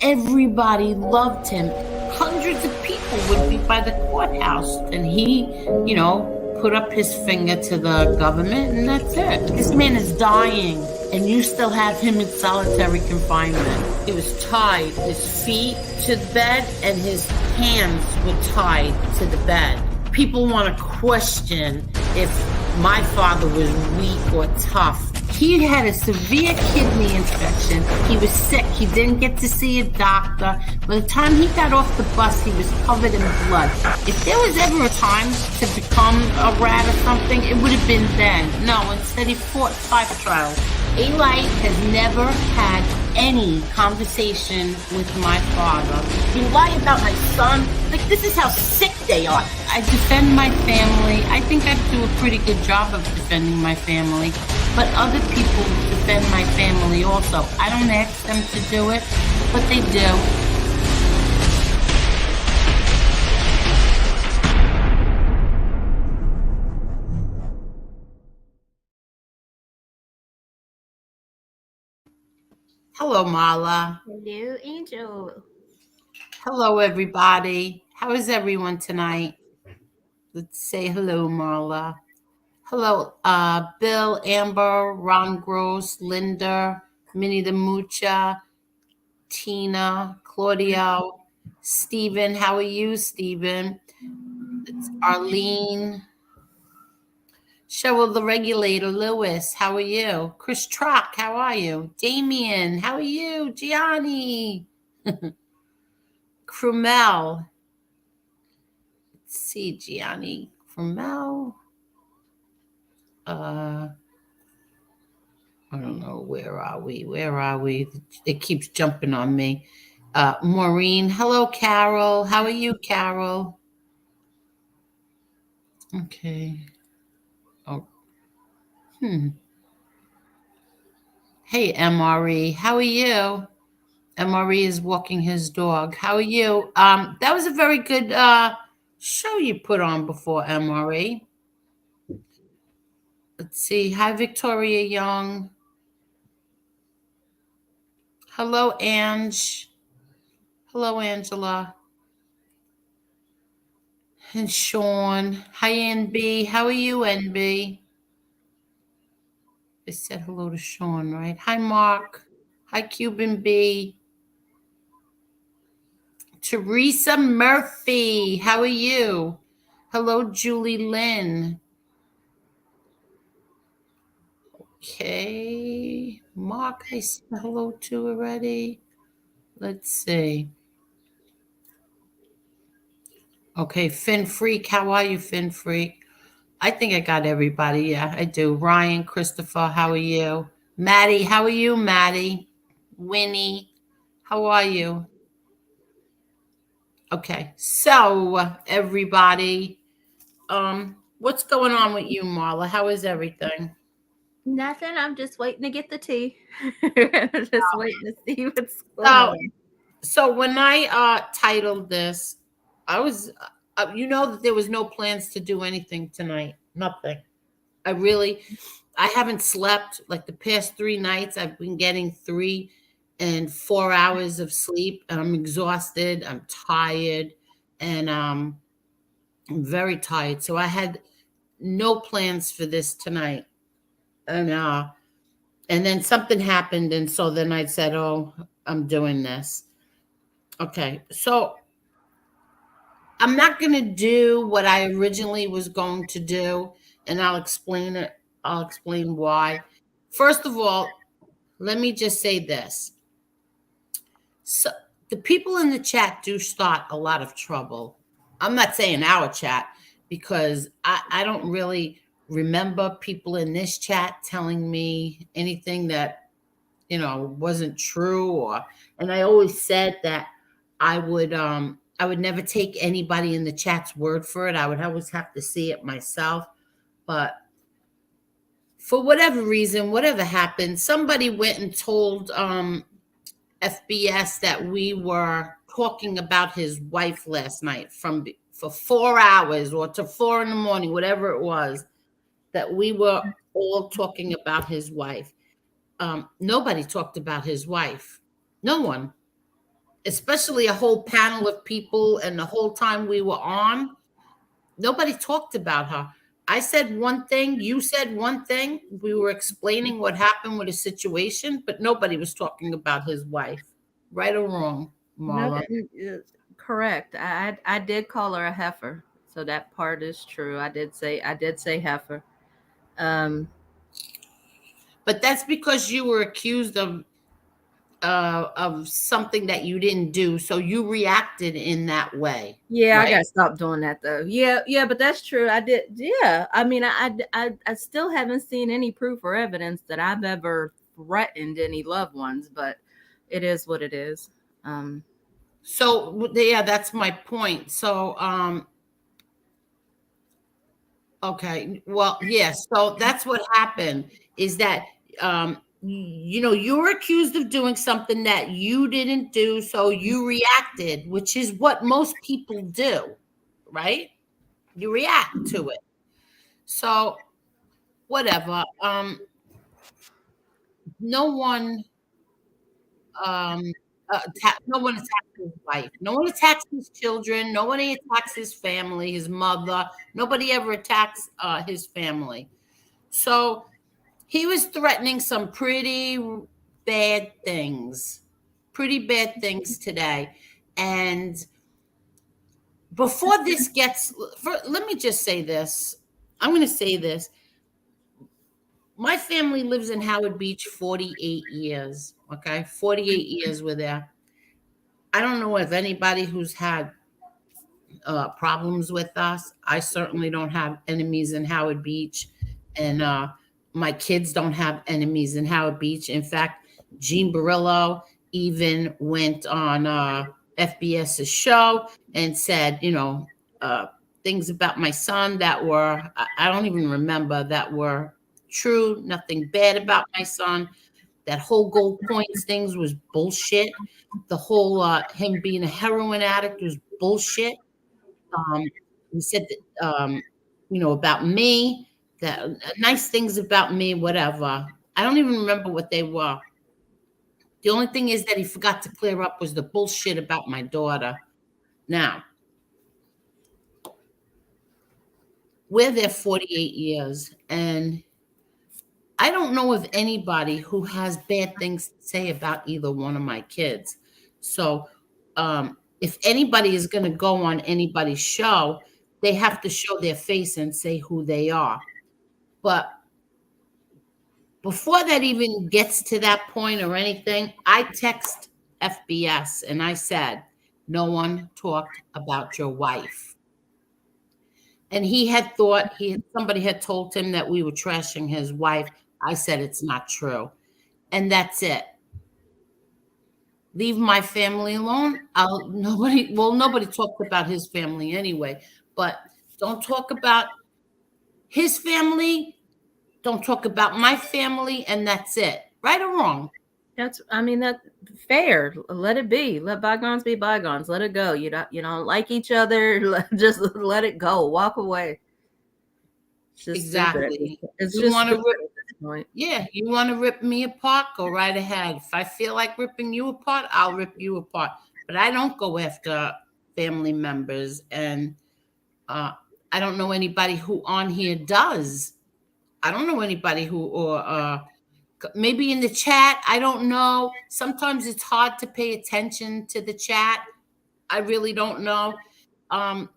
everybody loved him. Hundreds of people would be by the courthouse, and he, put up his finger to the government, and that's it. This man is dying, and you still have him in solitary confinement. He was tied, his feet to the bed, and his hands were tied to the bed. People want to question if my father was weak or tough. He had a severe kidney infection. He was sick. He didn't get to see a doctor. By the time he got off the bus, he was covered in blood. If there was ever a time to become a rat or something, it would have been then. No, instead he fought 5 trials. Eli has never had any conversation with my father. You lie about my son? Like, this is how sick they are. I defend my family. I think I do a pretty good job of defending my family. But other people defend my family also. I don't ask them to do it, but they do. Hello, Marla. Hello, Angel. Hello, everybody. How is everyone tonight? Let's say hello, Marla. Hello, Bill, Amber, Ron Gross, Linda, Minnie the Moocha, Tina, Claudio, Stephen. How are you, Stephen? It's Arlene. Cheryl the Regulator, Lewis. How are you? Chris Trock, how are you? Damien, how are you? Gianni. Crumel. Let's see, Gianni. Crumel. I don't know. Where are we? It keeps jumping on me. Maureen. Hello, Carol. How are you, Carol? Okay. Oh. Hey, MRE. How are you? MRE is walking his dog. How are you? That was a very good show you put on before, MRE. Let's see. Hi, Victoria Young. Hello, Ange. Hello, Angela. And Sean. Hi, NB. How are you, NB? I said hello to Sean, right? Hi, Mark. Hi, Cuban B. Teresa Murphy. How are you? Hello, Julie Lynn. Okay. Mark, I said hello to already. Let's see. Okay, Fin Freak. How are you, Fin Freak? I think I got everybody. Yeah, I do. Ryan, Christopher, how are you? Maddie, how are you, Maddie? Winnie, how are you? Okay, so everybody, what's going on with you, Marla? How is everything? Nothing. I'm just waiting to get the tea. I'm just waiting to see what's going on. So when I titled this, I was, that there was no plans to do anything tonight. Nothing. I haven't slept like the past 3 nights. I've been getting 3 and 4 hours of sleep, and I'm exhausted. I'm tired, and I'm very tired. So I had no plans for this tonight, and then something happened, and so then I said, "Oh, I'm doing this." Okay, so I'm not going to do what I originally was going to do, and I'll explain it. I'll explain why. First of all, let me just say this. So the people in the chat do start a lot of trouble. I'm not saying our chat because I don't really remember people in this chat telling me anything that wasn't true, and I always said that I would never take anybody in the chat's word for it. I would always have to see it myself. But for whatever reason, whatever happened, somebody went and told FBS that we were talking about his wife last night for 4 hours or to 4 in the morning, whatever it was, that we were all talking about his wife. Nobody talked about his wife. No one. especially a whole panel of people, and the whole time we were on, nobody talked about her. I said one thing, you said one thing. We were explaining what happened with a situation, but nobody was talking about his wife. Right or wrong, No, Mara? correct. I did call her a heifer, so that part is true. I did say heifer. Um, But that's because you were accused of something that you didn't do, so you reacted in that way, yeah, I right? gotta stop doing that though. Yeah, yeah, but that's true. I did. Yeah, I mean, I still haven't seen any proof or evidence that I've ever threatened any loved ones, but it is what it is. Um, So yeah, that's my point. So okay, well, yes. So that's what happened is that you were accused of doing something that you didn't do, so you reacted, which is what most people do, right? You react to it. So whatever. No one um no one attacks his wife. No one attacks his children. Nobody attacks his family, his mother. Nobody ever attacks his family. So he was threatening some pretty bad things today. And before this let me just say this. I'm going to say this. My family lives in Howard Beach 48 years. Okay. 48 years we're there. I don't know if anybody who's had problems with us. I certainly don't have enemies in Howard Beach, and my kids don't have enemies in Howard Beach. In fact, Gene Barillo even went on FBS's show and said, uh, things about my son that were, I don't even remember, that were true, nothing bad about my son. That whole gold coins things was bullshit. The whole him being a heroin addict was bullshit. Um, he said that, about me, that nice things about me, whatever. I don't even remember what they were. The only thing is that he forgot to clear up was the bullshit about my daughter. Now, we're there 48 years, and I don't know of anybody who has bad things to say about either one of my kids. So, if anybody is going to go on anybody's show, they have to show their face and say who they are. But before that even gets to that point or anything, I text FBS and I said, no one talked about your wife. And he had thought somebody had told him that we were trashing his wife. I said it's not true. And that's it. Leave my family alone. Nobody talked about his family anyway, but don't talk about his family. Don't talk about my family, and that's it. Right or wrong? I mean, that fair. Let it be. Let bygones be bygones. Let it go. You don't like each other. Just let it go. Walk away. It's just stupid. Exactly. It's You just want to stupid rip? at this point. Yeah, you want to rip me apart? Go right ahead. If I feel like ripping you apart, I'll rip you apart. But I don't go after family members, and uh, I don't know anybody who on here does. I don't know anybody who, or maybe in the chat. I don't know. Sometimes it's hard to pay attention to the chat. I really don't know. Um,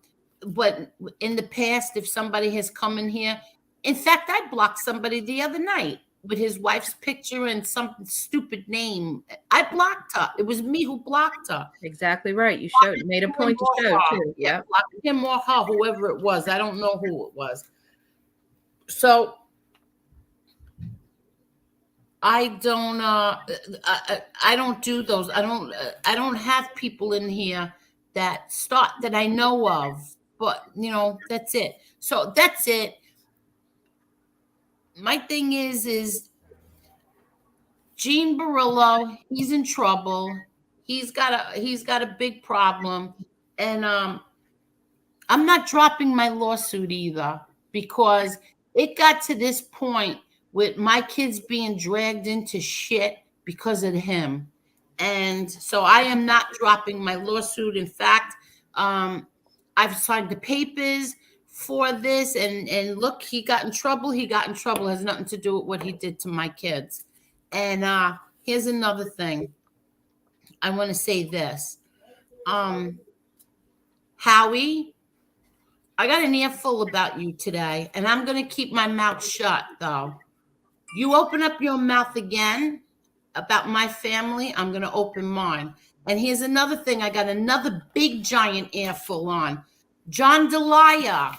but in the past, if somebody has come in here, in fact, I blocked somebody the other night with his wife's picture and some stupid name. I blocked her. It was me who blocked her. Exactly right. You made a Him point to or show her. too. Yeah, Yeah. blocked him or her, whoever it was. I don't know who it was. So I don't I don't do those. I don't have people in here that I know of. But that's it. So that's it. My thing is Gene Barillo, he's in trouble. He's got a big problem. And I'm not dropping my lawsuit either, because it got to this point with my kids being dragged into shit because of him. And so I am not dropping my lawsuit. In fact, I've signed the papers for this. And look, he got in trouble. He got in trouble. It has nothing to do with what he did to my kids. And here's another thing. I want to say this. Howie, I got an earful about you today, and I'm going to keep my mouth shut, though. You open up your mouth again about my family, I'm going to open mine. And here's another thing. I got another big giant earful on. John Delia,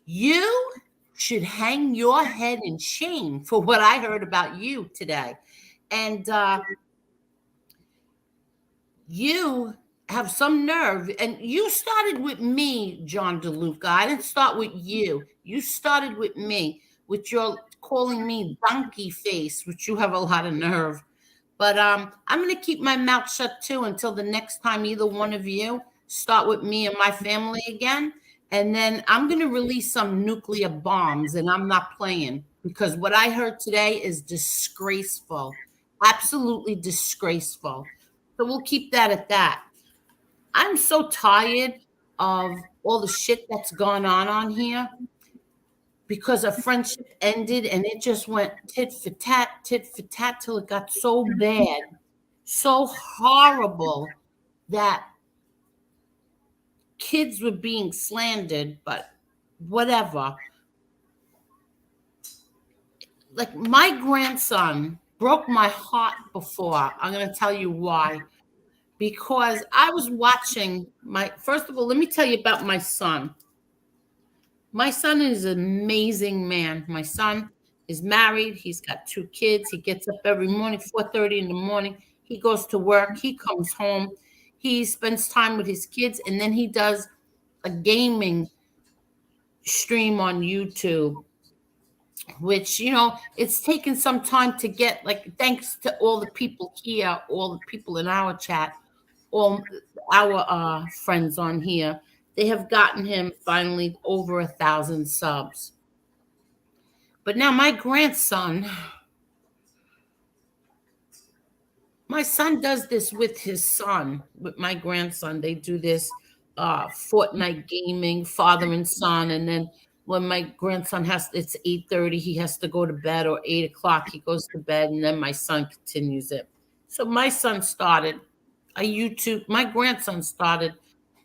you should hang your head in shame for what I heard about you today. And you have some nerve. And you started with me, John DeLuca. I didn't start with you. You started with me, with your calling me donkey face, which you have a lot of nerve. But I'm going to keep my mouth shut too until the next time either one of you start with me and my family again. And then I'm going to release some nuclear bombs, and I'm not playing, because what I heard today is disgraceful, absolutely disgraceful. So we'll keep that at that. I'm so tired of all the shit that's gone on here, because a friendship ended and it just went tit for tat till it got so bad, so horrible, that kids were being slandered, but whatever. Like, my grandson broke my heart before. I'm going to tell you why. Because I was watching first of all, let me tell you about my son. My son is an amazing man. My son is married. He's got 2 kids. He gets up every morning, 4:30 in the morning. He goes to work. He comes home. He spends time with his kids, and then he does a gaming stream on YouTube, which, it's taken some time to get, like, thanks to all the people here, all the people in our chat, all our friends on here. They have gotten him finally over 1,000 subs. But now my son does this with his son, with my grandson. They do this Fortnite gaming, father and son. And then when my grandson it's 8:30, he has to go to bed, or 8 o'clock, he goes to bed. And then my son continues it. So my son started my grandson started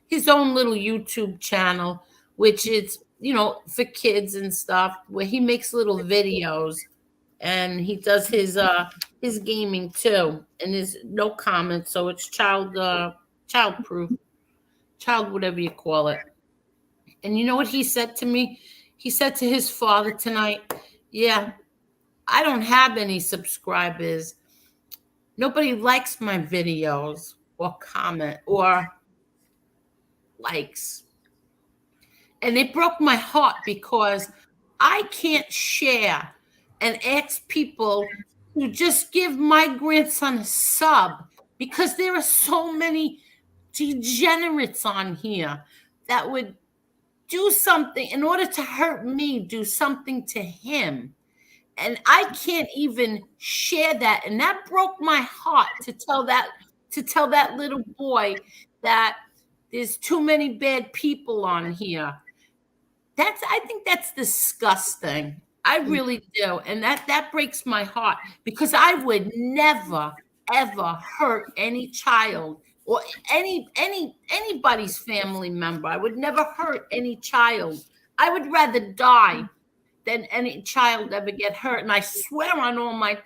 his own little YouTube channel, which is, for kids and stuff, where he makes little videos, and he does his gaming too, and there's no comments, so it's child proof, child whatever you call it. And you know what he said to me? He said to his father tonight, "Yeah, I don't have any subscribers. Nobody likes my videos or comment or likes." And it broke my heart, because I can't share and ask people to just give my grandson a sub, because there are so many degenerates on here that would do something in order to hurt me, do something to him. And I can't even share that. And that broke my heart to tell that little boy that there's too many bad people on here. I think that's disgusting. I really do. And that breaks my heart, because I would never, ever hurt any child or anybody's family member. I would never hurt any child. I would rather die than any child ever get hurt. And I swear on all my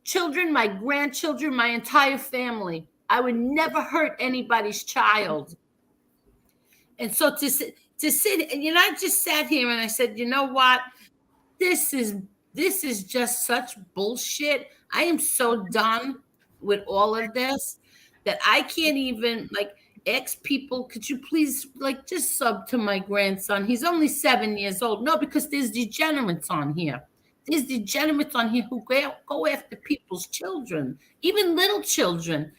children, my grandchildren, my entire family, I would never hurt anybody's child. And so to sit, and I just sat here and I said, you know what? This is just such bullshit. I am so done with all of this that I can't even, like, ask people, could you please, like, just sub to my grandson? He's only 7 years old. No, because there's degenerates on here. There's degenerates on here who go after people's children, even little children.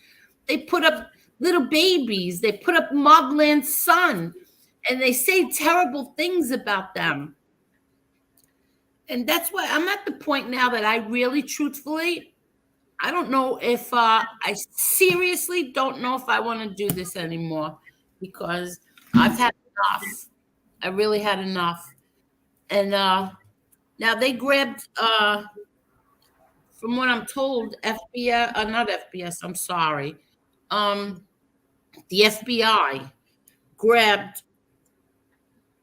They put up little babies. They put up Mobland's son, and they say terrible things about them. And that's why I'm at the point now that I really, truthfully, I don't know if I seriously don't know if I want to do this anymore because I've had enough. I really had enough. And now they grabbed from what I'm told, FBI, not FBS, I'm sorry. Um, the FBI grabbed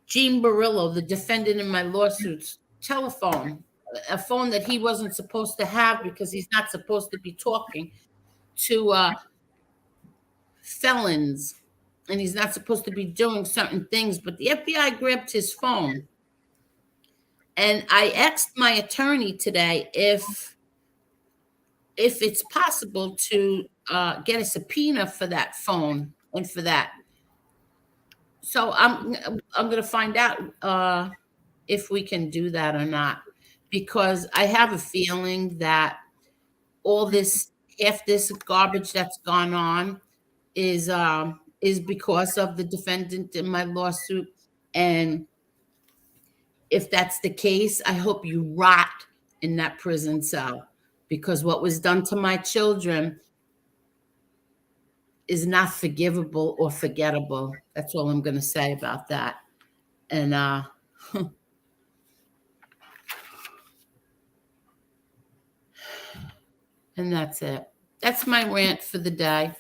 Gene Barillo, the defendant in my lawsuit's telephone, a phone that he wasn't supposed to have because he's not supposed to be talking to felons and he's not supposed to be doing certain things. But the FBI grabbed his phone. And I asked my attorney today if it's possible to get a subpoena for that phone and for that. So I'm going to find out if we can do that or not, because I have a feeling that all this half this garbage that's gone on is because of the defendant in my lawsuit. And if that's the case, I hope you rot in that prison cell, because what was done to my children is not forgivable or forgettable. That's all I'm going to say about that. And and that's it. That's my rant for the day.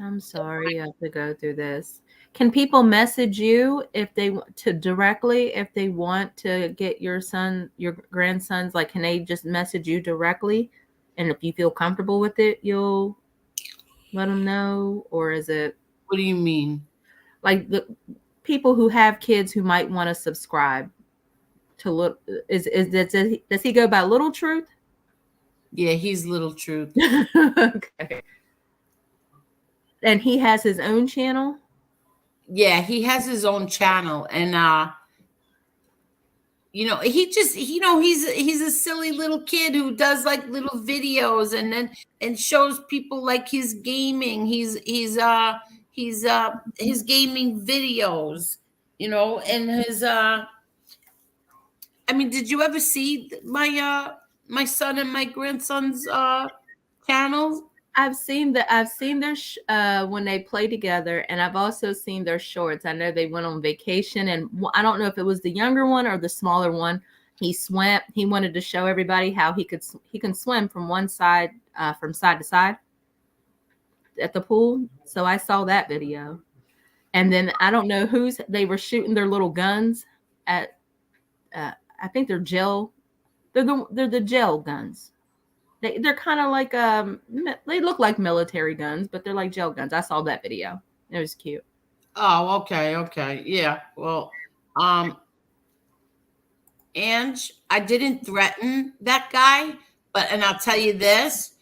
I'm sorry you have to go through this. Can people message you if they want to directly, if they want to get your grandsons, like, can they just message you directly? And if you feel comfortable with it, you'll let them know? Or is it? What do you mean? Like the people who have kids who might want to subscribe to look, does he go by Little Truth? Yeah, he's Little Truth. Okay. And he has his own channel? Yeah, he has his own channel. And he's a silly little kid who does like little videos and shows people like his gaming. He's his gaming videos, and his I mean, did you ever see my son and my grandson's channels? I've seen their when they play together, and I've also seen their shorts. I know they went on vacation, and I don't know if it was the younger one or the smaller one. He swam. He wanted to show everybody how he can swim from one side, from side to side at the pool. So I saw that video, and then I don't know they were shooting their little guns at. I think they're gel. They're the gel guns. They're kind of like they look like military guns, but they're like gel guns. I saw that video. It was cute. Oh, okay. Yeah. Well, Ange, I didn't threaten that guy, and I'll tell you this.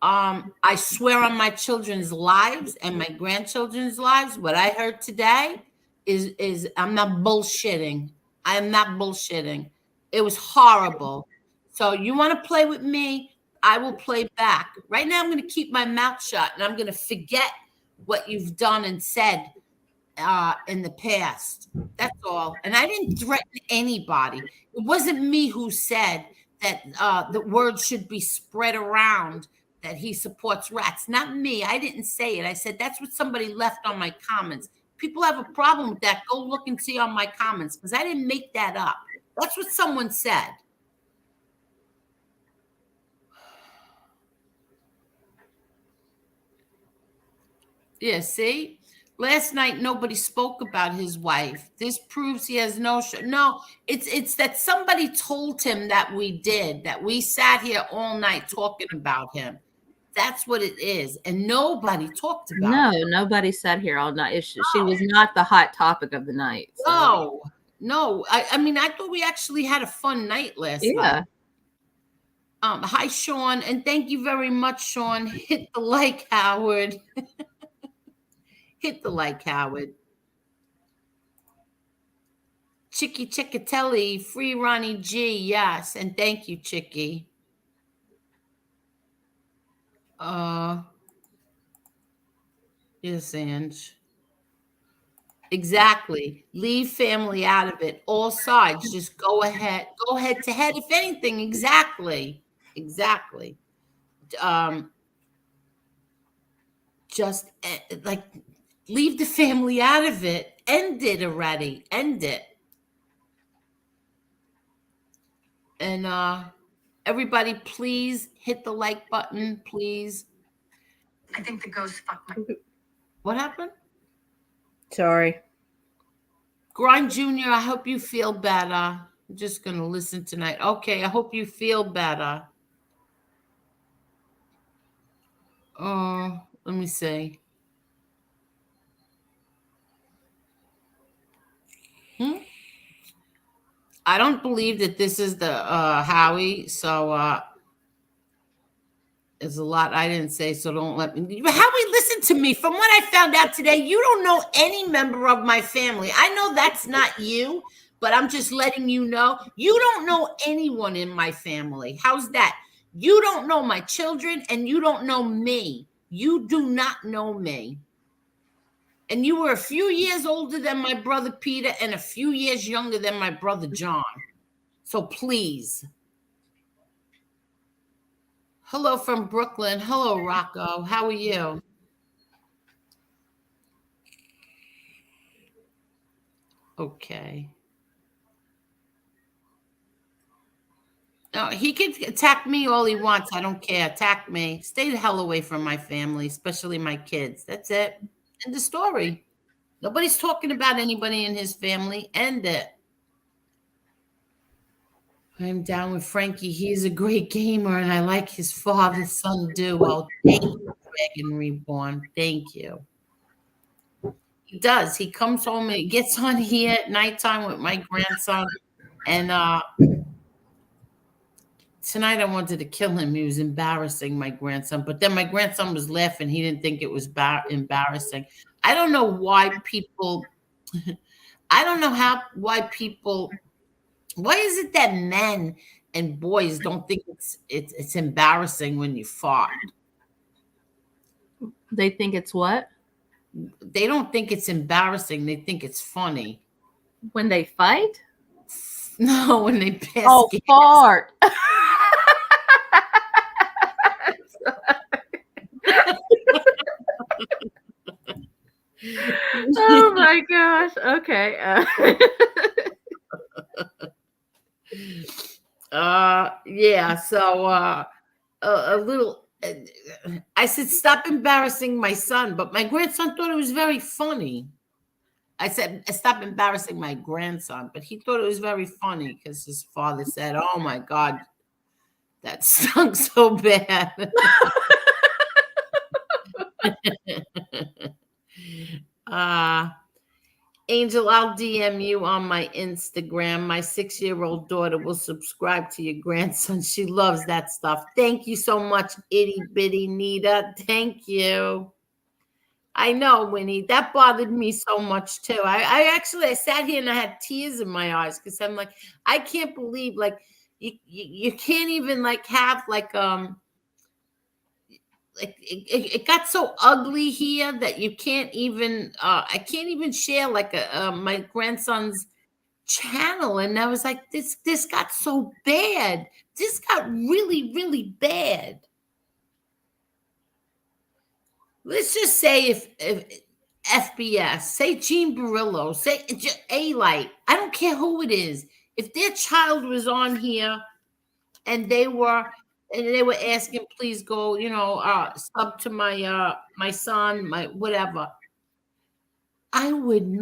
I swear on my children's lives and my grandchildren's lives, what I heard today is I'm not bullshitting. I am not bullshitting. It was horrible. So you want to play with me? I will play back. Right now, I'm going to keep my mouth shut and I'm going to forget what you've done and said in the past. That's all. And I didn't threaten anybody. It wasn't me who said that the word should be spread around that he supports rats. Not me. I didn't say it. I said that's what somebody left on my comments. People have a problem with that. Go look and see on my comments, because I didn't make that up. That's what someone said. Yeah, see? Last night, nobody spoke about his wife. This proves he has no No, it's that somebody told him that we did, that we sat here all night talking about him. That's what it is. And nobody talked about it. No, nobody sat here all night. She was not the hot topic of the night. So. No. I mean, I thought we actually had a fun night last night. Hi, Sean, and thank you very much, Sean. Hit the like, Howard. Hit the like, Howard. Chicky Chickatelli, free Ronnie G, yes, and thank you, Chicky. Yes, Ange. Exactly. Leave family out of it. All sides. Just go ahead. Go head to head. If anything, exactly. just like leave the family out of it. End it already. End it. And everybody, please hit the like button, please. I think the ghost fucked my. What happened? Sorry. Grind Junior, I hope you feel better. I'm just gonna listen tonight. Okay, I hope you feel better. Oh, let me see. I don't believe that this is the Howie, so there's a lot I didn't say, so don't let me. Howie, listen to me. From what I found out today, you don't know any member of my family. I know that's not you, but I'm just letting you know. You don't know anyone in my family. How's that? You don't know my children, and you don't know me. You do not know me. And you were a few years older than my brother Peter and a few years younger than my brother John. So please. Hello from Brooklyn. Hello, Rocco. How are you? Okay. No, he can attack me all he wants. I don't care. Attack me. Stay the hell away from my family, especially my kids. That's it. End the story. Nobody's talking about anybody in his family. End it. I'm down with Frankie. He's a great gamer, and I like his father-son duo. Thank you, Dragon Reborn. Thank you. He does. He comes home and he gets on here at nighttime with my grandson. And tonight I wanted to kill him. He was embarrassing my grandson. But then my grandson was laughing. He didn't think it was embarrassing. I don't know why people, I don't know why people, why is it that men and boys don't think it's embarrassing when you fart? They think it's what? They don't think it's embarrassing. They think it's funny. When they fight? No, when they pass gas. Fart. Oh my gosh. Okay. Yeah. So a little. I said, stop embarrassing my son, but my grandson thought it was very funny. I said, stop embarrassing my grandson, but he thought it was very funny because his father said, "Oh my God, that stunk so bad." Angel, I'll DM you on my Instagram. My 6-year-old daughter will subscribe to your grandson. She loves that stuff. Thank you so much, itty bitty Nita. Thank you. I know, Winnie. That bothered me so much too. I sat here and I had tears in my eyes because I'm like, I can't believe you can't even have it got so ugly here that you can't even I can't even share my grandson's channel. And I was like, this got so bad. This got really, really bad. Let's just say if FBS, say Gene Barillo, say A-Light, I don't care who it is. If their child was on here and they were asking, please go, sub to my son, my whatever. I would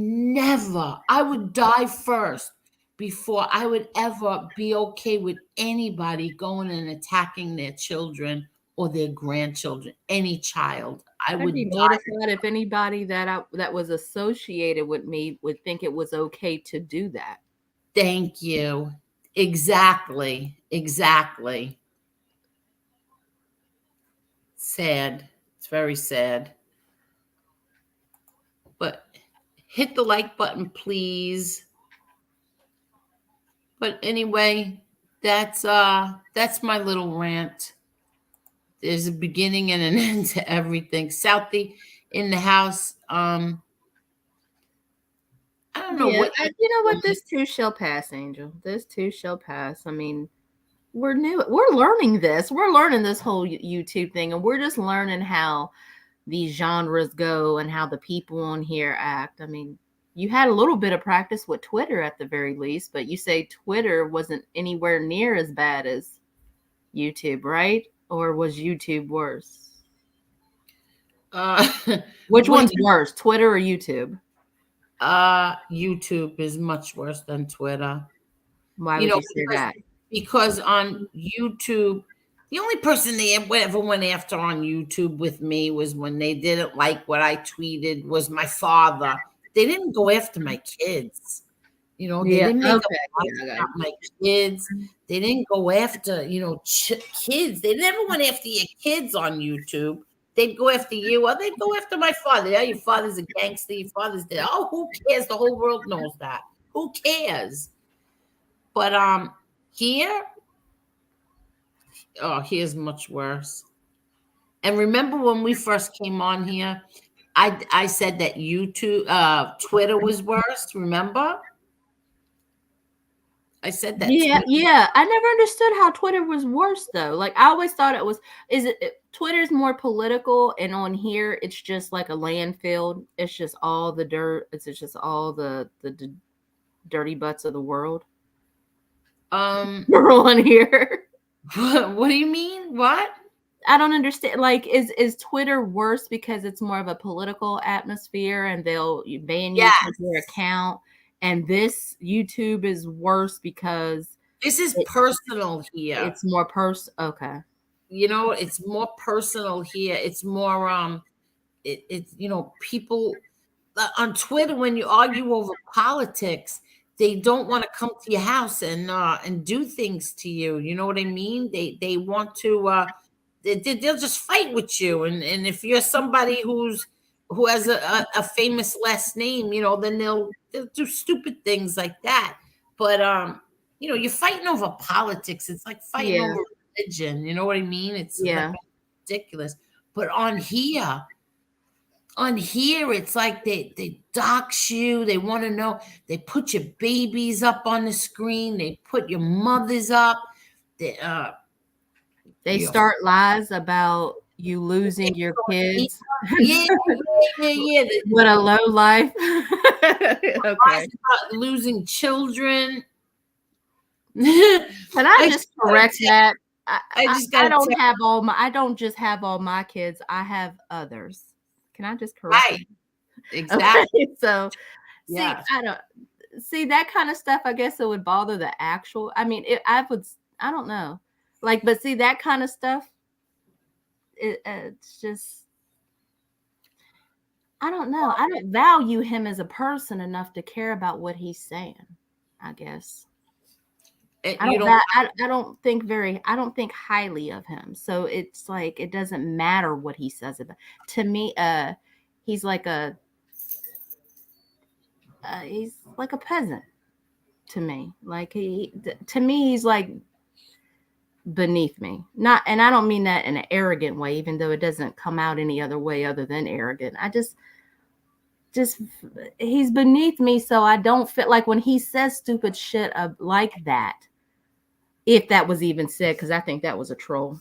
die first before I would ever be okay with anybody going and attacking their children or their grandchildren, any child. I'd be mortified if anybody that was associated with me would think it was okay to do that. Thank you. Exactly. Sad. It's very sad. But hit the like button, please. But anyway, that's my little rant. There's a beginning and an end to everything. Southie in the house. I don't know what. You know what? This too shall pass, Angel. This too shall pass. I mean, we're new. We're learning this. We're learning this whole YouTube thing, and we're just learning how these genres go and how the people on here act. I mean, you had a little bit of practice with Twitter at the very least, but you say Twitter wasn't anywhere near as bad as YouTube, right? Or was YouTube worse? Uh, Which what one's worse, Twitter or YouTube? YouTube is much worse than Twitter. Why You would know, you say that? because on YouTube, the only person they ever went after on YouTube with me was when they didn't like what I tweeted was my father. They didn't go after my kids. You know, they Yeah. didn't make a Okay. fuss Yeah, I got about my kids. They didn't go after, kids. They never went after your kids on YouTube. They'd go after you, or they'd go after my father. Yeah, your father's a gangster. Your father's dead. Oh, who cares? The whole world knows that. Who cares? But here, oh, here's much worse. And remember when we first came on here, I said that Twitter was worse. Remember? I said that Yeah, Twitter. yeah. I never understood how Twitter was worse though. Like I always thought it was. Twitter's more political, and on here it's just like a landfill. It's just all the dirt. It's just all the dirty butts of the world. Um, We're on here. what do you mean? What? I don't understand. Like, is Twitter worse because it's more of a political atmosphere and they'll ban you, Yes. take your account, and this YouTube is worse because This is it, personal here. it's more Okay. It's more personal here. It's more it's people on Twitter when you argue over politics, they don't want to come to your house and do things to you. You know what I mean? They want to they'll just fight with you, and if you're somebody who has a famous last name, then they'll do stupid things like that. But you're fighting over politics. It's like fighting Yeah. over religion. You know what I mean? It's like Yeah. ridiculous. But on here it's like they dox you. They want to know. They put your babies up on the screen. They put your mothers up. They They your start lies about you losing your kids. yeah, yeah. What a low life. Okay. Lies about losing children. Can I I just just gotta correct tell, that? I just I gotta don't tell. have I don't just have all my kids. I have others. Can I just correct Right, that? exactly. Okay. So see, Yes. I don't see that kind of stuff. I guess it would bother the actual. I mean, I don't know. Like, but see that kind of stuff. It's just. I don't know. I don't value him as a person enough to care about what he's saying. I guess. And you don't. I don't think highly of him. So it's like it doesn't matter what he says about. To me, he's like a peasant to me. Like to me he's like beneath me. Not, and I don't mean that in an arrogant way, even though it doesn't come out any other way other than arrogant. I just he's beneath me, so I don't feel like when he says stupid shit like that, if that was even said, because I think that was a troll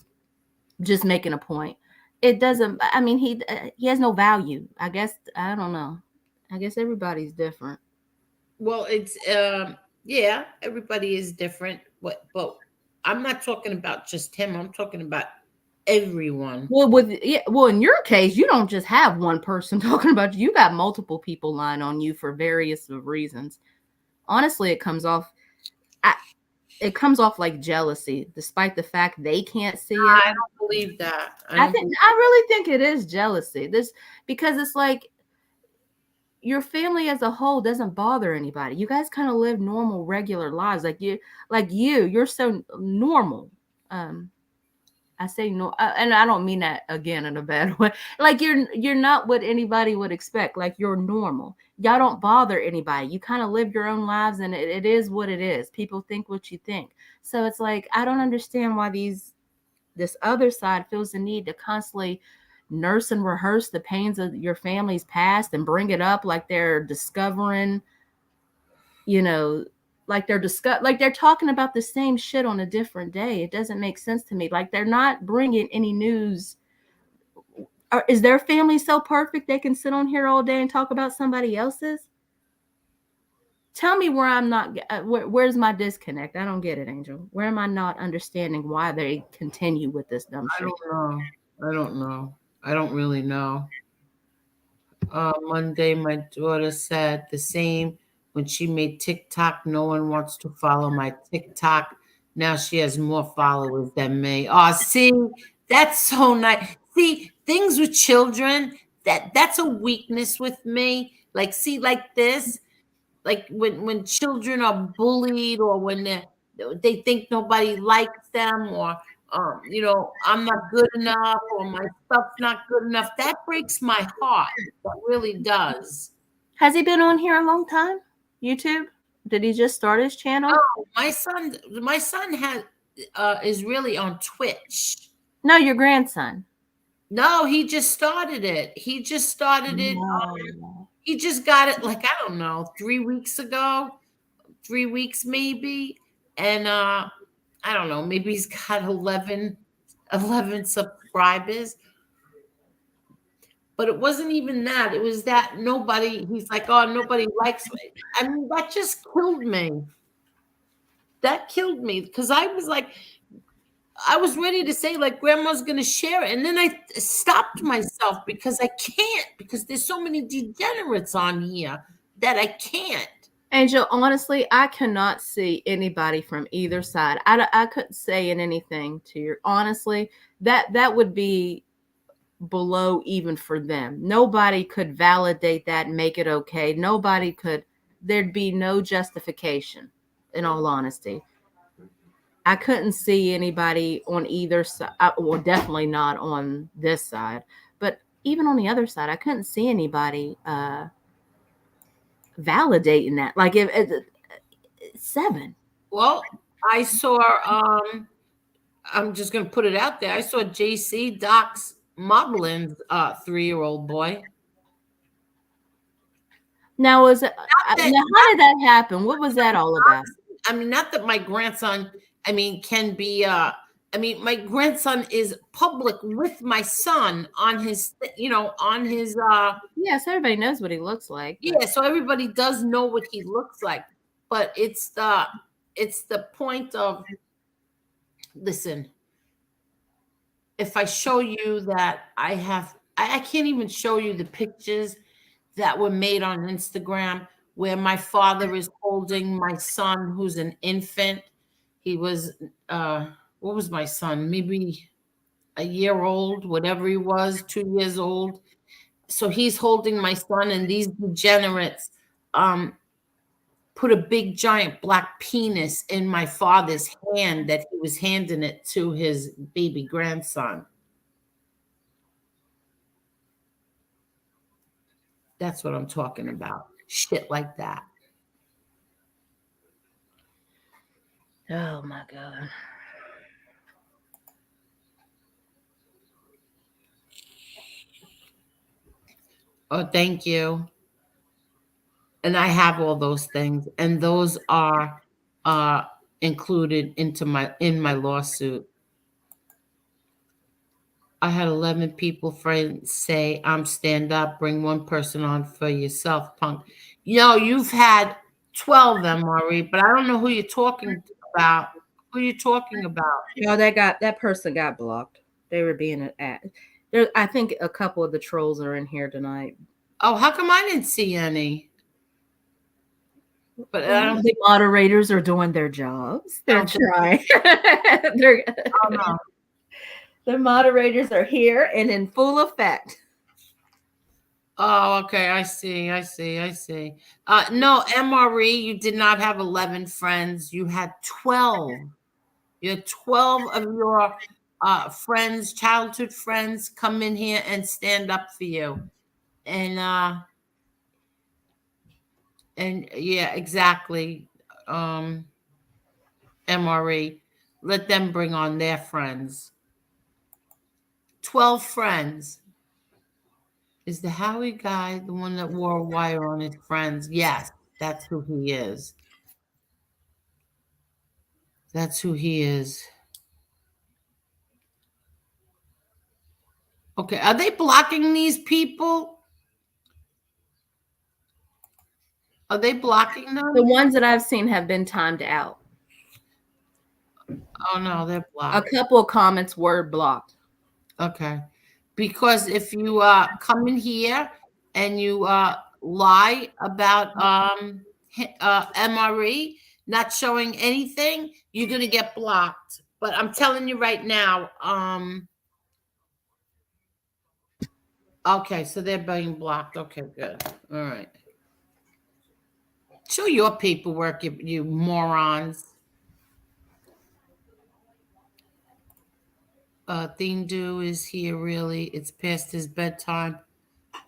just making a point. It doesn't. I mean, he has no value. I guess I don't know. I guess everybody's different. Well, it's yeah, everybody is different. But I'm not talking about just him. I'm talking about everyone. Well, in your case, you don't just have one person talking about you. You got multiple people lying on you for various reasons. Honestly, it comes off like jealousy, despite the fact they can't see it. I don't believe that. I really think it is jealousy. Because it's like your family as a whole doesn't bother anybody. You guys kind of live normal, regular lives. You're so normal. I say no, and I don't mean that again in a bad way. Like you're not what anybody would expect. Like you're normal. Y'all don't bother anybody. You kind of live your own lives, and it is what it is. People think what you think. So it's like I don't understand why this other side feels the need to constantly nurse and rehearse the pains of your family's past and bring it up like they're discovering, you know, like they're talking about the same shit on a different day. It doesn't make sense to me. Like they're not bringing any news. Is their family so perfect they can sit on here all day and talk about somebody else's? Tell me where I'm not. Where's my disconnect? I don't get it, Angel. Where am I not understanding why they continue with this dumb I shit? don't know. I don't know. I don't really know. Monday, my daughter said the same when she made TikTok. No one wants to follow my TikTok. Now she has more followers than me. Oh, see, that's so nice. See, things with children, that's a weakness with me. Like, see, like this, like when children are bullied or when they think nobody likes them or I'm not good enough or my stuff's not good enough, that breaks my heart. That really does. Has he been on here a long time? YouTube? Did he just start his channel? Oh, my son has is really on Twitch. No, your grandson. No, he just started it. He just started it. No. He just got it, like, I don't know, 3 weeks ago. 3 weeks maybe. And I don't know, maybe he's got 11 subscribers. But it wasn't even that. It was that he's like, oh, nobody likes me. I mean, that just killed me. That killed me because I was ready to say, like, grandma's going to share it. And then I stopped myself because I can't, because there's so many degenerates on here that I can't. Angel, honestly, I cannot see anybody from either side. I couldn't say anything to you. Honestly, that would be below even for them. Nobody could validate that and make it okay. Nobody could. There'd be no justification, in all honesty. I couldn't see anybody on either side. Well, definitely not on this side. But even on the other side, I couldn't see anybody validating that. Like if 7. Well, I saw I'm just gonna put it out there. I saw JC Doc's Moblin's 3-year-old boy. Now was it? Not that, Now how did that happen? What was that all about? I mean, not that my grandson, I mean, can be I mean, my grandson is public with my son on his on his Yes, everybody knows what he looks like. yeah, so everybody does know what he looks like. But it's the point of, listen, if I show you that I can't even show you the pictures that were made on Instagram where my father is holding my son who's an infant. He was what was my son? Maybe a year old, whatever he was, 2 years old. So he's holding my son, and these degenerates put a big giant black penis in my father's hand that he was handing it to his baby grandson. That's what I'm talking about. Shit like that. Oh my god. Oh, thank you. And I have all those things, and those are included in my lawsuit. I had 11 people friends say, I'm stand up, bring one person on for yourself, punk. You've had 12 MRE, but I don't know who you're talking about. Who you talking about? No, that person got blocked. They were being there. I think a couple of the trolls are in here tonight. Oh, how come I didn't see any? But I don't The moderators are doing their jobs. They're trying. oh, no. The moderators are here and in full effect. Oh, okay. I see. No, MRE, you did not have 11 friends. You had 12. You had 12 of your friends, childhood friends, come in here and stand up for you. And yeah, exactly. MRE, let them bring on their friends. 12 friends. Is the Howie guy the one that wore a wire on his friends? Yes, that's who he is. That's who he is. Okay, are they blocking these people? Are they blocking The them? ones that I've seen have been timed out. Oh no, they're A blocked. couple of comments were blocked. Okay. Because if you come in here and you lie about MRE not showing anything, you're gonna get blocked. But I'm telling you right now, okay, so they're being blocked. Okay, good. All right. Show your paperwork, you morons. Thindu is here really. It's past his bedtime.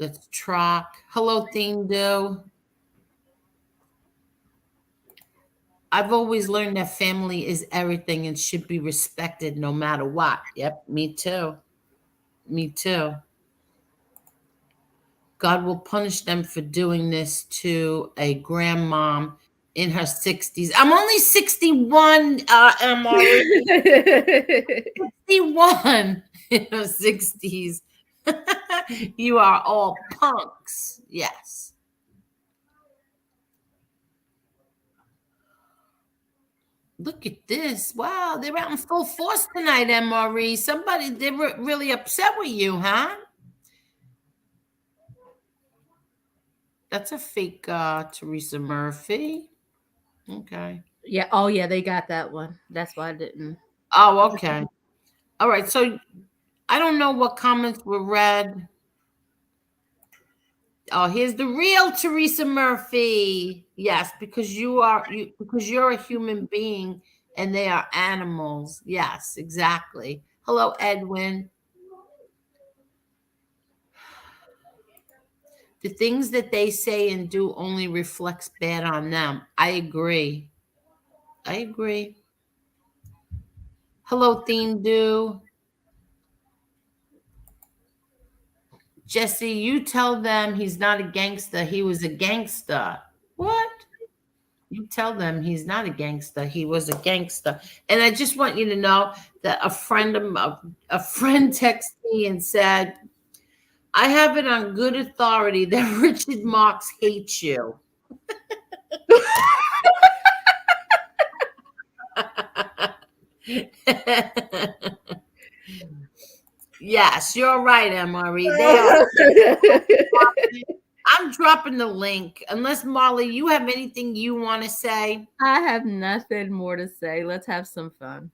Let's truck. Hello, Thindu. I've always learned that family is everything and should be respected no matter what. Yep, me too. Me too. God will punish them for doing this to a grandmom in her 60s. I'm only 61, MRE. 61 in her 60s. You are all punks. Yes. Look at this. Wow, they're out in full force tonight, MRE. Somebody, they were really upset with you, huh? That's a fake Teresa Murphy. Okay. Yeah. Oh, yeah. They got that one. That's why I didn't. Oh, okay. All right. So I don't know what comments were read. Oh, here's the real Teresa Murphy. Yes, because you're a human being and they are animals. Yes, exactly. Hello, Edwin. The things that they say and do only reflects bad on them. I agree. I agree. Hello, Theme Do. Jesse, you tell them he's not a gangster. He was a gangster. What? You tell them he's not a gangster. He was a gangster. And I just want you to know that a friend texted me and said, I have it on good authority that Richard Marx hates you. Yes, you're right, MRE. They are. I'm dropping the link. Unless, Molly, you have anything you want to say? I have nothing more to say. Let's have some fun.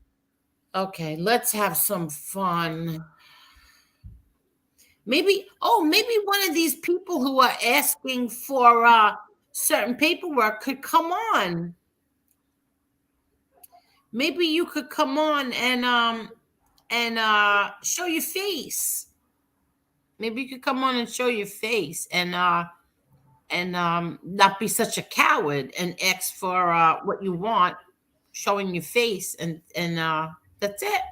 Okay, let's have some fun. Maybe one of these people who are asking for certain paperwork could come on. Maybe you could come on and show your face. Maybe you could come on and show your face and not be such a coward and ask for what you want, showing your face and that's it.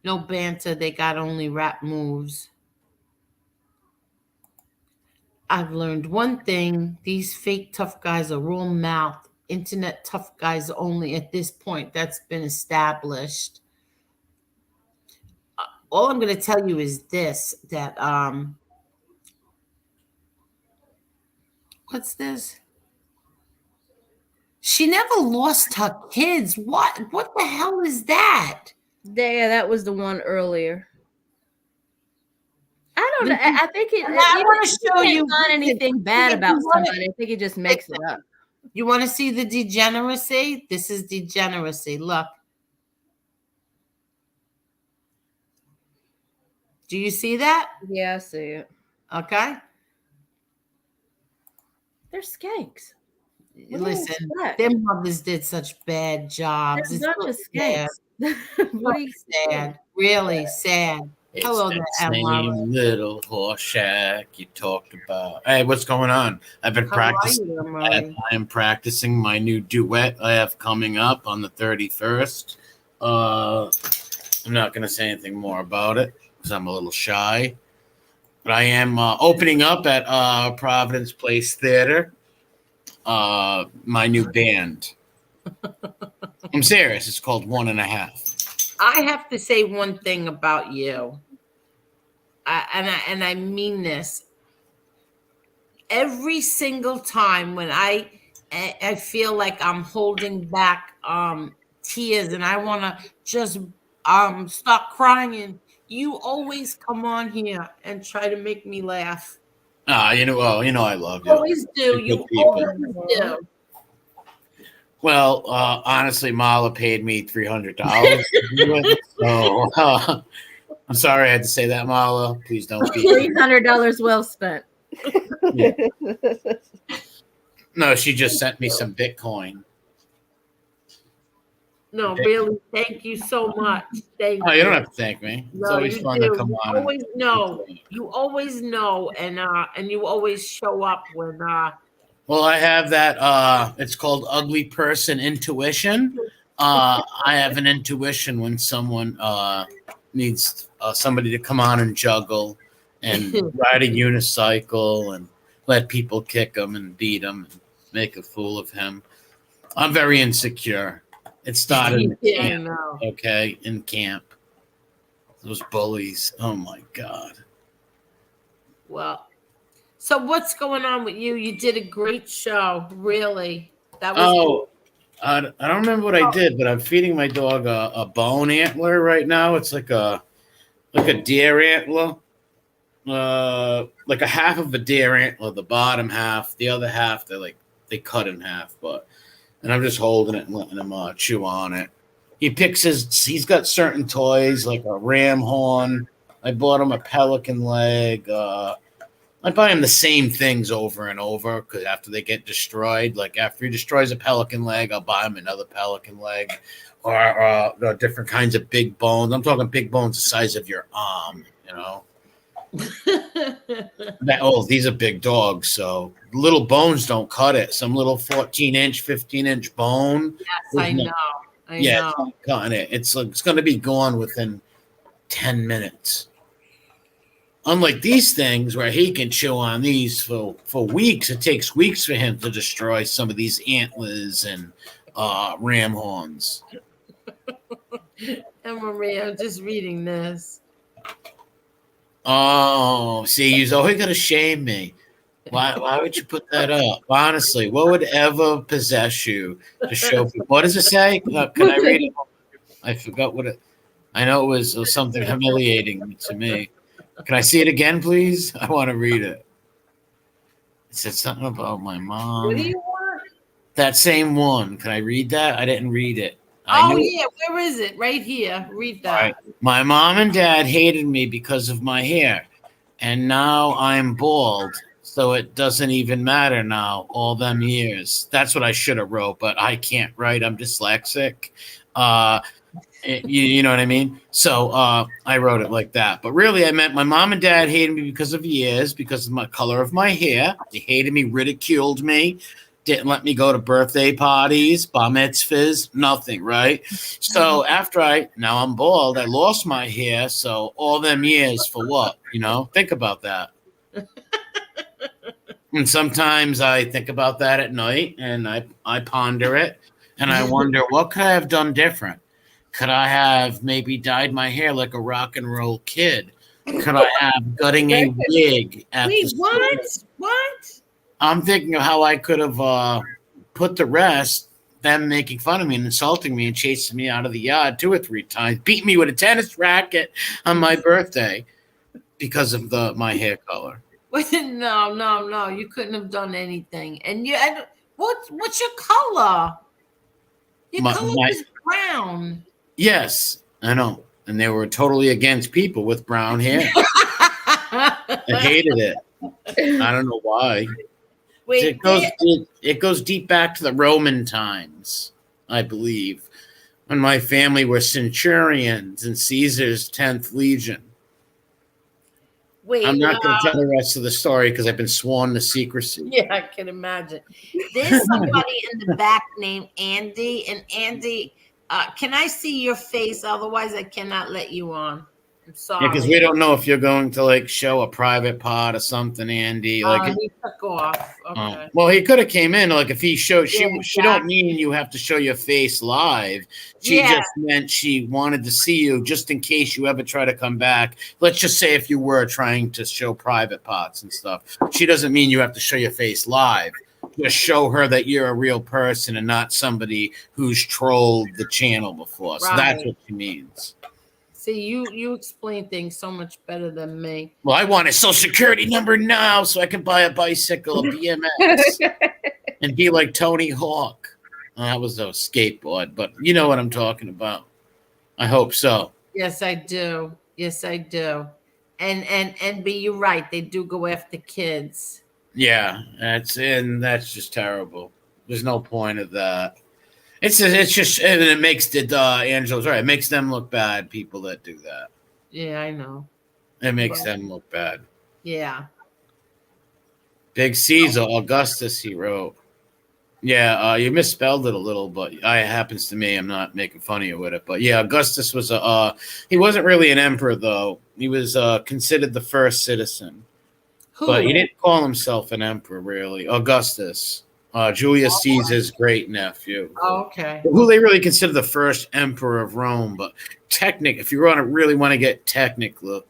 No banter, they got only rap moves. I've learned one thing, these fake tough guys are real mouth, internet tough guys only at this point. That's been established. All I'm going to tell you is this, that what's this? She never lost her kids. What the hell is that? Yeah, that was the one earlier. I don't know. I think it. I want to show you. Not anything bad about somebody. I think it just makes it up. You want to see the degeneracy? This is degeneracy. Look. Do you see that? Yeah, I see it. Okay. They're skanks. Listen, their mothers did such bad jobs. It's not just skanks. What are you sad? Really sad. It's Hello that there, same little horse shack you talked about. Hey, what's going on? I've been practicing. I am practicing my new duet I have coming up on the 31st. I'm not going to say anything more about it because I'm a little shy. But I am opening up at Providence Place Theater my new band. I'm serious. It's called 1.5. I have to say one thing about you, and I mean this. Every single time when I feel like I'm holding back tears and I want to just stop crying, you always come on here and try to make me laugh. I love you. Always do. You always do. Well, honestly, Mala paid me $300. So I'm sorry I had to say that, Mala. Please don't be $300 well spent. Yeah. No, she just sent me some Bitcoin. No, really, thank you so much. Thank you don't have to thank me. It's always fun to come on. You always know, and you always show up when. Well, I have that. It's called ugly person intuition. I have an intuition when someone needs somebody to come on and juggle and ride a unicycle and let people kick him and beat him and make a fool of him. I'm very insecure. It started in camp, okay, in camp. Those bullies. Oh, my God. Well, so what's going on with you? You did a great show, really. That was I don't remember what I did, but I'm feeding my dog a bone antler right now. It's like a deer antler. Like a half of a deer antler, the bottom half. The other half, they cut in half, and I'm just holding it and letting him chew on it. He's got certain toys like a ram horn. I bought him a pelican leg. I buy him the same things over and over because after they get destroyed, like after he destroys a pelican leg, I'll buy him another pelican leg or different kinds of big bones. I'm talking big bones the size of your arm, these are big dogs, so little bones don't cut it. Some little 14-inch, 15-inch bone. Yes, I know. It's not cutting it. It's going to be gone within 10 minutes. Unlike these things where he can chew on these for weeks. It takes weeks for him to destroy some of these antlers and ram horns. MRE, I'm just reading this. Oh, see, you're always going to shame me. Why would you put that up? Honestly, what would ever possess you to show people? What does it say? Can I read it? I forgot what it. I know it was something humiliating to me. Can I see it again, please? I want to read it. It said something about my mom. What do you want? That same one. Can I read that? I didn't read it. Where is it? Right here. Read that. Right. My mom and dad hated me because of my hair, and now I'm bald, so it doesn't even matter now, all them years. That's what I should have wrote, but I can't write. I'm dyslexic. You know what I mean? So I wrote it like that. But really, I meant my mom and dad hated me because of years, because of my color of my hair. They hated me, ridiculed me, didn't let me go to birthday parties, bar mitzvahs, nothing, right? So now I'm bald. I lost my hair. So all them years for what? Think about that. And sometimes I think about that at night and I ponder it and I wonder, what could I have done different? Could I have maybe dyed my hair like a rock and roll kid? Could I have gutting a wig? Wait, what? I'm thinking of how I could have put to rest them making fun of me and insulting me and chasing me out of the yard 2 or 3 times, beat me with a tennis racket on my birthday because of my hair color. No. You couldn't have done anything. And what's your color? Your color is brown. Yes, I know. And they were totally against people with brown hair. I hated it. I don't know why. Wait, it goes deep back to the Roman times, I believe, when my family were centurions in Caesar's 10th Legion. Wait, I'm not going to tell the rest of the story because I've been sworn to secrecy. Yeah, I can imagine. There's somebody in the back named Andy, and Andy, can I see your face? Otherwise, I cannot let you on. I'm Yeah, sorry. because we don't know if you're going to like show a private part or something, Andy. Like, He took off. Okay. well, he could have came in. Like, if he showed, Yeah, she don't mean you have to show your face live. She Yeah. just meant she wanted to see you just in case you ever try to come back. Let's just say if you were trying to show private parts and stuff, she doesn't mean you have to show your face live. Just show her that you're a real person and not somebody who's trolled the channel before. So that's Right. what she means. See, you explain things so much better than me. Well, I want a social security number now so I can buy a bicycle, a BMX, and be like Tony Hawk. That was a skateboard, but you know what I'm talking about. I hope so. Yes, I do. Yes, I do. And but you're right. They do go after kids. Yeah, that's just terrible. There's no point of that. It's just and it makes the Angela's right. It makes them look bad. People that do that. Yeah, I know. It makes them look bad. Yeah. Big Caesar Augustus, he wrote. Yeah, you misspelled it a little, but it happens to me. I'm not making fun of you with it, but yeah, Augustus was he wasn't really an emperor though. He was considered the first citizen, but he didn't call himself an emperor really. Augustus, Julius Caesar's great nephew. Oh, okay. Who they really consider the first emperor of Rome, but if you really want to get technical,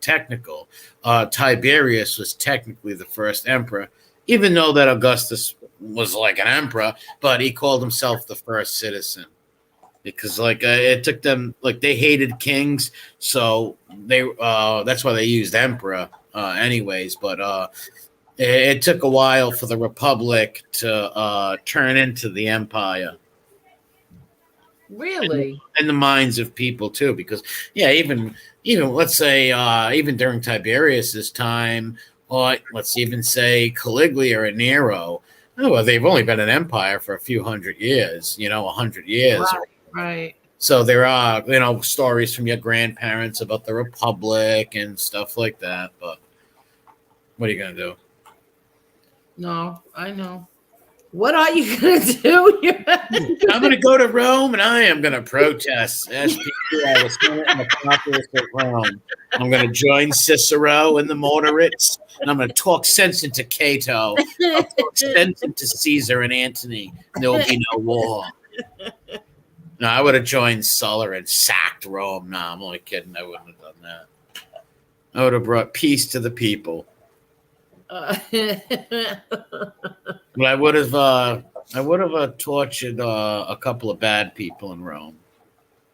Tiberius was technically the first emperor, even though that Augustus was like an emperor, but he called himself the first citizen because it took them, like, they hated kings, so they that's why they used emperor anyways, but it took a while for the republic to turn into the empire. Really? In the minds of people too, because even let's say even during Tiberius's time, or let's even say Caligula or Nero, well, they've only been an empire for a few hundred years, 100 years. Right. So there are, stories from your grandparents about the republic and stuff like that. But what are you going to do? No, I know. What are you going to do? I'm going to go to Rome and I am going to protest SPQI, the Senate and the populace of Rome. I'm going to join Cicero and the moderates, and I'm going to talk sense into Cato. I'll talk sense into Caesar and Antony. There will be no war. No, I would have joined Sulla and sacked Rome. No, I'm only kidding. I wouldn't have done that. I would have brought peace to the people. But I would have tortured a couple of bad people in Rome.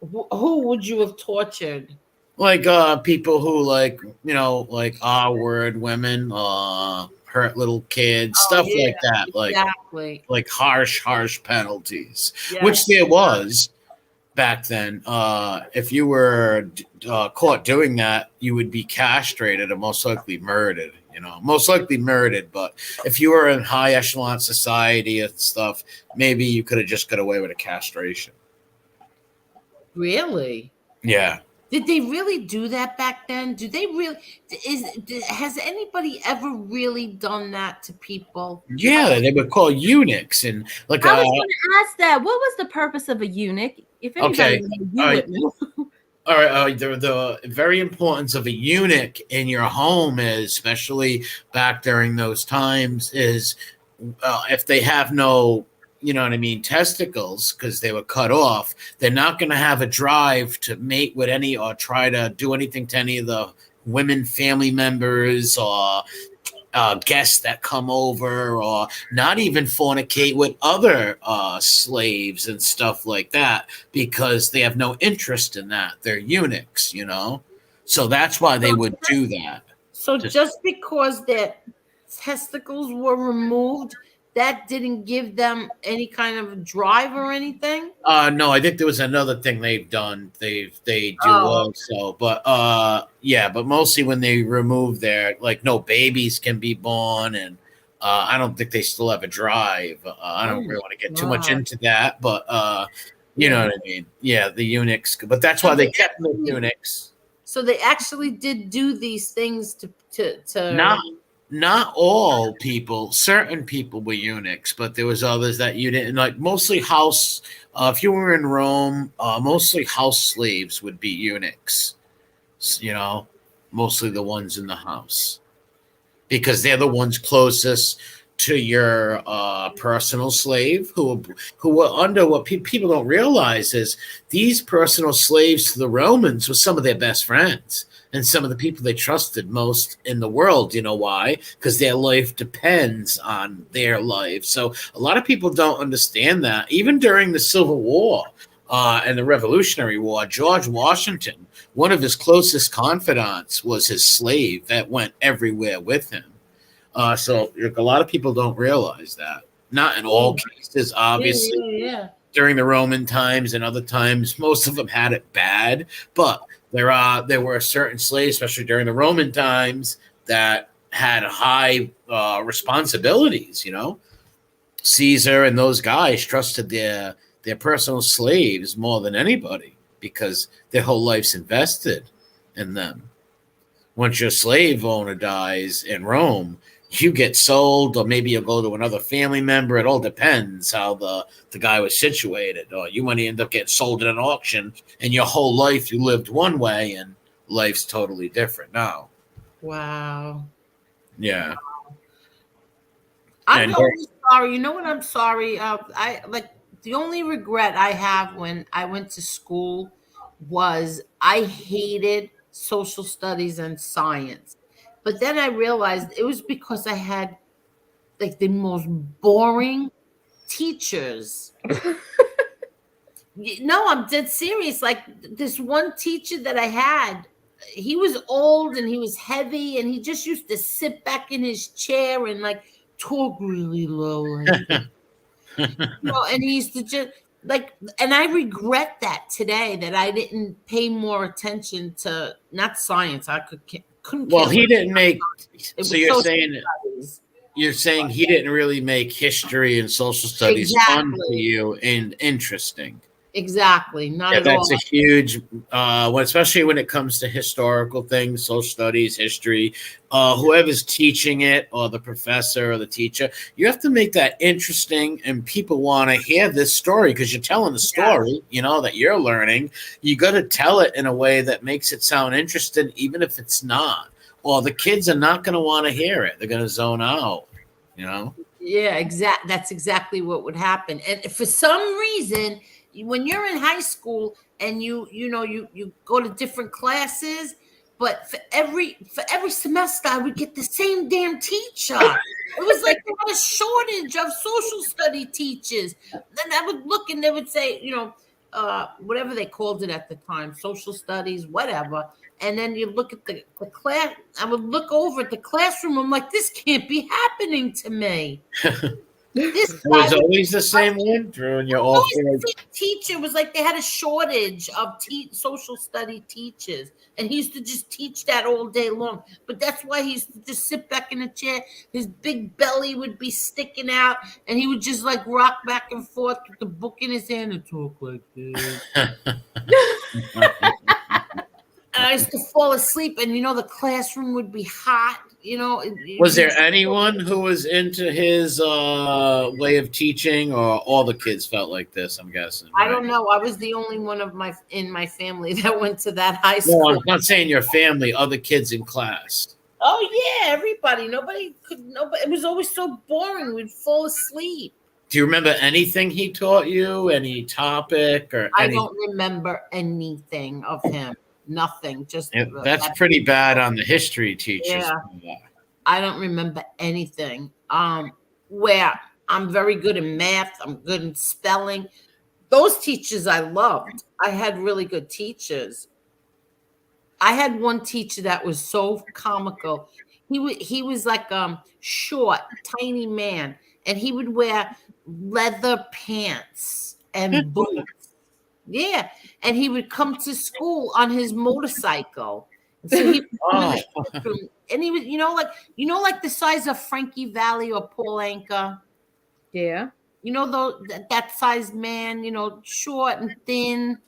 Who would you have tortured? Like people who like R-word women, hurt little kids, stuff like that. Exactly. Like harsh penalties, which there was back then. If you were caught doing that, you would be castrated and most likely murdered. But if you were in high echelon society and stuff, maybe you could have just got away with a castration. Really? Yeah. Did they really do that back then? Do they really? Has anybody ever really done that to people? Yeah, they were called eunuchs, and I was going to ask that. What was the purpose of a eunuch? If anybody would know. All right, the very importance of a eunuch in your home is, especially back during those times, is if they have no, testicles, because they were cut off, they're not going to have a drive to mate with any or try to do anything to any of the women family members or guests that come over, or not even fornicate with other slaves and stuff like that, because they have no interest in that. They're eunuchs, so that's why they would do that. So just because their testicles were removed, that didn't give them any kind of drive or anything? No, I think there was another thing they've done. They do also, but but mostly when they remove their, no babies can be born, and I don't think they still have a drive. I don't really want to get too much into that, but you know what I mean? Yeah, the eunuchs, but that's why they kept the eunuchs. So they actually did do these things to Not all people. Certain people were eunuchs, but there was others that you didn't like. Mostly house. If you were in Rome, mostly house slaves would be eunuchs. mostly the ones in the house, because they're the ones closest to your personal slave, who were under what people don't realize is these personal slaves to the Romans were some of their best friends and some of the people they trusted most in the world. You know why? Because their life depends on their life. So a lot of people don't understand that. Even during the Civil War and the Revolutionary War, George Washington, one of his closest confidants was his slave that went everywhere with him. So a lot of people don't realize that. Not in all cases, obviously. Yeah. During the Roman times and other times, most of them had it bad. But there were certain slaves, especially during the Roman times, that had high responsibilities. You know, Caesar and those guys trusted their personal slaves more than anybody because their whole life's invested in them. Once your slave owner dies in Rome, you get sold, or maybe you'll go to another family member. It all depends how the guy was situated. Or you might end up getting sold at an auction, and your whole life you lived one way, and life's totally different now. Wow. Yeah. I'm only sorry. You know what? I'm sorry. The only regret I have when I went to school was I hated social studies and science. But then I realized it was because I had like the most boring teachers. No, I'm dead serious. Like this one teacher that I had, he was old and he was heavy and he just used to sit back in his chair and like talk really low. Like, and he used to just like, and I regret that today that I didn't pay more attention to not science. Couldn't. Well, he didn't make. So you're saying he didn't really make history and social studies fun for you and interesting. Exactly. Not at that's all. A huge, especially when it comes to historical things, social studies, history. Whoever's teaching it, or the professor or the teacher, you have to make that interesting, and people want to hear this story because you're telling a story. That you're learning. You got to tell it in a way that makes it sound interesting, even if it's not. Or the kids are not going to want to hear it; they're going to zone out. Yeah, that's exactly what would happen. And for some reason, when you're in high school and you go to different classes, but for every semester I would get the same damn teacher. It was like they had a shortage of social study teachers. Then I would look and they would say, whatever they called it at the time, social studies, whatever. And then you look at the class. I would look over at the classroom. I'm like, this can't be happening to me. This was always the same one, Drew, and you're all teacher was like they had a shortage of social study teachers, and he used to just teach that all day long. But that's why he used to just sit back in a chair. His big belly would be sticking out, and he would just like rock back and forth with the book in his hand and talk like this. And I used to fall asleep, and the classroom would be hot. Was there anyone who was into his way of teaching, or all the kids felt like this? I'm guessing. Right? I don't know. I was the only one in my family that went to that high school. No, I'm not saying your family. Other kids in class. Oh yeah, everybody. Nobody could. It was always so boring. We'd fall asleep. Do you remember anything he taught you? Any topic or? I don't remember anything of him. Nothing. Just that's pretty bad on the history teachers. Yeah. I don't remember anything. Where I'm very good in math, I'm good in spelling. Those teachers I loved. I had really good teachers. I had one teacher that was so comical. He was like short, tiny man, and he would wear leather pants and boots. Yeah, and he would come to school on his motorcycle. So he and he was, like the size of Frankie Valli or Paul Anka. Yeah. That sized man, short and thin.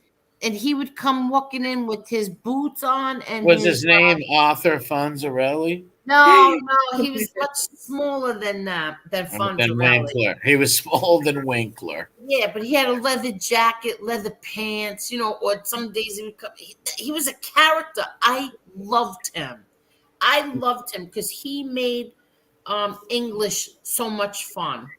And he would come walking in with his boots on. And was his name Arthur Fonzarelli? No, he was much smaller than that, than Than Fonzarelli. Winkler. He was smaller than Winkler. Yeah, but he had a leather jacket, leather pants, or some days he was a character. I loved him. I loved him because he made English so much fun.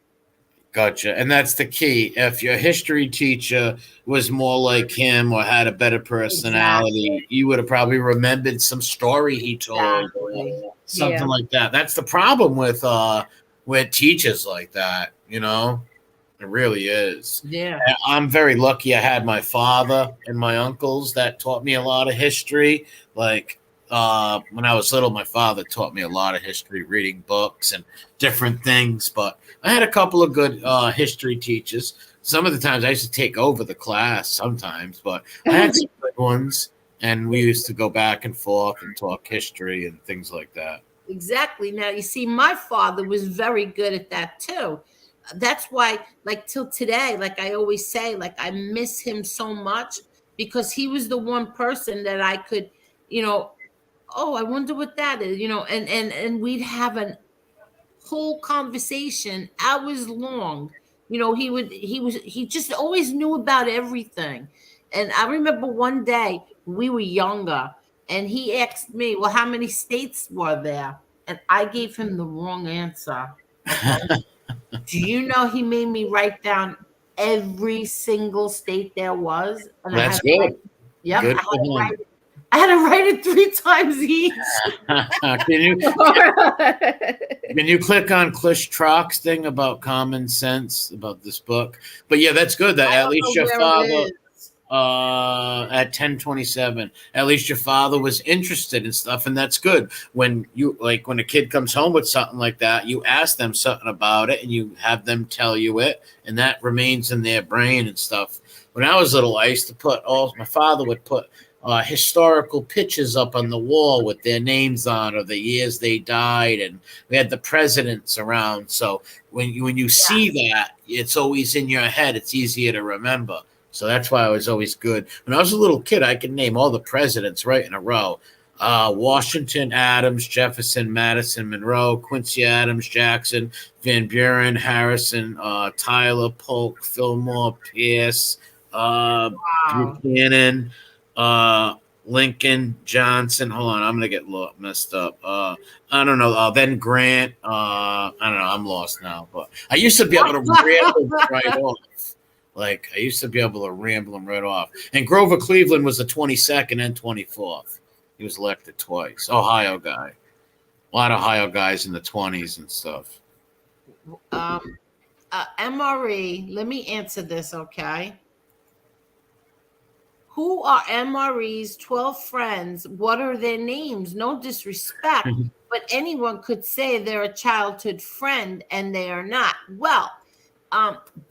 Gotcha. And that's the key. If your history teacher was more like him or had a better personality, Exactly. you would have probably remembered some story he told Exactly. or something Yeah. like that. That's the problem with teachers like that, It really is. Yeah. I'm very lucky I had my father and my uncles that taught me a lot of history. Like when I was little, my father taught me a lot of history, reading books and different things. But I had a couple of good history teachers. Some of the times I used to take over the class sometimes, but I had some good ones. And we used to go back and forth and talk history and things like that. Exactly. Now, you see, my father was very good at that too. That's why, like, till today, like I always say, like, I miss him so much because he was the one person that I could, oh, I wonder what that is, and we'd have a whole conversation hours long. He just always knew about everything. And I remember one day we were younger and he asked me, well, how many states were there? And I gave him the wrong answer. Okay. Do you know he made me write down every single state there was? And That's good. Yep. Good for him. I had to write it 3 times each. Can you click on Clish Trock's thing about common sense about this book? But yeah, that's good. That at least your father at 10:27, at least your father was interested in stuff, and that's good. When a kid comes home with something like that, you ask them something about it and you have them tell you it, and that remains in their brain and stuff. When I was little, I used to my father would put historical pictures up on the wall with their names on or the years they died, and we had the presidents around. So when you see that, it's always in your head. It's easier to remember. So that's why I was always good. When I was a little kid, I could name all the presidents right in a row. Washington, Adams, Jefferson, Madison, Monroe, Quincy Adams, Jackson, Van Buren, Harrison, Tyler, Polk, Fillmore, Pierce, Buchanan, Lincoln, Johnson. Hold on, I'm gonna get messed up. I don't know. Then Grant. I don't know. I'm lost now. But I used to be able to ramble right off. Like I used to be able to ramble them right off. And Grover Cleveland was the 22nd and 24th. He was elected twice. Ohio guy. A lot of Ohio guys in the 20s and stuff. MRE. Let me answer this, okay? Who are MRE's 12 friends? What are their names? No disrespect, but anyone could say they're a childhood friend and they are not. Well,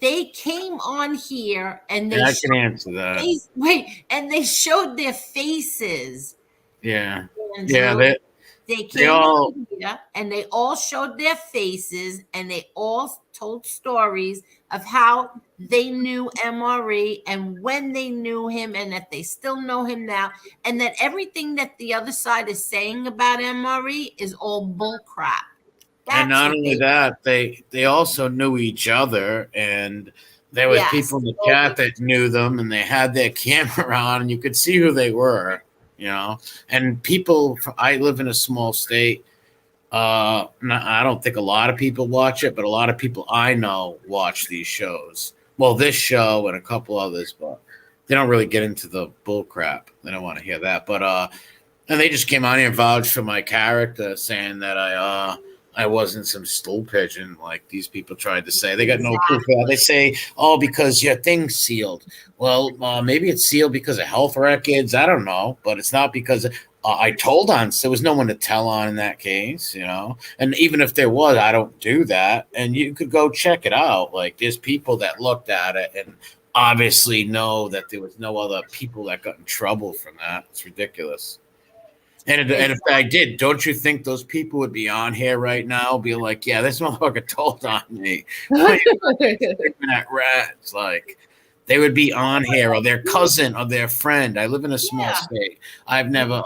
they came on here and I can answer that. And they showed their faces. Yeah. Andrew. Yeah. They came on here and they all showed their faces and they all told stories of how they knew MRE and when they knew him and that they still know him now, and that everything that the other side is saying about MRE is all bull crap. And not only that, they also knew each other, and there was people in the chat that knew them, and they had their camera on, and you could see who they were, And people, I live in a small state. I don't think a lot of people watch it, but a lot of people I know watch these shows. Well, this show and a couple others, but they don't really get into the bull crap. They don't want to hear that. But and they just came on here and vouched for my character, saying that I wasn't some stool pigeon like these people tried to say. They got no proof of that. They say, because your thing's sealed. Well, maybe it's sealed because of health records. I don't know, but it's not because I told on. So there was no one to tell on in that case, And even if there was, I don't do that. And you could go check it out. Like there's people that looked at it and obviously know that there was no other people that got in trouble from that. It's ridiculous. And if I did, don't you think those people would be on here right now, be like, yeah, this motherfucker told on me. That rats, like they would be on here, or their cousin or their friend. I live in a small state. I've never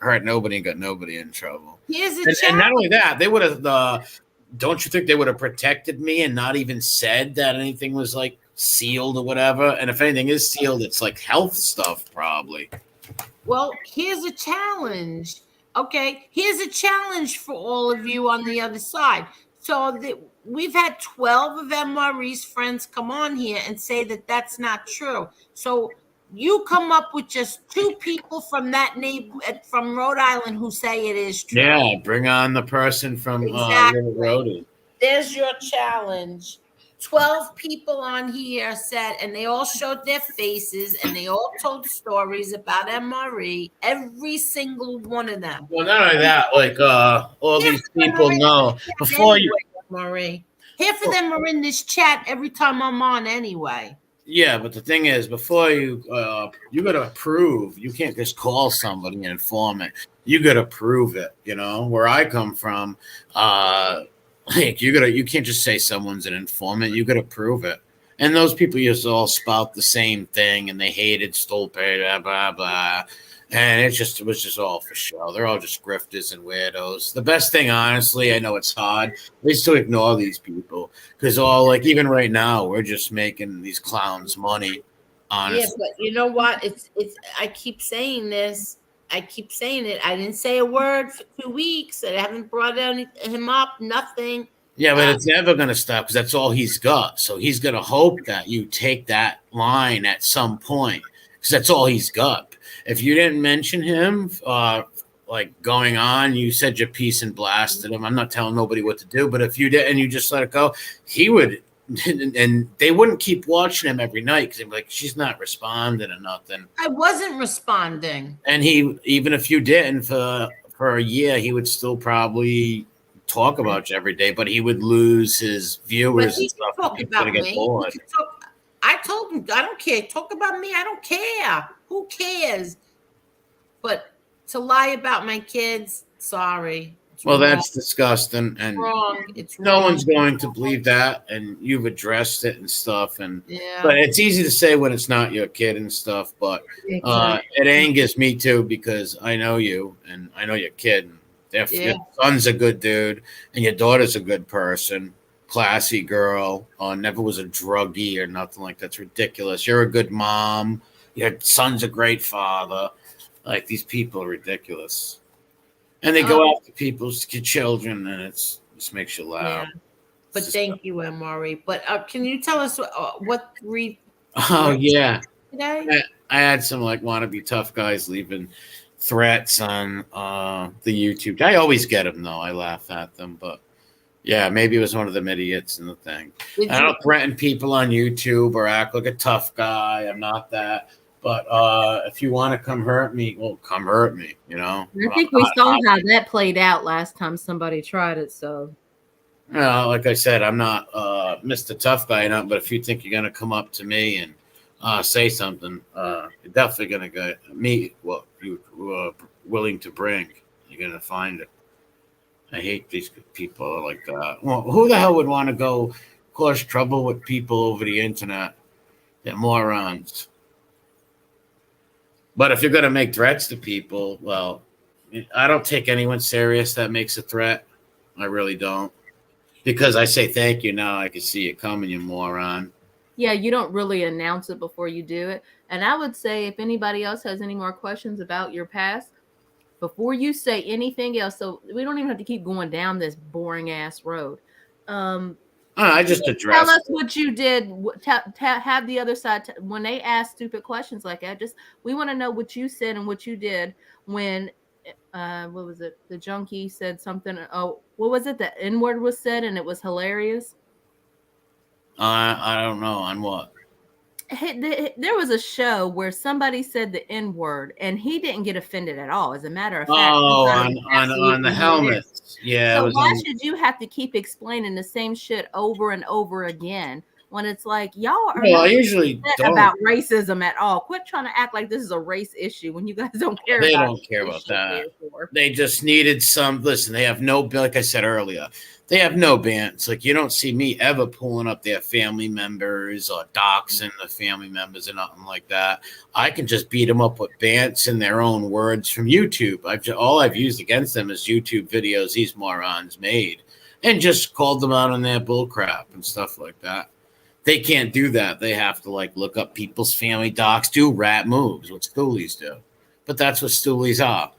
hurt nobody and got nobody in trouble. Here's a And challenge. not only that, they would have. Don't you think they would have protected me and not even said that anything was like sealed or whatever? And if anything is sealed, it's like health stuff, probably. Well, here's a challenge. Okay, here's a challenge for all of you on the other side. So we've had 12 of MRE's friends come on here and say that that's not true. So you come up with just 2 people from that from Rhode Island who say it is true. Yeah, bring on the person from Exactly. Rhode. There's your challenge. 12 people on here said, and they all showed their faces and they all told stories about MRE, every single one of them. Well, not only that, like all these people know before you. MRE. Half of them are in this chat every time I'm on anyway. Yeah, but the thing is, before you gotta prove. You can't just call somebody and inform it. You gotta prove it. You know, where I come from, like you can't just say someone's an informant. You gotta prove it. And those people used to all spout the same thing, and they hated Stolpe, blah blah blah. And it was just all for show. They're all just grifters and weirdos. The best thing, honestly, I know it's hard, is to ignore these people because even right now, we're just making these clowns money. Honestly. Yeah, but you know what? It's. I keep saying this. I keep saying it. I didn't say a word for 2 weeks. I haven't brought him up. Nothing. Yeah, but it's never going to stop because that's all he's got. So he's going to hope that you take that line at some point because that's all he's got. If you didn't mention him, like going on, you said your piece and blasted him. I'm not telling nobody what to do, but if you did and you just let it go, he would, and they wouldn't keep watching him every night because they'd be like, she's not responding or nothing. I wasn't responding. And even if you didn't for a year, he would still probably talk about you every day, but he would lose his viewers and stuff. Talk about me. I told him, I don't care. Talk about me. I don't care. Who cares? But to lie about my kids, sorry. Well, that's disgusting, and wrong. No one's going to believe that, and you've addressed it and stuff. And yeah. But it's easy to say when it's not your kid and stuff. But it angers me too because I know you and I know your kid. Your son's a good dude, and your daughter's a good person, classy girl. Never was a druggie or nothing like that. That's ridiculous. You're a good mom. Your son's a great father. Like, these people are ridiculous. And they go after people's children, and it just makes you laugh. Yeah. But thank you, MRE. But can you tell us what read? Oh, yeah. Today? I had some, wannabe tough guys leaving threats on the YouTube. I always get them, though. I laugh at them, but yeah, maybe it was one of them idiots in the thing. I don't threaten people on YouTube or act like a tough guy. I'm not that. But if you want to come hurt me, well, come hurt me, you know? I think we saw how that played out last time somebody tried it, so. Like I said, I'm not Mr. Tough Guy, but if you think you're going to come up to me and say something, you're definitely going to get me what you are willing to bring. You're going to find it. I hate these people like that. Well, who the hell would want to go cause trouble with people over the internet? They're morons. But if you're going to make threats to people, well, I don't take anyone serious that makes a threat. I really don't. Because I say thank you now, I can see it coming, you moron. Yeah, you don't really announce it before you do it. And I would say if anybody else has any more questions about your past, before you say anything else, so we don't even have to keep going down this boring ass road. I just addressed. Tell us what you did. Have the other side when they ask stupid questions like that. We want to know what you said and what you did when. What was it? The junkie said something. Oh, what was it? The N-word was said and it was hilarious. I don't know on what. There was a show where somebody said the N-word and he didn't get offended at all. As a matter of fact, on the helmets. Yeah. So why should you have to keep explaining the same shit over and over again when it's like y'all are No, I not usually don't. about racism at all. Quit trying to act like this is a race issue when you guys don't care They about don't care the about issue that. here for. They just needed some. Listen, they have no, like I said earlier, they have no bans. Like, you don't see me ever pulling up their family members or doxing the family members or nothing like that. I can just beat them up with bants in their own words from YouTube. All I've used against them is YouTube videos these morons made, and just called them out on their bullcrap and stuff like that. They can't do that. They have to like look up people's family docs, do rat moves, what stoolies do. But that's what stoolies are.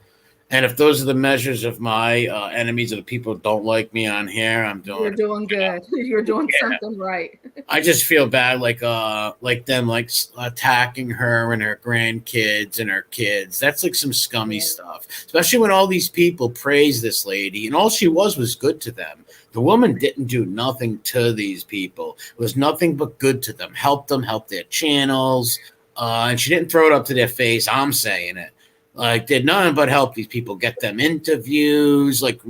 And if those are the measures of my enemies or the people who don't like me on here, I'm doing. You're doing good. You're doing something right. I just feel bad, like them like attacking her and her grandkids and her kids. That's like some scummy stuff. Especially when all these people praise this lady, and all she was good to them. The woman didn't do nothing to these people. It was nothing but good to them. Help them, help their channels, and she didn't throw it up to their face. I'm saying it. Like, did nothing but help these people, get them interviews. Like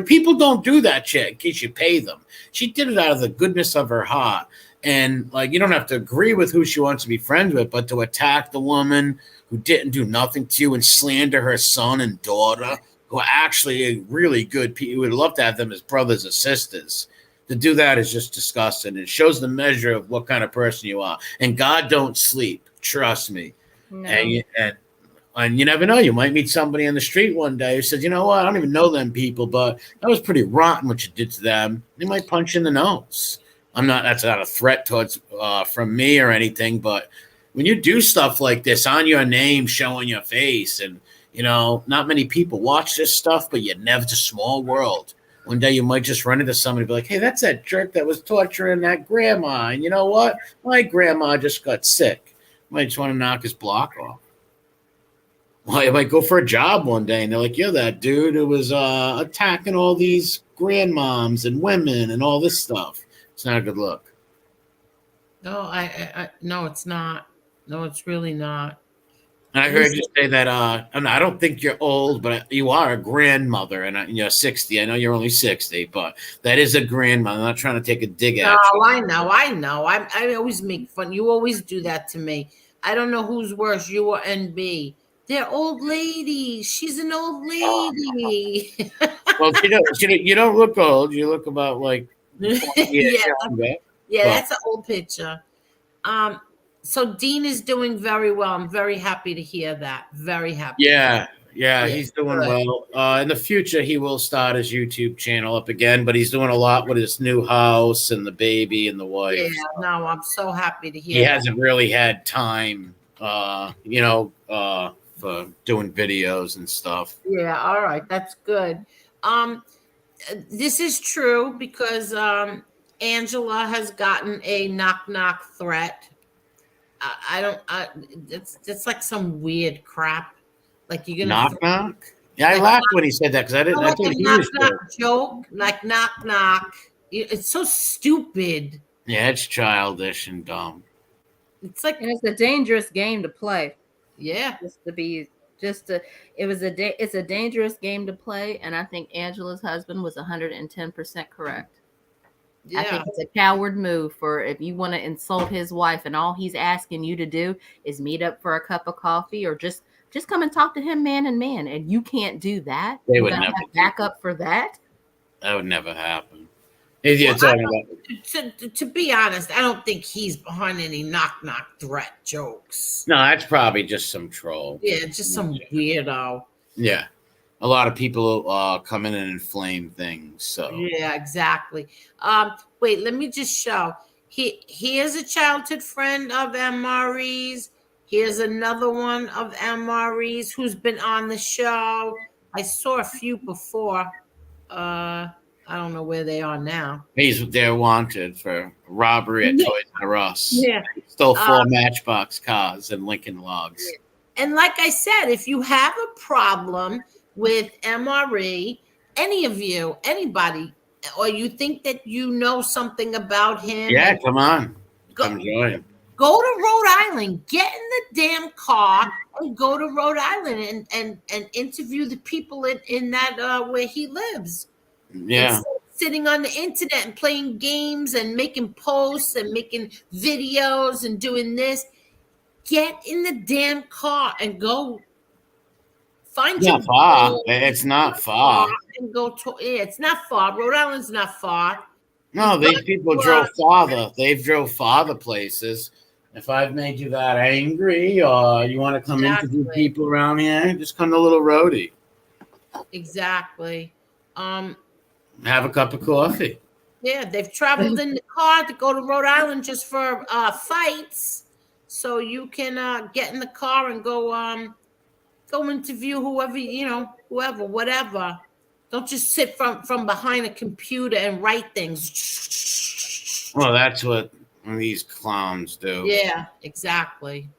people don't do that shit in case you pay them. She did it out of the goodness of her heart. And like, you don't have to agree with who she wants to be friends with, but to attack the woman who didn't do nothing to you and slander her son and daughter, who are actually really good people, would love to have them as brothers or sisters. To do that is just disgusting. It shows the measure of what kind of person you are. And God don't sleep. Trust me. No. And you never know. You might meet somebody on the street one day who says, you know what, I don't even know them people, but that was pretty rotten what you did to them. They might punch you in the nose. That's not a threat towards from me or anything, but when you do stuff like this on your name, showing your face, and, you know, not many people watch this stuff, but it's a small world. One day you might just run into somebody and be like, hey, that's that jerk that was torturing that grandma. And you know what? My grandma just got sick. You might just want to knock his block off. Well, I might go for a job one day, and they're like, "You're that dude who was attacking all these grandmoms and women and all this stuff." It's not a good look. No, no, it's not. No, it's really not. And I heard you say that. I don't think you're old, but you are a grandmother, and you're 60. I know you're only 60, but that is a grandmother. I'm not trying to take a dig at you. No, I know. I always make fun. You always do that to me. I don't know who's worse, you or NB. They're old ladies. She's an old lady. Well, you don't look old. You look about like 20 years younger. Yeah, that's an old picture. So Dean is doing very well. I'm very happy to hear that. Very happy. Yeah, he's doing well. In the future, he will start his YouTube channel up again, but he's doing a lot with his new house and the baby and the wife. Yeah, no, I'm so happy to hear he hasn't really had time, for doing videos and stuff. Yeah, all right, that's good. This is true because Angela has gotten a knock threat. It's like some weird crap. Like you're gonna knock. Yeah, I laughed when he said that because I didn't. Like a knock joke, like knock. It's so stupid. Yeah, it's childish and dumb. It's like it's a dangerous game to play. Yeah, it's a dangerous game to play, and I think Angela's husband was 110% correct. Yeah. I think it's a coward move for if you want to insult his wife, and all he's asking you to do is meet up for a cup of coffee or just come and talk to him man and man, and you can't do that. They would never have backup for that. That would never happen. To be honest, I don't think he's behind any knock threat jokes. No, that's probably just some troll. Yeah, just some weirdo. Yeah. A lot of people come in and inflame things. So yeah, exactly. Wait, let me just show. Here's a childhood friend of MRE's. Here's another one of MRE's who's been on the show. I saw a few before. I don't know where they are now. They're wanted for robbery at Toys R Us. Yeah. Stole 4 Matchbox cars and Lincoln Logs. And like I said, if you have a problem with MRE, any of you, anybody, or you think that you know something about him. Yeah, come on. Come join. Go to Rhode Island. Get in the damn car and go to Rhode Island and interview the people in that where he lives. Yeah. sitting on the internet and playing games and making posts and making videos and doing this. Get in the damn car and go find It's your not far. goal. It's not far. And go to it's not far. Rhode Island's not far. No, these people drove farther. They've drove farther places. If I've made you that angry or you want to come interview people around here, just come to Little Roadie. Exactly. Have a cup of coffee. Yeah, they've traveled in the car to go to Rhode Island just for fights. So you can get in the car and go interview whoever, whatever. Don't just sit from behind a computer and write things. Well, that's what these clowns do. Yeah, exactly.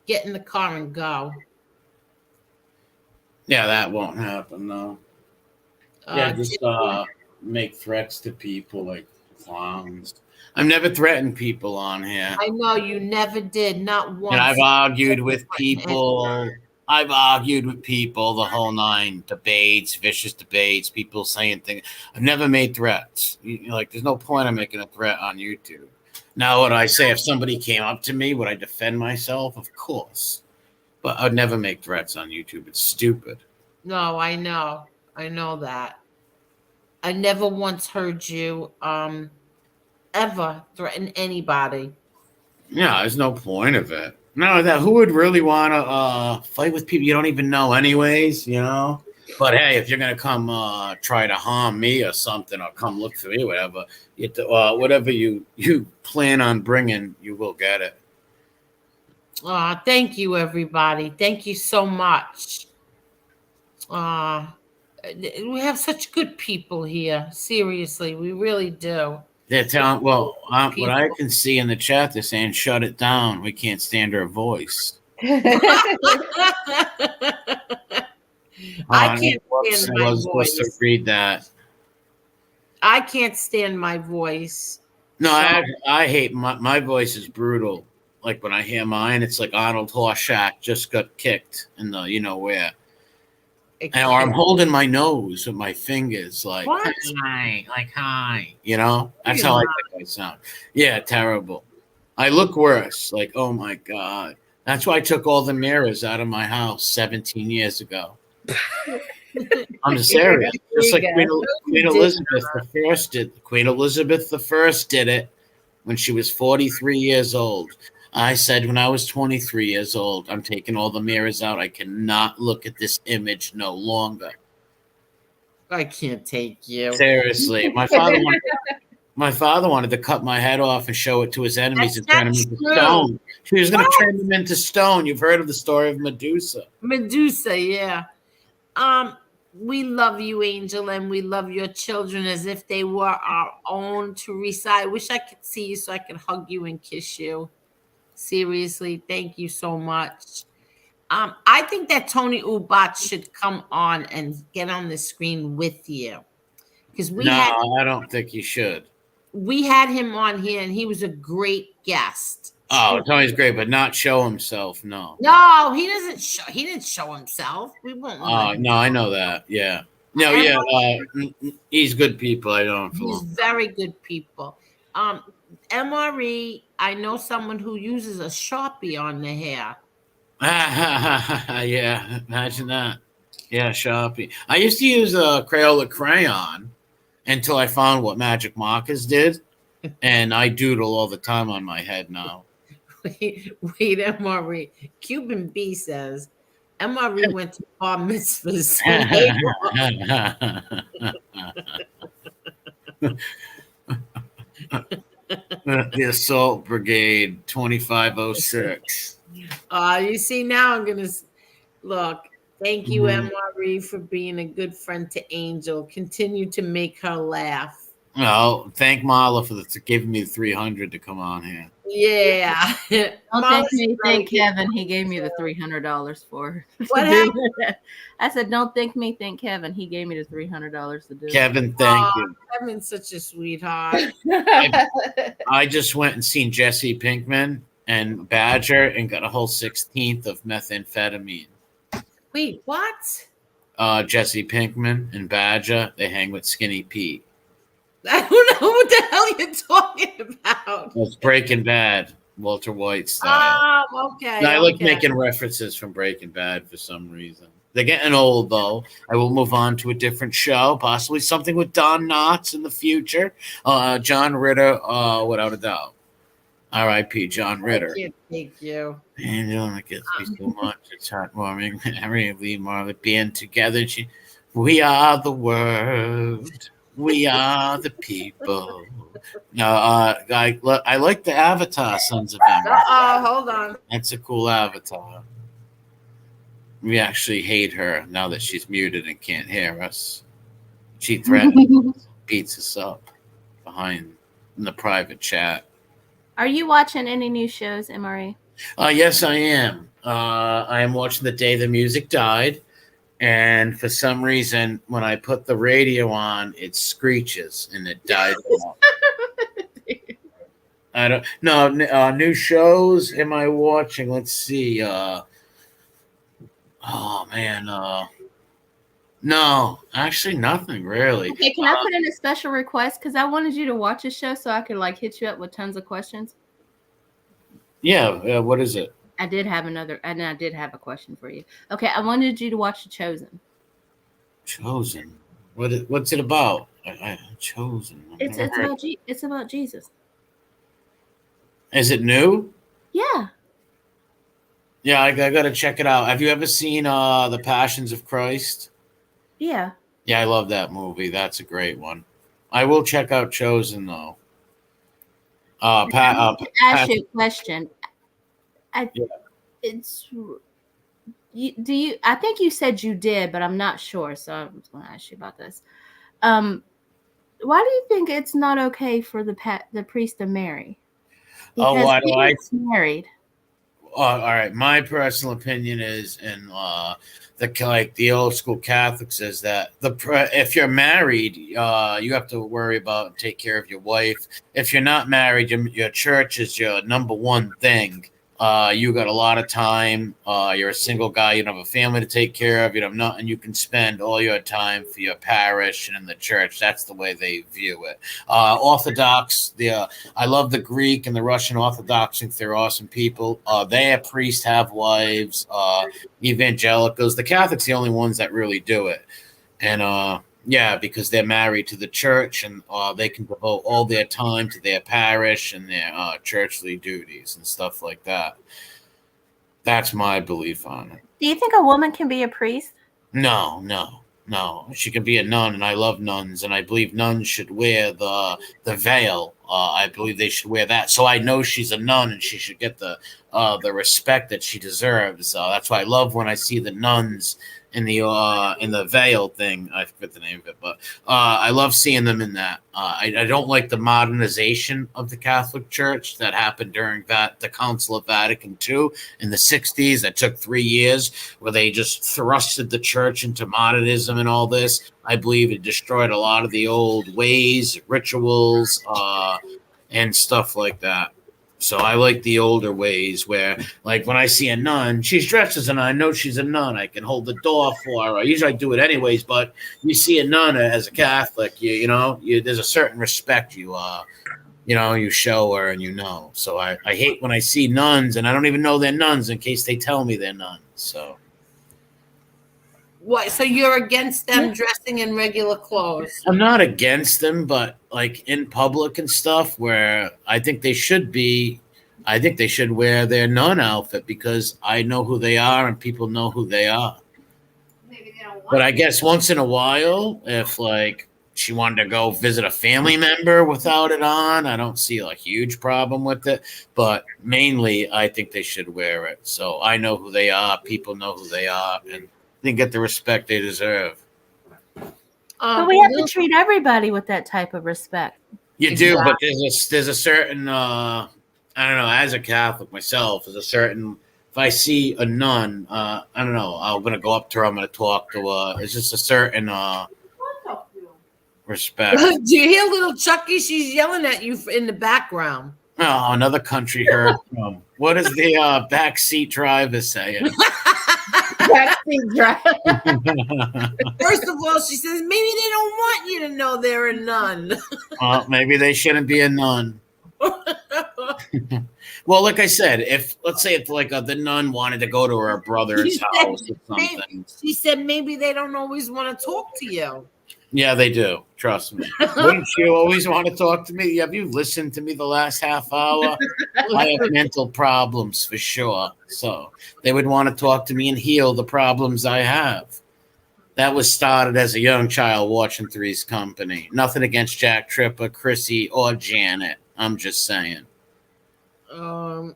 Get in the car and go. Yeah, that won't happen though. Just make threats to people like clowns. I've never threatened people on here. I know you never did, not once. And I've argued with people. I've argued with people the whole nine, debates, vicious debates, people saying things. I've never made threats. There's no point in making a threat on YouTube. Now, would I say if somebody came up to me, would I defend myself? Of course. But I'd never make threats on YouTube. It's stupid. No, I know. I know that. I never once heard you ever threaten anybody. Yeah, there's no point of it. No, who would really want to fight with people you don't even know anyways, But hey, if you're going to come try to harm me or something or come look for me, whatever, whatever you plan on bringing, you will get it. Thank you, everybody. Thank you so much. We have such good people here. Seriously, we really do. They're telling, what I can see in the chat, they're saying, shut it down. We can't stand her voice. I can't stand my voice. Supposed to read that. I can't stand my voice. No, I hate my voice is brutal. Like when I hear mine, it's like Arnold Horshack just got kicked in the where. Or I'm holding my nose with my fingers, like hi. That's how I think I sound. Yeah, terrible. I look worse. Like, oh my god, that's why I took all the mirrors out of my house 17 years ago. I'm serious. Just like Queen Elizabeth I did. Queen Elizabeth I did it when she was 43 years old. I said when I was 23 years old, I'm taking all the mirrors out. I cannot look at this image no longer. I can't take you. Seriously. My father wanted to cut my head off and show it to his enemies and turn them into stone. He was going to turn them into stone. You've heard of the story of Medusa. Medusa, yeah. We love you, Angel, and we love your children as if they were our own. Teresa, I wish I could see you so I could hug you and kiss you. Seriously, thank you so much. I think that Tony Ubat should come on and get on the screen with you. Because I don't think he should. We had him on here and he was a great guest. Oh, Tony's great, but not show himself, no. No, he didn't show himself. We won't. Oh, no, I know that. Yeah. No, he's good people. I don't know. He's very good people. MRE, I know someone who uses a Sharpie on the hair. Yeah, imagine that. Yeah, Sharpie. I used to use a Crayola crayon until I found what magic markers did, and I doodle all the time on my head now. Wait, MRE. Cuban B says, MRE went to bar mitzvahs. The Assault Brigade 2506. You see, now I'm going to look. Thank you, MRE, for being a good friend to Angel. Continue to make her laugh. No, thank Marla for giving me $300 to come on here. Yeah. Don't thank Kevin. He gave me the $300 for. What happened? I said, don't thank me. Thank Kevin. He gave me the $300 to do. Kevin, thank you. Kevin's such a sweetheart. I just went and seen Jesse Pinkman and Badger and got a whole 16th of methamphetamine. Wait, what? Jesse Pinkman and Badger, they hang with Skinny Pete. I don't know what the hell you're talking about. It's Breaking Bad, Walter White style. Oh, okay. No, I like making references from Breaking Bad for some reason. They're getting old, though. I will move on to a different show, possibly something with Don Knotts in the future. John Ritter, without a doubt. R.I.P. John Ritter. Thank you. And it gets me so much. It's heartwarming. Harry and Lee Marley being together. We are the world. We are the people. No, I like the Avatar Sons of Anarchy. Hold on. That's a cool avatar. We actually hate her now that she's muted and can't hear us. She threatens, beats us up behind in the private chat. Are you watching any new shows, MRE? Yes, I am. I am watching The Day the Music Died. And for some reason, when I put the radio on, it screeches and it dies off. I don't know. New shows am I watching? Let's see. Oh man, no, actually nothing really. Okay, can I put in a special request? Because I wanted you to watch a show so I could like hit you up with tons of questions. Yeah, what is it? I did have a question for you. Okay, I wanted you to watch The Chosen. Chosen? What's it about? Chosen. It's about Jesus. Is it new? Yeah. Yeah, I got to check it out. Have you ever seen The Passions of Christ? Yeah. Yeah, I love that movie. That's a great one. I will check out Chosen though. Ask you a question. I think you said you did, but I'm not sure, so I'm going to ask you about this. Why do you think it's not okay for the priest to marry? Because why do I married? All right. My personal opinion is, in the old school Catholics, is that if you're married, you have to worry about and take care of your wife. If you're not married, your church is your number one thing. You got a lot of time. You're a single guy. You don't have a family to take care of. You have nothing. You can spend all your time for your parish and in the church. That's the way they view it. Orthodox, I love the Greek and the Russian Orthodox. Think they're awesome people. They are priests, have wives. Evangelicals. The Catholics, the only ones that really do it. And yeah, because they're married to the church and they can devote all their time to their parish and their churchly duties and stuff like that. That's my belief on it. Do you think a woman can be a priest? No. She can be a nun, and I love nuns, and I believe nuns should wear the veil. I believe they should wear that. So I know she's a nun, and she should get the respect that she deserves. That's why I love when I see the nuns in the veil thing. I forget the name of it, but I love seeing them in that. I don't like the modernization of the Catholic Church that happened during the Council of Vatican II in the 60s. That took 3 years, where they just thrusted the church into modernism and all this. I believe it destroyed a lot of the old ways, rituals, and stuff like that. So I like the older ways where, like, when I see a nun, she's dressed as a nun. I know she's a nun. I can hold the door for her. Usually I do it anyways, but you see a nun as a Catholic, there's a certain respect you show her and So I hate when I see nuns and I don't even know they're nuns in case they tell me they're nuns. So. What? So you're against them dressing in regular clothes? I'm not against them, but like in public and stuff, where I think they should wear their nun outfit because I know who they are and people know who they are. Maybe they don't want But I guess once in a while, if like she wanted to go visit a family member without it on, I don't see a huge problem with it. But mainly, I think they should wear it. So I know who they are. People know who they are, and they get the respect they deserve. But we have to treat everybody with that type of respect. You do, but there's a certain I don't know. As a Catholic myself, there's a certain. If I see a nun, I don't know. I'm gonna go up to her. I'm gonna talk to her. It's just a certain respect. Do you hear little Chucky? She's yelling at you in the background. Oh, another country heard from. What is the backseat driver saying? backseat driver. First of all, she says maybe they don't want you to know they're a nun. Well, maybe they shouldn't be a nun. Well, like I said, let's say if like the nun wanted to go to her brother's house or something. She said maybe they don't always want to talk to you. Yeah, they do. Trust me. Wouldn't you always want to talk to me? Have you listened to me the last half hour? I have mental problems for sure. So they would want to talk to me and heal the problems I have. That was started as a young child watching Three's Company. Nothing against Jack Tripper, Chrissy, or Janet. I'm just saying. But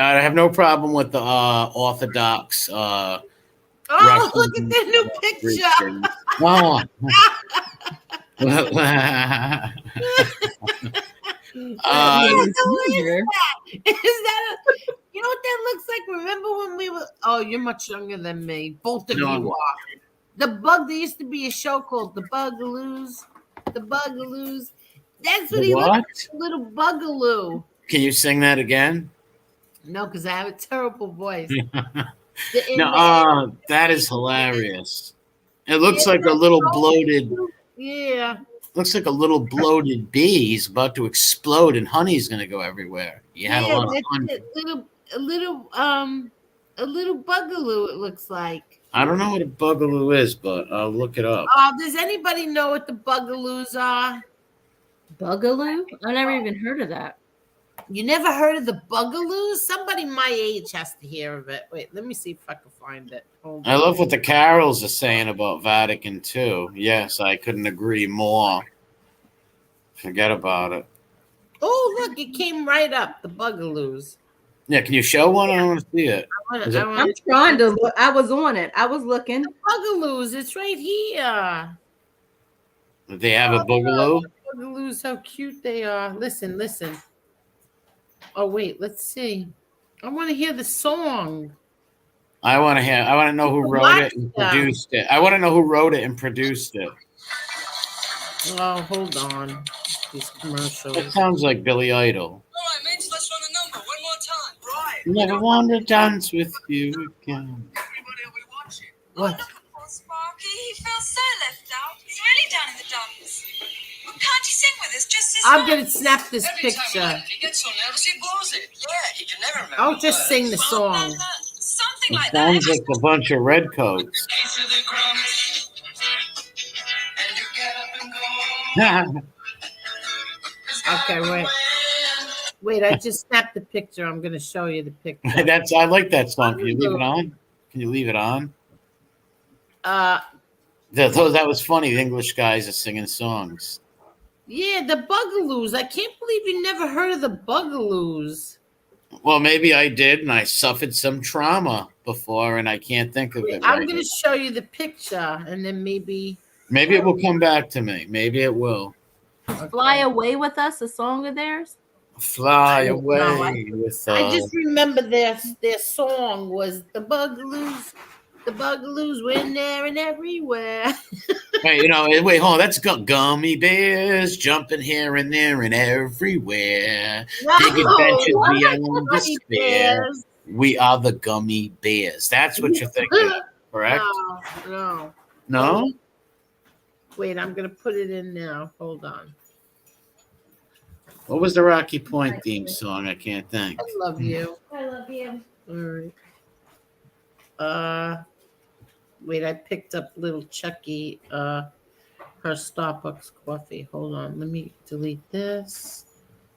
I have no problem with the Orthodox. Oh, look at that new picture. Oh. Is that you know what that looks like? Remember when we were? Oh, you're much younger than me. Both of you are. The Bug. There used to be a show called The Bugaloos. The Bugaloos. That's what he looks like, a little bugaloo. Can you sing that again? No, because I have a terrible voice. No, that is hilarious. It looks like a little bloated. Yeah. Looks like a little bloated bee. He's about to explode, and honey's going to go everywhere. You had a lot of fun. A little bugaloo. It looks like. I don't know what a bugaloo is, but I'll look it up. Does anybody know what the bugaloos are? Bugaloo? I never even heard of that. You never heard of the bugaloos? Somebody my age has to hear of it. Wait, let me see if I can find it. Hold I on. love what the Carols are saying about Vatican II. Yes, I couldn't agree more. Forget about it. Oh, look, it came right up. The bugaloos. Yeah, can you show one? I want to see it. I'm trying to look. I was on it. I was looking. The bugaloos. It's right here. Do they have a boogaloo? Bugaloos, how cute they are. Listen. Oh, wait, let's see. I want to hear the song. I want to know who wrote it and produced it. I want to know who wrote it and produced it. Oh, hold on. These commercials. It sounds like Billy Idol. All right, mates, let's run the number one more time. Right. Never want to dance with you again. Everybody will be watching. What? Poor Sparky, he feels so left out. He's really down in the dumps. Well, can't you sing with us? Just this I'm once? going to snap this Every time picture. he gets so nervous, he blows it. Yeah, he can never remember. I'll just sing the song. Something It like that. sounds like a bunch of redcoats. To the ground. And you get up and go. Okay, wait. Wait, I just snapped the picture. I'm going to show you the picture. I like that song. Can you leave it on? Can you leave it on? That was funny. The English guys are singing songs. Yeah, the bugaloos. I can't believe you never heard of the bugaloos. Well, maybe I did, and I suffered some trauma before, and I can't think of it. I'm going to show you the picture, and then maybe it will come back to me. Maybe it will. Fly Away With Us, a song of theirs? Fly away with I just remember their song was the bugaloos. The bugaloos went there and everywhere. Hey, wait, hold on. That's gummy bears jumping here and there and everywhere. Big adventures beyond despair. We are the gummy bears. That's what you're thinking of, correct? No. No? Wait, I'm going to put it in now. Hold on. What was the Rocky Point theme song? I can't think. I love you. I love you. All right. Wait, I picked up little Chucky, her Starbucks coffee. Hold on. Let me delete this.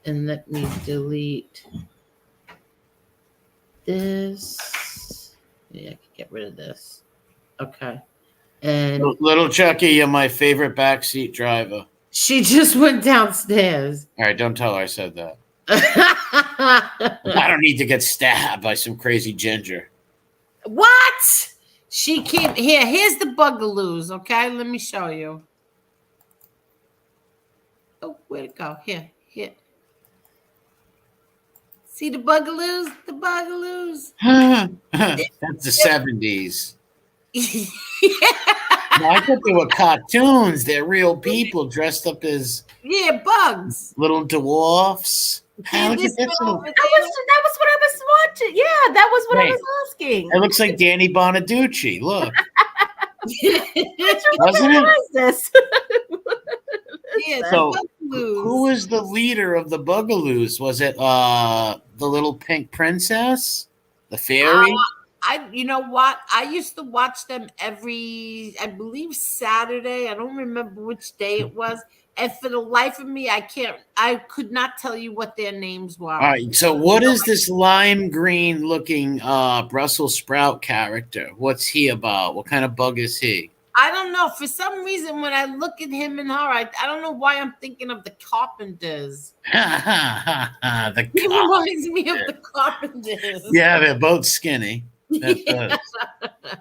And let me delete this. Yeah, I can get rid of this. Okay. And Little Chucky, you're my favorite backseat driver. she just went downstairs. All right, don't tell her I said that. I don't need to get stabbed by some crazy ginger. What? She came here. Here's the bugaloos. Okay, let me show you. Oh, where'd it go? Here. See the bugaloos? The bugaloos. That's the 70s. No, I thought they were cartoons. They're real people dressed up as bugs. little dwarfs. How this did that one so- over That was what I was watching. Yeah, that was what I Wait. was asking. It looks like Danny Bonaducci. Look, What doesn't the hell it? is this? Yeah, So, Bugaloos. who was the leader of the Bugaloos? Was it the little pink princess, the fairy? You know what? I used to watch them I believe Saturday. I don't remember which day it was. And for the life of me, I could not tell you what their names were. All right. So, what is this lime green looking Brussels sprout character? What's he about? What kind of bug is he? I don't know. For some reason, when I look at him and her, I don't know why I'm thinking of the Carpenters. The He cop. reminds me of the Carpenters. Yeah, they're both skinny. That Yeah. does.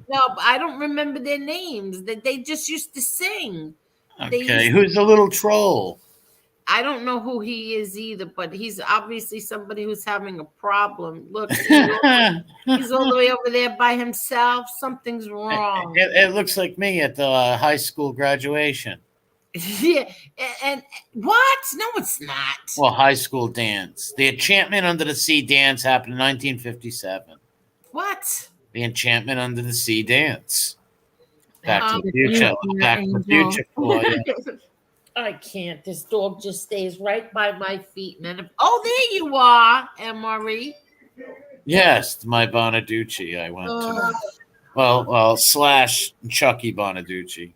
No, but I don't remember their names. They just used to sing. Okay, who's the little troll? I don't know who he is either, but he's obviously somebody who's having a problem. Look, he's all the way over there by himself. Something's wrong. It looks like me at the high school graduation. Yeah, and what? No, it's not. Well, high school dance. The Enchantment Under the Sea dance happened in 1957. What? The Enchantment Under the Sea dance. Back to the you, future. you're Back to the angel. future for you. I can't. This dog just stays right by my feet. And then, oh, there you are, MRE. Yes, my Bonaducci I went to. Well, slash Chucky Bonaducci.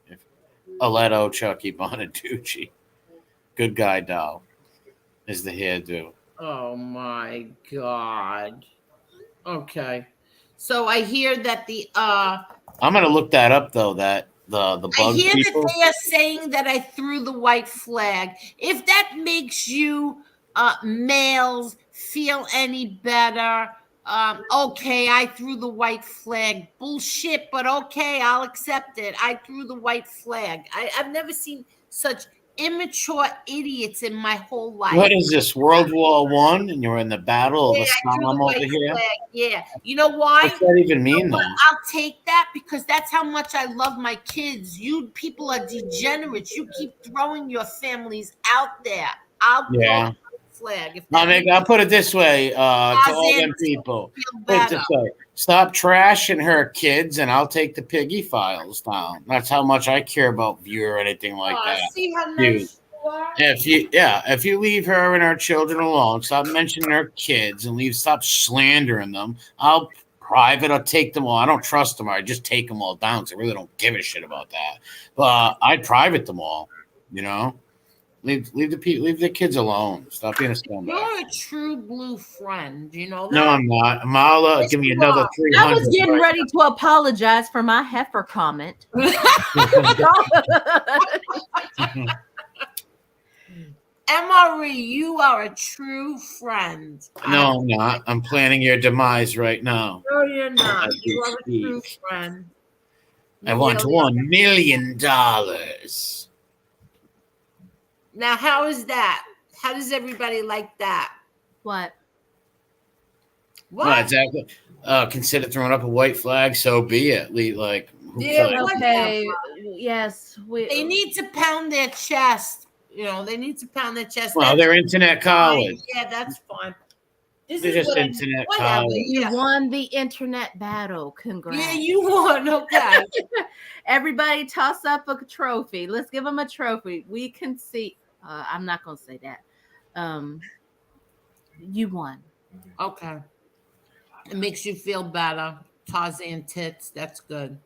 Aletto Chucky Bonaducci. Good guy doll is the hairdo. Oh my God. Okay. So I hear that I'm gonna look that up though. That the I bug hear people. that they are saying that I threw the white flag. If that makes you males feel any better, okay, I threw the white flag. Bullshit, but okay, I'll accept it. I threw the white flag. I've never seen such immature idiots in my whole life. What is this? World War One, and you're in the battle of Yeah, I threw the Assam over white here. flag. Yeah, you know why? What's that even mean, You know though? what? I'll take that because that's how much I love my kids. You people are degenerates. You keep throwing your families out there. I'll throw Yeah. the flag. If I that mean, makes I'll put it this way to all them people. you feel Put it better. this way. Stop trashing her kids, and I'll take the piggy files down. That's how much I care about you or anything like that. See how Dude. nice you are? If you leave her and her children alone, stop mentioning her kids and stop slandering them. I'll private or take them all. I don't trust them. I just take them all down because I really don't give a shit about that. But I'd private them all. You know, leave the kids alone. Stop being a scumbag. You're a true blue friend. You know that? No, I'm not. Mala, give me you another are. 300. I was getting ready to apologize for my heifer comment. MRE, you are a true friend. No, I'm not. I'm planning your demise right now. No, you're not. As You we are a true speak. friend. I want Really. $1 million. Now, how is that? How does everybody like that? What? What? Well, exactly. Consider throwing up a white flag. So be it. Like, who Yeah, cares? what- Okay. Yes. They need to pound their chest. You know, they need to pound their chest. Well, That's they're internet college. fine. Yeah, that's fine. This They're is just what I- internet whatever, college. You yeah. won the internet battle. Congrats. Yeah, you won. Okay. Everybody toss up a trophy. Let's give them a trophy. We can see. I'm not going to say that. You won. Okay. It makes you feel better. Tarzan tits. That's good.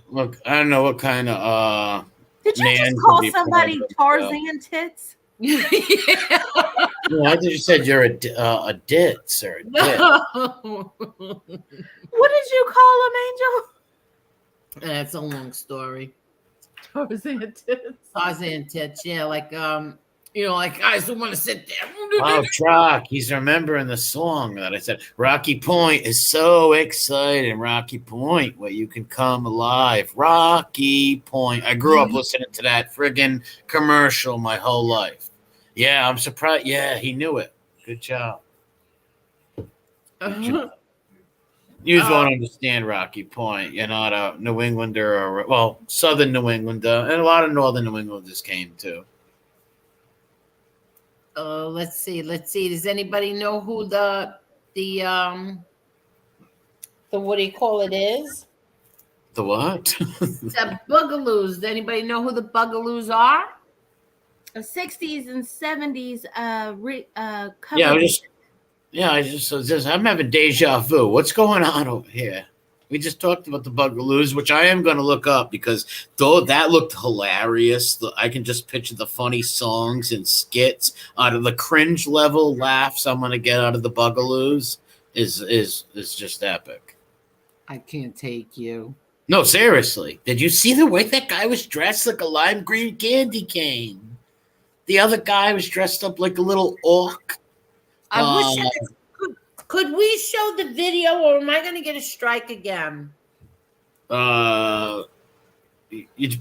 Look, I don't know what kind of Did you Man just could call be somebody proud of Tarzan tits? Yeah. No, I just said you're a ditz or a dit. No. What did you call him, Angel? That's a long story. Tarzan tits. Tarzan tits. Yeah, like like guys who want to sit there. Oh, Trock, he's remembering the song that I said. Rocky Point is so exciting. Rocky Point, where you can come alive. Rocky Point. I grew up listening to that friggin' commercial my whole life. Yeah, I'm surprised. Yeah, he knew it. Good job. You won't understand Rocky Point. You're not a New Englander or, well, Southern New Englander, and a lot of Northern New Englanders came too. Let's see. Does anybody know who the what do you call it is? The what? The Bugaloos. Does anybody know who the Bugaloos are? The 60s and 70s cover. I'm having deja vu. What's going on over here? We just talked about the Bugaloos, which I am going to look up because though that looked hilarious, I can just picture the funny songs and skits out of the cringe level laughs I'm going to get out of the Bugaloos is just epic. I can't take you. No, seriously. Did you see the way that guy was dressed like a lime green candy cane? The other guy was dressed up like a little orc. I wish could we show the video, or am I going to get a strike again? You'd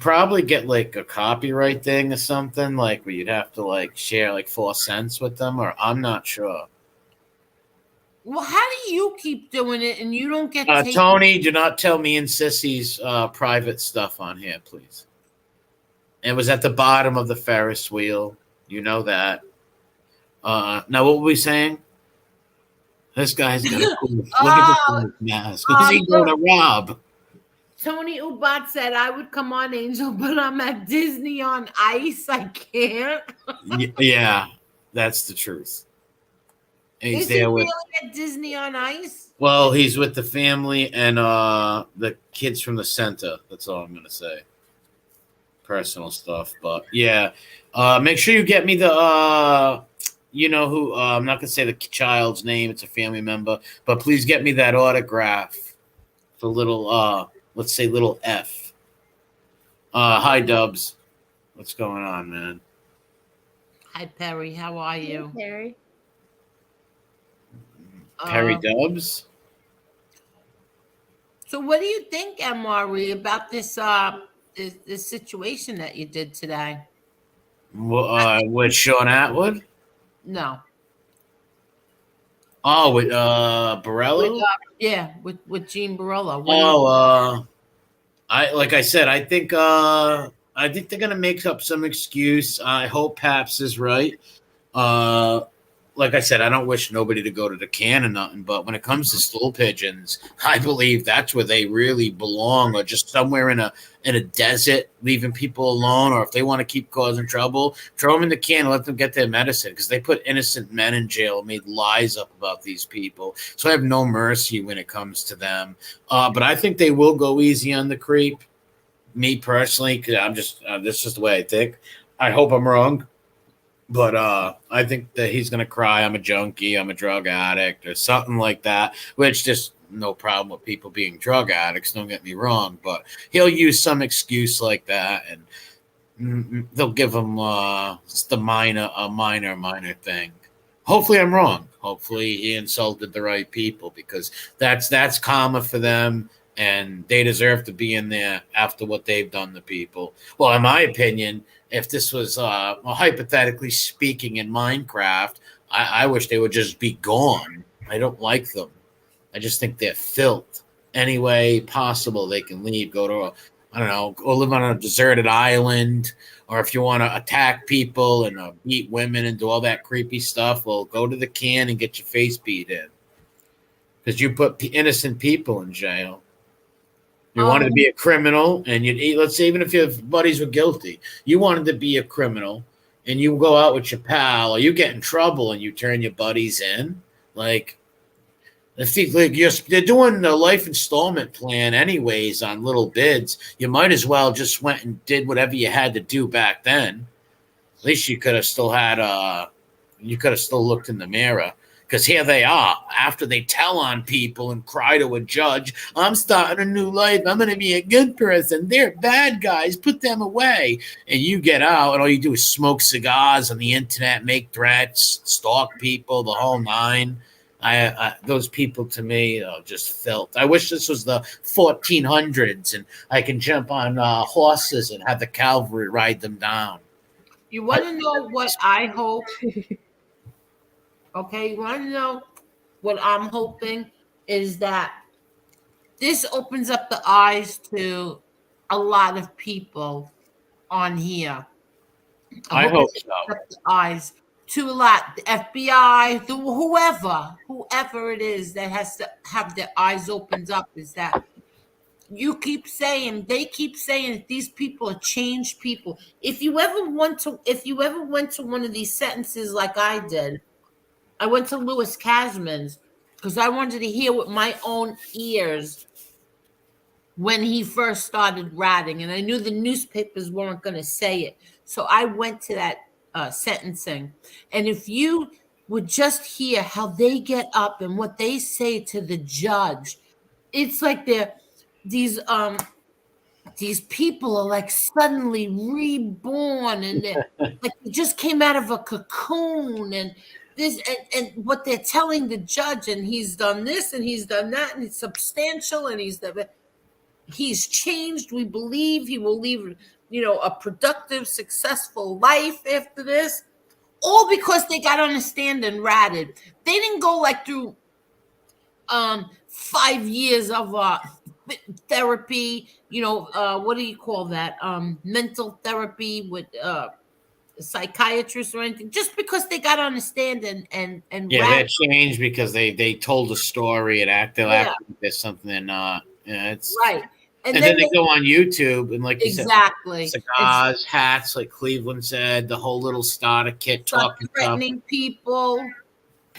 probably get like a copyright thing or something, like where you'd have to like share like 4 cents with them, or I'm not sure. Well, how do you keep doing it and you don't get Tony, do not tell me and Sissy's private stuff on here, please. It was at the bottom of the Ferris wheel. You know that. Now, what were we saying? This guy's got a cool look at this mask. Who's he going to rob? Tony Ubat said, I would come on, Angel, but I'm at Disney on Ice. I can't. Yeah, that's the truth. He's Is there he with really at Disney on Ice? Well, he's with the family and the kids from the center. That's all I'm going to say. Personal stuff. But, yeah. Make sure you get me the... you know who, I'm not going to say the child's name. It's a family member. But please get me that autograph for little, let's say little F. Hi, Dubs. What's going on, man? Hi, Perry. How are you? Hey, Perry. Perry Dubs? So what do you think, MRE, about this this situation that you did today? With Sean Atwood? No. Oh, with Borello? With Gene Borello. Like I said, I think they're gonna make up some excuse. I hope Paps is right. Like I said, I don't wish nobody to go to the can or nothing, but when it comes to stool pigeons, I believe that's where they really belong, or just somewhere in a desert, leaving people alone, or if they want to keep causing trouble, throw them in the can and let them get their medicine, because they put innocent men in jail, made lies up about these people. So I have no mercy when it comes to them. But I think they will go easy on the creep. Me personally, because I'm just this is just the way I think. I hope I'm wrong. But I think that he's going to cry, I'm a junkie, I'm a drug addict, or something like that, which just no problem with people being drug addicts, don't get me wrong. But he'll use some excuse like that, and they'll give him just a minor thing. Hopefully I'm wrong. Hopefully he insulted the right people, because that's karma for them, and they deserve to be in there after what they've done to people. Well, in my opinion, if this was hypothetically speaking in Minecraft, I wish they would just be gone. I don't like them. I just think they're filth. Any way possible they can leave, go to go live on a deserted island, or if you want to attack people and beat women and do all that creepy stuff, well, go to the can and get your face beat in, because you put innocent people in jail. You wanted to be a criminal, and let's say even if your buddies were guilty, you wanted to be a criminal, and you go out with your pal, or you get in trouble, and you turn your buddies in. Like they're doing the life installment plan anyways on little bids. You might as well just went and did whatever you had to do back then. At least you could have still had you could have still looked in the mirror. Because here they are, after they tell on people and cry to a judge, I'm starting a new life, I'm going to be a good person, they're bad guys, put them away. And you get out, and all you do is smoke cigars on the internet, make threats, stalk people, the whole nine. Those people, to me, just filth. I wish this was the 1400s, and I can jump on horses and have the cavalry ride them down. You want to know what I hope? Okay, you want to know what I'm hoping is that this opens up the eyes to a lot of people on here. I hope so. Opens up the eyes to a lot. The FBI, whoever it is that has to have their eyes opened up, is that they keep saying that these people are changed people. If you ever went to one of these sentences like I did, I went to Louis Casman's because I wanted to hear with my own ears when he first started ratting, and I knew the newspapers weren't going to say it. So I went to that sentencing. And if you would just hear how they get up and what they say to the judge, it's like these people are like suddenly reborn, and they're like they just came out of a cocoon, and this and what they're telling the judge, and he's done this and he's done that, and it's substantial, and he's changed. We believe he will leave, a productive, successful life after this. All because they got on a stand and ratted. They didn't go like through 5 years of therapy, what do you call that? Mental therapy with a psychiatrist or anything, just because they got on a stand and Yeah, ratted. that changed because they told a story and acted like there's something they're not. Yeah, it's right. And then they go on YouTube and, like you exactly said, cigars, hats, like Cleveland said, the whole little starter kit, talking threatening people,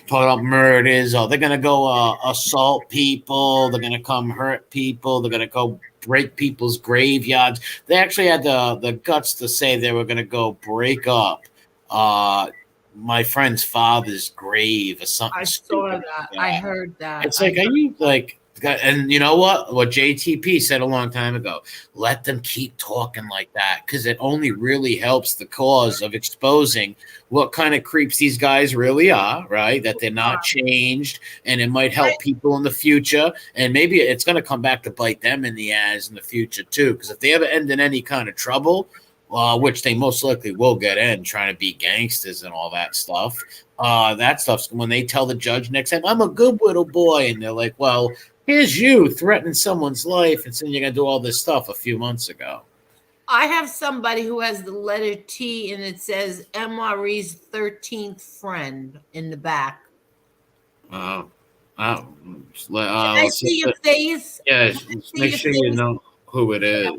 put up murders, or they're gonna go assault people, they're gonna come hurt people, they're gonna go break people's graveyards. They actually had the guts to say they were gonna go break up my friend's father's grave or something. I saw that. I heard that. It's like, are you like? And you know what JTP said a long time ago, let them keep talking like that, because it only really helps the cause of exposing what kind of creeps these guys really are, right? That they're not changed, and it might help people in the future, and maybe it's going to come back to bite them in the ass in the future too, because if they ever end in any kind of trouble, which they most likely will get in, trying to be gangsters and all that stuff, that stuff's when they tell the judge next time, I'm a good little boy, and they're like, well, here's you threatening someone's life and saying you're going to do all this stuff a few months ago. I have somebody who has the letter T, and it says MRE's 13th friend in the back. Can I see your face? Yeah, make sure you know who it is.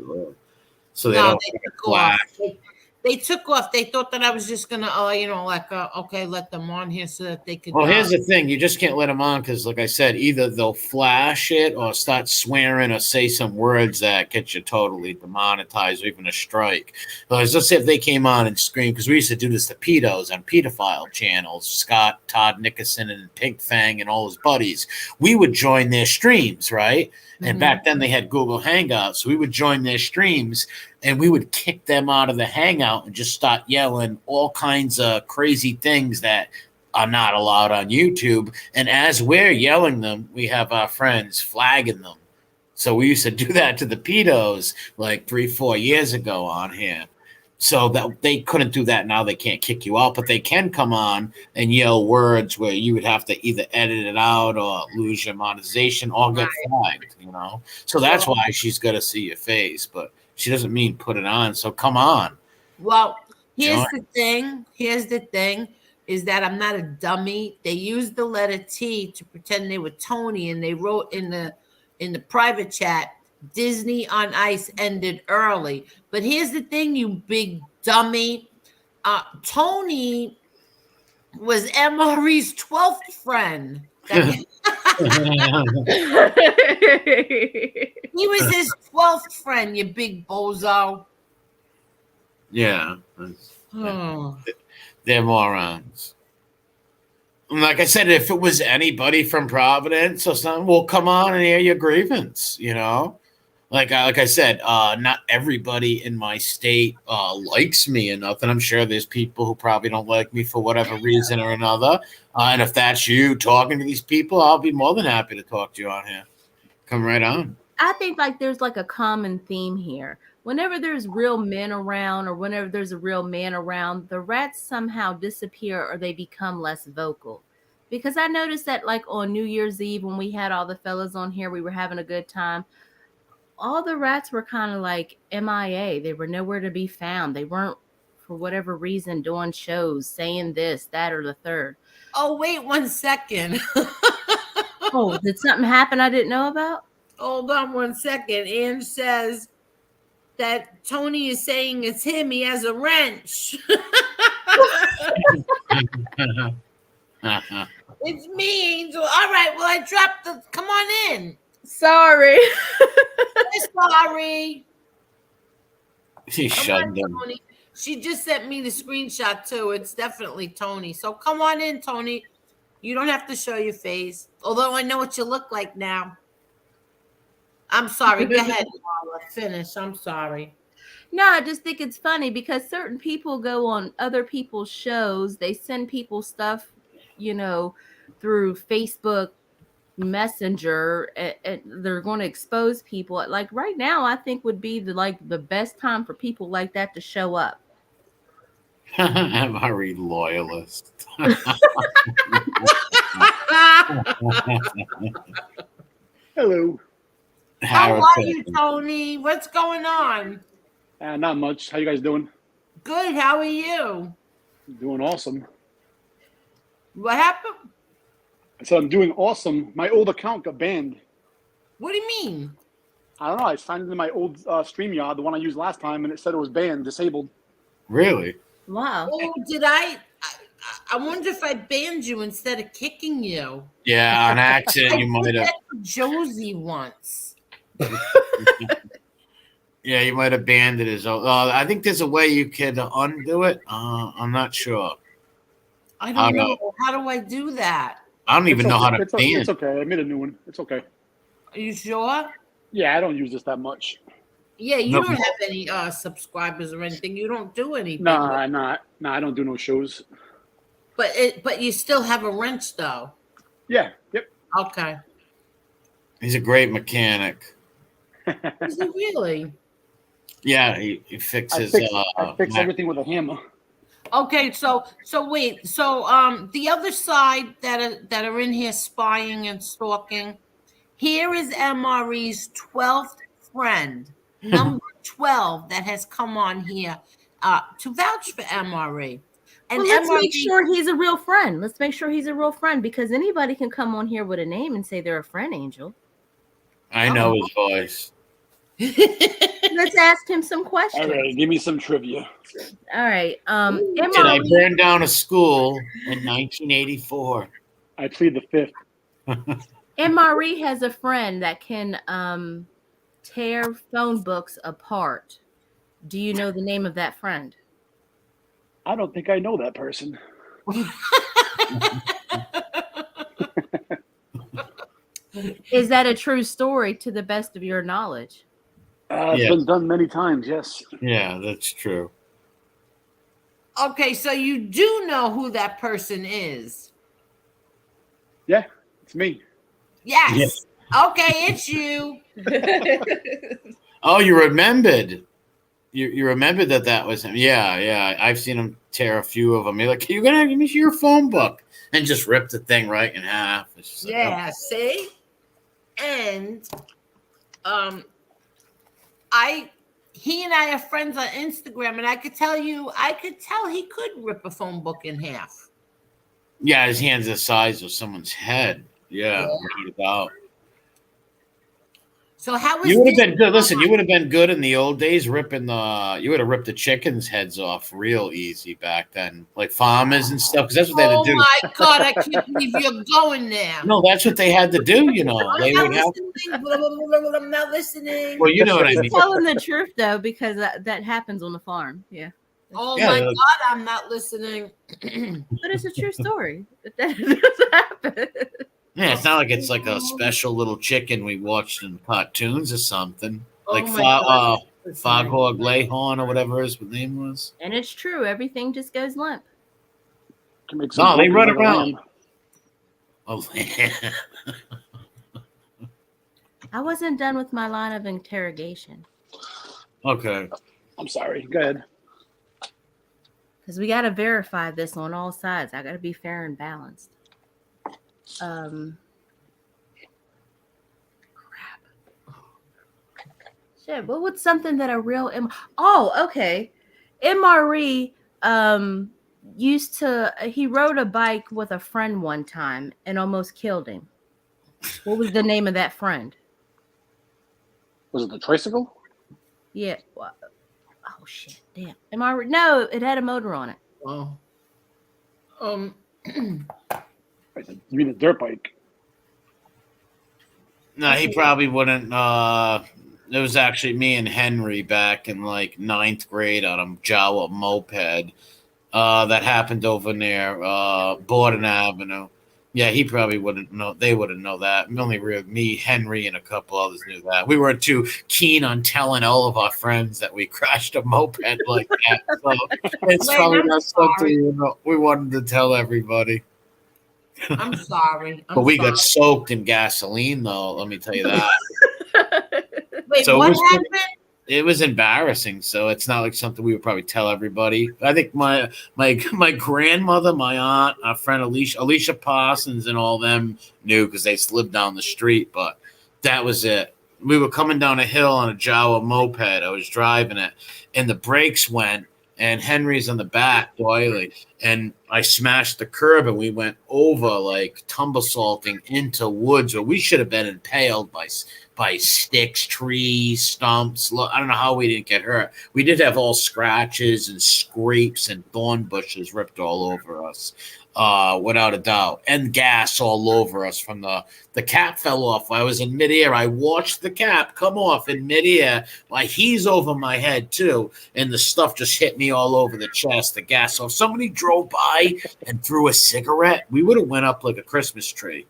So they don't flash. They took off. They thought that I was just gonna, okay, let them on here so that they could. Well, here's the thing: you just can't let them on because, like I said, either they'll flash it or start swearing or say some words that get you totally demonetized or even a strike. Because let's say if they came on and screamed, because we used to do this to pedos on pedophile channels, Scott, Todd Nickerson, and Pink Fang and all his buddies. We would join their streams, right? And back then they had Google Hangouts. So we would join their streams and we would kick them out of the Hangout and just start yelling all kinds of crazy things that are not allowed on YouTube. And as we're yelling them, we have our friends flagging them. So we used to do that to the pedos like 3-4 years ago on here. So that they couldn't do that. Now they can't kick you out, but they can come on and yell words where you would have to either edit it out or lose your monetization or get flagged, So that's why she's got to see your face, but she doesn't mean put it on. So come on. Well, here's the thing is that I'm not a dummy. They used the letter T to pretend they were Tony, and they wrote in the private chat, Disney on Ice ended early. But here's the thing, you big dummy. Tony was MRE's 12th friend. He was his 12th friend, you big bozo. Yeah. They're morons. Like I said, if it was anybody from Providence or something, well, come on and air your grievance, Like I said, not everybody in my state likes me or nothing. I'm sure there's people who probably don't like me for whatever reason or another. And if that's you talking to these people, I'll be more than happy to talk to you on here. Come right on. I think like there's like a common theme here. Whenever there's real men around or whenever there's a real man around, the rats somehow disappear or they become less vocal. Because I noticed that like on New Year's Eve when we had all the fellas on here, we were having a good time. All the rats were kind of like MIA. They were nowhere to be found. They weren't for whatever reason doing shows, saying this, that, or the third. Oh, wait 1 second. Oh, did something happen I didn't know about? Hold on 1 second. Ange says that Tony is saying it's him. He has a wrench. It's me, Angel. All right. Well, I dropped the. Come on in. Sorry. Sorry. She Come shunned on, him. Tony. She just sent me the screenshot too. It's definitely Tony. So come on in, Tony. You don't have to show your face. Although I know what you look like now. I'm sorry. Go ahead, Paula. Finish. I'm sorry. No, I just think it's funny because certain people go on other people's shows. They send people stuff, through Facebook Messenger, and they're going to expose people. Like right now, I think would be the best time for people like that to show up. MRE loyalist. Hello. How are you, Tony? What's going on? Not much. How you guys doing? Good. How are you? Doing awesome. What happened? So I'm doing awesome. My old account got banned. What do you mean? I don't know. I signed into my old StreamYard, the one I used last time, and it said it was banned, disabled. Really? Wow. Oh, did I wonder if I banned you instead of kicking you. Yeah, on accident you might have. Josie once. Yeah, you might have banned it as well. I think there's a way you could undo it. I'm not sure. I don't know. How do I do that? I don't even know how to ban. It's okay. I made a new one. It's okay. Are you sure? Yeah, I don't use this that much. Yeah, you don't have any subscribers or anything. You don't do anything. Nah, I don't do no shows. But you still have a wrench though. Yeah. Yep. Okay. He's a great mechanic. Is it really? Yeah, he fixes. I fix everything with a hammer. Okay, so wait, so the other side that are in here spying and stalking. Here is MRE's 12th friend, number 12, that has come on here to vouch for MRE. And well, let's MRE, make sure he's a real friend. Let's make sure he's a real friend because anybody can come on here with a name and say they're a friend, Angel. I know his voice. Let's ask him some questions. All right, give me some trivia. All right. Did I burn down a school in 1984? I plead the fifth. MRE has a friend that can tear phone books apart. Do you know the name of that friend? I don't think I know that person. Is that a true story to the best of your knowledge? It's been done many times, yes. Yeah, that's true. Okay, so you do know who that person is. Yeah, it's me. Yes. Yes. Okay, it's you. Oh, you remembered. You remembered that was him. Yeah. I've seen him tear a few of them. You're like, you're gonna give me your phone book, and just rip the thing right in half. It's just like, Yeah, see? And he and I are friends on Instagram, and I could tell he could rip a phone book in half. Yeah, his hand's the size of someone's head. Yeah. Right about. So how was You would have been good. Listen, you would have been good in the old days, you would have ripped the chickens' heads off real easy back then, like farmers and stuff, because that's what they had to do. Oh my God, I can't believe you're going there. No, that's what they had to do, you know. I'm They not would have. listening. Blah, blah, blah, blah, I'm not listening. Well, you know what I mean. He's telling the truth though, because that happens on the farm. Yeah. Oh Yeah, my like- God, I'm not listening. But it's a true story. That does happen. Yeah, it's not like it's like a special little chicken we watched in cartoons or something. Like Oh my God. Foghorn Leghorn or whatever his name was. And it's true. Everything just goes limp. Can make some No, they tokens run like a around. lamb. Oh, I wasn't done with my line of interrogation okay. I'm sorry. Go ahead. because we got to verify this on all sides. I got to be fair and balanced. Shit, what would something that a real oh, okay. MRE he rode a bike with a friend one time and almost killed him. What was the name of that friend? Was it the tricycle? Yeah. Oh shit! Damn. MRE. No, it had a motor on it. Oh. You mean the dirt bike? No, he probably wouldn't. It was actually me and Henry back in like 9th grade on a Jawa moped. That happened over near Borden Avenue. Yeah, he probably wouldn't know. They wouldn't know that. Only me, Henry, and a couple others knew that. We weren't too keen on telling all of our friends that we crashed a moped like that. So it's probably not something we wanted to tell everybody. I'm sorry. But we got soaked in gasoline, though. Let me tell you that. Wait, So what happened? It was embarrassing, so it's not like something we would probably tell everybody. I think my grandmother, my aunt, our friend Alicia Parsons, and all them knew because they lived down the street. But that was it. We were coming down a hill on a Jawa moped. I was driving it, and the brakes went, and Henry's on the back, doily, and I smashed the curb, and we went over like tumble salting into woods where we should have been impaled by sticks, trees, stumps. I don't know how we didn't get hurt. We did have all scratches and scrapes and thorn bushes ripped all over us, without a doubt, and gas all over us from the cap fell off. I was in midair. I watched the cap come off in midair. Like he's over my head too, and the stuff just hit me all over the chest. The gas. So if somebody drove by and threw a cigarette, we would have went up like a Christmas tree.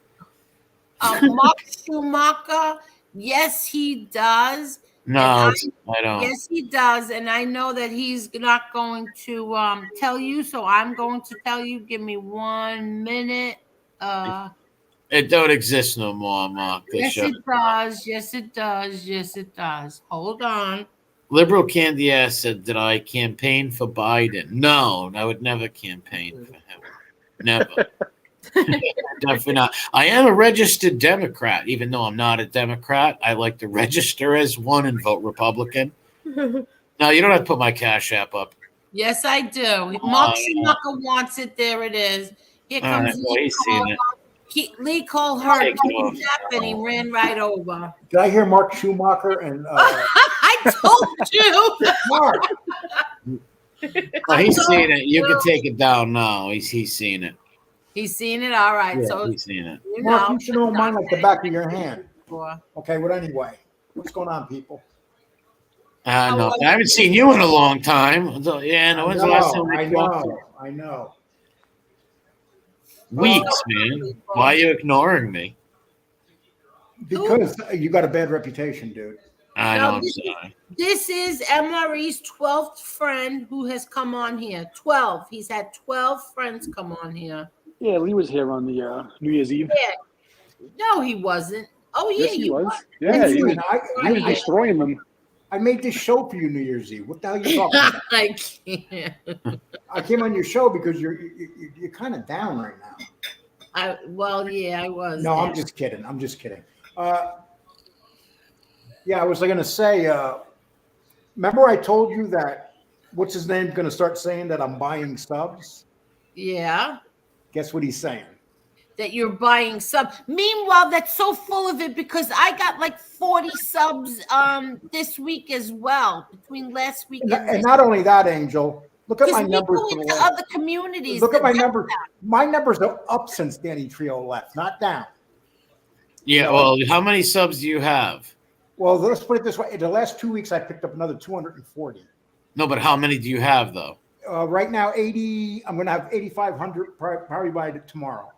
Mark Schumacher. Yes, he does. No, I don't. Yes, he does. And I know that he's not going to tell you. So I'm going to tell you. Give me 1 minute. It don't exist no more, Mark. Yes, it does. Yes, it does. Yes, it does. Hold on. Liberal Candy Ass said, did I campaign for Biden? No, I would never campaign for him. Never. Definitely not. I am a registered Democrat, even though I'm not a Democrat. I like to register as one and vote Republican. No, you don't have to put my Cash App up. Yes, I do. Mark Schumacher wants it. There it is. Here comes Lee Cole Hurt. And he ran right over. Did I hear Mark Schumacher? And I told you. Mark. Oh, he's seen it. You can take it down now. He's seen it. He's seen it. All right. Yeah, so he's seen it. Mark, you should know mine like the back of your hand. Boy. Okay, but anyway, what's going on, people? No, I haven't seen you in a long time. Yeah, no, when's the last time we talked? I know. Weeks, man. Why are you ignoring me? Because you got a bad reputation, dude. I know, I'm sorry. This is MRE's 12th friend who has come on here. 12. He's had 12 friends come on here. Yeah, Lee was here on the New Year's Eve. Yeah. No, he wasn't. Oh, yeah, yes, he was. Yeah, he was destroying them. I made this show for you New Year's Eve. What the hell are you talking about? I can't. I came on your show because you're kind of down right now. Well, yeah, I was. No, I'm just kidding. Yeah, I was going to say, remember I told you that, what's his name, going to start saying that I'm buying subs? Yeah. Guess what he's saying? That you're buying subs. Meanwhile, that's so full of it because I got like 40 subs this week as well, between last week and not only that, Angel, look at my numbers. Go into other communities. Look at my numbers. My numbers are up since Danny Trio left, not down. Yeah, well, how many subs do you have? Well, let's put it this way. In the last 2 weeks, I picked up another 240. No, but how many do you have, though? Right now, 80. I'm going to have 8,500 probably by tomorrow.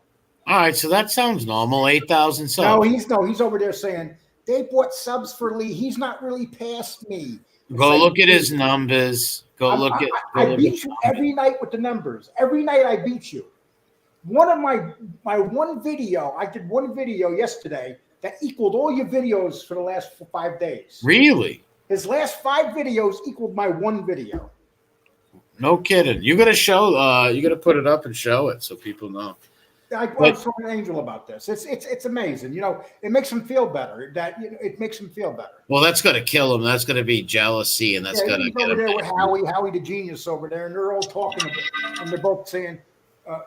All right, so that sounds normal. 8,000 subs. He's over there saying they bought subs for Lee. He's not really past me. Go look at his numbers. I beat you every night with the numbers. Every night I beat you. One of my one video, I did one video yesterday that equaled all your videos for the last 5 days. Really? His last 5 videos equaled my one video. No kidding. You got to show. You got to put it up and show it so people know. I was talking to Angel about this. It's amazing. You know, it makes him feel better. It makes him feel better. Well, that's going to kill him. That's going to be jealousy, and that's going to he's get over him. there with Howie the genius over there, and they're all talking about, and they're both saying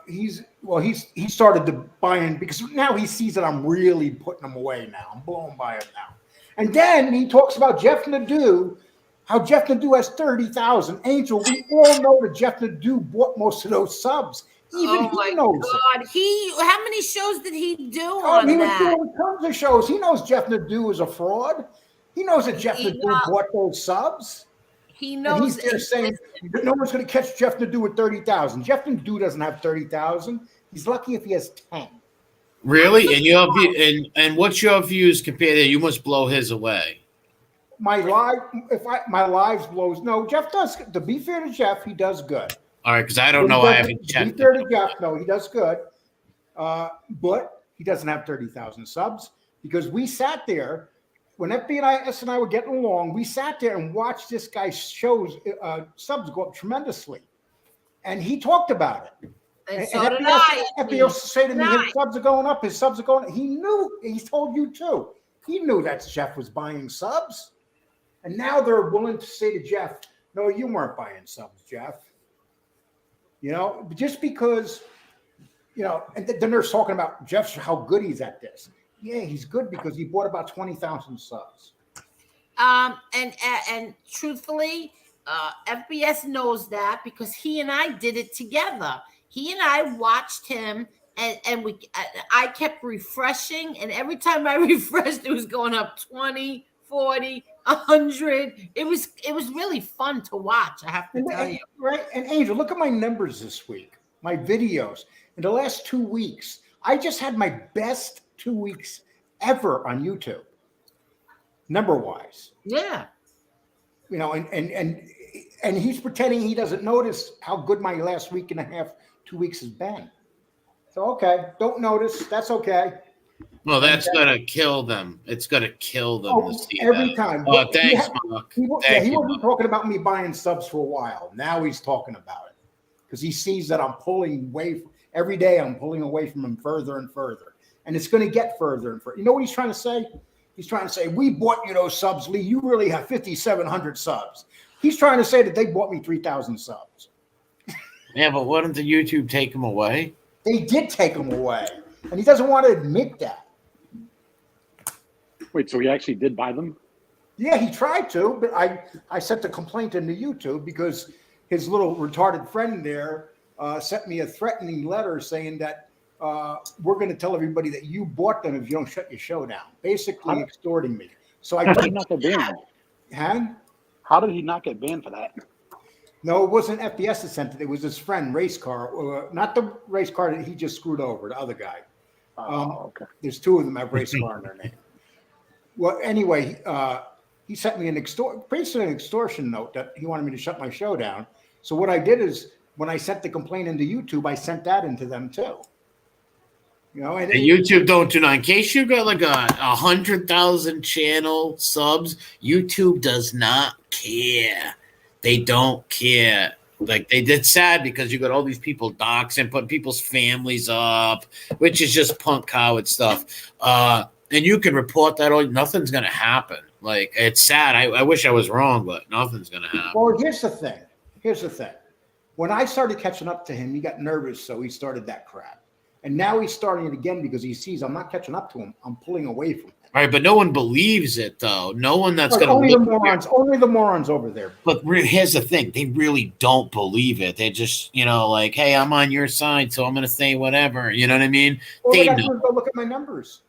he started to buy in because now he sees that I'm really putting him away now. I'm blown by him now. And then he talks about Jeff Nadeau, how Jeff Nadeau has 30,000. Angel, we all know that Jeff Nadeau bought most of those subs. Even he knows it. How many shows did he do Oh, on he was that? doing tons of shows. He knows Jeff Nadeau is a fraud. He knows that Jeff Nadeau bought those subs. He knows. And he's there saying that no one's going to catch Jeff Nadeau with 30,000. Jeff Nadeau doesn't have 30,000. He's lucky if he has 10. Really? And your and what's your views compared to? You must blow his away. My lives blows. No, Jeff does. To be fair to Jeff, he does good. All right, because I don't know. I haven't checked. To be fair to Jeff, no, he does good. But he doesn't have 30,000 subs because we sat there when FBS and I were getting along. We sat there and watched this guy's shows subs go up tremendously, and he talked about it. And so did I. FBS say to me, his subs are going up. His subs are going up. He knew. He told you too. He knew that Jeff was buying subs, and now they're willing to say to Jeff, "No, you weren't buying subs, Jeff." You know, just because, you know, and then they're talking about Jeff, how good he's at this. Yeah, he's good because he bought about 20,000 subs. And truthfully, FBS knows that because he and I did it together. He and I watched him, and I kept refreshing, and every time I refreshed, it was going up 20, 40, 100. It was really fun to watch, I have to tell you. Right. And Angel, look at my numbers this week, my videos. In the last 2 weeks, I just had my best 2 weeks ever on YouTube, number-wise. Yeah. You know, and he's pretending he doesn't notice how good my last week and a half, 2 weeks has been. So, okay, don't notice. That's okay. Well, that's going to kill them. It's going to kill them to see every that. time. Oh, thanks, Mark. He wasn't talking about me buying subs for a while. Now he's talking about it because he sees that I'm pulling away. Every day I'm pulling away from him further and further. And it's going to get further and further. You know what he's trying to say? He's trying to say, we bought you those subs, Lee. You really have 5,700 subs. He's trying to say that they bought me 3,000 subs. Yeah, but wouldn't the YouTube take them away? They did take them away. And he doesn't want to admit that. Wait, so he actually did buy them? Yeah, he tried to, but I sent a complaint into YouTube because his little retarded friend there sent me a threatening letter saying that we're going to tell everybody that you bought them if you don't shut your show down, basically extorting me. So I did not get banned. Huh? How did he not get banned for that? No, it wasn't FBS that sent it. It was his friend, Race Car. Not the Race Car that he just screwed over, the other guy. Okay. There's two of them have Race Car in their name. Well, anyway, he sent me basically an extortion note that he wanted me to shut my show down. So what I did is when I sent the complaint into YouTube, I sent that into them too. You know, and YouTube don't do that. In case you got like 100,000 channel subs, YouTube does not care. They don't care. Like it's sad because you got all these people doxing, putting people's families up, which is just punk coward stuff. And you can report that all. Nothing's gonna happen. Like it's sad. I wish I was wrong, but nothing's gonna happen. Well, here's the thing. When I started catching up to him, he got nervous, so he started that crap. And now he's starting it again because he sees I'm not catching up to him. I'm pulling away from him. All right, but no one believes it though. No one that's going to only the morons over there. But here's the thing: they really don't believe it. They just, like, hey, I'm on your side, so I'm going to say whatever. You know what I mean? Well, they go look at my numbers.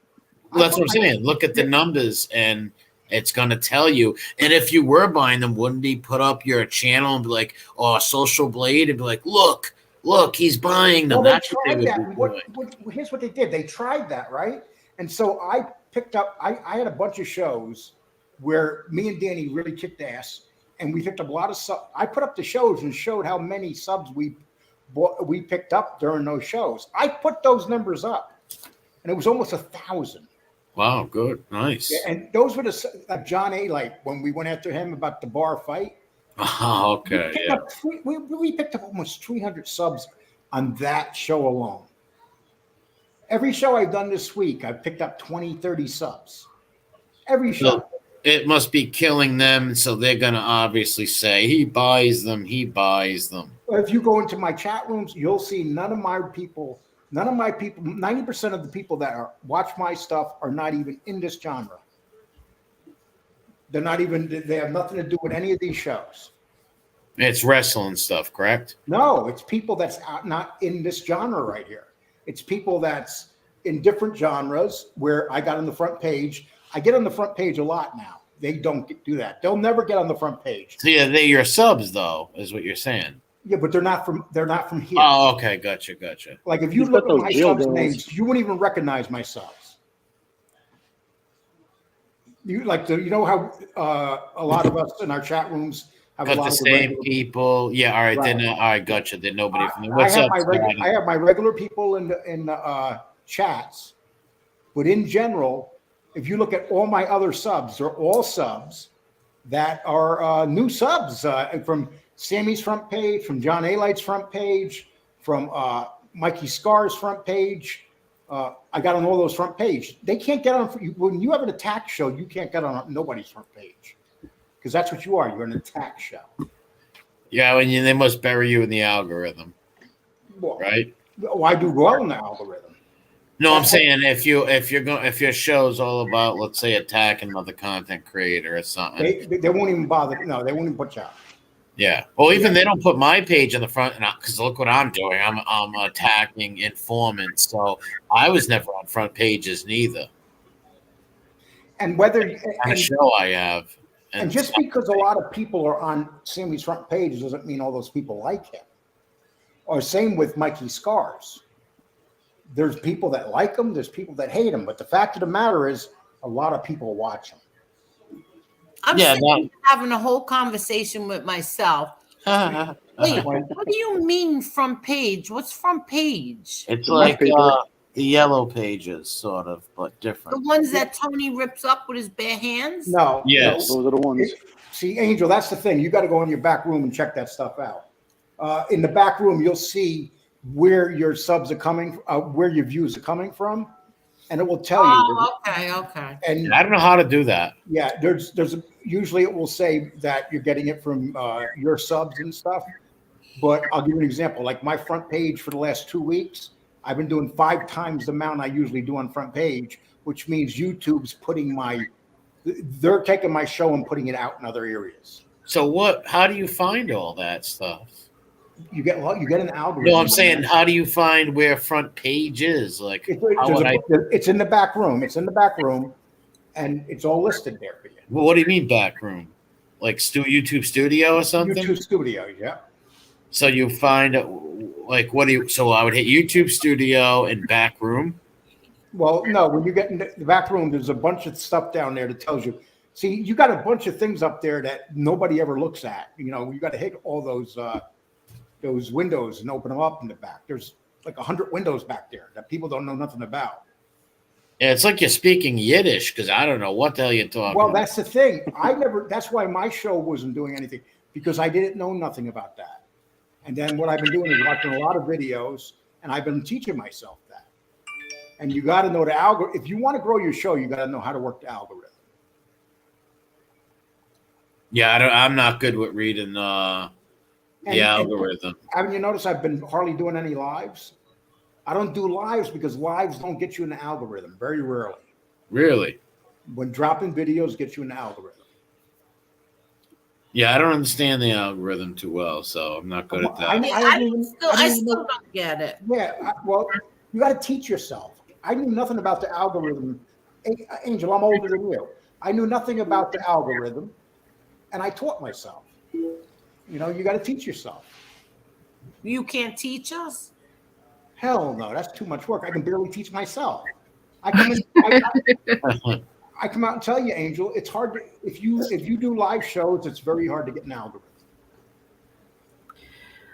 Well, that's what I'm saying. Look at the numbers, and it's going to tell you. And if you were buying them, wouldn't he put up your channel and be like, "Oh, Social Blade," and be like, "Look, he's buying them." Well, that's what they would be doing. Here's what they did. They tried that, right? And so I picked up. I had a bunch of shows where me and Danny really kicked ass, and we picked up a lot of subs. I put up the shows and showed how many subs we picked up during those shows. I put those numbers up, and it was almost 1,000. Wow, good, nice. Yeah, and those were the John A. Like when we went after him about the bar fight. Oh, okay. We picked up almost 300 subs on that show alone. Every show I've done this week, I've picked up 20, 30 subs. Every show. So it must be killing them, so they're gonna obviously say he buys them. If you go into my chat rooms, you'll see none of my people, 90% of the people that watch my stuff are not even in this genre. They have nothing to do with any of these shows. It's wrestling stuff, correct? No, it's people that's not in this genre right here. It's people that's in different genres where I got on the front page. I get on the front page a lot now. They don't do that. They'll never get on the front page. So yeah, they're your subs though, is what you're saying. Yeah, but they're not from here. Oh, okay, gotcha. Like if you He's look got at those my deal subs girls. names, you wouldn't even recognize my subs. You know how a lot of us in our chat rooms have a Got lot the of same regular people. Yeah, all right. Right. Then all right, gotcha. Then nobody from there. I What's have up? I have my regular people in the chats, but in general, if you look at all my other subs, they're all subs that are new subs from Sammy's front page, from John Alight's front page, from Mikey Scar's front page. I got on all those front page. They can't get on when you have an attack show. You can't get on nobody's front page because that's what you are. You're an attack show. Yeah, and they must bury you in the algorithm, Well, right? well, I do well in the algorithm. No, I'm saying if your show's all about, let's say, attacking another content creator or something. They won't even bother. No, they won't even put you out. Yeah. Well, even they don't put my page in the front, because look what I'm doing. I'm attacking informants, so I was never on front pages neither. And whether On a show I have, and just because a lot of people are on Sammy's front page doesn't mean all those people like him. Or same with Mikey Scars. There's people that like him. There's people that hate him. But the fact of the matter is, a lot of people watch him. I'm having a whole conversation with myself. Wait, what do you mean front page? What's front page? It's like the yellow pages, sort of, but different. The ones that Tony rips up with his bare hands? No. Yes. Those are the ones. See, Angel, that's the thing. You got to go in your back room and check that stuff out. In the back room, you'll see where your subs are coming, where your views are coming from, and it will tell you. Oh, okay. And I don't know how to do that. yeah, usually it will say that you're getting it from your subs and stuff. But I'll give you an example. Like my front page for the last 2 weeks, I've been doing 5 times the amount I usually do on front page, which means YouTube's they're taking my show and putting it out in other areas. So how do you find all that stuff? You get an algorithm. No, I'm saying, how do you find where front page is? Like, it's in the back room. It's in the back room, and it's all listed there for you. Well, what do you mean back room? Like YouTube Studio or something? YouTube Studio, yeah. So you find so I would hit YouTube Studio and back room. Well, no, when you get in the back room, there's a bunch of stuff down there that tells you. See, you got a bunch of things up there that nobody ever looks at. You know, you got to hit all those windows and open them up in the back. There's like 100 windows back there that people don't know nothing about. Yeah, it's like you're speaking Yiddish because I don't know what the hell you're talking Well, about. that's the thing. That's why my show wasn't doing anything, because I didn't know nothing about that. And then what I've been doing is watching a lot of videos, and I've been teaching myself that. And you got to know the algorithm. If you want to grow your show, you got to know how to work the algorithm. Yeah, I'm not good with reading the algorithm. Haven't you noticed I've been hardly doing any lives? I don't do lives because lives don't get you in the algorithm, very rarely. Really? When dropping videos get you in the algorithm. Yeah, I don't understand the algorithm too well, so I'm not good at that. I still don't get it. Yeah, well, you got to teach yourself. I knew nothing about the algorithm. Angel, I'm older than you. I knew nothing about the algorithm, and I taught myself. You know, you got to teach yourself. You can't teach us? Hell no, that's too much work. I can barely teach myself. I come out and tell you, Angel, it's hard to, if you do live shows, it's very hard to get an algorithm.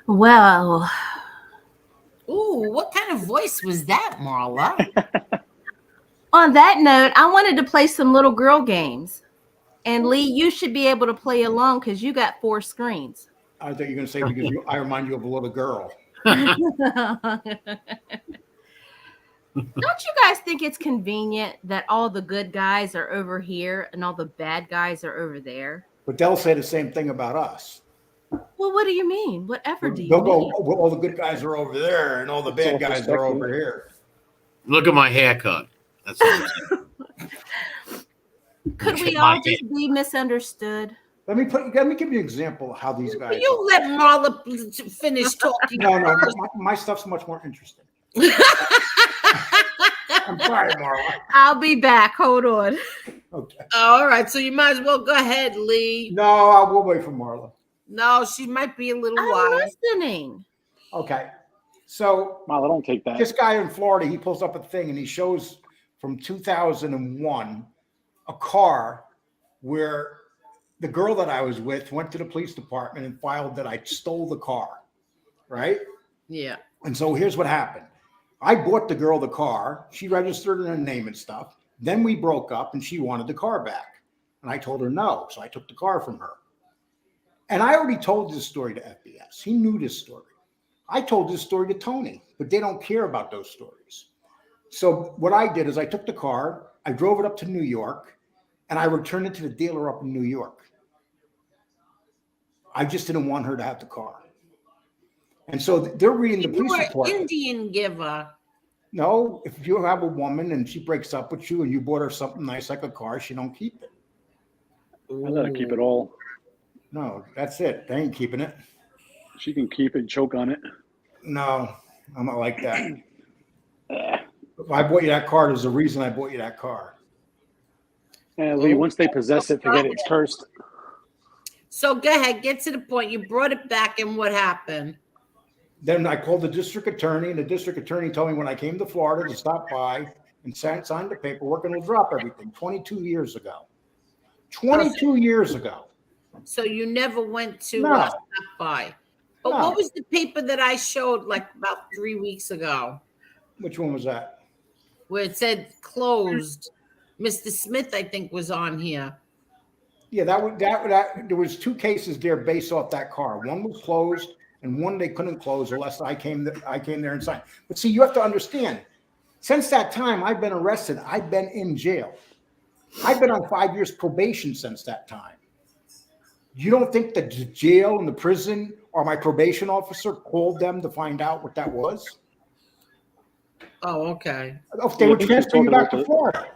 Well, ooh, what kind of voice was that, Marla? on that note, I wanted to play some little girl games. And Lee, you should be able to play along because you got 4 screens. I thought you were going to say because I remind you of a little girl. Don't you guys think it's convenient that all the good guys are over here and all the bad guys are over there? But they'll say the same thing about us. Well, what do you mean? Whatever do you They'll go, mean? "Oh, well, all the good guys are over there, and all the bad guys are over here." Look at my haircut. That's what I'm saying. Could we all just be misunderstood? Let me give you an example of how these guys. Will you let Marla finish talking? No, my stuff's much more interesting. I'm sorry, Marla. I'll be back. Hold on. Okay. All right, so you might as well go ahead, Lee. No, I will wait for Marla. No, she might be a little I'm wild. listening. Okay. So Marla, don't take that. this guy in Florida, he pulls up a thing and he shows from 2001 a car where the girl that I was with went to the police department and filed that I stole the car, right? Yeah. And so here's what happened. I bought the girl the car. She registered in her name and stuff. Then we broke up and she wanted the car back. And I told her no. So I took the car from her. And I already told this story to FBS. He knew this story. I told this story to Tony, but they don't care about those stories. So what I did is I took the car, I drove it up to New York, and I returned it to the dealer up in New York. I just didn't want her to have the car. And so they're reading the police report. Indian giver. No, if you have a woman and she breaks up with you and you bought her something nice like a car, she don't keep it. I let her keep it all. No, that's it. They ain't keeping it. She can keep it and choke on it. No, I'm not like that. If I bought you that car, there's a reason I bought you that car. And Lee, once they possess it, forget it. It's cursed. So go ahead, get to the point. You brought it back, and what happened? Then I called the district attorney, and the district attorney told me when I came to Florida to stop by and signed the paperwork and we'll drop everything 22 years ago. 22 years ago. So you never went to No. stop by. But No. what was the paper that I showed like about 3 weeks ago Which one was that? where it said closed? Mr. Smith, I think, was on here. Yeah, that there was two cases there based off that car. One was closed and one they couldn't close unless I came there and signed. But see, you have to understand, since that time I've been arrested, I've been in jail. I've been on 5 years probation since that time. You don't think that the jail and the prison or my probation officer called them to find out what that was? Oh, okay. If they Yeah, I would think she's transfer you talking back about to Florida.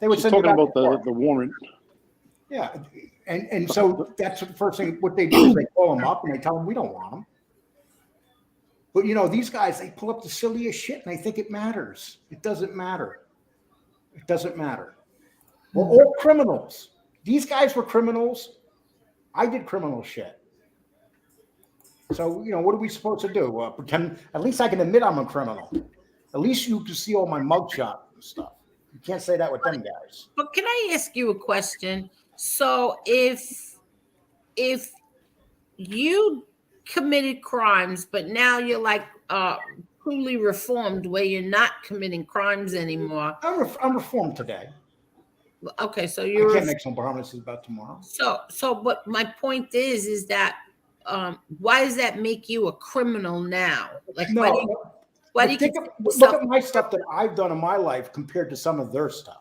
They would She's send you talking back about to Florida. the warrant. Yeah, and so that's the first thing. What they do is they call them up and they tell them we don't want them. But you know, these guys, they pull up the silliest shit and they think it matters. It doesn't matter. It doesn't matter. We're all criminals. These guys were criminals. I did criminal shit. So you know, what are we supposed to do? Pretend? At least I can admit I'm a criminal. At least you can see all my mugshot and stuff. You can't say that with them guys. But can I ask you a question? So if you committed crimes, but now you're like truly reformed, where you're not committing crimes anymore. I'm reformed today. Okay, so I you're can't make some promises about tomorrow. so. But my point is that why does that make you a criminal now? Like why do you Look at my stuff that I've done in my life compared to some of their stuff.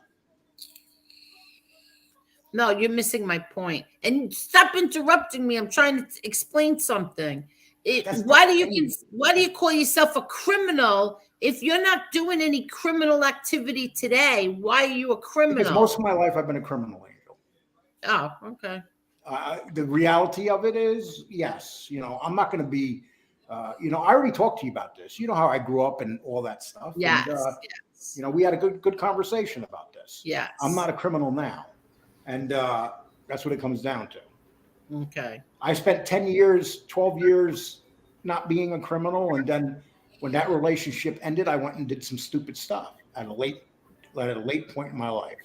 No, you're missing my point. And stop interrupting me. I'm trying to explain something. Why do you call yourself a criminal if you're not doing any criminal activity today? Why are you a criminal? Because most of my life I've been a criminal, Angel. Oh, okay. The reality of it is, yes, you know, I'm not going to be, you know, I already talked to you about this. You know how I grew up and all that stuff. Yes. And, Yes. You know, we had a good conversation about this. Yes. I'm not a criminal now. And that's what it comes down to. Okay. I spent 10 years, 12 years not being a criminal. And then when that relationship ended, I went and did some stupid stuff at a late point in my life.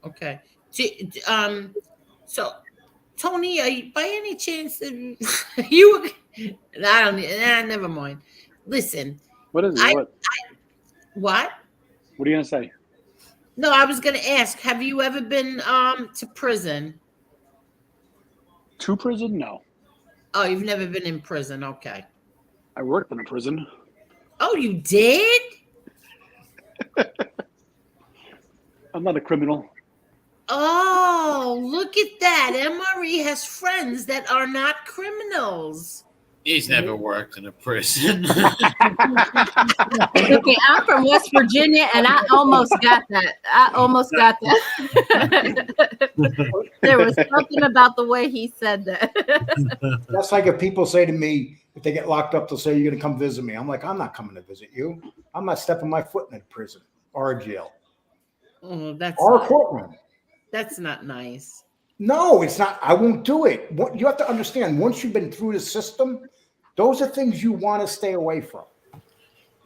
Okay. So Tony, are you, by any chance you never mind. Listen. What is it? What? What are you gonna say? No, I was gonna ask, have you ever been to prison? To prison? No. Oh, you've never been in prison. Okay. I worked in a prison. Oh, you did? I'm not a criminal. Oh, look at that. MRE has friends that are not criminals. He's never worked in a prison. Okay, I'm from West Virginia, and I almost got that. There was something about the way he said that. That's like if people say to me, if they get locked up, they'll say, "You're going to come visit me." I'm like, I'm not coming to visit you. I'm not stepping my foot in a prison or a jail Oh, that's or a not, courtroom. that's not nice. No, it's not. I won't do it. What you have to understand, once you've been through the system, those are things you want to stay away from.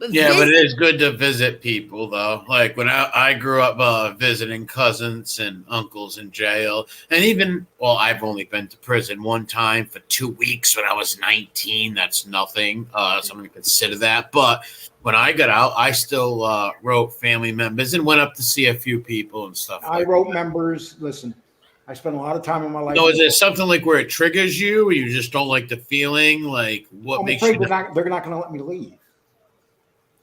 Yeah, but it is good to visit people, though. Like when I grew up visiting cousins and uncles in jail. And even, well, I've only been to prison one time for 2 weeks when I was 19. That's nothing. Someone to consider that. But when I got out, I still wrote family members and went up to see a few people and stuff. I wrote members. Listen, I spent a lot of time in my life. No, is there something like where it triggers you, or you just don't like the feeling? Like what I'm makes afraid you? they're not going to let me leave.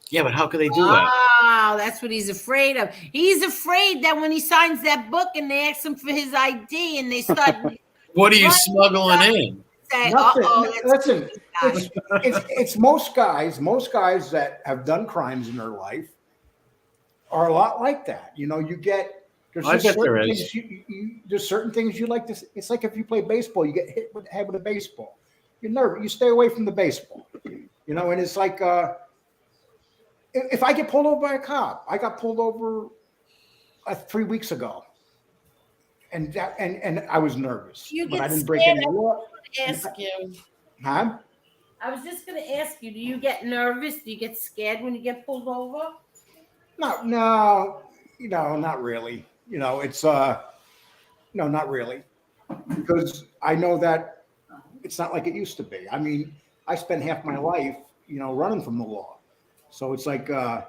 Yeah, but how could they do that? Oh, that's what he's afraid of. He's afraid that when he signs that book and they ask him for his ID and they start. What are you smuggling in? Say, Nothing. Listen, it's most guys. Most guys that have done crimes in their life are a lot like that. You know, you get. There's I bet there is. There's certain things you like to. It's like if you play baseball, you get hit with the head with a baseball. You're nervous. You stay away from the baseball. You know, and it's like if I get pulled over by a cop, I got pulled over 3 weeks ago, and I was nervous, but I didn't break any law. Ask you. Huh? I was just going to ask you, do you get nervous? Do you get scared when you get pulled over? No, not really. You know, it's no, not really, because I know that it's not like it used to be. I mean, I spent half my life, running from the law, so it's like there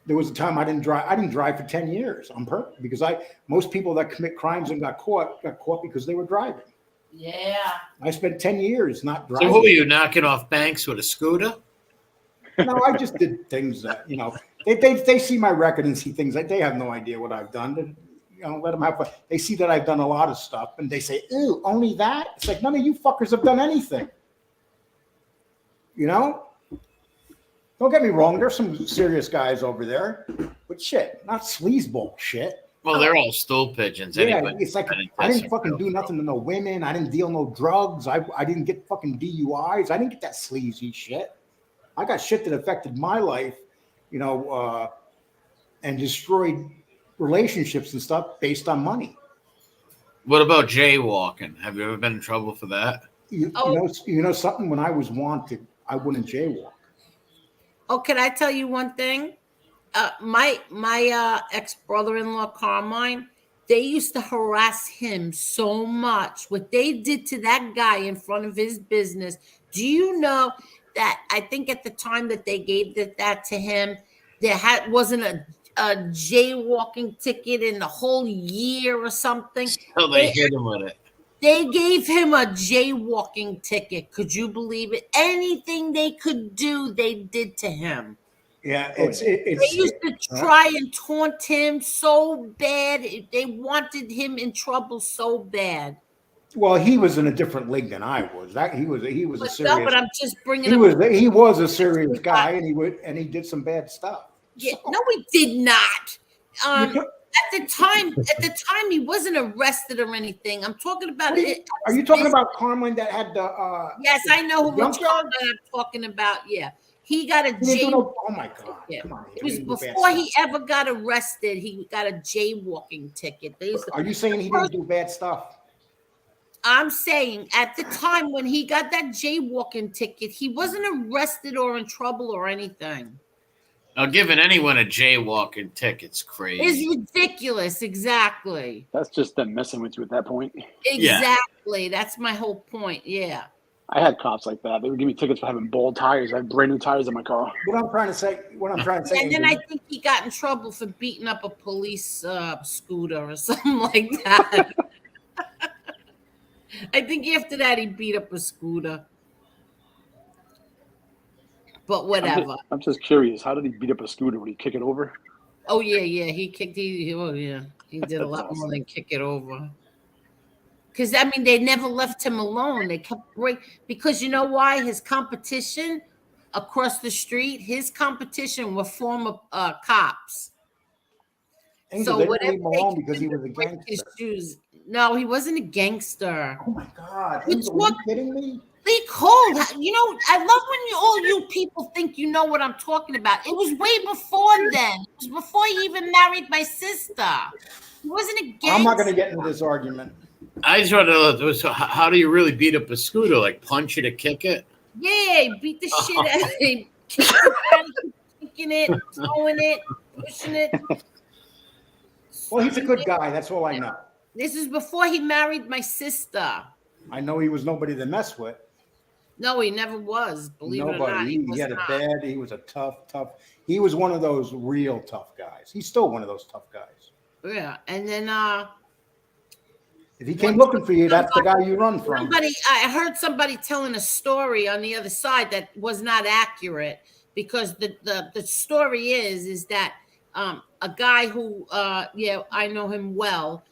was a time I didn't drive. I didn't drive for 10 years on purpose because most people that commit crimes and got caught because they were driving. Yeah. I spent 10 years not driving. So who are you, knocking off banks with a scooter? No, I just did things that, they see my record and see things like they have no idea what I've done. Let them have fun. They see that I've done a lot of stuff and they say, "Ew, only that?" It's like, none of you fuckers have done anything. Don't get me wrong. There's some serious guys over there, but shit, not sleazeball shit. Well, they're all stool pigeons. Yeah, anyway. it's like I didn't fucking do nothing to no women. I didn't deal no drugs. I didn't get fucking DUIs. I didn't get that sleazy shit. I got shit that affected my life, and destroyed relationships and stuff based on money. What about jaywalking? Have you ever been in trouble for that? You know something? When I was wanted, I wouldn't jaywalk. Oh, can I tell you one thing? My ex-brother-in-law, Carmine, they used to harass him so much. What they did to that guy in front of his business. Do you know that I think at the time that they gave that to him, there wasn't a jaywalking ticket in the whole year or something. Oh, they hit him with it. They gave him a jaywalking ticket. Could you believe it? Anything they could do, they did to him. Yeah, they used to try and taunt him so bad. They wanted him in trouble so bad. Well, he was in a different league than I was. He was a serious. No, but I'm just bringing. He was a serious guy, and he did some bad stuff. Yeah, no, he did not. At the time, he wasn't arrested or anything. I'm talking about it. Are you talking about Carmine that had the? Yes, I know who I'm talking about. Yeah, he got a jail. Oh my God! Yeah. Come on, It was before he ever got arrested. He got a jaywalking ticket. Are you saying he didn't do bad stuff? I'm saying at the time when he got that jaywalking ticket, he wasn't arrested or in trouble or anything. Now, giving anyone a jaywalking ticket's crazy. It's ridiculous. Exactly. That's just them messing with you at that point. Exactly. Yeah. That's my whole point. Yeah. I had cops like that. They would give me tickets for having bald tires. I had brand new tires in my car. What I'm trying to say. And then I think he got in trouble for beating up a police scooter or something like that. I think after that he beat up a scooter. But whatever. I'm just curious. How did he beat up a scooter? Would he kick it over? Oh yeah. He kicked. Oh yeah. He did a That's lot more awesome. than kick it over. Because I mean, they never left him alone. They kept because you know why? His competition across the street, his competition were former cops. Angel, So they didn't whatever leave him alone because he was a break his gangster. shoes. No, he wasn't a gangster. Oh my God, Which Angel, are one? you kidding me? Lee Cole, you know, I love when all you people think you know what I'm talking about. It was way before then. It was before he even married my sister. He wasn't a gangster. I'm not going to get into this argument. I just want to know, so how do you really beat up a scooter? Like punch it or kick it? Yeah, he beat the shit out of him. Kicking it, throwing it, pushing it. Well, he's a good guy. That's all I know. This is before he married my sister. I know he was nobody to mess with. No, he never was. Believe it or not, Nobody. He had a bad. He was a tough. He was one of those real tough guys. He's still one of those tough guys. Yeah, and then if he came looking for you, that's the guy you run from. I heard somebody telling a story on the other side that was not accurate because the story is that a guy who I know him well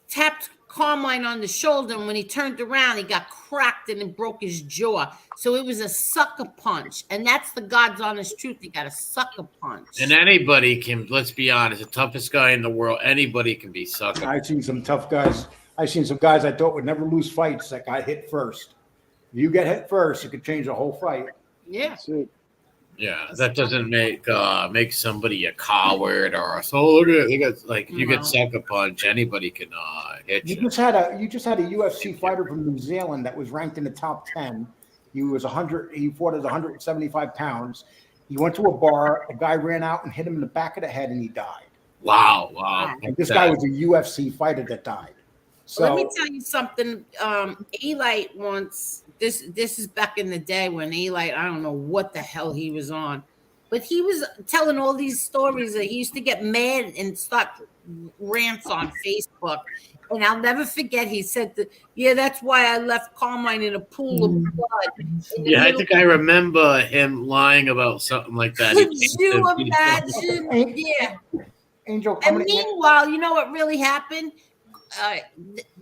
tapped Carmine on the shoulder, and when he turned around, he got cracked and it broke his jaw. So it was a sucker punch, and that's the God's honest truth. He got a sucker punch. And anybody can, let's be honest, the toughest guy in the world, anybody can be sucker. I've seen some tough guys. I've seen some guys I thought would never lose fights that got hit first. If you get hit first, it could change the whole fight. Yeah. That's it. Yeah, that doesn't make somebody a coward or so. Look at it. You get sucker punch. Anybody can hit you. You just had a UFC fighter from New Zealand that was ranked in the top 10. He was 100. He fought at 175 pounds. He went to a bar. A guy ran out and hit him in the back of the head, and he died. Wow. And this guy was a UFC fighter that died. So let me tell you something. Eli once. This is back in the day when Eli, I don't know what the hell he was on, but he was telling all these stories that he used to get mad and start rants on Facebook. And I'll never forget, he said that, that's why I left Carmine in a pool of blood. Yeah, I think I remember him lying about something like that. Could you imagine? Yeah. Angel, and meanwhile, you know what really happened?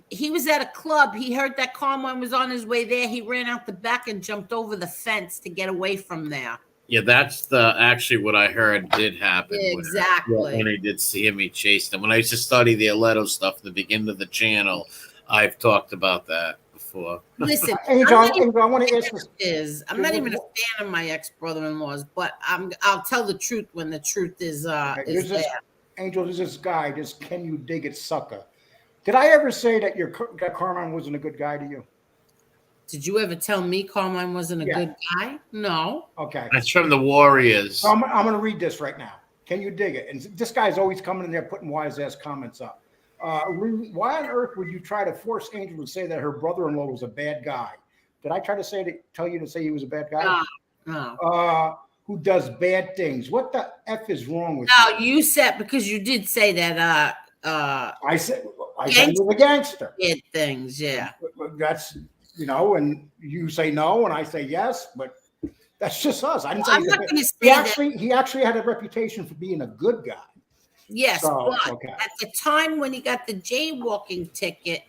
He was at a club. He heard that Carmine was on his way there. He ran out the back and jumped over the fence to get away from there. Yeah, that's actually what I heard did happen. Yeah, exactly. When I did see him, he chased him. When I used to study the Aledo stuff at the beginning of the channel, I've talked about that before. Listen, Angel, I want to ask this. I'm not even a fan of my ex-brother-in-laws, but I'll tell the truth when the truth is there. Angel, there's this guy, this Can You Dig It sucker. Did I ever say that Carmine wasn't a good guy to you? Did you ever tell me Carmine wasn't a good guy? No. Okay. That's from the Warriors. So I'm going to read this right now. Can you dig it? And this guy's always coming in there putting wise-ass comments up. Why on earth would you try to force Angel to say that her brother-in-law was a bad guy? Did I try to tell you to say he was a bad guy? No. Who does bad things? What the F is wrong with you? No, you said, because you did say that. I said he was a gangster. Bad things, yeah. That's, and you say no, and I say yes, but that's just us. I didn't say I'm not going to say he actually had a reputation for being a good guy. Yes, So, but at the time when he got the jaywalking ticket,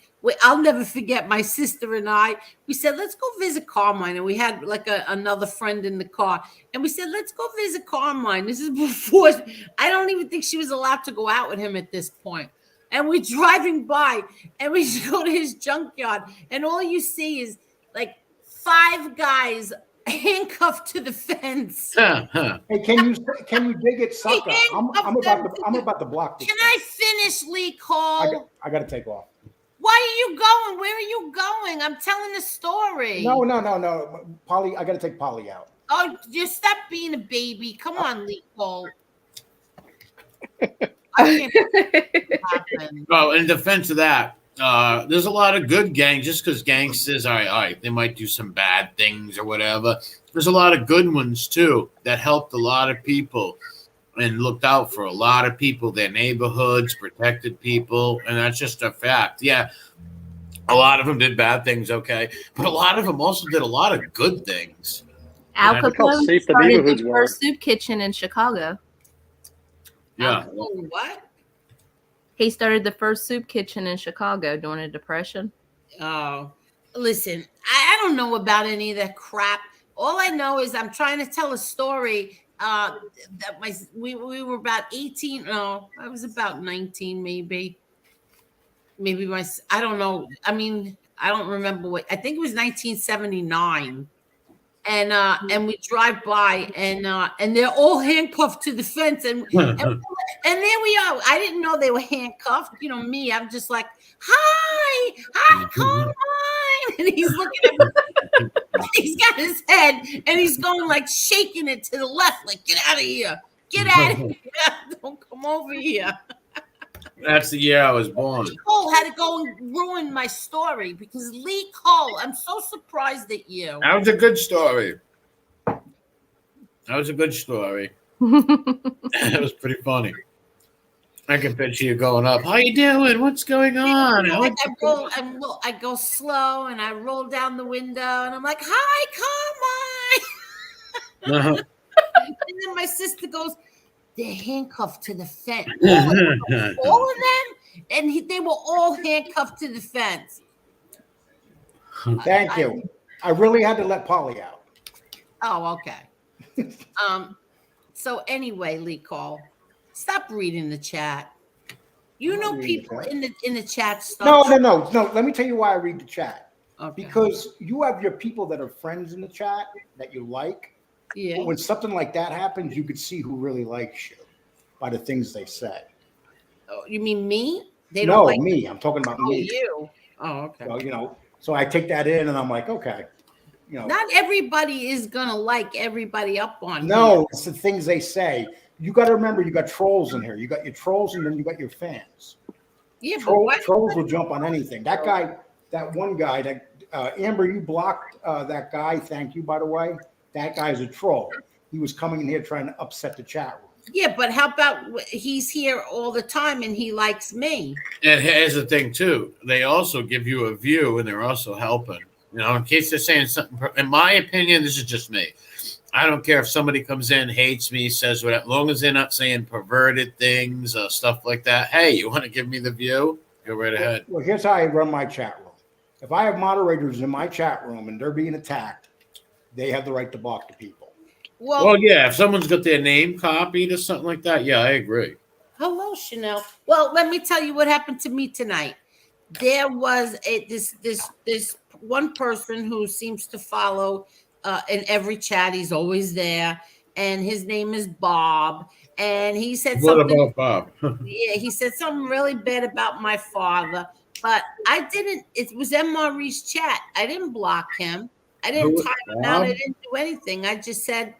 I'll never forget my sister and I. We said, let's go visit Carmine. And we had like another friend in the car. And we said, let's go visit Carmine. This is before, I don't even think she was allowed to go out with him at this point. And we're driving by and we go to his junkyard. And all you see is like 5 guys handcuffed to the fence. Hey, can you dig it, sucker? I'm about to block this. Can I finish, Lee Cole? I got to take off. Why are you going? Where are you going? I'm telling a story. No. Polly, I got to take Polly out. Oh, just stop being a baby. Come on, Lee Cole. Well, in defense of that, there's a lot of good gangs. Just because gangsters, they might do some bad things or whatever. There's a lot of good ones too that helped a lot of people and looked out for a lot of people, their neighborhoods, protected people, and that's just a fact. Yeah, A lot of them did bad things, okay, but a lot of them also did a lot of good things. Al Yeah. Look how Capone safe the started neighborhoods the were. first soup kitchen in Chicago. Yeah. What? He started the first soup kitchen in Chicago during the Depression. Oh, listen, I don't know about any of that crap. All I know is I'm trying to tell a story. That we were about 18. No, I was about 19, maybe. I don't know. I mean, I don't remember what. I think it was 1979. And we drive by and they're all handcuffed to the fence and there we are. I didn't know they were handcuffed. You know me, I'm just like, hi, Carmine. And he's looking at me. He's got his head and he's going like shaking it to the left, like, get out of here. Get out of here. Don't come over here. That's the year I was born. Lee Cole had to go and ruin my story because Lee Cole, I'm so surprised at you. That was a good story. That was pretty funny. I can picture you going up. How you doing? What's going on? I go slow and I roll down the window and I'm like, hi, Carmine. And then my sister goes, they're handcuffed to the fence. All of them? And they were all handcuffed to the fence. Thank you. I really had to let Polly out. Oh, okay. So anyway, Lee Cole, stop reading the chat. You know people in the chat stuff. No. Let me tell you why I read the chat. Okay. Because you have your people that are friends in the chat that you like. Yeah. But when something like that happens, you could see who really likes you by the things they say. Oh, you mean me? They don't like me. I'm talking about me. You. Oh, okay. So, so I take that in and I'm like, okay. Not everybody is gonna like everybody up on. No, here. it's the things they say. You got to remember, you got trolls in here. You got your trolls, and then you got your fans. Yeah, trolls will jump on anything. That guy, that one guy, that Amber, you blocked that guy. Thank you, by the way. That guy's a troll. He was coming in here trying to upset the chat room. Yeah, but how about he's here all the time and he likes me? And here's the thing too. They also give you a view, and they're also helping. In case they're saying something. In my opinion, this is just me. I don't care if somebody comes in, hates me, says whatever, as long as they're not saying perverted things, stuff like that. Hey, you want to give me the view? Go right ahead. Well, here's how I run my chat room. If I have moderators in my chat room and they're being attacked, they have the right to block the people. Well, yeah, if someone's got their name copied or something like that, yeah, I agree. Hello, Chanel. Well, let me tell you what happened to me tonight. There was this one person who seems to follow in every chat. He's always there, and his name is Bob. And he said something. What about Bob? Yeah, he said something really bad about my father, but I didn't. It was MRE's chat. I didn't block him. I didn't time him out. I didn't do anything. I just said,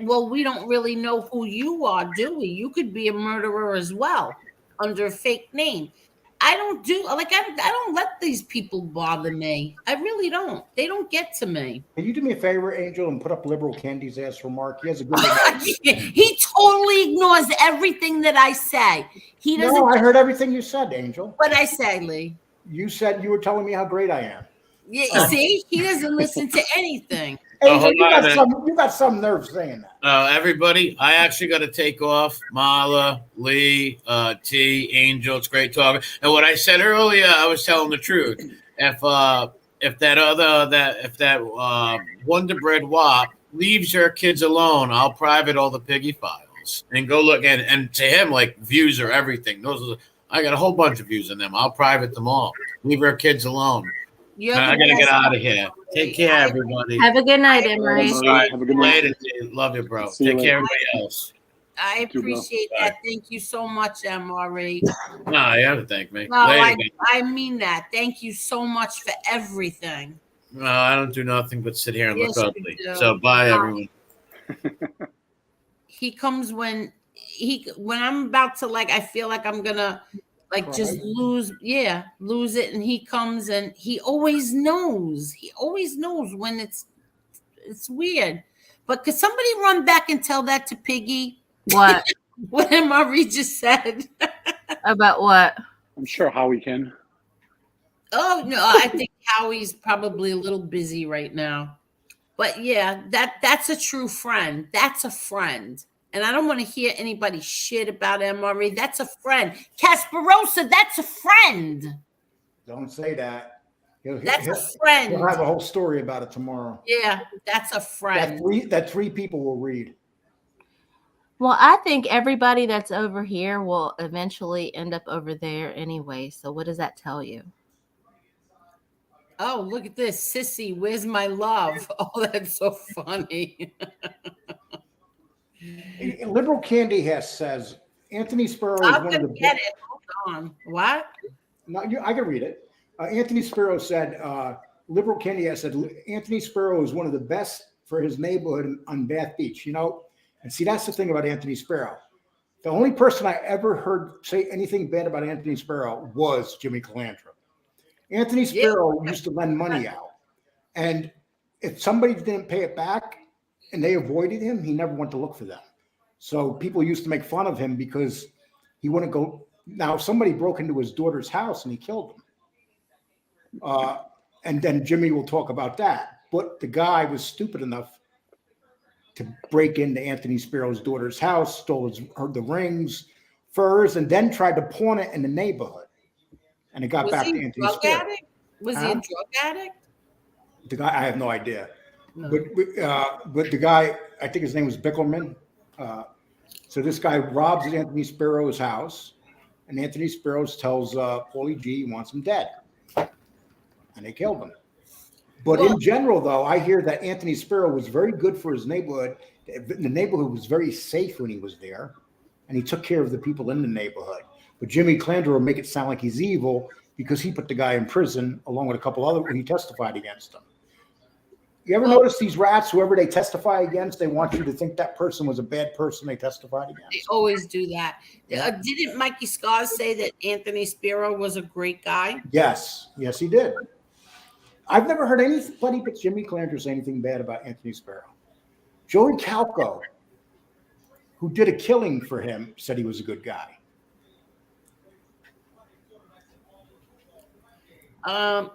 well, we don't really know who you are, do we? You could be a murderer as well under a fake name. I don't let these people bother me. I really don't. They don't get to me. Can you do me a favor, Angel, and put up Liberal Candy's ass remark? He has a good He totally ignores everything that I say. He doesn't. No, I heard everything you said, Angel. What I say, Lee? You said you were telling me how great I am. Yeah, see, he doesn't listen to anything. Angel, you got some nerve saying that. Everybody, I actually got to take off. Mala, Lee, T, Angel, it's great talking. And what I said earlier, I was telling the truth. If that Wonder Bread WAP leaves your kids alone, I'll private all the piggy files and go look. And to him, like, views are everything. I got a whole bunch of views in them. I'll private them all. Leave our kids alone. I gotta get out of here. Take care, everybody. Have a good night, Emery. Have a good night. Later, dude. Love you, bro. See you Take care, later. everybody else. I appreciate that. Thank you so much, MRE. No, you have to thank me. No, Later, I mean that. Thank you so much for everything. no, I don't do nothing but sit here and Yes, look you ugly. do. So bye, everyone. He comes when I'm about to, like, I feel like I'm gonna just lose it, and he comes and he always knows when it's weird. But could somebody run back and tell that to Piggy? What? What MRE just said? About what? I'm sure Howie can. Oh no, I think Howie's probably a little busy right now. But yeah, that's a true friend. That's a friend. And I don't want to hear anybody shit about MRE. That's a friend. Casparosa, that's a friend. Don't say that. That's a He'll friend. have a whole story about it tomorrow. Yeah, that's a friend. That three people will read. Well, I think everybody that's over here will eventually end up over there anyway. So what does that tell you? Oh, look at this. Sissy, where's my love? Oh, that's so funny. Liberal Candy says Anthony Sparrow is I'm one of gonna the get it. Hold on. What? No, I can read it. Anthony Sparrow said, Liberal Candy said, Anthony Sparrow is one of the best for his neighborhood on Bath Beach, you know? And see, that's the thing about Anthony Sparrow. The only person I ever heard say anything bad about Anthony Sparrow was Jimmy Calandra. Anthony Sparrow used to lend money out. And if somebody didn't pay it back and they avoided him, he never went to look for them. So people used to make fun of him because he wouldn't go. Now, somebody broke into his daughter's house and he killed him. And then Jimmy will talk about that. But the guy was stupid enough to break into Anthony Sparrow's daughter's house, stole the rings, furs, and then tried to pawn it in the neighborhood. And it got back to Anthony Sparrow. Was he a drug addict? The guy, I have no idea. No. But the guy, I think his name was Bickelman. So this guy robs Anthony Sparrow's house, and Anthony Sparrow tells Paulie G he wants him dead. And they killed him. But in general, though, I hear that Anthony Sparrow was very good for his neighborhood. The neighborhood was very safe when he was there, and he took care of the people in the neighborhood. But Jimmy Calandra will make it sound like he's evil because he put the guy in prison along with a couple other when he testified against him. You ever notice these rats, whoever they testify against, they want you to think that person was a bad person they testified against? They always do that. Didn't Mikey Scars say that Anthony Sparrow was a great guy? Yes, he did. I've never heard anybody but Jimmy Calandra say anything bad about Anthony Sparrow. Joey Calco, who did a killing for him, said he was a good guy.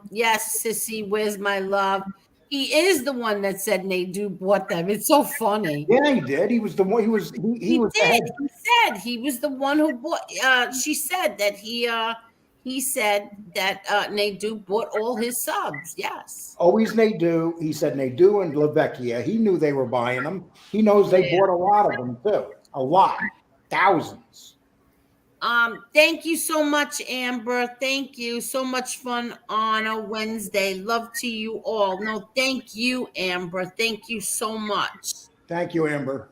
Yes, Sissy, where's my love? He is the one that said Nadeau bought them. It's so funny. Yeah, he did. He was the one. He was the head. He said he was the one who bought. She said that he said that Nadeau bought all his subs. Yes. Always Nadeau. He said Nadeau and LaVecchia. He knew they were buying them. He knows they bought a lot of them too. A lot, thousands. Thank you so much, Amber. Thank you. So much fun on a Wednesday. Love to you all. No, thank you, Amber. Thank you so much. Thank you, Amber.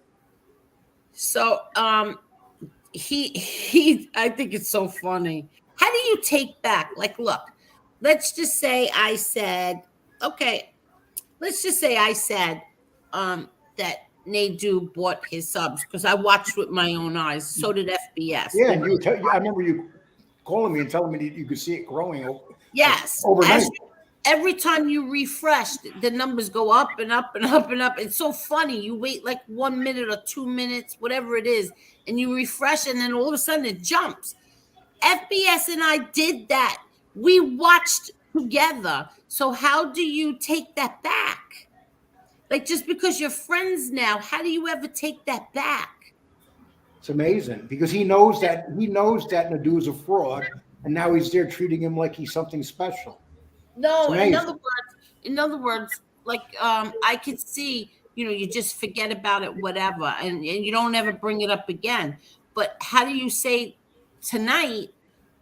So, he I think it's so funny. How do you take back? Like, look, let's just say I said, okay, let's just say I said that Nadeau bought his subs because I watched with my own eyes. So did FBS. Yeah, and I remember you calling me and telling me that you could see it growing. Yes. Overnight. Every time you refresh, the numbers go up and up and up and up. It's so funny. You wait like 1 minute or 2 minutes, whatever it is, and you refresh, and then all of a sudden it jumps. FBS and I did that. We watched together. So how do you take that back? Like, just because you're friends now, how do you ever take that back? It's amazing because he knows that Nadeau is a fraud, and now he's there treating him like he's something special. No, in other words, like I could see, you just forget about it, whatever, and you don't ever bring it up again. But how do you say tonight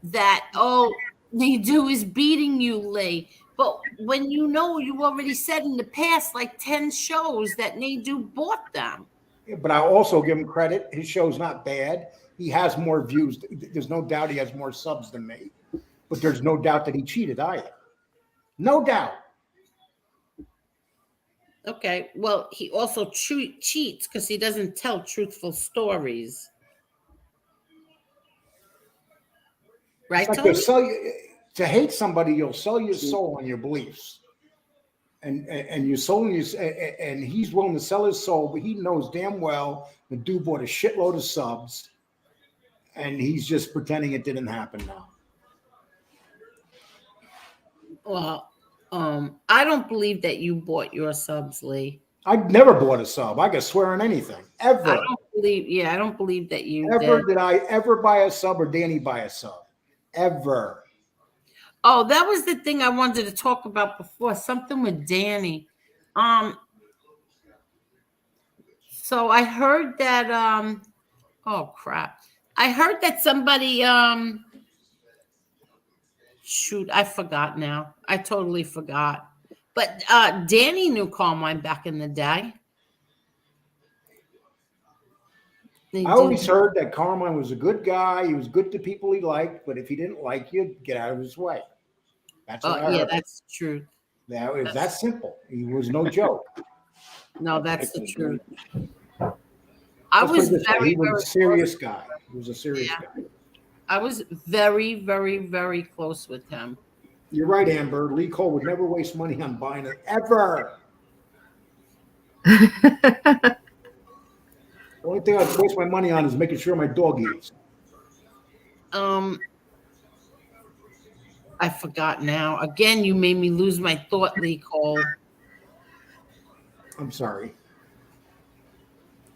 that, oh, Nadeau is beating you, Lee? But when you already said in the past, like 10 shows that Nadeau bought them. Yeah, but I also give him credit. His show's not bad. He has more views. There's no doubt he has more subs than me. But there's no doubt that he cheated either. No doubt. Okay. Well, he also cheats because he doesn't tell truthful stories. Right, it's like Tony? To hate somebody, you'll sell your soul on your beliefs, and your soul, and he's willing to sell his soul, but he knows damn well the dude bought a shitload of subs, and he's just pretending it didn't happen now. Well, I don't believe that you bought your subs, Lee. I never bought a sub. I can swear on anything. Ever. I don't believe that you Ever did. did I ever buy a sub or Danny buy a sub? Ever. Oh, that was the thing I wanted to talk about before. Something with Danny. So I heard that oh crap. I heard that somebody shoot, I forgot now. I totally forgot. But Danny knew Carmine back in the day. I always heard that Carmine was a good guy. He was good to people he liked, but if he didn't like you, get out of his way. That's what I heard. That's true. That was that simple. He was no joke. No, that's the truth. He was a serious guy. He was a serious guy. I was very, very, very close with him. You're right, Amber. Lee Cole would never waste money on buying it ever. The only thing I'd waste my money on is making sure my dog eats. I forgot now. Again, you made me lose my thought, Lee Cole. I'm sorry.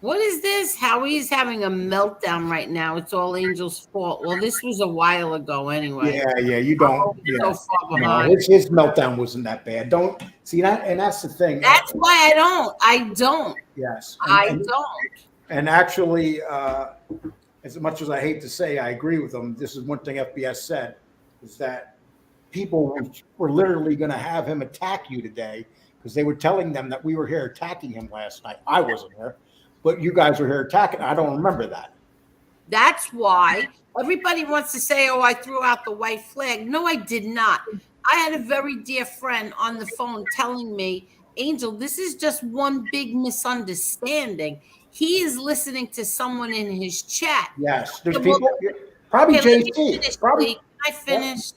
What is this? Howie's having a meltdown right now. It's all Angel's fault. Well, this was a while ago anyway. Yeah, you don't. So far No, behind. his meltdown wasn't that bad. Don't see that, and that's the thing. That's why I don't. Yes, I don't. And actually, as much as I hate to say, I agree with them. This is one thing FBS said, is that people were literally going to have him attack you today because they were telling them that we were here attacking him last night. I wasn't here, but you guys were here attacking. I don't remember that. That's why everybody wants to say, oh, I threw out the white flag. No, I did not. I had a very dear friend on the phone telling me, Angel, this is just one big misunderstanding. He is listening to someone in his chat. Yes, there's people, probably JC. Probably. Can I finish?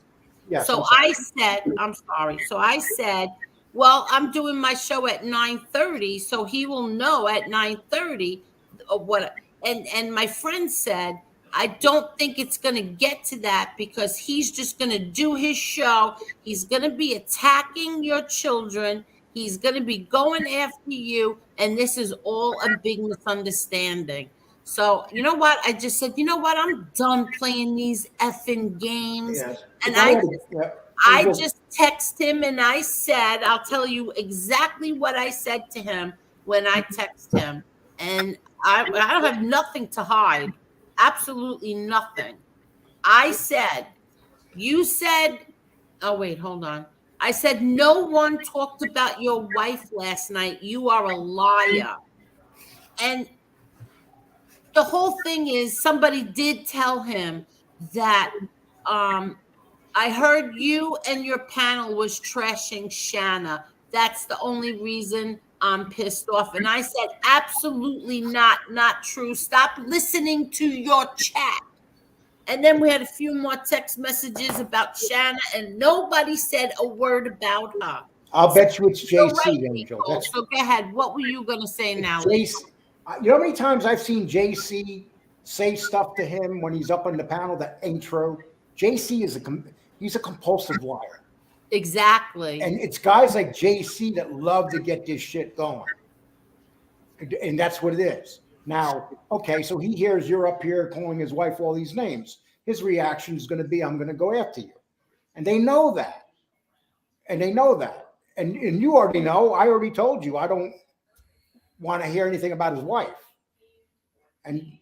Yes. So I'm sorry. So I said, well, I'm doing my show at 9:30, so he will know at 9:30 what. And my friend said, I don't think it's going to get to that because he's just going to do his show. He's going to be attacking your children. He's going to be going after you. And this is all a big misunderstanding. So, you know what? I just said, you know what? I'm done playing these effing games. Yes. And I just text him and I said, I'll tell you exactly what I said to him when I text him. And I don't have nothing to hide. Absolutely nothing. I said, you said, oh, wait, hold on. I said, no one talked about your wife last night. You are a liar. And the whole thing is somebody did tell him that I heard you and your panel was trashing Shanna. That's the only reason I'm pissed off. And I said, absolutely not true. Stop listening to your chat. And then we had a few more text messages about Shanna, and nobody said a word about her. I'll bet you it's JC, right, Angel. So go ahead. What were you going to say now? JC, you know how many times I've seen JC say stuff to him when he's up on the panel that ain't true? JC he's a compulsive liar. Exactly. And it's guys like JC that love to get this shit going. And that's what it is. Now, okay, so he hears you're up here calling his wife all these names. His reaction is going to be, I'm going to go after you. And they know that. And you already know, I already told you, I don't want to hear anything about his wife. And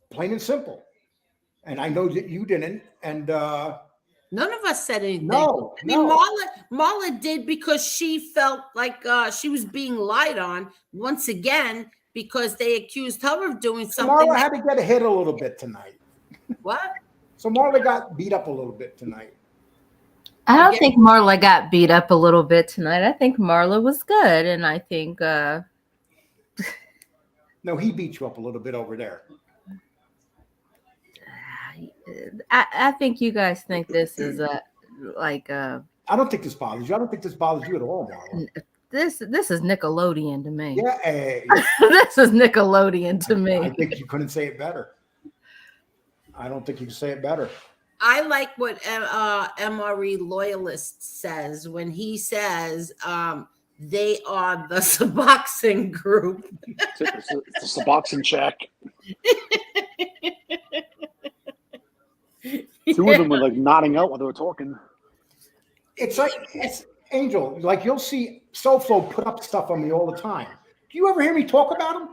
plain and simple. And I know that you didn't. And none of us said anything. No. I mean, Marla did because she felt like she was being lied on once again because they accused her of doing something. Marla had to get a hit a little bit tonight. What? So Marla got beat up a little bit tonight. I don't think Marla got beat up a little bit tonight. I think Marla was good, and I think no, he beat you up a little bit over there. I think you guys think this is I don't think this bothers you. I don't think this bothers you at all, Marla. This is Nickelodeon to me. Yeah, hey. This is Nickelodeon to me. I think you couldn't say it better. I don't think you can say it better. I like what MRE loyalist says when he says they are the Suboxone group. It's a boxing check. Two of them were like nodding out while they were talking. It's like it's Angel. Like you'll see SoFlo put up stuff on me all the time. Do you ever hear me talk about him?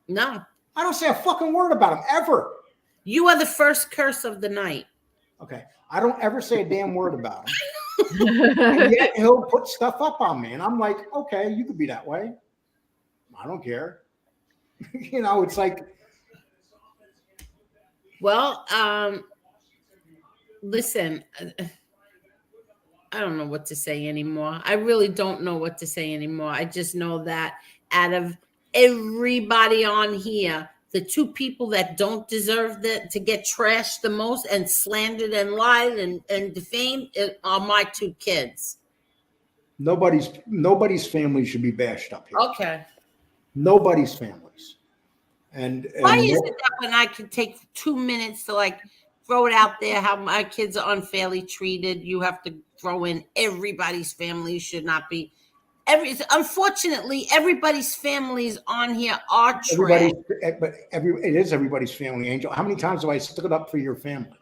No. I don't say a fucking word about him ever. You are the first curse of the night. Okay. I don't ever say a damn word about him. And yet he'll put stuff up on me. And I'm like, okay, you could be that way. I don't care. You know, it's like. Well, listen, I don't know what to say anymore. I really don't know what to say anymore. I just know that out of everybody on here, the two people that don't deserve to get trashed the most and slandered and lied and defamed are my two kids. Nobody's family should be bashed up here. Okay. Nobody's families. And why is it that when I can take 2 minutes to like throw it out there how my kids are unfairly treated, you have to throw in everybody's family should not be. Unfortunately, everybody's families on here are trash. It is everybody's family, Angel. How many times have I stood up for your family?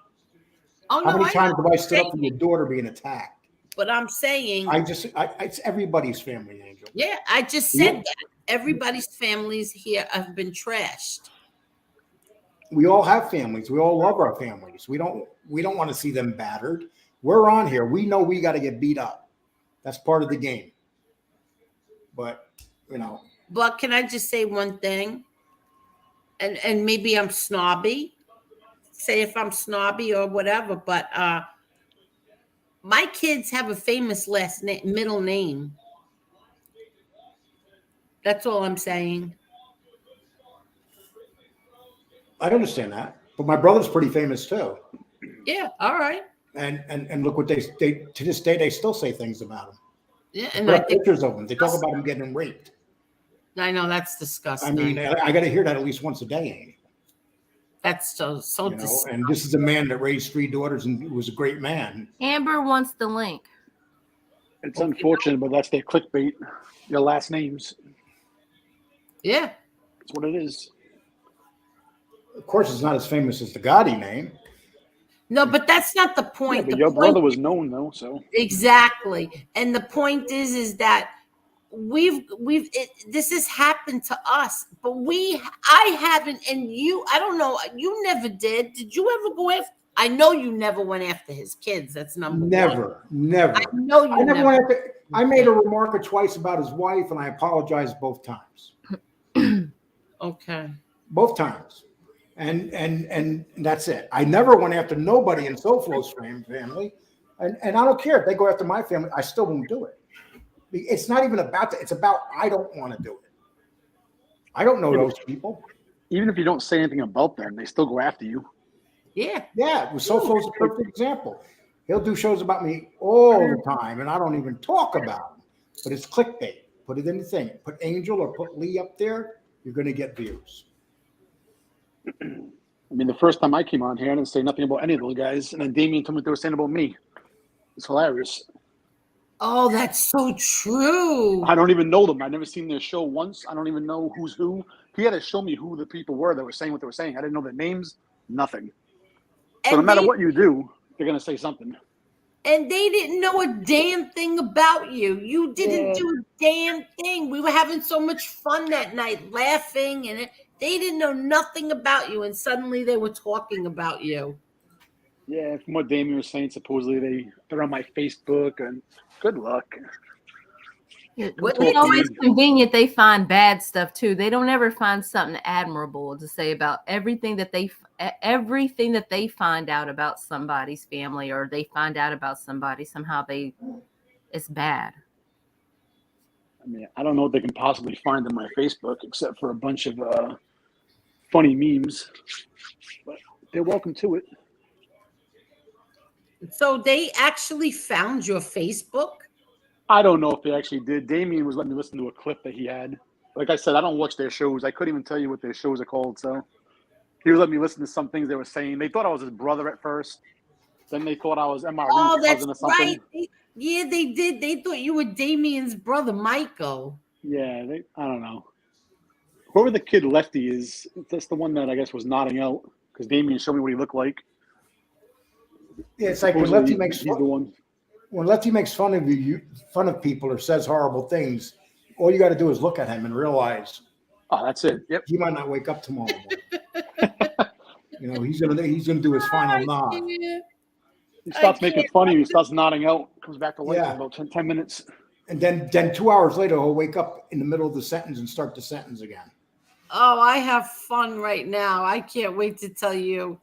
Oh, how many times have I stood up for your daughter being attacked? But I'm saying, it's everybody's family, Angel. Yeah, I just said that. Everybody's families here have been trashed. We all have families. We all love our families. We don't want to see them battered. We're on here. We know we got to get beat up. That's part of the game. But, you know. But can I just say one thing? And maybe I'm snobby. Say if I'm snobby or whatever, but my kids have a famous middle name. That's all I'm saying. I understand that. But my brother's pretty famous too. Yeah, all right. And look what they to this day they still say things about him. Yeah, and I think pictures of him. They talk about him getting raped. I know that's disgusting. I mean, I got to hear that at least once a day, Amy. That's so disgusting. And this is a man that raised 3 daughters and was a great man. Amber wants the link. It's unfortunate, but that's their clickbait. Your last names. Yeah, that's what it is. Of course, it's not as famous as the Gotti name. No, but that's not the point. Yeah, but your brother was known though, so exactly. And the point is that this has happened to us, but I haven't, and you, I don't know, you never did. Did you ever go after? I know you never went after his kids. That's number one. Never. I know you never went after. I made a remark or twice about his wife, and I apologized both times. Okay. Both times. And that's it. I never went after nobody in SoFlo's family. And I don't care if they go after my family, I still won't do it. It's not even about that. It's about I don't want to do it. I don't know those people. Even if you don't say anything about them, they still go after you. Yeah. Yeah. SoFlo's a perfect example. He'll do shows about me all the time, and I don't even talk about him. But it's clickbait. Put it in the thing. Put Angel or put Lee up there, you're going to get views. I mean, the first time I came on here, I didn't say nothing about any of those guys, and then Damien told me what they were saying about me. It's hilarious. Oh, that's so true. I don't even know them. I've never seen their show once. I don't even know who's who. He had to show me who the people were that were saying what they were saying. I didn't know their names, nothing. So no matter what you do, they're going to say something. And they didn't know a damn thing about you. You didn't do a damn thing. We were having so much fun that night, laughing, and they didn't know nothing about you, and suddenly they were talking about you. Yeah, from what Damien was saying, supposedly they're on my Facebook, and good luck. It's always convenient they find bad stuff too. They don't ever find something admirable to say about everything that they find out about somebody's family, or they find out about somebody somehow it's bad. I mean, I don't know what they can possibly find on my Facebook except for a bunch of funny memes, but they're welcome to it. So they actually found your Facebook? I don't know if they actually did. Damien was letting me listen to a clip that he had. Like I said, I don't watch their shows. I couldn't even tell you what their shows are called. So he was letting me listen to some things they were saying. They thought I was his brother at first. Then they thought I was MRE's Oh, that's cousin or something. right. Yeah, they did. They thought you were Damien's brother, Michael. Yeah, I don't know. Whoever the kid Lefty is, that's the one that I guess was nodding out because Damien showed me what he looked like. Yeah, it's like when Lefty makes he's the one. When Lefty makes fun of fun of people or says horrible things, all you got to do is look at him and realize, oh, that's it. Yep. He might not wake up tomorrow morning. He's gonna do his final nod. He starts making fun of you. He starts nodding out. Comes back to life in about 10 minutes. And then 2 hours later, he'll wake up in the middle of the sentence and start the sentence again. Oh, I have fun right now. I can't wait to tell you.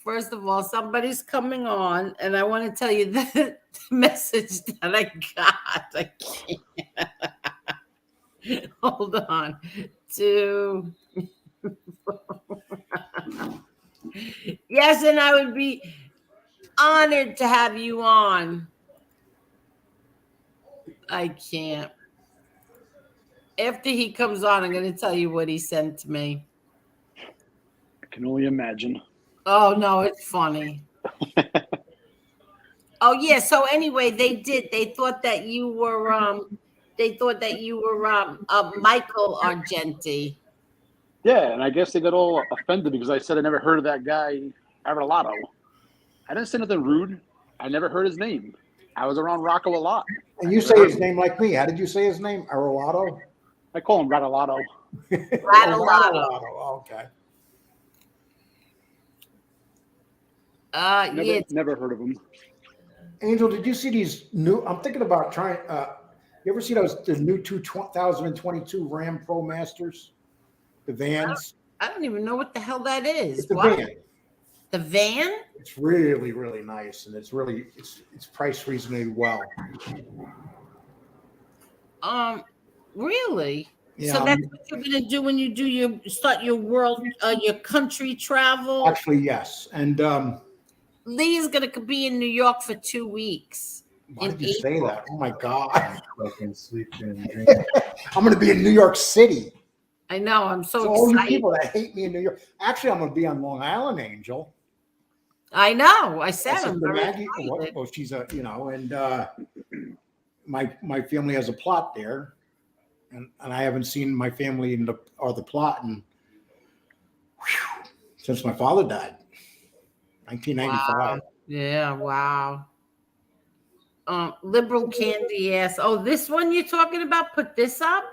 First of all, somebody's coming on, and I want to tell you the message that I got. I can't. Hold on. Yes, and I would be honored to have you on. I can't. After he comes on, I'm going to tell you what he sent to me. I can only imagine. Oh, no, it's funny. Oh, yeah. So anyway, they thought that you were, Michael Argenti. Yeah, and I guess they got all offended because I said I never heard of that guy, Arolato. I didn't say nothing rude. I never heard his name. I was around Rocco a lot. And you say his name like me. How did you say his name? Arolato? I call him Ratalato. Ratalato. Okay. Never heard of him. Angel, did you see these new? I'm thinking about trying. You ever see the new 2022 Ram Pro Masters? The vans? I don't even know what the hell that is. It's the van. The van? It's really, really nice, and it's priced reasonably well. Really? Yeah, so that's what you're gonna do when you start your your country travel? Actually, yes. And Lee is gonna be in New York for 2 weeks. Why did you say that? Oh my God! I'm gonna be in New York City. I know. I'm so excited. All you people that hate me in New York. Actually, I'm gonna be on Long Island, Angel. I know. I said I'm very Maggie. Well, she's and my family has a plot there, and I haven't seen my family in the plot since my father died, 1995. Wow. Yeah. Wow. Liberal candy ass. Oh, this one you're talking about? Put this up?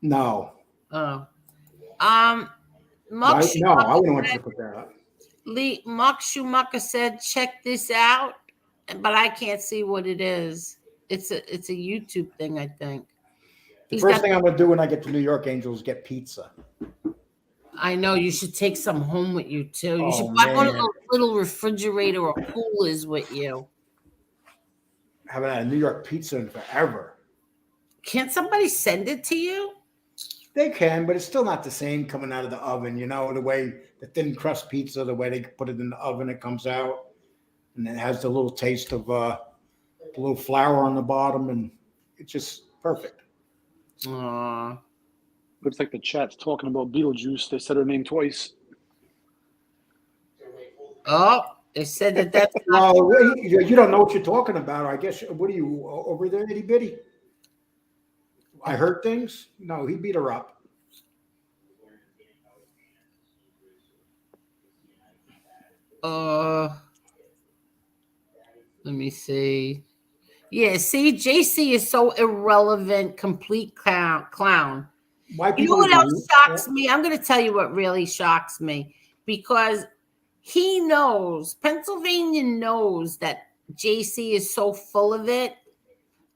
No. Oh. I wouldn't want you to put that up. Mark Schumacher said, check this out, but I can't see what it is. It's a YouTube thing, I think. The first thing I'm going to do when I get to New York, Angel, is get pizza. I know. You should take some home with you, too. You should buy one of those little refrigerator or coolers with you. I haven't had a New York pizza in forever. Can't somebody send it to you? They can, but it's still not the same coming out of the oven. The way the thin crust pizza, the way they put it in the oven, it comes out, and it has the little taste of a little flour on the bottom, and it's just perfect. Aww. Looks like the chat's talking about Beetlejuice. They said her name twice. Oh, they said that's well, you don't know what you're talking about. I guess. What are you over there, itty bitty? I heard things. No, he beat her up. Let me see. Yeah, see, JC is so irrelevant, complete clown. Why you know what else shocks me? I'm going to tell you what really shocks me, because he knows, Pennsylvania knows that JC is so full of it.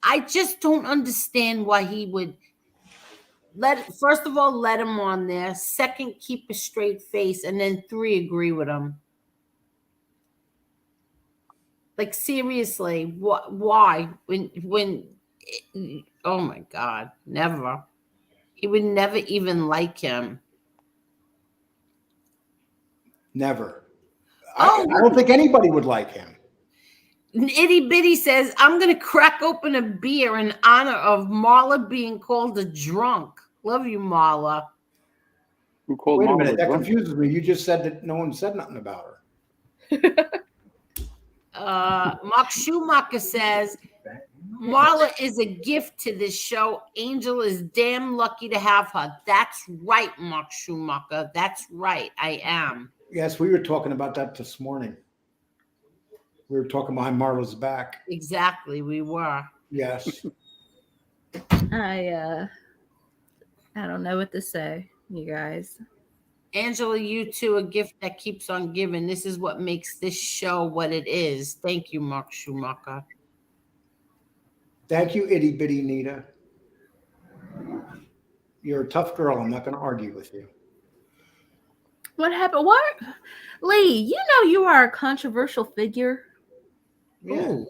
I just don't understand why he would first of all, let him on there. Second, keep a straight face. And then 3, agree with him. Like, seriously, why? When, oh my God, never. He would never even like him. Never. I don't think anybody would like him. Itty Bitty says, I'm going to crack open a beer in honor of Marla being called a drunk. Love you, Marla. Wait a minute. That confuses me. You just said that no one said nothing about her. Mark Schumacher says, Marla is a gift to this show. Angel is damn lucky to have her. That's right, Mark Schumacher. That's right. I am. Yes, we were talking about that this morning. We were talking behind Marla's back. Exactly, we were. Yes. I don't know what to say, you guys. Angela, you two, a gift that keeps on giving. This is what makes this show what it is. Thank you, Mark Schumacher. Thank you, itty bitty Nita. You're a tough girl. I'm not going to argue with you. What happened? What? Lee, you know you are a controversial figure. Yeah. Ooh,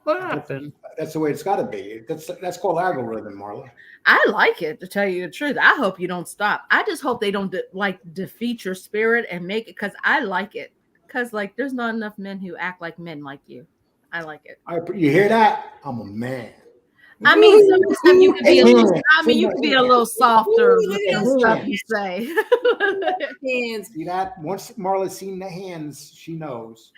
what happened? That's the way it's got to be. That's called algorithm, Marla. I like it, to tell you the truth. I hope you don't stop. I just hope they don't defeat your spirit and make it, because I like it. Because like there's not enough men who act like men like you. I like it. You hear that? I'm a man. I mean, some of the stuff you could be a little. I mean, you could be a little softer with some stuff you say. See that? Once Marla's seen the hands, she knows.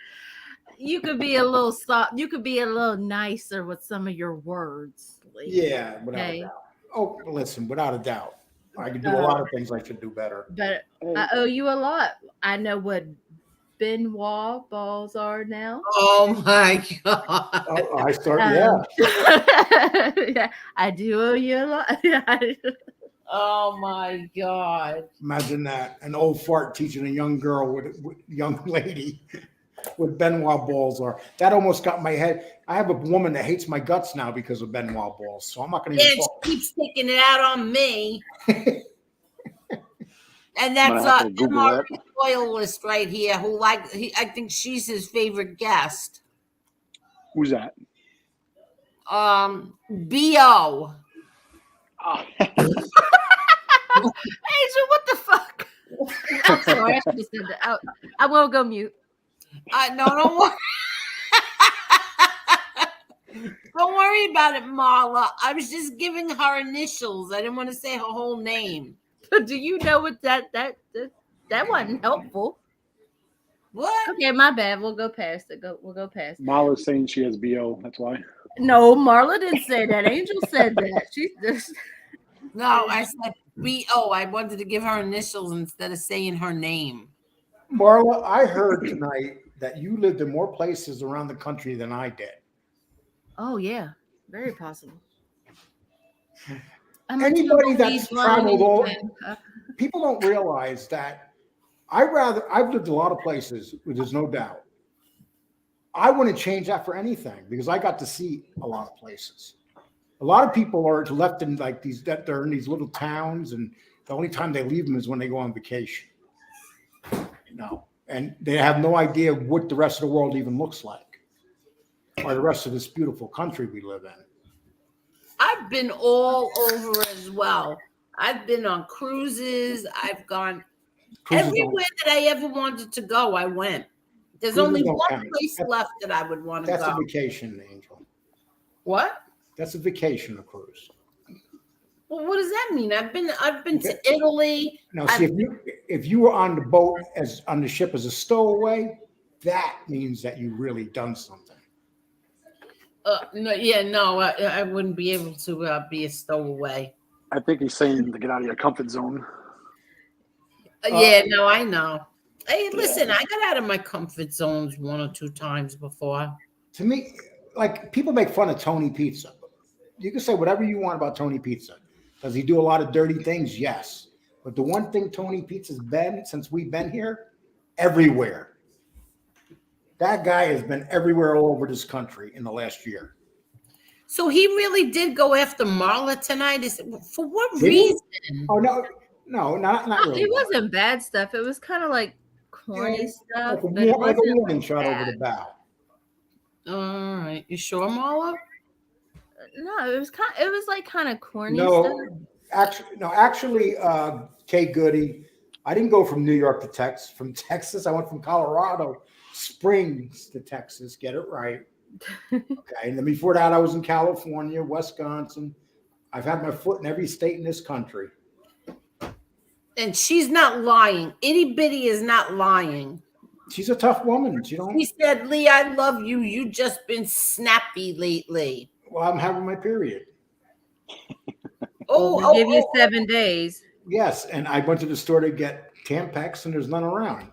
You could be a little soft. You could be a little nicer with some of your words. Lee. Yeah, without a doubt. Oh, listen, without a doubt. I can do a lot of things I should do better. But I owe you a lot. I know what Benoit balls are now. Oh my God. Oh, I start, yeah. Yeah, I do owe you a lot. Oh my God. Imagine that. An old fart teaching a young girl with young lady what Benoit balls are. That almost got my head. I have a woman that hates my guts now because of Benoit balls. So I'm not going to even talk. She keeps taking it out on me. And that's MRE loyalist right here, who I think she's his favorite guest. Who's that? B.O. Oh. Angel, what the fuck? I'm sorry, I should have said that. I will go mute. No, don't worry. Don't worry about it, Marla. I was just giving her initials. I didn't want to say her whole name. Do you know what that wasn't helpful? What? Okay, my bad. We'll go past it. We'll go past it. Marla's saying she has BO. That's why. No, Marla didn't say that. Angel said that. She just. No, I said B.O. I wanted to give her initials instead of saying her name. Marla, I heard tonight that you lived in more places around the country than I did. Oh yeah, very possible. Anybody that's traveled all, people don't realize that I've lived a lot of places, there's no doubt. I wouldn't change that for anything because I got to see a lot of places. A lot of people are left in like they're in these little towns, and the only time they leave them is when they go on vacation. No, and they have no idea what the rest of the world even looks like, or the rest of this beautiful country we live in. I've been all over as well. I've been on cruises. I've gone everywhere that I ever wanted to go. I went. There's Cruises only don't one count. place left that I would want to go. That's a vacation, Angel. What? That's a vacation, a cruise. Well, what does that mean? I've been to Italy. Now, see, if you were on the boat on the ship as a stowaway, that means that you really done something. No, I wouldn't be able to be a stowaway. I think he's saying to get out of your comfort zone. No, I know. Hey, listen, I got out of my comfort zones 1 or 2 times before. To me, like people make fun of Tony Pizza. You can say whatever you want about Tony Pizza. Does he do a lot of dirty things? Yes. But the one thing Tony Pizza's been since we've been here, everywhere. That guy has been everywhere all over this country in the last year. So he really did go after Marla tonight. For what Did reason? He? Oh no, not really. It wasn't bad stuff. It was kind of like corny stuff. Like a warning shot over the bow. All right, you sure, Marla? No, it was kind of corny stuff. Actually, Kay Gotti. I didn't go from New York to Texas. From Texas, I went from Colorado Springs to Texas. Get it right. Okay, and then before that, I was in California, Wisconsin. I've had my foot in every state in this country. And she's not lying. Itty Bitty is not lying. She's a tough woman. She don't. He said, Lee, I love you. You just been snappy lately. Well, I'm having my period. We'll give you 7 days. Yes, and I went to the store to get Tampax, and there's none around.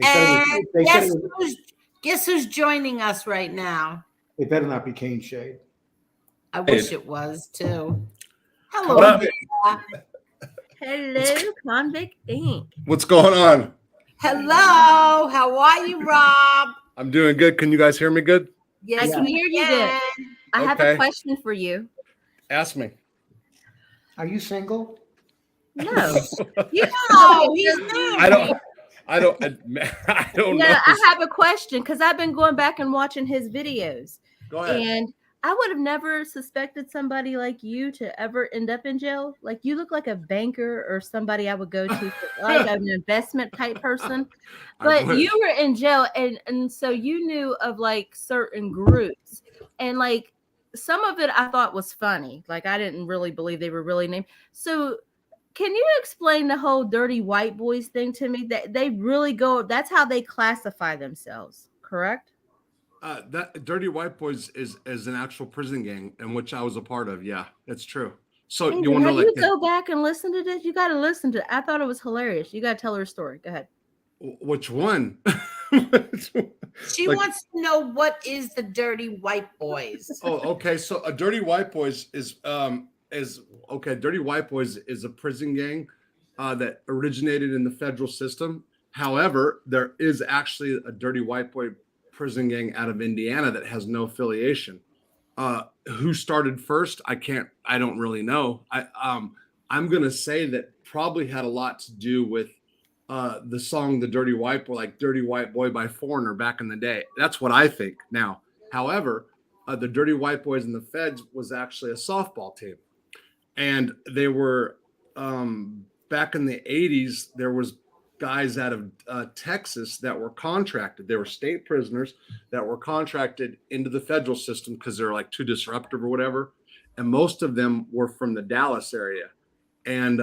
And guess who's joining us right now? It better not be Cane Shade. I wish it was too. Hello. What up? Hello, Convict Inc. What's going on? Hello. How are you, Rob? I'm doing good. Can you guys hear me good? Yes, I can hear you good. I have a question for you. Ask me. Are you single? No. I don't know. Yeah, I have a question because I've been going back and watching his videos. Go ahead. And I would have never suspected somebody like you to ever end up in jail. Like you look like a banker or somebody I would go to for like an investment type person. But you were in jail and so you knew of like certain groups. And like some of it I thought was funny. Like I didn't really believe they were really named. So can you explain the whole dirty white boys thing to me? That they really go, that's how they classify themselves, correct? That Dirty White Boys is an actual prison gang in which I was a part of. Yeah, that's true. So you want to know, like, go back and listen to this? You got to listen to it. I thought it was hilarious. You got to tell her a story. Go ahead. Which one? She wants to know what is the Dirty White Boys. Oh, okay. So a Dirty White Boys is okay. Dirty White Boys is a prison gang that originated in the federal system. However, there is actually a Dirty White Boy prison gang out of Indiana that has no affiliation. Who started first? I don't really know. I'm gonna say that probably had a lot to do with the song "The Dirty White Boy," like "Dirty White Boy" by Foreigner back in the day. That's what I think now. However, the Dirty White Boys and the Feds was actually a softball team, and they were back in the 80s. There was guys out of Texas that were contracted. They were state prisoners that were contracted into the federal system because they're like too disruptive or whatever. And most of them were from the Dallas area. And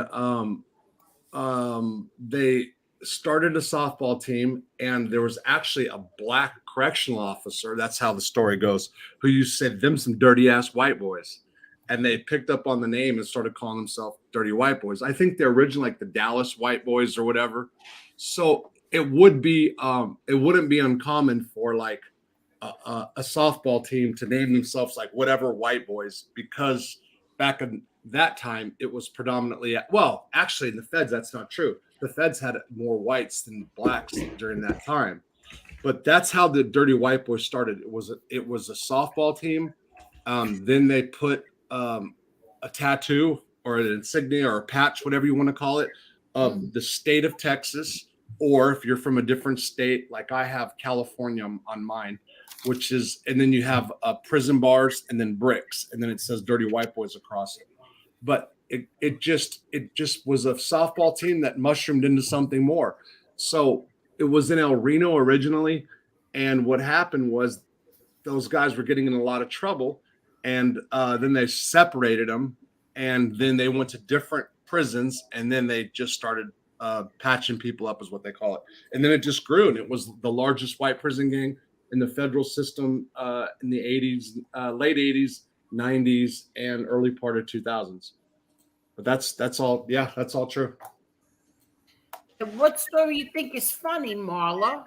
they started a softball team, and there was actually a black correctional officer. That's how the story goes, who used to say them some dirty ass white boys. And they picked up on the name and started calling themselves Dirty White Boys. I think they're originally like the Dallas White Boys or whatever. So it wouldn't be uncommon for like a softball team to name themselves like whatever White Boys, because back in that time it was predominantly, well, actually in the Feds that's not true. The Feds had more whites than blacks during that time. But that's how the Dirty White Boys started. It was a softball team. Then they put a tattoo or an insignia or a patch, whatever you want to call it, of the state of Texas, or if you're from a different state, like I have California on mine, which is, and then you have prison bars and then bricks, and then it says Dirty White Boys across it. But it just was a softball team that mushroomed into something more. So it was in El Reno originally, and what happened was those guys were getting in a lot of trouble. And then they separated them, and then they went to different prisons, and then they just started patching people up, is what they call it. And then it just grew, and it was the largest white prison gang in the federal system in the 80s, late 80s, 90s, and early part of 2000s. But that's all. Yeah, that's all true. What story you think is funny, Marla?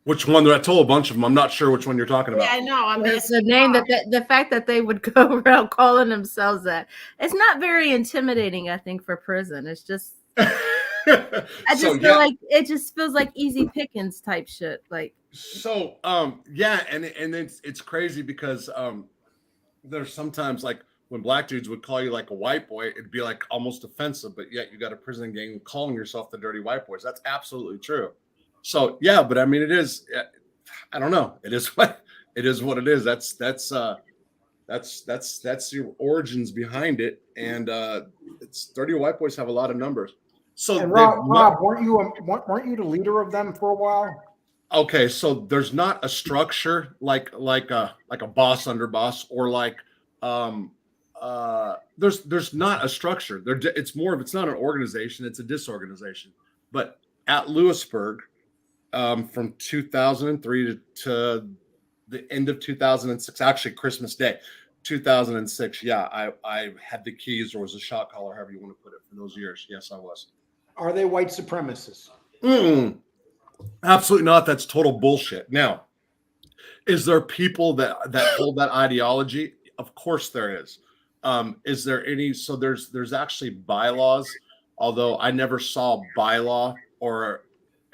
Which one? I told a bunch of them. I'm not sure which one you're talking about. Yeah, I know. It's the name the fact that they would go around calling themselves that. It's not very intimidating, I think, for prison. It's just I just feel like it just feels like easy pickings type shit. Like so, yeah, and it's crazy because there's sometimes like when black dudes would call you like a white boy, it'd be like almost offensive, but yet you got a prison gang calling yourself the Dirty White Boys. That's absolutely true. So yeah, but I mean, it is. I don't know. It is what it is. That's your origins behind it, and it's Dirty White Boys have a lot of numbers. So and Rob, weren't you the leader of them for a while? Okay, so there's not a structure like a boss under boss, or like there's not a structure. It's not an organization. It's a disorganization. But at Lewisburg. from 2003 to the end of 2006, actually Christmas Day, 2006. Yeah, I had the keys or was a shot caller, however you want to put it, for those years. Yes, I was. Are they white supremacists? Absolutely not. That's total bullshit. Now, is there people that hold that ideology? Of course there is. Is there any? So there's actually bylaws, although I never saw bylaw or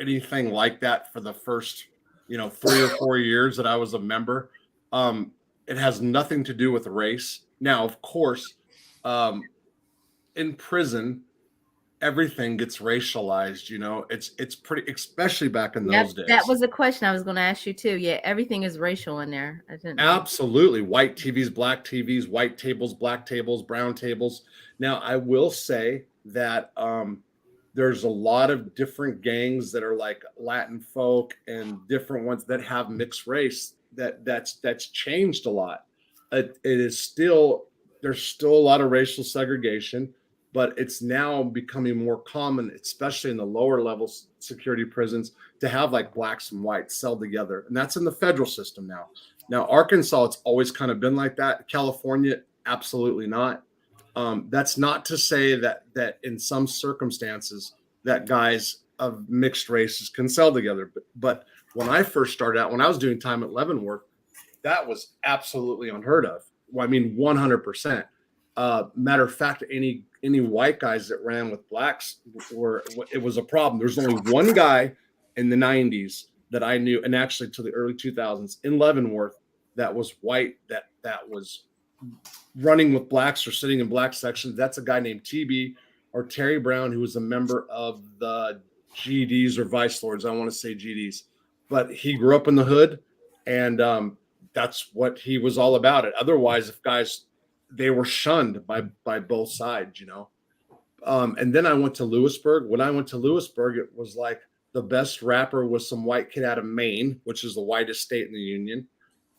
anything like that for the first 3 or 4 years that I was a member. It has nothing to do with race. Now, of course, in prison, everything gets racialized. It's pretty, especially back in those days. That was a question I was going to ask you too. Yeah, everything is racial in there. Absolutely. White TVs, black TVs, white tables, black tables, brown tables. Now, I will say that there's a lot of different gangs that are like Latin folk and different ones that have mixed race. That's changed a lot. It is still, there's still a lot of racial segregation, but it's now becoming more common, especially in the lower level security prisons, to have like blacks and whites cell together. And that's in the federal system now. Now, Arkansas, it's always kind of been like that. California, absolutely not. That's not to say that in some circumstances that guys of mixed races can cell together. But when I first started out, when I was doing time at Leavenworth, that was absolutely unheard of. Well, I mean, 100%. Matter of fact, any white guys that ran with blacks it was a problem. There was only one guy in the 90s that I knew, and actually to the early 2000s in Leavenworth, that was white, that was running with blacks or sitting in black sections. That's a guy named TB or Terry Brown, who was a member of the GDs or Vice Lords. I want to say GDs, but he grew up in the hood, and that's what he was all about. It. Otherwise, if guys, they were shunned by both sides, And then I went to Lewisburg. When I went to Lewisburg, it was like the best rapper was some white kid out of Maine, which is the whitest state in the union,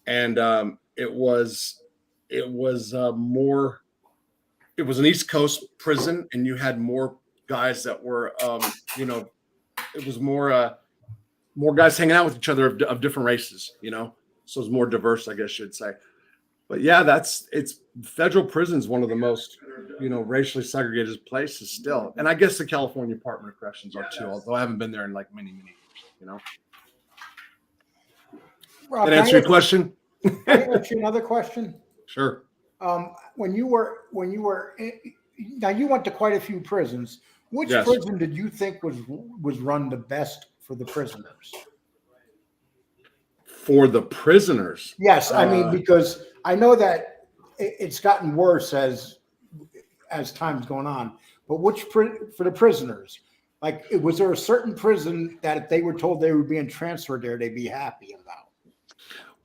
and it was an East Coast prison, and you had more guys that were, it was more guys hanging out with each other of different races, so it's more diverse, I guess you'd say. But yeah, it's federal prison is one of the most, racially segregated places still. And I guess the California Department of Corrections are too, although I haven't been there in like many, many years, Rob, That answer your question? Can I ask you another question? Sure. When you were now you went to quite a few prisons. Which Yes. prison did you think was run the best for the prisoners? For the prisoners. Yes, I mean, because I know that it's gotten worse as time's going on. But for the prisoners, like, was there a certain prison that if they were told they were being transferred there, they'd be happy about?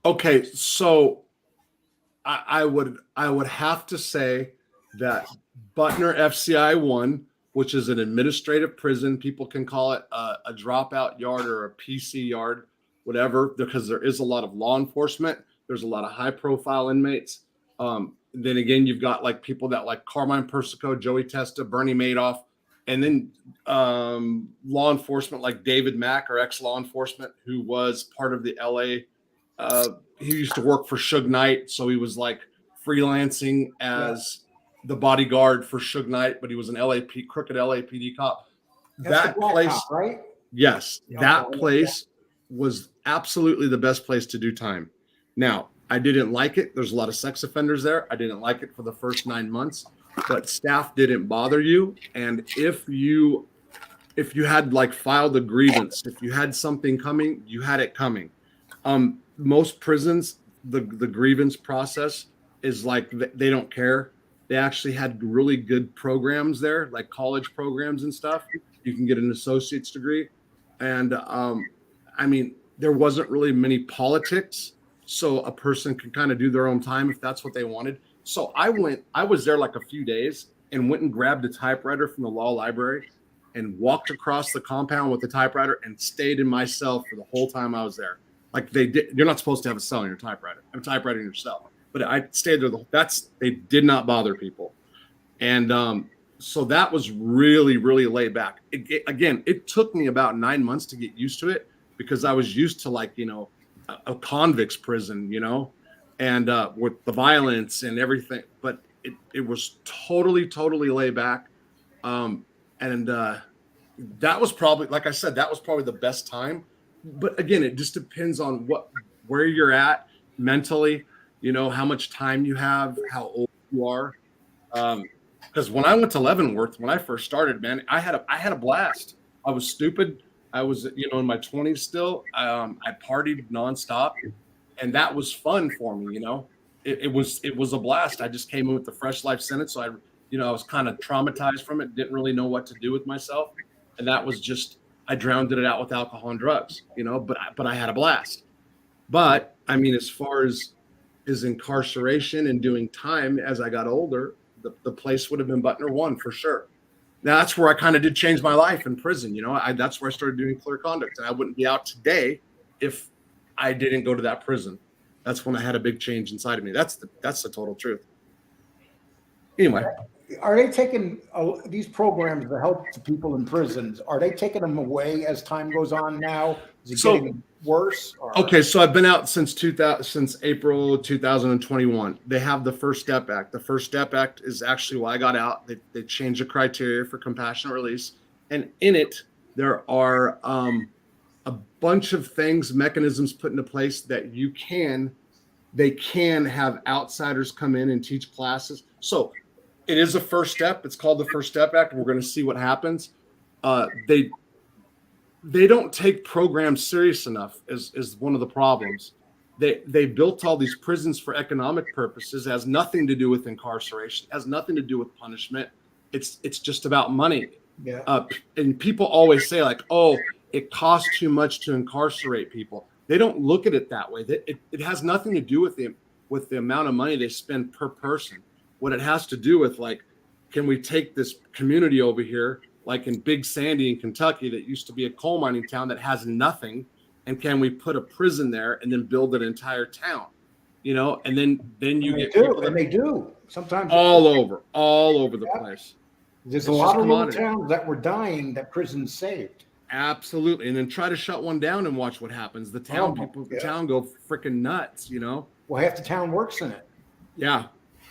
Okay, so I would have to say that Butner FCI 1, which is an administrative prison, people can call it a dropout yard or a PC yard, whatever, because there is a lot of law enforcement. There's a lot of high profile inmates. Then again, you've got like people that like Carmine Persico, Joey Testa, Bernie Madoff, and then law enforcement like David Mack, or ex-law enforcement, who was part of the LA. He used to work for Suge Knight, so he was like freelancing as the bodyguard for Suge Knight, but he was an crooked LAPD cop. That's That the black place, cop, right? yes, Yeah, that okay. place was absolutely the best place to do time. Now, I didn't like it. There's a lot of sex offenders there. I didn't like it for the first 9 months, but staff didn't bother you. And if you had like filed a grievance, if you had something coming, you had it coming. Most prisons, the grievance process is like they don't care. They actually had really good programs there, like college programs and stuff. You can get an associate's degree. And I mean, there wasn't really many politics, so a person could kind of do their own time if that's what they wanted. So I was there like a few days and went and grabbed a typewriter from the law library and walked across the compound with the typewriter and stayed in my cell for the whole time I was there. Like you're not supposed to have a cell in your typewriter. I'm typewriting your cell. But I stayed there. They did not bother people. And so that was really, really laid back. It took me about 9 months to get used to it. because I was used to like, a convict's prison, and with the violence and everything, but it was totally laid back. And that was probably, like I said, that was probably the best time. But again, it just depends on where you're at mentally, how much time you have, how old you are. Because when I went to Leavenworth, when I first started, man, I had a blast. I was stupid. I was, in my 20s still. I partied nonstop, and that was fun for me. It was a blast. I just came in with the fresh life sentence, so I was kind of traumatized from it. Didn't really know what to do with myself, and that was just I drowned it out with alcohol and drugs. But I had a blast. But I mean, as far as incarceration and doing time as I got older, the place would have been Butner 1 for sure. Now that's where I kind of did change my life in prison. That's where I started doing clear conduct, and I wouldn't be out today if I didn't go to that prison. That's when I had a big change inside of me. That's the total truth. Anyway, are they taking these programs that help the people in prisons? Are they taking them away as time goes on now? Is it getting worse? Okay, so I've been out since April 2021. They have the First Step Act. The First Step Act is actually why I got out. They changed the criteria for compassionate release, and in it there are a bunch of things, mechanisms put into place that they can have outsiders come in and teach classes. So it is a first step. It's called the First Step Act. We're going to see what happens. They don't take programs serious enough is one of the problems. They built all these prisons for economic purposes. It has nothing to do with incarceration. It has nothing to do with punishment. It's just about money. Yeah. And people always say like, oh, it costs too much to incarcerate people. They don't look at it that way. It has nothing to do with the amount of money they spend per person. What it has to do with, like, can we take this community over here, like in Big Sandy in Kentucky, that used to be a coal mining town that has nothing, and can we put a prison there and then build an entire town? And then you get people and they do sometimes all over the place. There's a lot of little towns that were dying that prisons saved. Absolutely. And then try to shut one down and watch what happens. The town town go freaking nuts, Well, half the town works in it. Yeah.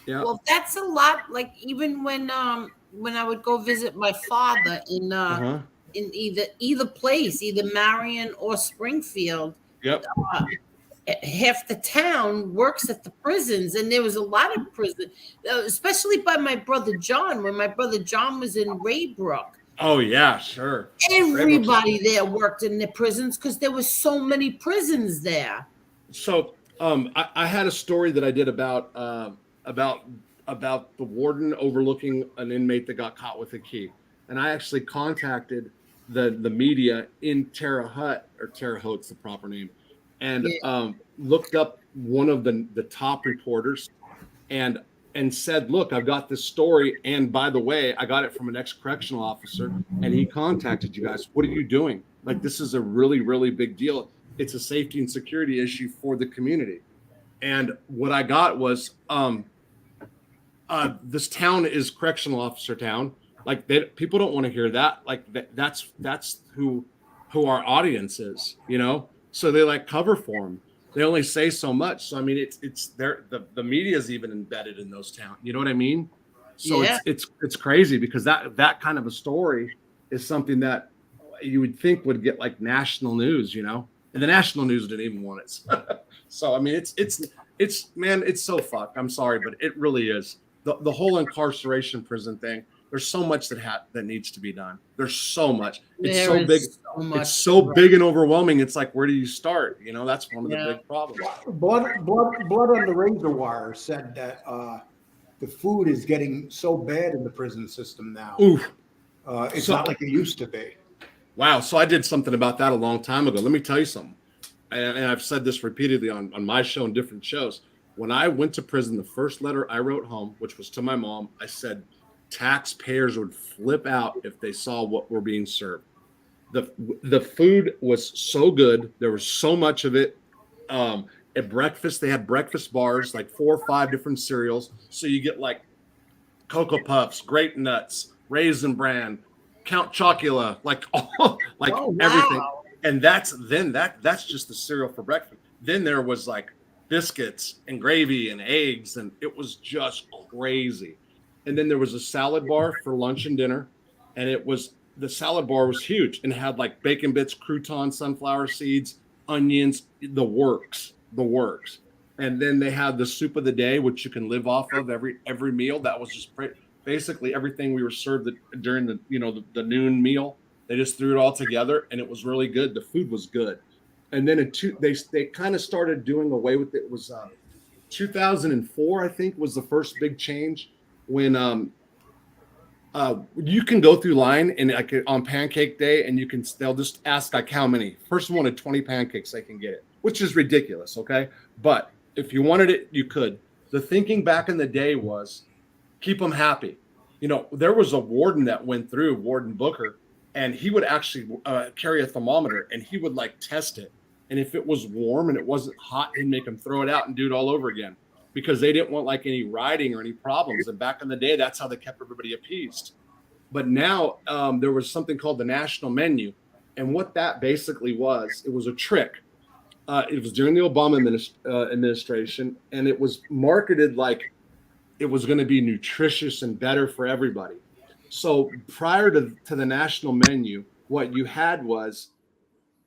Yeah. Well, that's a lot. Like even when I would go visit my father in either place, either Marion or Springfield. Yep. Half the town works at the prisons, and there was a lot of prison, especially by my brother John. When my brother John was in Raybrook. Oh yeah, sure. Everybody there worked in the prisons because there was so many prisons there. So I had a story that I did about the warden overlooking an inmate that got caught with a key, and I actually contacted the media in Terre Haute, or Terre Haute's the proper name, and looked up one of the top reporters, and said, look, I've got this story. And by the way, I got it from an ex-correctional officer, and he contacted you guys. What are you doing? Like, this is a really, really big deal. It's a safety and security issue for the community. And what I got was, this town is correctional officer town. Like, people don't want to hear that. Like that's who our audience is, So they like cover for them. They only say so much. So I mean, it's the media is even embedded in those towns. You know what I mean? So it's crazy because that kind of a story is something that you would think would get like national news, and the national news didn't even want it. So I mean, it's man, it's so fucked. I'm sorry, but it really is the whole incarceration prison thing. There's so much that needs to be done. There's so much. It's so big. It's so big and overwhelming. It's like, where do you start? That's one of the big problems. Blood on the razor wire said that the food is getting so bad in the prison system now. Oof. It's not like it used to be. Wow. So I did something about that a long time ago. Let me tell you something. And I've said this repeatedly on my show and different shows. When I went to prison, the first letter I wrote home, which was to my mom, I said, taxpayers would flip out if they saw what we're being served. The food was so good. There was so much of it. At breakfast, they had breakfast bars, like 4 or 5 different cereals. So you get like Cocoa Puffs, Grape Nuts, Raisin Bran, Count Chocula, like everything. And that's just the cereal for breakfast. Then there was like biscuits and gravy and eggs, and it was just crazy. And then there was a salad bar for lunch and dinner, and the salad bar was huge and had like bacon bits, croutons, sunflower seeds, onions, the works. And then they had the soup of the day, which you can live off of every meal. That was just basically everything we were served during the noon meal. They just threw it all together, and it was really good. The food was good. And then they kind of started doing away with it. It was 2004, I think, was the first big change when you can go through line and like on pancake day, and they'll just ask like how many. Person wanted 20 pancakes, they can get it, which is ridiculous. Okay, but if you wanted it, you could. The thinking back in the day was keep them happy. There was a warden that went through, Warden Booker, and he would actually carry a thermometer, and he would like test it. And if it was warm and it wasn't hot, he'd make them throw it out and do it all over again, because they didn't want like any rioting or any problems. And back in the day, that's how they kept everybody appeased. But now there was something called the national menu. And what that basically was, it was a trick. It was during the Obama administration, and it was marketed like it was going to be nutritious and better for everybody. So prior to the national menu, what you had was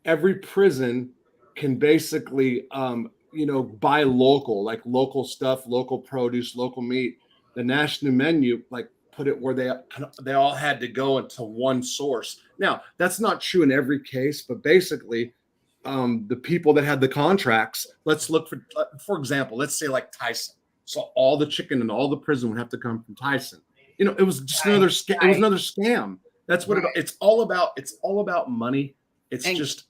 every prison can basically, buy local stuff, local produce, local meat. The national menu, like, put it where they all had to go into one source. Now, that's not true in every case, but basically, the people that had the contracts, let's look for example, let's say like Tyson. So all the chicken and all the prison would have to come from Tyson. It was just another scam. It was another scam. That's what it's all about. It's all about money. It's just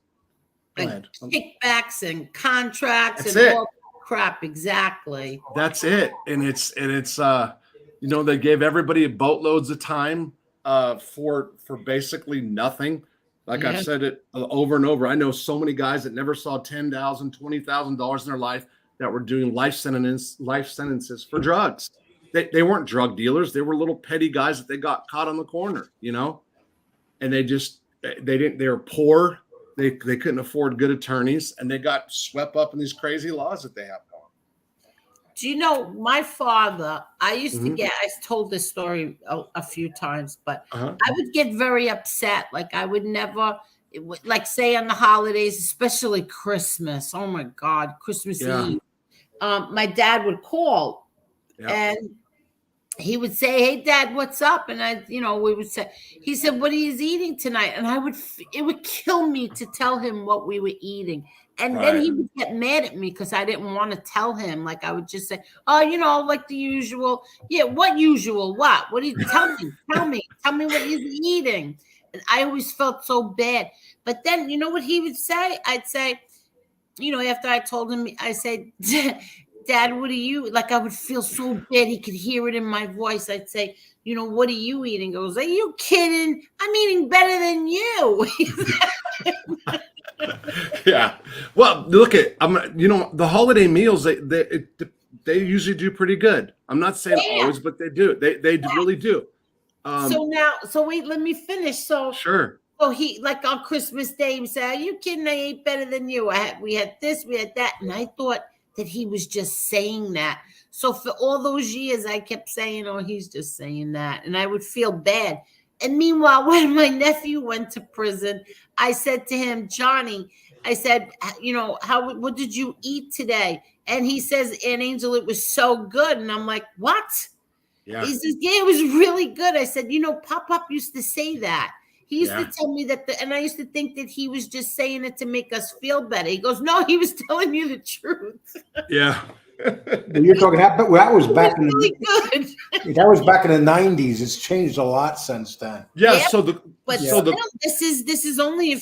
kickbacks and contracts That's and it. all that crap. Exactly. That's it. And it's they gave everybody boatloads of time for basically nothing. Like I've said it over and over. I know so many guys that never saw $10,000, $20,000 in their life that were doing life sentences for drugs. They weren't drug dealers. They were little petty guys that they got caught on the corner, and they were poor. They couldn't afford good attorneys, and they got swept up in these crazy laws that they have going. Do you know my father? I used to I told this story a few times, but I would get very upset. Like I would never, like say on the holidays, especially Christmas. Oh my God, Christmas Eve. My dad would call, and he would say, "Hey, Dad, what's up?" And we would say, he said, "What are you eating tonight?" And it would kill me to tell him what we were eating. And then he would get mad at me because I didn't want to tell him. Like I would just say, "Oh, like the usual." Yeah, what usual? What? What do you tell me? Tell me what you're eating. And I always felt so bad. But then you know what he would say? I'd say, after I told him, I said, "Dad, what are you?" Like I would feel so bad. He could hear it in my voice. I'd say, "What are you eating?" He goes, "Are you kidding? I'm eating better than you." Yeah. Well, look at the holiday meals. They usually do pretty good. I'm not saying always, but they do. They really do. So wait, let me finish. So sure. So he, like on Christmas Day, he would say, "Are you kidding? I ate better than you. We had this, we had that," and I thought that he was just saying that. So for all those years, I kept saying, "Oh, he's just saying that," and I would feel bad. And meanwhile, when my nephew went to prison, I said to him, "Johnny," I said, what did you eat today?" And he says, "Aunt Angel, it was so good." And I'm like, "What?" Yeah. He says, "Yeah, it was really good." I said, Pop used to say that. He used to tell me that, and I used to think that he was just saying it to make us feel better. He goes, "No, he was telling you the truth." Yeah. You're talking that, but that was back in really good. That was back in the 90s. It's changed a lot since then. Yeah. This is only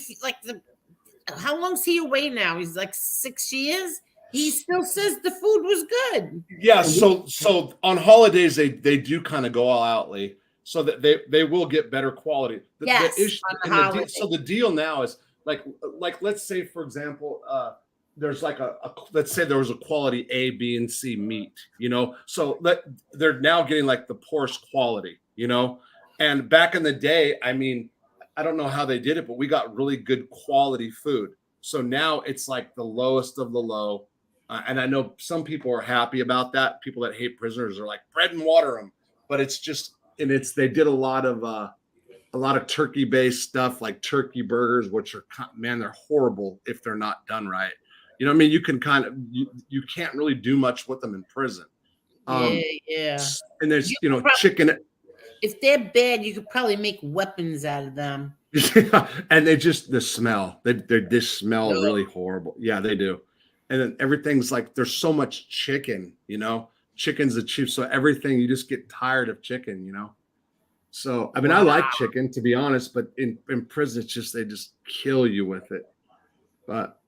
how long's he away now? He's like 6 years. He still says the food was good. Yeah. So on holidays they do kind of go all outly, so that they will get better quality. So the deal now is like let's say, for example, there's like let's say there was a quality A, B, and C meat, so they're now getting like the poorest quality, and back in the day, I mean, I don't know how they did it, but we got really good quality food. So now it's like the lowest of the low. And I know some people are happy about that. People that hate prisoners are like bread and water them, but it's just, and they did a lot of turkey based stuff like turkey burgers, which are, man, they're horrible if they're not done right. You know what I mean? You can you can't really do much with them in prison. Yeah. And there's, chicken. If they're bad, you could probably make weapons out of them. And the smell, they just smell really horrible. Yeah, they do. And then everything's like, there's so much chicken, chicken's the cheap. So everything, you just get tired of chicken, So, I mean, I like chicken, to be honest, but in prison, it's just, they just kill you with it. But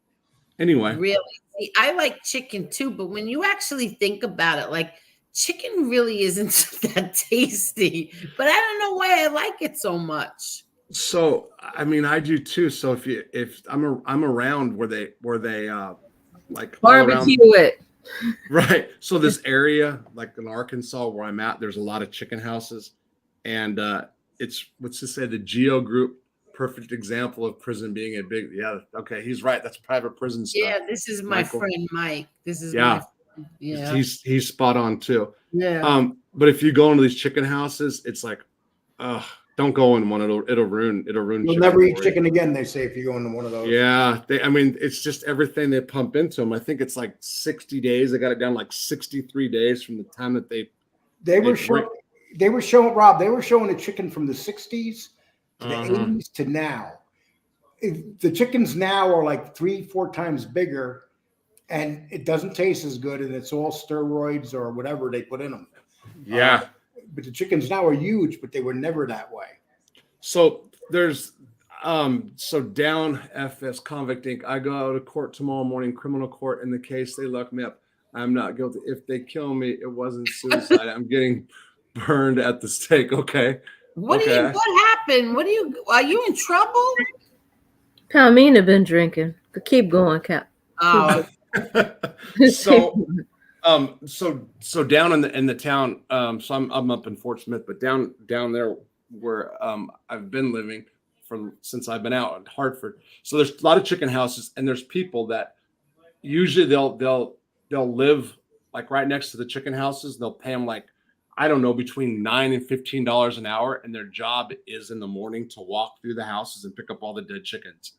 anyway. Really? See, I like chicken too, but when you actually think about it, like chicken really isn't that tasty, but I don't know why I like it so much. So, I mean, I do too. So if I'm around where they like barbecue it. Right. So this area, like in Arkansas where I'm at, there's a lot of chicken houses. And it's, what's to say, the Geo Group, perfect example of prison being a big, okay, he's right. That's private prison stuff. Yeah, this is my friend Mike. This is my friend. Yeah. He's spot on too. Yeah. But if you go into these chicken houses, it's like, don't go in one. It'll ruin. You'll never eat chicken again, they say, if you go into one of those. Yeah, it's just everything they pump into them. I think it's like 60 days. They got it down like 63 days from the time that they were showing the chicken from the 60s to the 80s to now. The chickens now are like 3-4 times bigger, and it doesn't taste as good, and it's all steroids or whatever they put in them. Yeah. But the chickens now are huge, but they were never that way. So there's down FS Convict Inc. I go out of court tomorrow morning, criminal court. In the case, they lock me up. I'm not guilty. If they kill me, it wasn't suicide. I'm getting burned at the stake. Okay. What happened? Are you in trouble? Palmina have been drinking. But keep going, Cap. Oh. So down in the town, so I'm up in Fort Smith, but down there where I've been living since I've been out in Hartford. So there's a lot of chicken houses, and there's people that usually they'll live like right next to the chicken houses. They'll pay them like, I don't know, between $9 and $15 an hour, and their job is in the morning to walk through the houses and pick up all the dead chickens.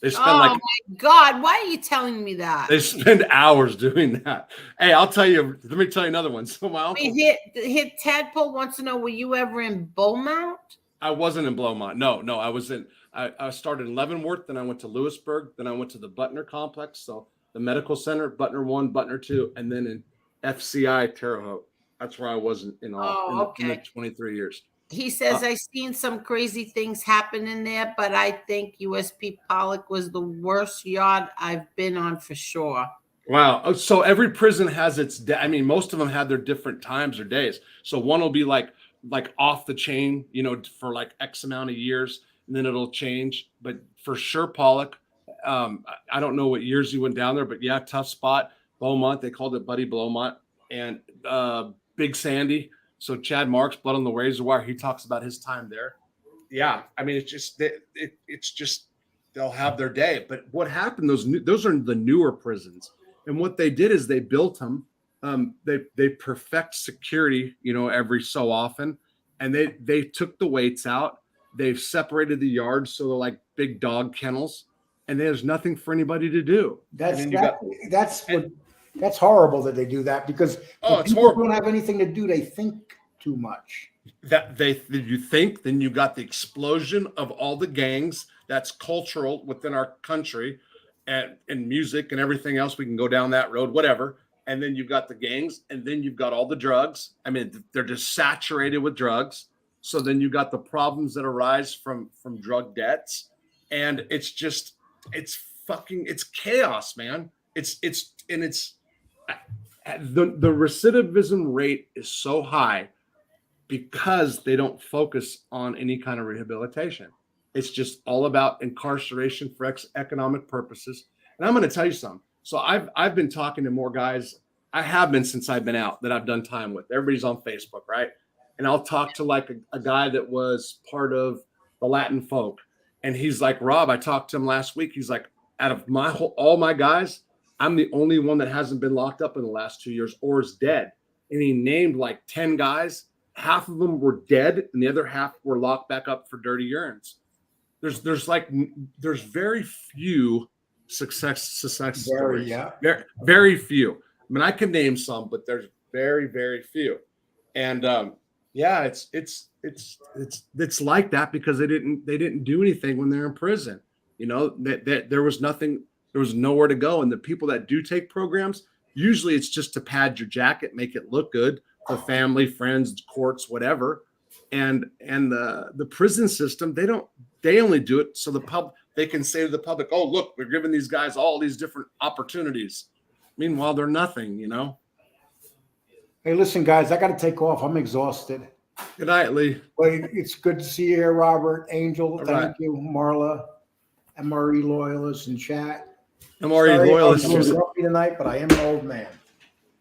They spend my God, why are you telling me that? They spend hours doing that. Hey, let me tell you another one. So my uncle hit Tadpole wants to know, were you ever in Beaumont? I wasn't in Beaumont. No, I was I started in Leavenworth, then I went to Lewisburg, then I went to the Butner complex. So the medical center, Butner 1, Butner 2, and then in FCI Terre Haute. That's where I was in the 23 years. He says, I've seen some crazy things happen in there, but I think USP Pollock was the worst yard I've been on for sure. Wow. So every prison has its day. I mean, most of them have their different times or days. So one will be like off the chain, for like X amount of years, and then it'll change. But for sure, Pollock, I don't know what years you went down there, but yeah, tough spot. Beaumont, they called it Buddy Beaumont, and Big Sandy. So Chad Marks, Blood on the Razor Wire, he talks about his time there. Yeah, I mean, it's just they'll have their day. But what happened? Those are the newer prisons, and what they did is they built them. They perfect security, every so often, and they took the weights out. They've separated the yards so they're like big dog kennels, and there's nothing for anybody to do. That's horrible that they do that, because it's horrible. Don't have anything to do. They think too much. You think, then you got the explosion of all the gangs. That's cultural within our country, and music and everything else. We can go down that road, whatever. And then you've got the gangs, and then you've got all the drugs. I mean, they're just saturated with drugs. So then you got the problems that arise from drug debts, and it's chaos, man. The recidivism rate is so high because they don't focus on any kind of rehabilitation. It's just all about incarceration for economic purposes. And I'm going to tell you something. So I've been talking to more guys. I have been since I've been out that I've done time with. Everybody's on Facebook, right? And I'll talk to like a guy that was part of the Latin folk. And he's like, Rob, I talked to him last week. He's like, out of all my guys, I'm the only one that hasn't been locked up in the last 2 years or is dead. And he named like 10 guys. Half of them were dead, and the other half were locked back up for dirty urines. There's very few success stories. Yeah. Very, very few. I mean, I can name some, but there's very, very few. And yeah, it's like that because they didn't do anything when they're in prison. You know, that there was nothing, there was nowhere to go. And the people that do take programs, usually it's just to pad your jacket, make it look good for family, friends, courts, whatever. And the prison system, they only do it so they can say to the public, oh, look, we're giving these guys all these different opportunities. Meanwhile, they're nothing, you know? Hey, listen, guys, I got to take off. I'm exhausted. Good night, Lee. Well, it's good to see you here, Robert. Angel, All thank right. you. Marla, MRE loyalists in chat. MRE Sorry, loyalists. I'm grumpy tonight, but I am an old man.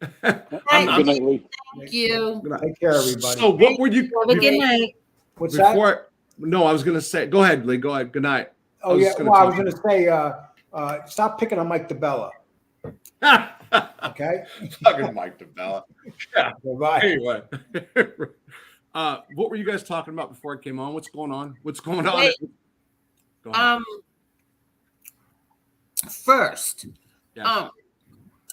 Good night, Lee. Thank you. Take care, everybody. So what were you Have a good night. What's that? No, I was going to say, go ahead, Lee. Go ahead. Good night. Oh, yeah. Well, I was going to say, stop picking on Mike DeBella. Okay? Fucking Mike DeBella. Yeah. Bye. Anyway. What were you guys talking about before I came on? What's going on? What's going on? Wait. Go on. First, Yeah.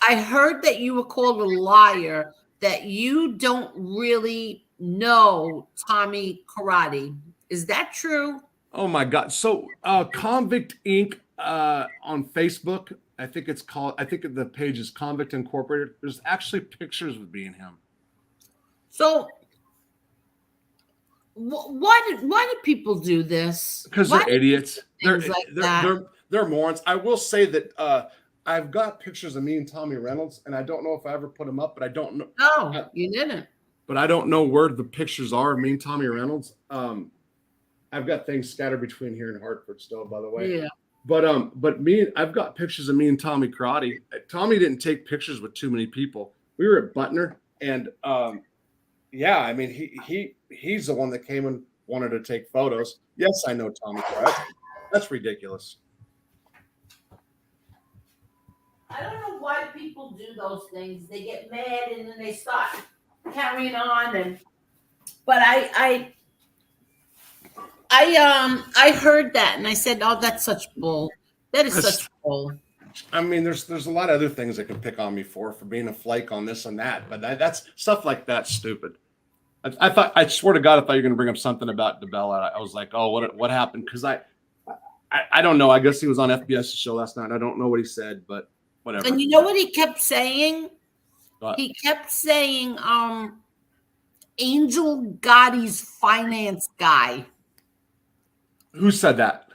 I heard that you were called a liar, that you don't really know Tommy Karate. Is that true? Oh my God. So Convict Inc. On Facebook, I think the page is Convict Incorporated. There's actually pictures of me and him. So why do people do this? Because Why they're do idiots. things like that? They're morons. I will say that I've got pictures of me and Tommy Reynolds, and I don't know if I ever put them up, but I don't know. No, you didn't. But I don't know where the pictures are of me and Tommy Reynolds. I've got things scattered between here and Hartford still, by the way. Yeah. But I've got pictures of me and Tommy Karate. Tommy didn't take pictures with too many people. We were at Butner, and yeah, I mean he's the one that came and wanted to take photos. Yes, I know Tommy Karate. That's ridiculous. I don't know why people do those things. They get mad and then they start carrying on. But I heard that and I said, "Oh, that's such bull. That is such bull." I mean, there's a lot of other things that can pick on me for being a flake on this and that, but that's stuff like that's stupid. I swear to God, I thought you were going to bring up something about DeBella. I was like, oh, what happened? Because I don't know. I guess he was on FBS's show last night. I don't know what he said, but whatever. And you know what he kept saying? What? He kept saying, Angel Gotti's finance guy. Who said that?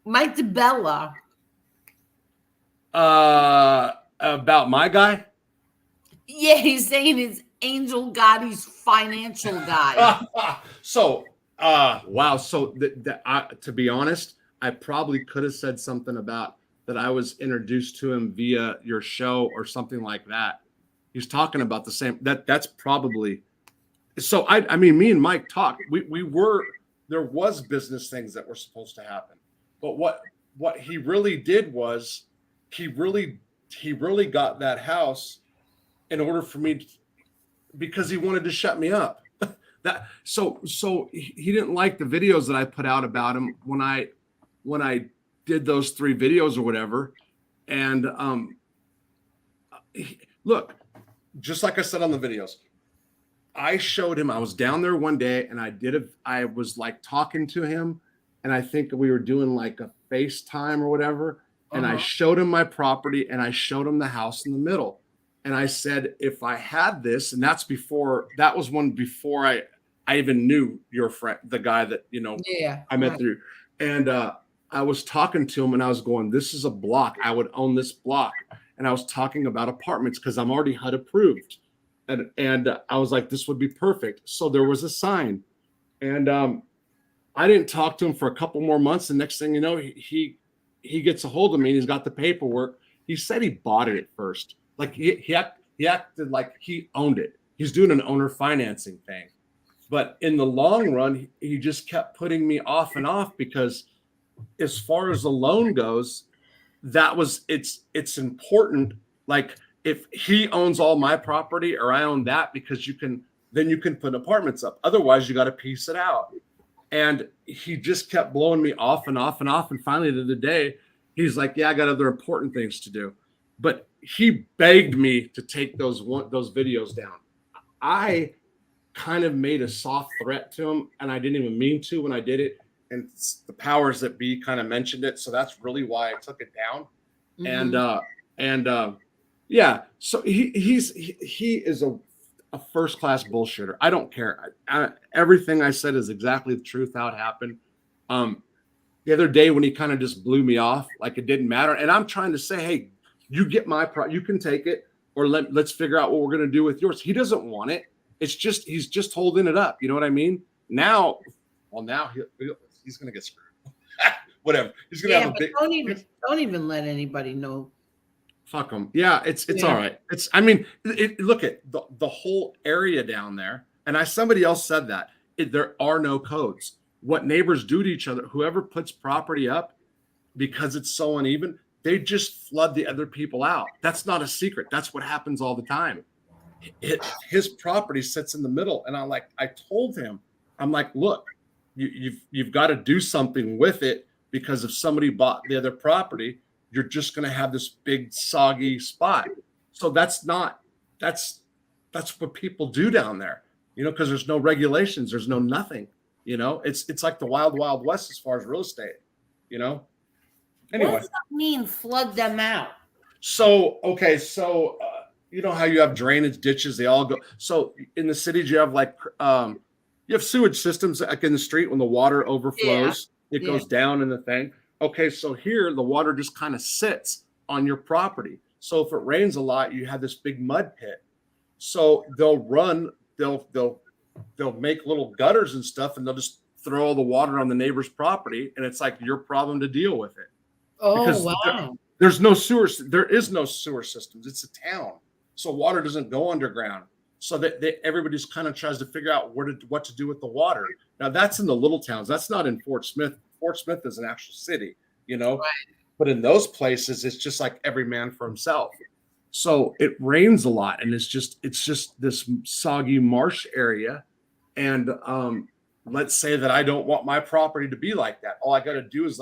Mike DeBella. About my guy? Yeah, he's saying it's Angel Gotti's financial guy. So, wow. So, to be honest, I probably could have said something about that I was introduced to him via your show or something like that. He's talking about the same. That's probably. So, I mean, me and Mike talked. There was business things that were supposed to happen, but what he really did was he really got that house in order for me because he wanted to shut me up. So he didn't like the videos that I put out about him when I did those 3 videos or whatever. And look, just like I said on the videos, I showed him, I was down there one day and I was like talking to him, and I think we were doing like a FaceTime or whatever. And I showed him my property and I showed him the house in the middle. And I said, if I had this, and that was one before I even knew your friend, the guy that, I met through. And I was talking to him and I was going, this is a block. I would own this block. And I was talking about apartments because I'm already HUD approved. And I was like, this would be perfect. So there was a sign. And I didn't talk to him for a couple more months. And next thing you know, he gets a hold of me and he's got the paperwork. He said he bought it at first. Like he acted like he owned it. He's doing an owner financing thing. But in the long run, he just kept putting me off and off because as far as the loan goes, it's important. Like if he owns all my property or I own that, because you can put apartments up. Otherwise, you got to piece it out. And he just kept blowing me off and off and off. And finally, the day, he's like, "Yeah, I got other important things to do." But he begged me to take those videos down. I kind of made a soft threat to him, and I didn't even mean to when I did it. And the powers that be kind of mentioned it, so that's really why I took it down. Yeah, so he is a first class bullshitter. I don't care. Everything I said is exactly the truth, how it happened. The other day when he kind of just blew me off, like it didn't matter, and I'm trying to say, hey, you get my you can take it, or let's figure out what we're gonna do with yours. He doesn't want it. It's just he's just holding it up. You know what I mean? Now he's gonna get screwed. Whatever. He's gonna have a big. Don't even let anybody know. Fuck him. Yeah, it's all right. Look at the whole area down there. And somebody else said that there are no codes. What neighbors do to each other, whoever puts property up, because it's so uneven, they just flood the other people out. That's not a secret. That's what happens all the time. His property sits in the middle, and I told him, I'm like, look, you've got to do something with it, because if somebody bought the other property, you're just going to have this big soggy spot. So that's what people do down there, because there's no regulations, there's no nothing, it's like the wild west as far as real estate, Anyway, what does that mean? Flood them out. So you know how you have drainage ditches, they all go. So in the cities, you have you have sewage systems like in the street. When the water overflows, it goes down in the thing. Okay, so here the water just kind of sits on your property. So if it rains a lot, you have this big mud pit. So they'll make little gutters and stuff, and they'll just throw all the water on the neighbor's property, and it's like your problem to deal with it. Oh, because wow. There's no sewer. There is no sewer systems. It's a town, so water doesn't go underground. So that everybody's kind of tries to figure out what to do with the water. Now that's in the little towns. That's not in Fort Smith. Fort Smith is an actual city, Right. But in those places, it's just like every man for himself. So it rains a lot, and it's just this soggy marsh area. And let's say that I don't want my property to be like that. All I got to do is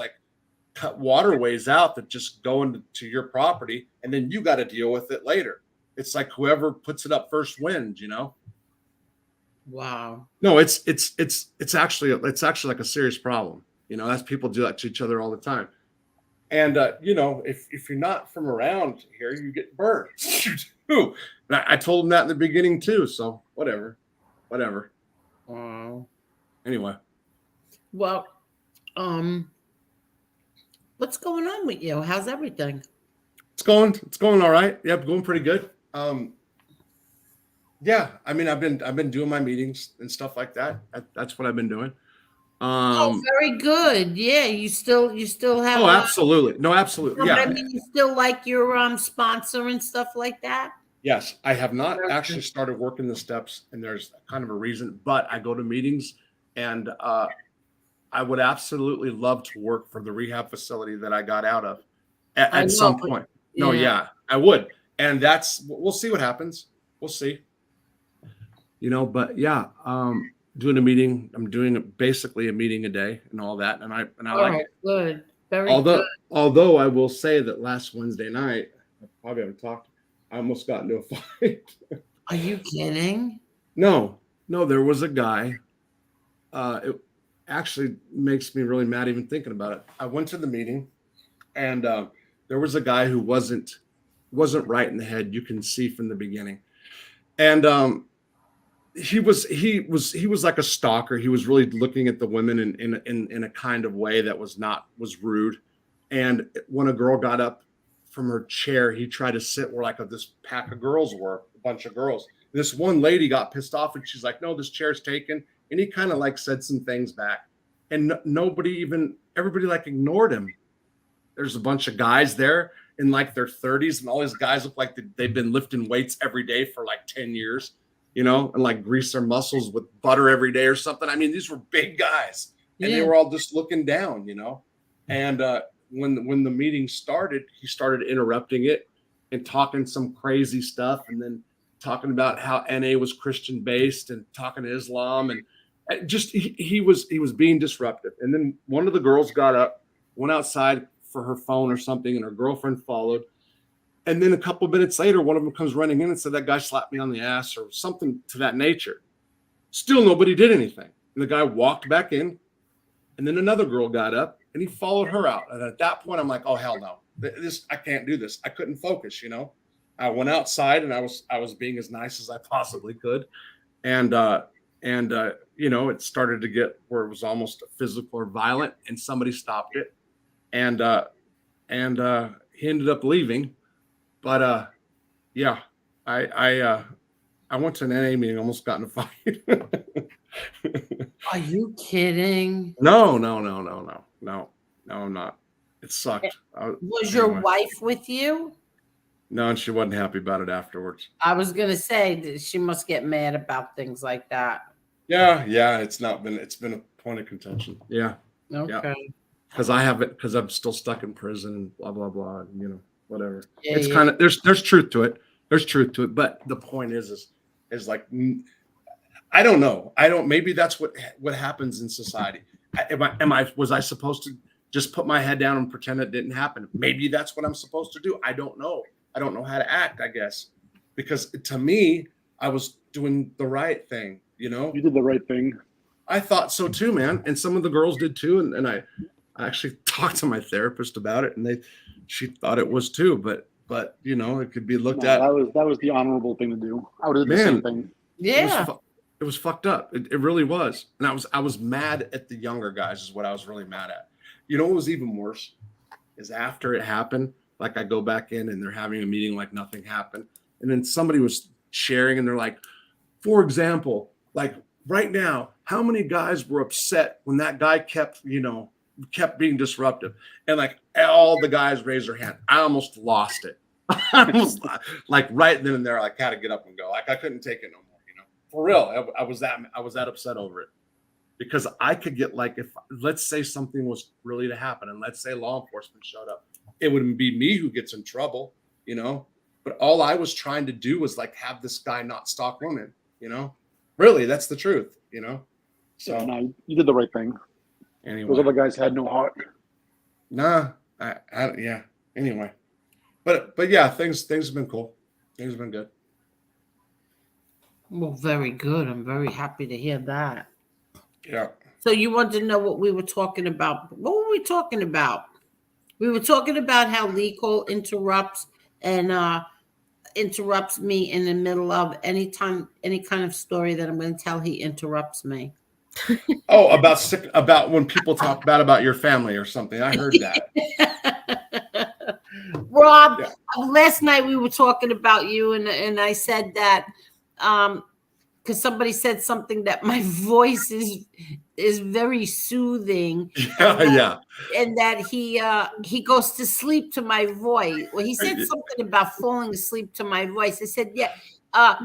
cut waterways out that just go into your property, and then you got to deal with it later. It's like whoever puts it up first wins, Wow. No, it's actually like a serious problem. That's people do that to each other all the time. And if you're not from around here, you get burned. You do. And I told him that in the beginning too. So whatever. Wow. Anyway. Well, what's going on with you? How's everything? It's going all right. Yeah, going pretty good. Yeah, I've been doing my meetings and stuff like that. That's what I've been doing. Very good. Yeah, you still have. Oh, absolutely. No, absolutely. Yeah. But you still like your sponsor and stuff like that? Yes, I have not actually started working the steps, and there's kind of a reason. But I go to meetings, and I would absolutely love to work for the rehab facility that I got out of at some point. No, yeah, I would, and we'll see what happens. We'll see. But yeah. Doing a meeting. I'm doing basically a meeting a day and all that. And I like it. Good. Very good. Although I will say that last Wednesday night, I probably haven't talked, I almost got into a fight. Are you kidding? No, there was a guy. It actually makes me really mad even thinking about it. I went to the meeting, and there was a guy who wasn't right in the head. You can see from the beginning. And he was like a stalker. He was really looking at the women in a kind of way that was rude. And when a girl got up from her chair, he tried to sit where this pack of girls were, a bunch of girls. This one lady got pissed off, and she's like, "No, this chair's taken." And he kind of said some things back, and everybody ignored him. There's a bunch of guys there in their 30s, and all these guys look like they've been lifting weights every day for 10 years. you know, and like grease their muscles with butter every day or something. I mean, these were big guys, and they were all just looking down, you know. And when the meeting started, he started interrupting it and talking some crazy stuff, and then talking about how NA was Christian based and talking to Islam, and just he was being disruptive. And then one of the girls got up, went outside for her phone or something, and her girlfriend followed. And then a couple of minutes later, one of them comes running in and said, that guy slapped me on the ass or something to that nature. Still nobody did anything. And the guy walked back in, and then another girl got up and he followed her out. And at that point, I'm like, oh, hell no. I can't do this. I couldn't focus, you know. I went outside and I was being as nice as I possibly could. And you know, it started to get where it was almost physical or violent, and somebody stopped it. And he ended up leaving. But yeah, I went to an NA meeting, almost got in a fight. Are you kidding? No, I'm not. It sucked. Was your wife with you? No, and she wasn't happy about it afterwards. I was gonna say that she must get mad about things like that. Yeah, it's been a point of contention. Yeah. Okay. Because I'm still stuck in prison and blah blah blah, and, you know, whatever. Yeah, it's kind of there's truth to it. There's truth to it, but the point is like, I don't know. Maybe that's what happens in society. Was I supposed to just put my head down and pretend it didn't happen? Maybe that's what I'm supposed to do. I don't know. I don't know how to act, I guess, because to me, I was doing the right thing. You know, you did the right thing. I thought so too, man. And some of the girls did too. And I actually talked to my therapist about it, and she thought it was too, but you know, it could be looked at. That was the honorable thing to do. I would have done the same thing. Yeah. It was fucked up. It really was. And I was mad at the younger guys is what I was really mad at. You know what was even worse is after it happened, like I go back in and they're having a meeting like nothing happened. And then somebody was sharing and they're like, for example, like right now, how many guys were upset when that guy kept being disruptive? And like all the guys raised their hand. I almost lost it. I almost, like right then and there, I had to get up and go. Like I couldn't take it no more, you know. For real. I was that upset over it. Because I could get like, if let's say something was really to happen and let's say law enforcement showed up, it wouldn't be me who gets in trouble, you know. But all I was trying to do was like have this guy not stalk women, you know. Really, that's the truth, you know. So yeah, no, you did the right thing. Anyway, those other guys had no heart. Nah, yeah. Anyway, but yeah, things have been cool. Things have been good. Well, very good. I'm very happy to hear that. Yeah. So you want to know what we were talking about? What were we talking about? We were talking about how Lee Cole interrupts me in the middle of any kind of story that I'm going to tell. He interrupts me. Oh, about when people talk bad about your family or something. I heard that. Rob, last night we were talking about you, and I said that because somebody said something that my voice is very soothing. Yeah. And that he goes to sleep to my voice. Well, he said something about falling asleep to my voice. I said, yeah.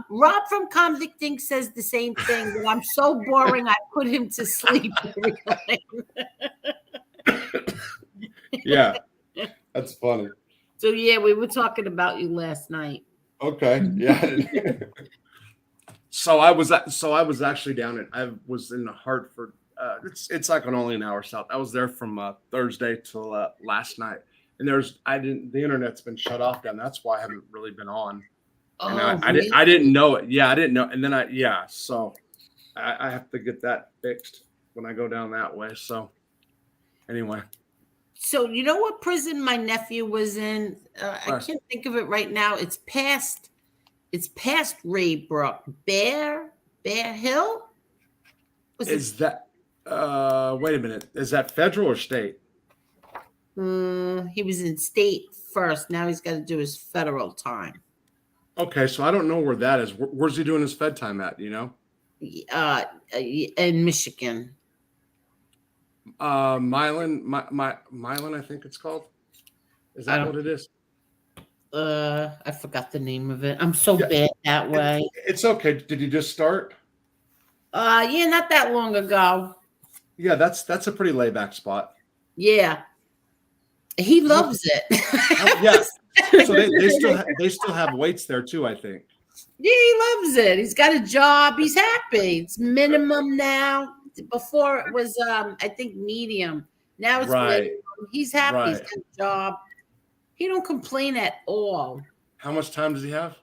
Rob from Convict says the same thing. That I'm so boring, I put him to sleep every night. Yeah, that's funny. So yeah, we were talking about you last night. Okay, yeah. So I was actually down I was in Hartford. It's like only an hour south. I was there from Thursday till last night, and the internet's been shut off down. That's why I haven't really been on. And really? I didn't know it. Yeah, I didn't know. And then so I have to get that fixed when I go down that way. So anyway. So you know what prison my nephew was in? I can't think of it right now. It's past Raybrook. Bear Hill? That wait a minute. Is that federal or state? He was in state first. Now he's got to do his federal time. Okay, so I don't know where that is. Where's he doing his Fed time at? You know? In Michigan. Milan, I think it's called. Is that what it is? I forgot the name of it. I'm so Yeah. bad that way. It's okay. Did you just start? Yeah, not that long ago. Yeah, that's a pretty laid back spot. Yeah. He loves it. Yeah. So they still have weights there too, I think. Yeah, he loves it. He's got a job. He's happy. It's minimum now. Before it was I think medium. Now it's Right. minimum. He's happy. He's Right. got a job. He don't complain at all. How much time does he have?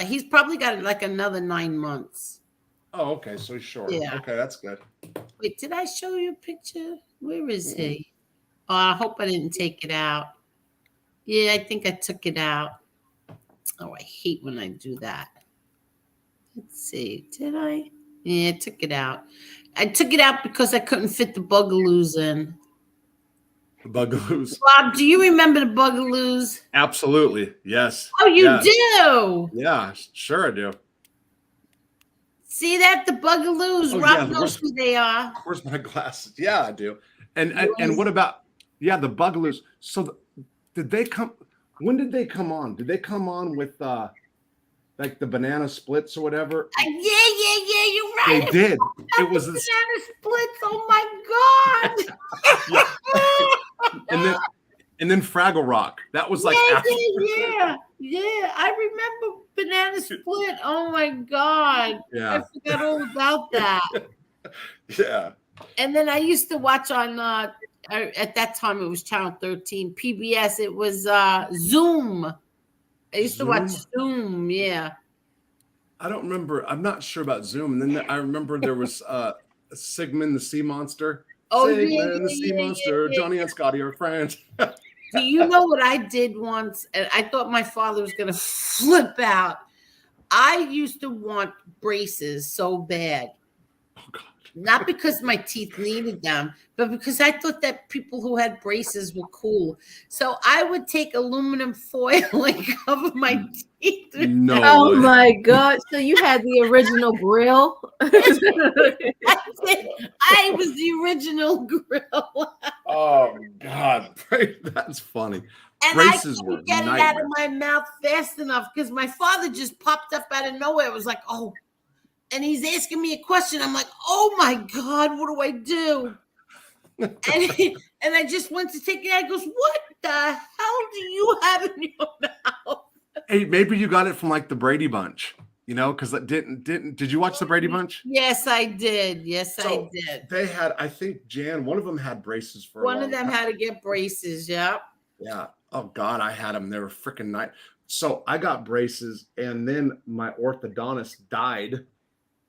He's probably got like another 9 months. Oh, okay. So he's short. Yeah. Okay, that's good. Wait, did I show you a picture? Where is he? Oh, I hope I didn't take it out. Yeah, I think I took it out. Oh, I hate when I do that. Let's see. Did I? Yeah, I took it out. I took it out because I couldn't fit the bugaloos in. Bugaloos. Bob, do you remember the bugaloos? Absolutely. Yes. Oh, you Yes. do? Yeah, sure I do. See that? The bugaloos. Oh, Rob yeah, knows who they are. Where's my glasses? Yeah, I do. And what about the Bugaloos? So did they come? When did they come on? Did they come on with like the banana splits or whatever? Yeah, you're right. They did. It was banana this, splits. Oh my God. and then Fraggle Rock. That was like after. Yeah. I remember banana split. Oh my God. Yeah. I forgot all about that. Yeah. And then I used to watch on at that time it was Channel 13, PBS. It was Zoom. I used to watch Zoom. Yeah. I don't remember. I'm not sure about Zoom. And then I remember there was Sigmund the Sea Monster. Oh, Sigmund the Sea Monster. Johnny and Scotty are friends. Do you know what I did once? And I thought my father was going to flip out. I used to want braces so bad. Oh, God. Not because my teeth needed them, but because I thought that people who had braces were cool. So I would take aluminum foil and cover my teeth. No. Oh way. my God. So you had the original grill? I was the original grill. Oh God, that's funny. And Braces I were couldn't get it out of my mouth fast enough because my father just popped up out of nowhere. It was like, oh, and he's asking me a question. I'm like, oh my God, what do I do? And I just went to take it out. He goes, what the hell do you have in your mouth? Hey, maybe you got it from like the Brady Bunch, you know? Because did you watch the Brady Bunch? Yes, I did. Yes, So I did. They had, I think one of them had braces for. One of them had to get braces. Yeah. Yeah. Oh God, I had them. They were freaking nice. So I got braces, and then my orthodontist died.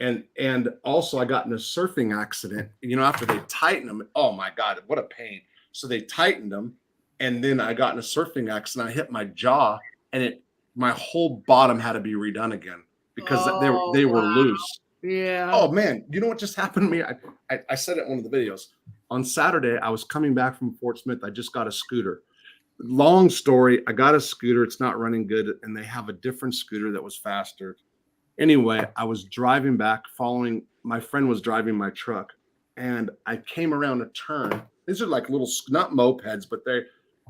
And also I got in a surfing accident, you know, after they tightened them. Oh my God, what a pain. So they tightened them, and then I got in a surfing accident. I hit my jaw, and my whole bottom had to be redone again because they were loose. Yeah. Oh man, you know what just happened to me? I said it in one of the videos. On Saturday, I was coming back from Fort Smith. I just got a scooter. Long story, I got a scooter. It's not running good, and they have a different scooter that was faster. Anyway, I was driving back, my friend was driving my truck, and I came around a turn. These are like little, not mopeds, but they're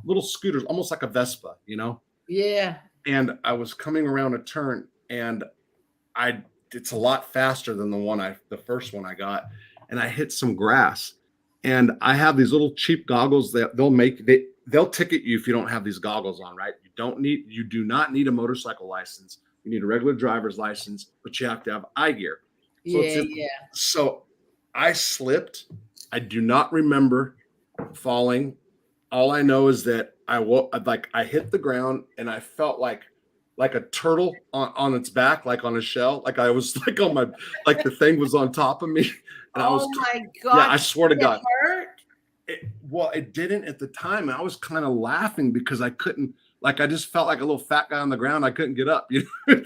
little scooters, almost like a Vespa, you know? Yeah. And I was coming around a turn, and it's a lot faster than the first one I got, and I hit some grass. And I have these little cheap goggles that they'll ticket you if you don't have these goggles on, right? You do not need a motorcycle license. You need a regular driver's license, but you have to have eye gear. So So I slipped. I do not remember falling. All I know is that I hit the ground, and I felt like a turtle on its back, like on a shell. Like I was like the thing was on top of me. And my God. Yeah, I swear to God. Hurt? It didn't at the time. I was kind of laughing because I couldn't, I just felt like a little fat guy on the ground. I couldn't get up. You know?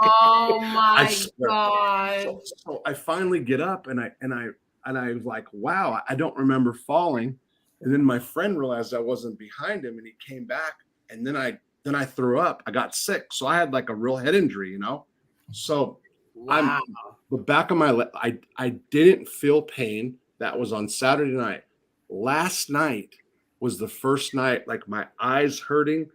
Oh my God. So I finally get up, and I was like, wow, I don't remember falling. And then my friend realized I wasn't behind him, and he came back, and then I threw up. I got sick. So I had like a real head injury, you know? So wow. The back of my leg, I didn't feel pain. That was on Saturday night. Last night was the first night, like my eyes hurting,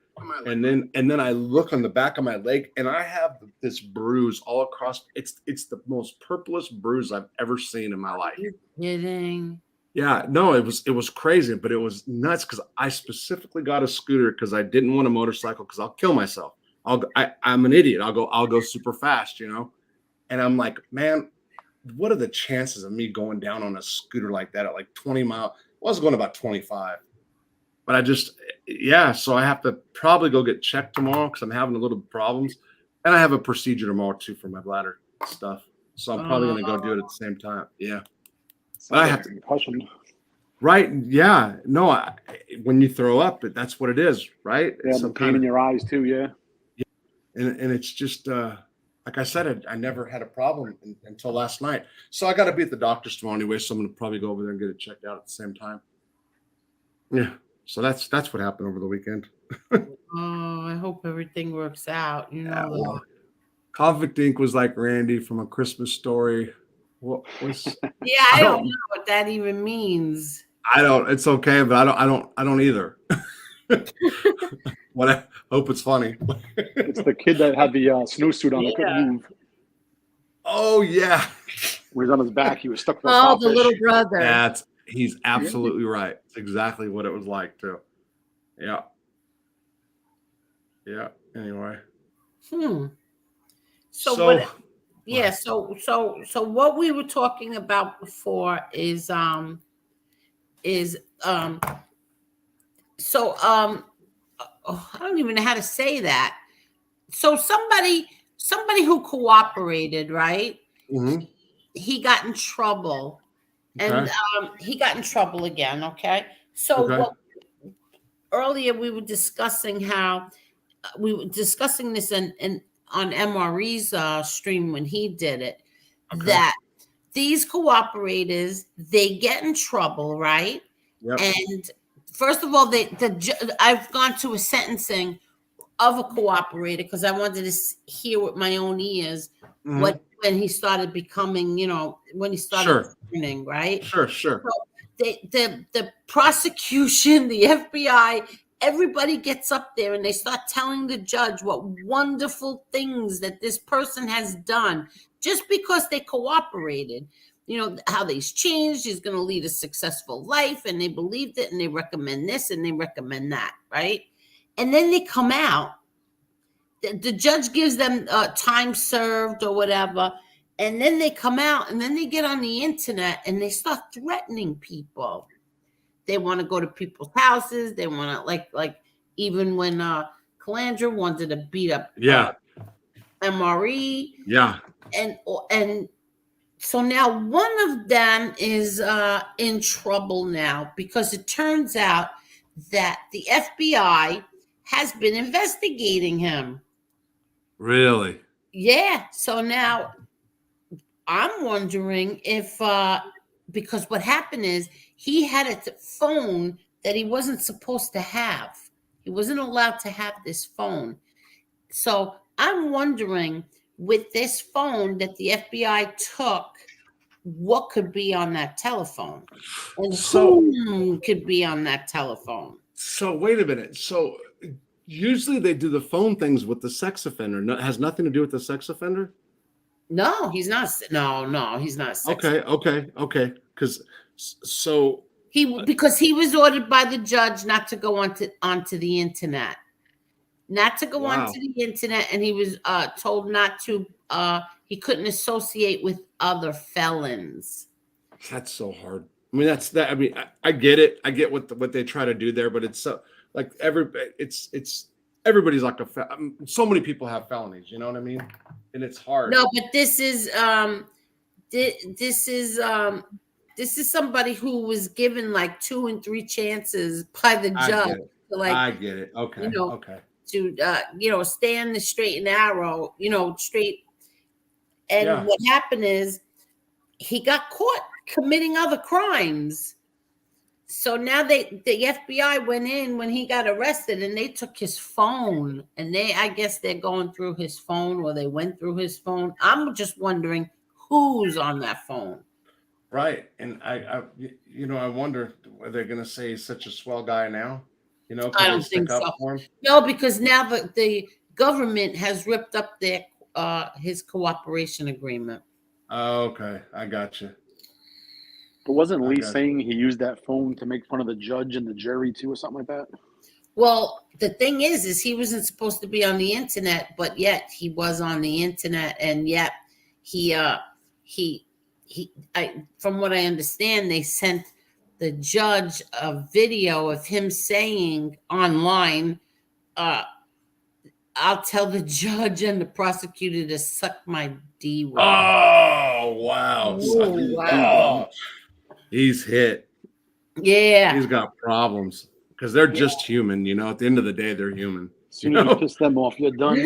And then I look on the back of my leg, and I have this bruise all across. It's the most purplest bruise I've ever seen in my life. You're kidding. Yeah, no, it was crazy, but it was nuts because I specifically got a scooter because I didn't want a motorcycle because I'll kill myself. I'm an idiot. I'll go super fast, you know. And I'm like, man, what are the chances of me going down on a scooter like that at like 20 miles? I was going about 25, but so I have to probably go get checked tomorrow because I'm having a little problems, and I have a procedure tomorrow too for my bladder stuff. So I'm probably going to go do it at the same time. Yeah. But I have to concussion. Right. Yeah. No, when you throw up, that's what it is. Right. Yeah, the pain in your eyes too. Yeah. And it's just, like I said, I never had a problem until last night. So I got to be at the doctor's tomorrow anyway. So I'm going to probably go over there and get it checked out at the same time. Yeah. So that's what happened over the weekend. Oh, I hope everything works out. You know. Well, Convict Inc. was like Randy from A Christmas Story. What was? Yeah, I don't know what that even means. I don't. It's okay, but I don't either. What? I hope it's funny. It's the kid that had the snowsuit on. That couldn't move. Oh yeah. When he was on his back, he was stuck with Oh, the little brother. He's absolutely right. It's exactly what it was like too. Yeah. Yeah. Anyway. So what we were talking about before is I don't even know how to say that. So somebody who cooperated, right? Mm-hmm. He got in trouble, and he got in trouble again. Okay, so earlier we were discussing how this in on MRE's stream when he did it, that these cooperators, they get in trouble, right? Yep. And first of all, I've gone to a sentencing of a cooperator because I wanted to hear with my own ears when he started becoming, when he started learning, right? Sure. So the prosecution, the FBI, everybody gets up there and they start telling the judge what wonderful things that this person has done just because they cooperated. How he's changed, he's going to lead a successful life, and they believed it, and they recommend this and they recommend that, right? And then they come out. The judge gives them time served or whatever, and then they come out, and then they get on the internet and they start threatening people. They want to go to people's houses. They want to like even when Calandra wanted to beat up MRE. Yeah. And so now one of them is in trouble now because it turns out that the FBI has been investigating him. Really? Yeah. So now I'm wondering if because what happened is he had a phone that he wasn't supposed to have. He wasn't allowed to have this phone. So I'm wondering, with this phone that the FBI took, what could be on that telephone? And who could be on that telephone? So wait a minute. So usually they do the phone things with the sex offender. No, has nothing to do with the sex offender? No, he's not. No, he's not. Okay. Because he was ordered by the judge not to go onto the internet, onto the internet, and he was told not to. He couldn't associate with other felons. That's so hard. I mean, I get it. I get what they try to do there, but it's so like everybody's like so many people have felonies. You know what I mean? And it's hard. No, but this is somebody who was given like 2 and 3 chances by the judge. I get it. Okay. To stay in the straight and narrow, straight. And what happened is he got caught committing other crimes. So now the FBI went in when he got arrested and they took his phone, and I guess they're going through his phone, or they went through his phone. I'm just wondering who's on that phone. Right. And I wonder, are they going to say he's such a swell guy now? You know, I because they don't think stick up so. for him. No, because now the government has ripped up their his cooperation agreement. Oh, okay, I got you. But wasn't I Lee got saying he used that phone to make fun of the judge and the jury too, or something like that? Well, the thing is he wasn't supposed to be on the internet, but yet he was on the internet, and yet he from what I understand, they sent the judge a video of him saying online, I'll tell the judge and the prosecutor to suck my D word. Oh wow! Oh, Oh, wow. he's hit. Yeah. He's got problems because they're just human. You know, at the end of the day, they're human. As soon as you piss them off, you're done.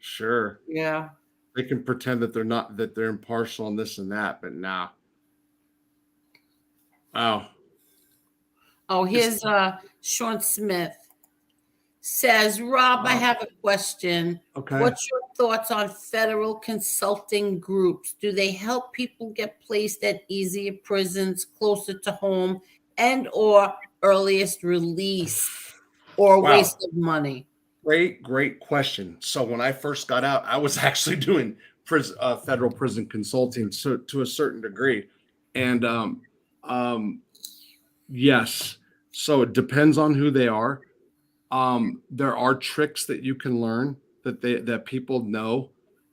Sure. Yeah. They can pretend that they're impartial and this and that, but nah. Wow. Oh, here's Sean Smith says, Rob, I have a question. Okay. What's your thoughts on federal consulting groups? Do they help people get placed at easier prisons closer to home and or earliest release, or Wow. waste of money? Great question. So when I first got out, I was actually doing federal prison consulting to a certain degree. And yes, so it depends on who they are. There are tricks that you can learn that people know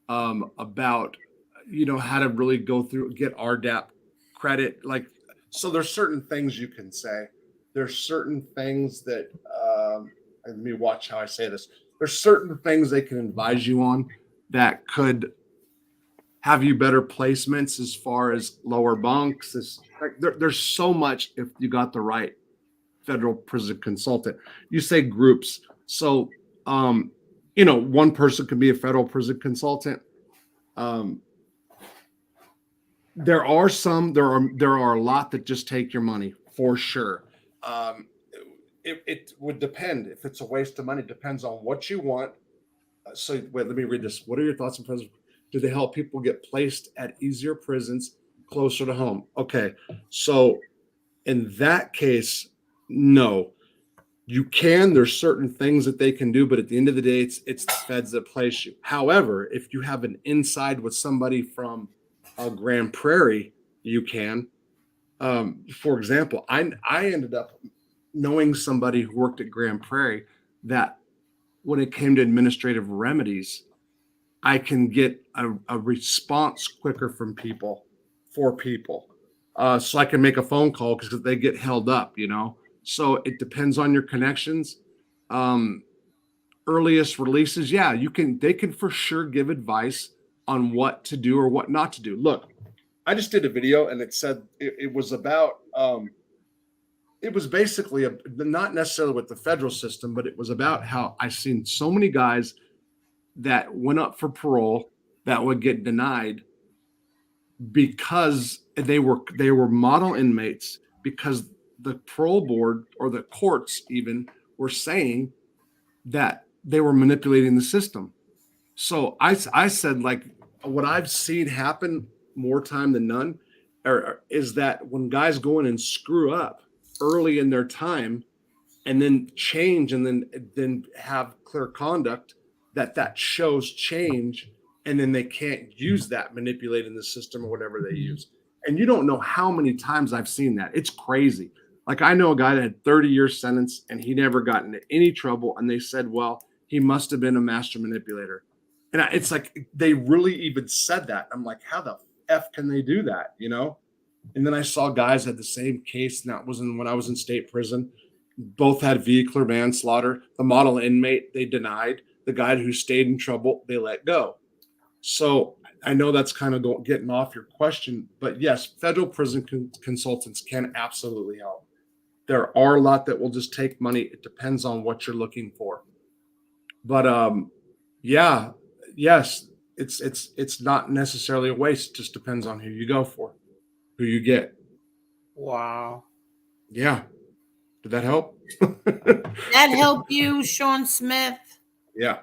about, you know, how to really go through, get RDAP credit. Like, so there's certain things you can say. There's certain things that, let me watch how I say this. There's certain things they can advise you on that could have you better placements as far as lower bunks. There's so much if you got the right federal prison consultant. You say groups. So, you know, one person can be a federal prison consultant. There are a lot that just take your money for sure. It would depend if it's a waste of money. It depends on what you want. So wait, let me read this. What are your thoughts on prison? Do they help people get placed at easier prisons closer to home? Okay. So in that case, no. You can. There's certain things that they can do, but at the end of the day, it's the feds that place you. However, if you have an inside with somebody from Grand Prairie, you can. For example, I ended up knowing somebody who worked at Grand Prairie that when it came to administrative remedies, I can get a response quicker from people, for people. So I can make a phone call because they get held up, you know? So it depends on your connections. Earliest releases, yeah, they can for sure give advice on what to do or what not to do. Look, I just did a video and it said it was about, it was basically not necessarily with the federal system, but it was about how I've seen so many guys that went up for parole that would get denied because they were model inmates, because the parole board or the courts even were saying that they were manipulating the system. So I said, like, what I've seen happen more time than none is that when guys go in and screw up early in their time and then change and then have clear conduct, that shows change, and then they can't use that manipulating the system or whatever they use. And you don't know how many times I've seen that. It's crazy. Like, I know a guy that had 30-year sentence and he never got into any trouble. And they said, well, he must have been a master manipulator. And it's like, they really even said that. I'm like, how the F can they do that? You know? And then I saw guys had the same case. And that was when I was in state prison. Both had vehicular manslaughter. The model inmate, they denied. The guy who stayed in trouble, they let go. So I know that's kind of getting off your question, but yes, federal prison consultants can absolutely help. There are a lot that will just take money. It depends on what you're looking for. But yeah, yes, it's not necessarily a waste. It just depends on who you go for, who you get. Wow. Yeah. Did that help? That help you, Sean Smith? Yeah.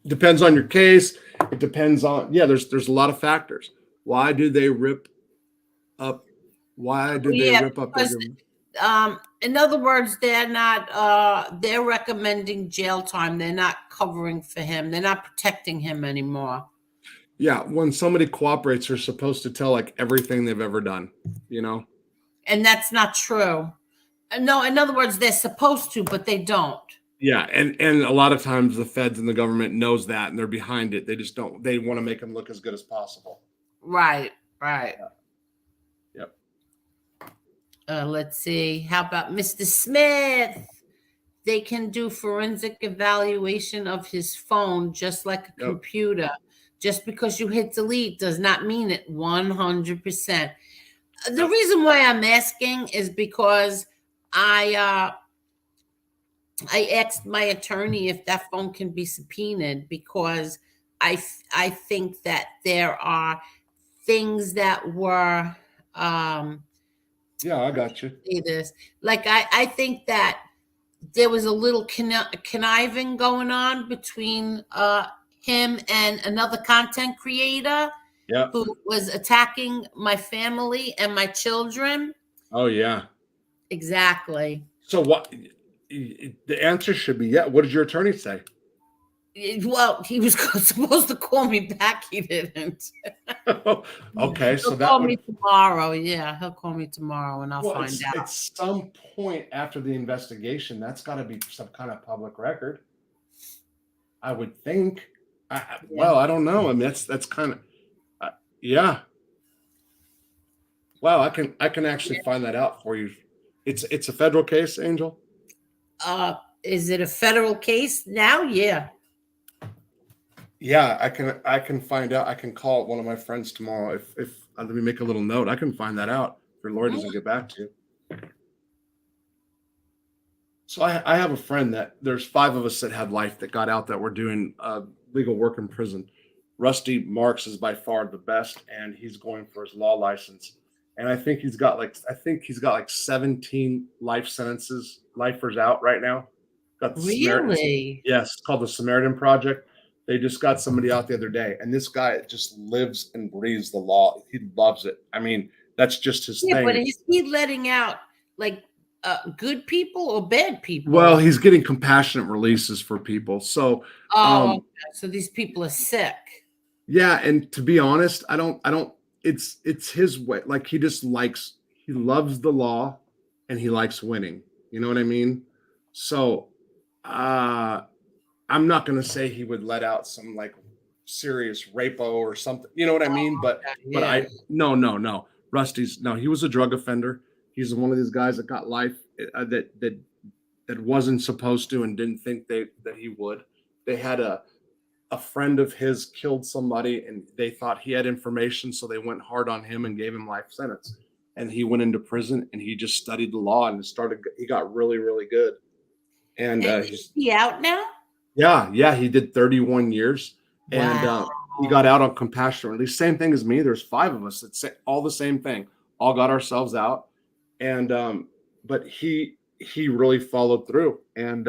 Depends on your case. It depends on, there's a lot of factors. Why do they rip up? Why did they rip up? In other words, they're not. They're recommending jail time. They're not covering for him. They're not protecting him anymore. Yeah, when somebody cooperates, they're supposed to tell like everything they've ever done, you know? And that's not true. No, in other words, they're supposed to, but they don't. Yeah, and a lot of times the feds and the government knows that and they're behind it. They just don't. They want to make them look as good as possible. Right, right. Yep. Let's see. How about Mr. Smith? They can do forensic evaluation of his phone just like a computer. Just because you hit delete does not mean it 100%. The reason why I'm asking is because I asked my attorney if that phone can be subpoenaed, because I think that there are things that were yeah, I got you. say this. Like I think that there was a little conniving going on between him and another content creator who was attacking my family and my children. Oh yeah. Exactly. So what? The answer should be yeah. What did your attorney say? Well, he was supposed to call me back. He didn't. Okay, so He'll that call would... me tomorrow. Yeah, he'll call me tomorrow, and I'll find out. At some point after the investigation, that's got to be some kind of public record. I would think. Well, I don't know. I mean, that's kind of yeah. Wow, I can actually find that out for you. It's a federal case, Angel. Is it a federal case now? Yeah. Yeah, I can find out. I can call one of my friends tomorrow. If let me make a little note. I can find that out if your lawyer doesn't get back to you. So I have a friend that there's 5 of us that had life that got out that were doing legal work in prison. Rusty Marks is by far the best, and he's going for his law license. And I think he's got like 17 life sentences, lifers out right now. Got the Really? Yes, it's called the Samaritan Project. They just got somebody out the other day, and this guy just lives and breathes the law. He loves it. I mean, that's just his thing. But is he letting out like good people or bad people? Well, he's getting compassionate releases for people. So, okay. So these people are sick. Yeah, and to be honest, I don't. It's his way. Like he loves the law, and he likes winning. You know what I mean? So, I'm not going to say he would let out some like serious rapo or something. You know what I mean? But no. Rusty's he was a drug offender. He's one of these guys that got life that wasn't supposed to and didn't think that he would. They had a friend of his killed somebody and they thought he had information, so they went hard on him and gave him life sentence. And he went into prison and he just studied the law and he got really, really good. And is he out now? Yeah, he did 31 years. Wow. And he got out on compassionate release. Same thing as me. There's 5 of us that say all the same thing. All got ourselves out. And but he really followed through. And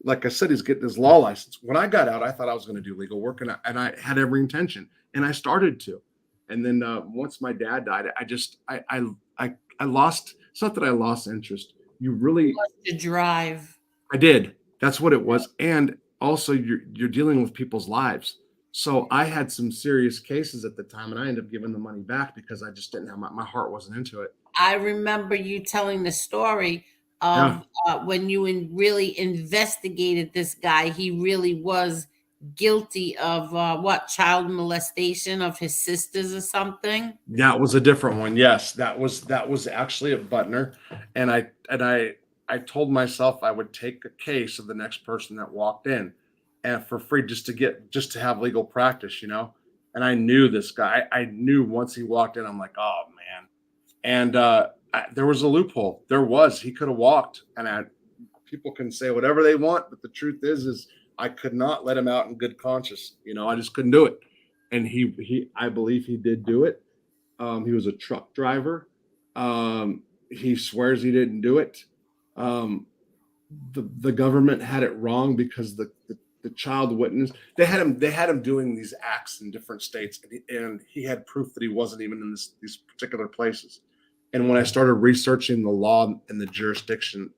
like I said, he's getting his law license. When I got out, I thought I was going to do legal work, and I had every intention, and I started to. And then once my dad died, I lost. It's not that I lost interest. You really lost your drive. I did. That's what it was. And also, you're dealing with people's lives. So I had some serious cases at the time, and I ended up giving the money back because I just didn't have my heart wasn't into it. I remember you telling the story of when you really investigated this guy. He really was guilty of child molestation of his sisters or something. That was a different one. Yes, that was actually a Butner, and I told myself I would take a case of the next person that walked in, and for free, just to have legal practice, you know. And I knew this guy. I knew once he walked in, I'm like, oh man. And there was a loophole. He could have walked, and people can say whatever they want, but the truth is I could not let him out in good conscience. You know, I just couldn't do it. And I believe he did do it. He was a truck driver. He swears he didn't do it. The government had it wrong because the child witness, they had him doing these acts in different states, and he had proof that he wasn't even in these particular places. And when I started researching the law and the jurisdiction,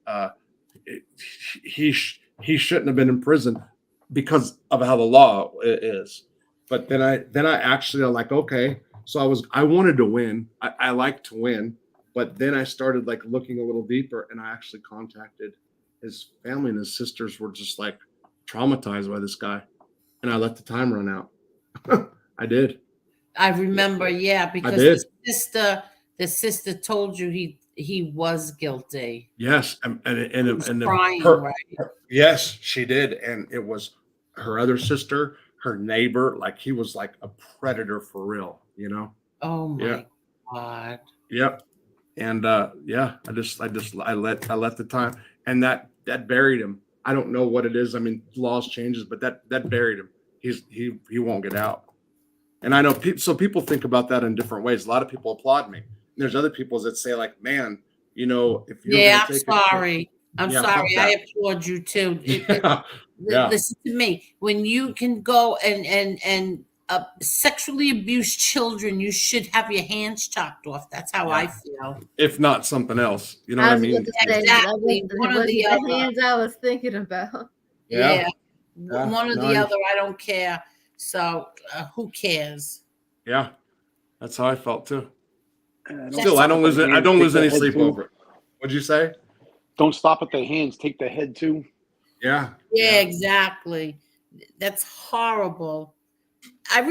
he shouldn't have been in prison because of how the law is. But then I actually am like, okay, so I wanted to win. I like to win, but then I started like looking a little deeper, and I actually contacted his family, and his sisters were just like traumatized by this guy, and I let the time run out. I did. I remember, yeah, because the sister told you he was guilty. Yes, and crying, right? Yes, she did, and it was her other sister, her neighbor. Like he was like a predator for real, you know. Oh my God. Yep. And yeah, I let the time, and that buried him. I don't know what it is. I mean, laws changes, but that buried him. He won't get out. And I know people think about that in different ways. A lot of people applaud me. There's other people that say like, man, you know, if you're I'm sorry. I'm sorry. I applaud you too. Listen to me. When you can go and sexually abuse children, you should have your hands chopped off. That's how I feel. If not something else, you know what I mean? Exactly. One or the other. Hands I was thinking about. Yeah. One or the other. I don't care. So who cares? Yeah, that's how I felt too. Still, I don't lose any sleep over it. What'd you say? Don't stop at the hands. Take the head too. Yeah. Yeah, exactly. That's horrible. I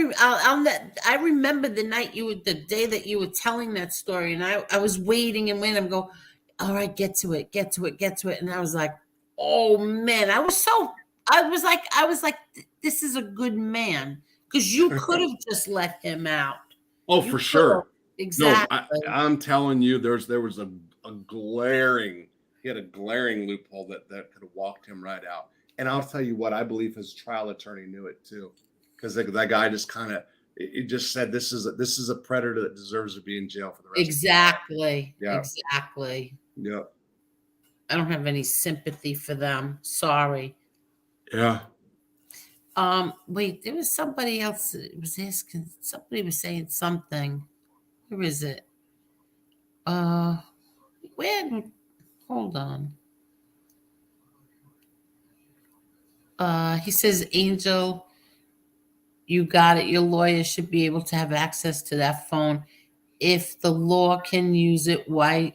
remember the day that you were telling that story, and I was waiting and waiting. I'm go, all right, get to it, and I was like, oh man, I was like, this is a good man, because you could have just let him out. Oh, for sure. Exactly. No, I'm telling you, there was a glaring. He had a glaring loophole that could have walked him right out. And I'll tell you what, I believe his trial attorney knew it too, because that guy just kind of just said, this is a predator that deserves to be in jail for the rest. Exactly. Yeah. Exactly. Yeah. I don't have any sympathy for them. Sorry. Yeah. Wait, there was somebody else that was asking. Somebody was saying something. Where is it? Where? Hold on. He says, Angel, you got it. Your lawyer should be able to have access to that phone. If the law can use it, why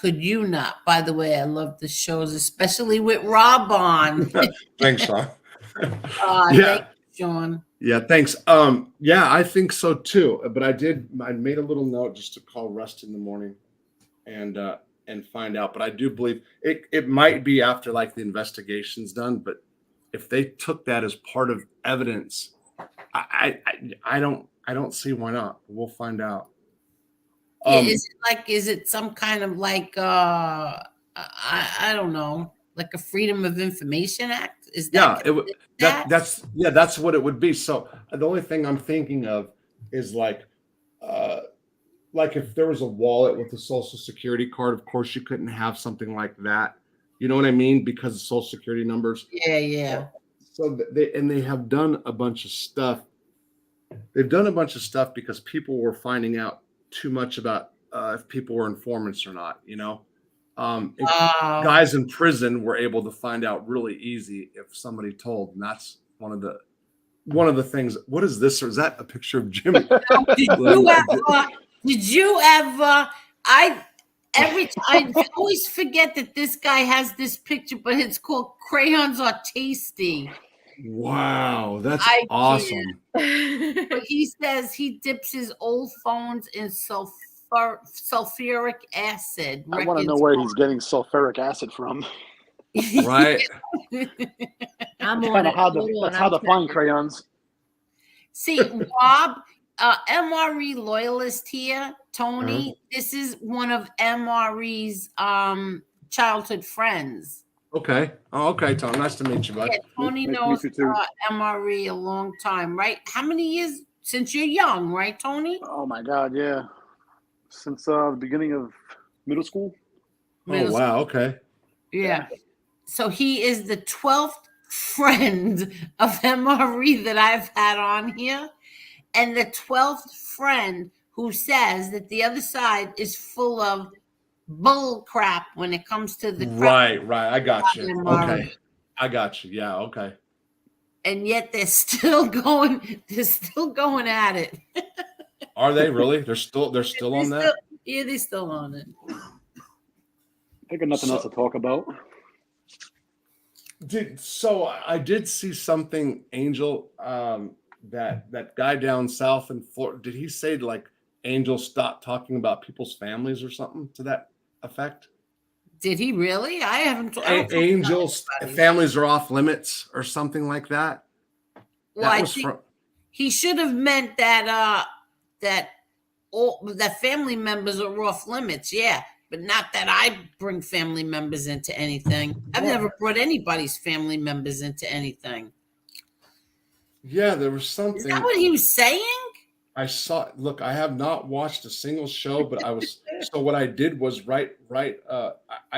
could you not? By the way, I love the shows, especially with Rob on. Thanks, Sean. Thank you, Sean. Yeah, thanks. Yeah, I think so too. But I made a little note just to call Rust in the morning and find out. But I do believe it might be after like the investigation's done. But if they took that as part of evidence, I don't see why not. We'll find out. Is it some kind of like I don't know, like a Freedom of Information Act? Is that that's what it would be. So the only thing I'm thinking of is like if there was a wallet with a social security card, of course you couldn't have something like that. You know what I mean? Because of social security numbers. Yeah. So they have done a bunch of stuff. They've done a bunch of stuff because people were finding out too much about if people were informants or not, you know. Guys in prison were able to find out really easy if somebody told, and that's one of the things. What is this? Or is that a picture of Jimmy? Did you ever? I always forget that this guy has this picture, but it's called Crayons Are Tasty. Wow, that's awesome. But he says he dips his old phones in sulfuric acid. I want to know where he's getting sulfuric acid from. Right. I'm That's on that's how to find crayons. See, Rob, MRE loyalist here, Tony. This is one of MRE's childhood friends. Okay. Oh, okay, Tony. Nice to meet you, bud. Yeah, Tony knows MRE a long time, right? How many years since you're young, right, Tony? Oh my God, yeah. Since the beginning of middle school. Wow. Okay. Yeah. So he is the 12th friend of MRE that I've had on here, and the 12th friend who says that the other side is full of bull crap when it comes to the crap. Right. I got you. MRE. Okay. I got you. Yeah. Okay. And yet they're still going at it. Are they really? They're still on that? Yeah, they're still on it. They got nothing else to talk about. So I did see something, Angel, that guy down south in Florida, did he say like Angel stop talking about people's families or something to that effect? Did he really? I haven't. Angel's families are off limits or something like that. Well, I think he should have meant that that family members are off limits. Yeah, but not that I bring family members into anything. I've never brought anybody's family members into anything. Yeah, there was something. Is that what he was saying? I saw. Look, I have not watched a single show, but I was. So what I did was I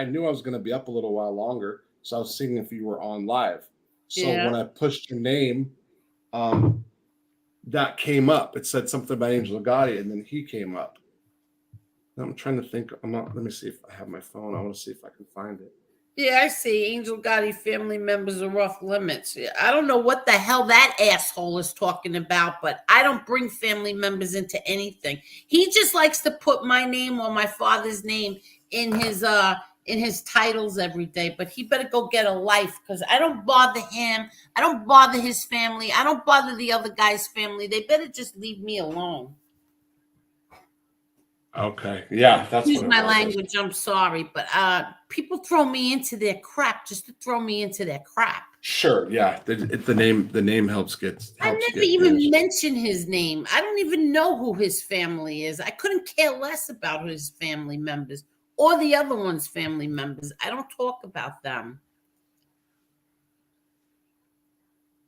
knew I was going to be up a little while longer, so I was seeing if you were on live. So when I pushed your name, that came up. It said something about Angel Gotti, and then he came up. I'm trying to think. Let me see if I have my phone. I want to see if I can find it. Yeah, I see. Angel Gotti family members are off limits. Yeah, I don't know what the hell that asshole is talking about, but I don't bring family members into anything. He just likes to put my name or my father's name in his titles every day, but he better go get a life, because I don't bother him. I don't bother his family. I don't bother the other guy's family. They better just leave me alone. Okay. Yeah, that's Excuse my language. I'm sorry, but people throw me into their crap just to throw me into their crap. Sure. Yeah. The name helps get. I never even mention his name. I don't even know who his family is. I couldn't care less about his family members or the other one's family members. I don't talk about them.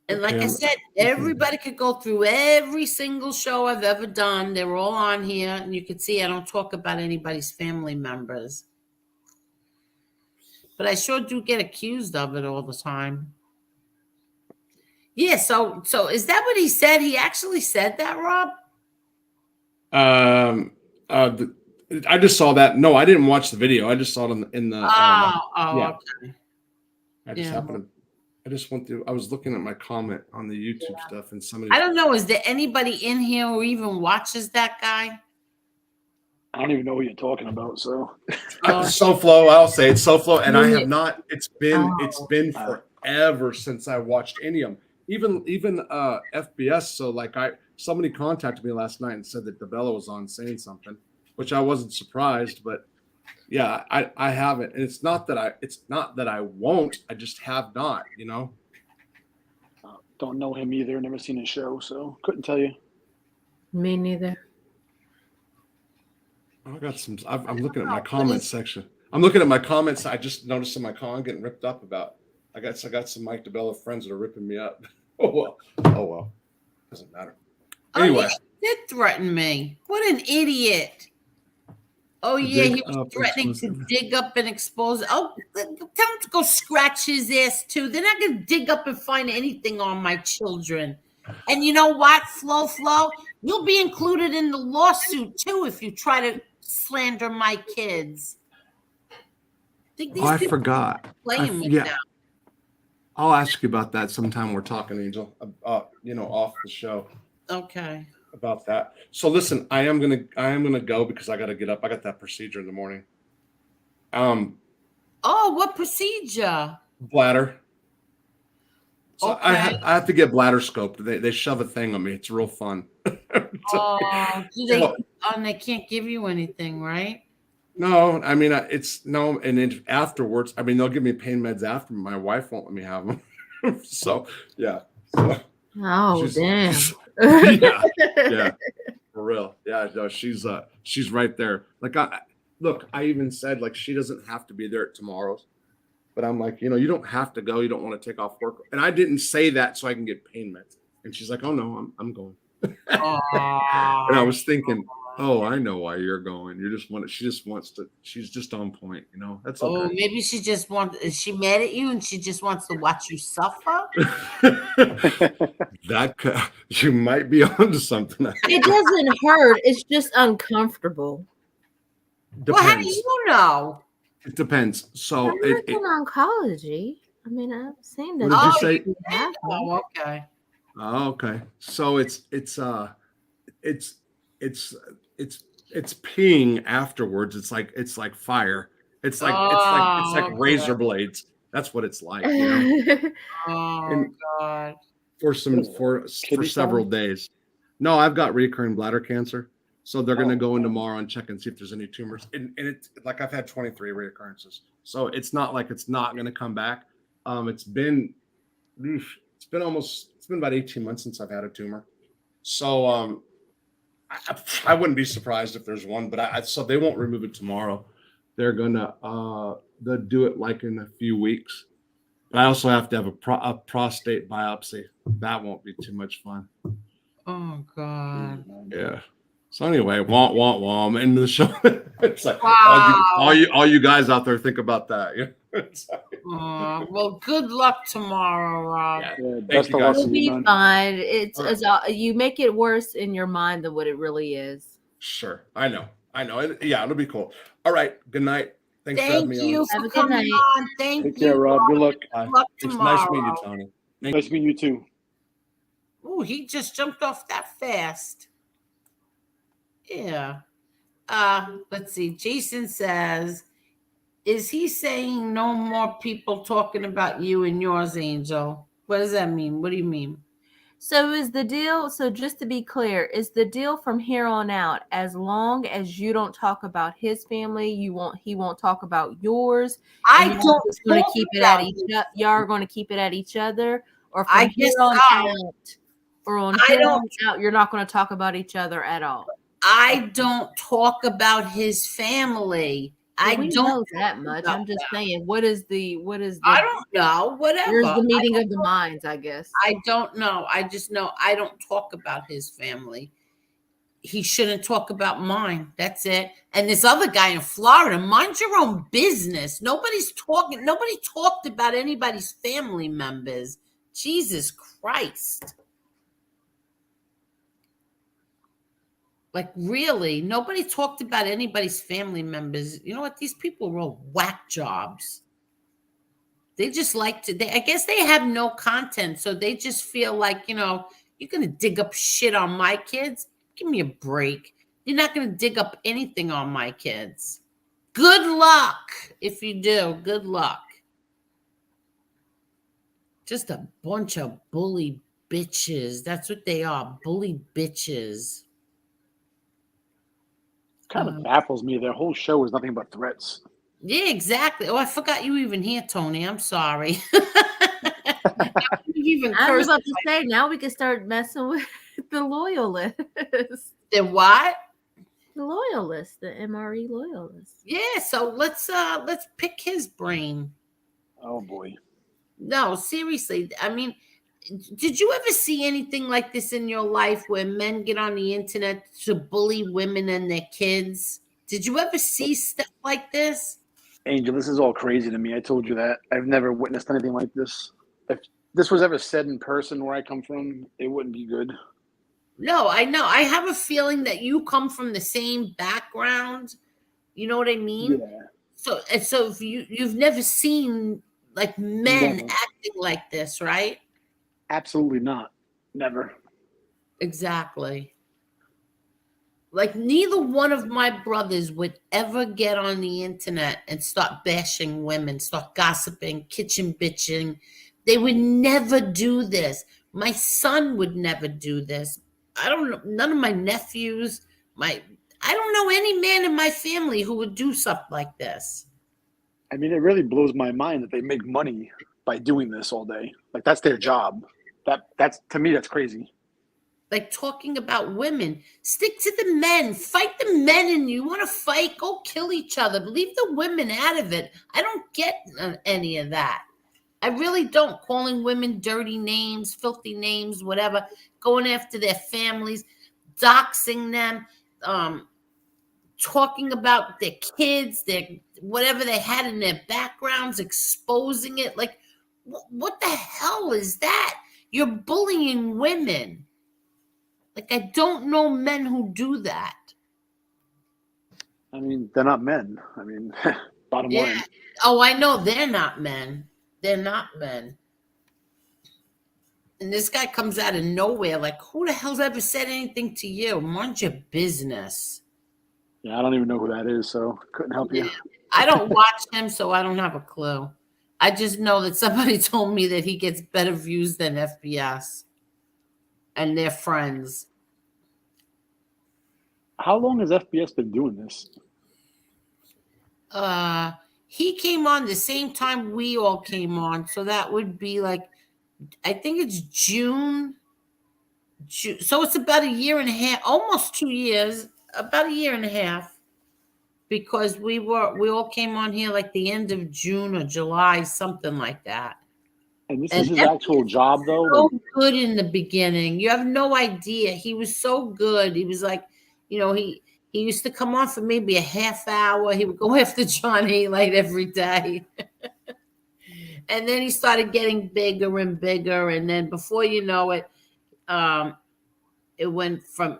And like I said, everybody could go through every single show I've ever done. They're all on here, and you can see I don't talk about anybody's family members. But I sure do get accused of it all the time. Yeah, so is that what he said? He actually said that, Rob? I just saw that. No, I didn't watch the video. I just saw it in the. Yeah. Okay. I just happened to. I just went through. I was looking at my comment on the YouTube stuff, and somebody. I don't know. Is there anybody in here who even watches that guy? I don't even know what you're talking about. So, SoFlo. I'll say it's SoFlo, and I have not. It's been forever since I watched any of them. Even FBS. So somebody contacted me last night and said that DeBella was on saying something, which I wasn't surprised, but. Yeah, I haven't, and it's not that I won't. I just have not, Don't know him either. Never seen his show, so couldn't tell you. Me neither. I got some. I'm looking at my comment section. I'm looking at my comments. I just noticed in my comment getting ripped up about. I got some Mike DeBella friends that are ripping me up. Oh well. Doesn't matter. Anyway, he did threaten me. What an idiot. Oh, yeah, he was threatening to dig up and expose. Oh, tell him to go scratch his ass, too. They're not going to dig up and find anything on my children. And you know what, Flo, you'll be included in the lawsuit, too, if you try to slander my kids. I forgot. I'll ask you about that sometime. We're talking, Angel, off the show. Okay. About that. So listen, I am gonna go because I gotta get up. I got that procedure in the morning. What procedure? Bladder. So Okay. I have to get bladder scoped. They shove a thing on me. It's real fun. They can't give you anything, right? No, I mean and then afterwards, I mean they'll give me pain meds after. My wife won't let me have them. So yeah. Damn. Yeah, for real. Yeah, no, she's right there. Like I even said she doesn't have to be there at tomorrow's, but I'm like, you don't have to go. You don't want to take off work, and I didn't say that so I can get pain meds. And she's like, oh no, I'm going. And I was thinking, Oh, I know why you're going. She just wants to. She's just on point. That's Oh, okay. maybe she just wants. Is she mad at you and she just wants to watch you suffer? You might be onto something. It doesn't hurt. It's just uncomfortable. Well, how do Depends. you know? It depends. So I'm not in oncology. I mean, I've seen that. What did you say? You did? Oh, okay. Oh, okay. So it's peeing afterwards. It's like fire. It's like okay. razor blades. That's what it's like, Oh And God. for several days. No, I've got recurring bladder cancer. So they're going to go in tomorrow and check and see if there's any tumors. And it's like I've had 23 reoccurrences. So it's not like it's not going to come back. It's been about 18 months since I've had a tumor. So I wouldn't be surprised if there's one, but so they won't remove it tomorrow. They're gonna they'll do it like in a few weeks. But I also have to have a prostate biopsy. That won't be too much fun. Oh God. Yeah. So anyway, womp end of the show. It's like Wow. all you guys out there think about that. Well, good luck tomorrow, Rob. Best of luck. It'll be fine. It's you make it worse in your mind than what it really is. Sure, I know. Yeah, it'll be cool. All right. Good night. Thanks for having me you on. for Have a good coming night. on. Thank Take you. care, Rob. Good luck. Good luck It's tomorrow. nice meeting you, Tony. Nice meeting you too. Oh, he just jumped off that fast. Yeah. Let's see. Jason says, is he saying no more people talking about you and yours, Angel? What does that mean? What do you mean? So is the deal, so just to be clear, is the deal from here on out, as long as you don't talk about his family, he won't talk about yours? I and don't just going to talk keep it about at each other. Y'all are going to keep it at each other, or I from here guess on so. out, or on I here don't- on out, you're not going to talk about each other at all. I don't talk about his family. Well, I we don't know that much. I'm just saying, what is the I don't know. Whatever. Where's the meeting of the minds, I guess. I don't know. I just know I don't talk about his family. He shouldn't talk about mine. That's it. And this other guy in Florida, mind your own business. Nobody talked about anybody's family members. Jesus Christ. Like, really, nobody talked about anybody's family members. You know what? These people were all whack jobs. They just like to, I guess they have no content. So they just feel like, you're going to dig up shit on my kids? Give me a break. You're not going to dig up anything on my kids. Good luck if you do. Good luck. Just a bunch of bully bitches. That's what they are. Bully bitches. Kind of baffles me. Their whole show is nothing but threats. Yeah, exactly. Oh, I forgot you even here, Tony. I'm sorry. Even I was about to say, now we can start messing with the loyalists. The what? The loyalists, the MRE loyalists. Yeah, so let's pick his brain. Oh boy. No, seriously. I mean, did you ever see anything like this in your life where men get on the internet to bully women and their kids? Did you ever see stuff like this? Angel, this is all crazy to me. I told you that. I've never witnessed anything like this. If this was ever said in person where I come from, it wouldn't be good. No, I know. I have a feeling that you come from the same background. You know what I mean? Yeah. So if you've never seen like men Never. acting like this, right? Absolutely not. Never. Exactly. Like, neither one of my brothers would ever get on the internet and start bashing women, start gossiping, kitchen bitching. They would never do this. My son would never do this. I don't know. None of my nephews, I don't know any man in my family who would do something like this. I mean, it really blows my mind that they make money by doing this all day. Like, that's their job. That's to me, that's crazy. Like, talking about women. Stick to the men. Fight the men in you. Want to fight? Go kill each other. Leave the women out of it. I don't get any of that. I really don't. Calling women dirty names, filthy names, whatever. Going after their families, doxing them. talking about their kids, their whatever they had in their backgrounds, exposing it. Like, what the hell is that? You're bullying women. Like, I don't know men who do that. I mean, they're not men. I mean, bottom Yeah. line. Oh, I know they're not men. They're not men. And this guy comes out of nowhere. Like, who the hell's ever said anything to you? Mind your business. Yeah, I don't even know who that is, so couldn't help you. I don't watch him, so I don't have a clue. I just know that somebody told me that he gets better views than FBS. And they're friends. How long has FBS been doing this? He came on the same time we all came on, so that would be like, I think it's June. So it's about a year and a half, almost 2 years, about a year and a half, because we all came on here like the end of June or July, something like that. And this is his actual job, though. So good in the beginning, you have no idea. He was so good. He was like, he used to come on for maybe a half hour. He would go after John Halite every day. And then he started getting bigger and bigger. And then before you know it, it went from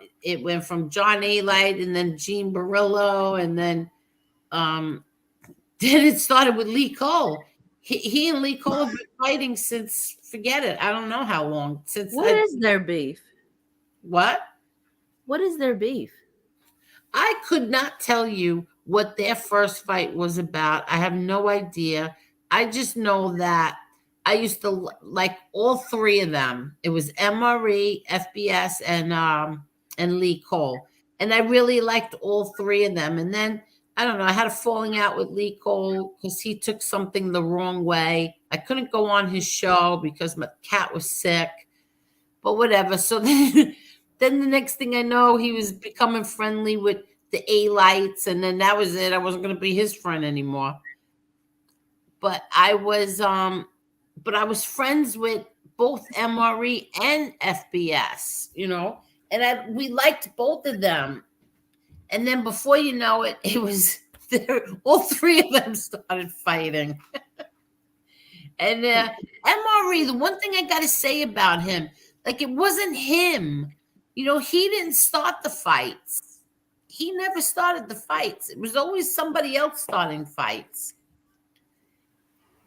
John Halite and then Gene Barillo. And then it started with Lee Cole. He and Lee Cole have been fighting since, forget it, I don't know how long. What is their beef? What? What is their beef? I could not tell you what their first fight was about. I have no idea. I just know that I used to like all three of them. It was MRE, FBS, and Lee Cole. And I really liked all three of them. And then, I don't know, I had a falling out with Lee Cole because he took something the wrong way. I couldn't go on his show because my cat was sick. But whatever. So then the next thing I know, he was becoming friendly with the A-Lights, and then that was it. I wasn't going to be his friend anymore. But I was friends with both MRE and FBS, and we liked both of them. And then before you know it, all three of them started fighting. And MRE, the one thing I got to say about him, like, it wasn't him. He didn't start the fights. He never started the fights. It was always somebody else starting fights.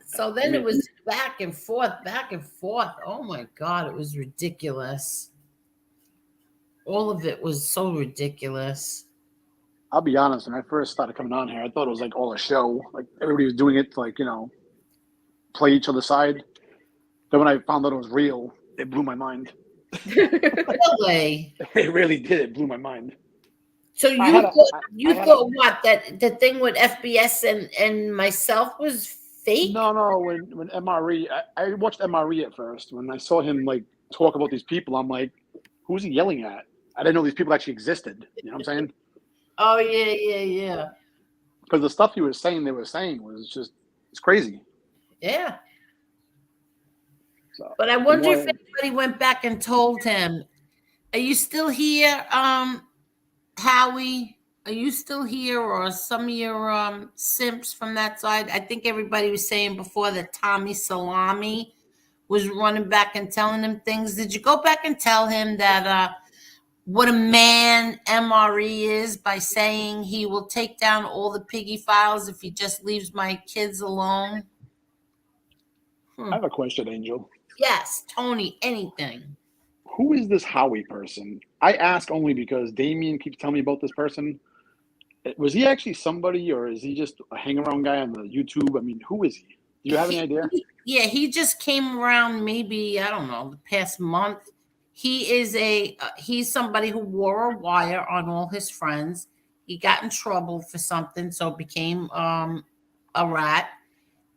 So then it was back and forth, back and forth. Oh, my God, it was ridiculous. All of it was so ridiculous. I'll be honest, when I first started coming on here, I thought it was like all a show. Like, everybody was doing it to, like, play each other's side. Then when I found out it was real, it blew my mind. Really? It really did. It blew my mind. So you thought what? That the thing with FBS and myself was fake? No. When MRE, I watched MRE at first. When I saw him like talk about these people, I'm like, who's he yelling at? I didn't know these people actually existed. You know what I'm saying? Oh yeah. Because the stuff they were saying was it's crazy. Yeah. So, but I wonder if anybody went back and told him, "Are you still here, Howie? Are you still here?" Or some of your simps from that side? I think everybody was saying before that Tommy Salami was running back and telling him things. Did you go back and tell him that what a man MRE is by saying he will take down all the piggy files if he just leaves my kids alone? I have a question, Angel. Yes, Tony, anything. Who is this Howie person? I ask only because Damien keeps telling me about this person. Was he actually somebody, or is he just a hang-around guy on the YouTube? I mean, who is he? Do you have any idea? Yeah, he just came around maybe, I don't know, the past month. He's somebody who wore a wire on all his friends. He got in trouble for something, so became a rat.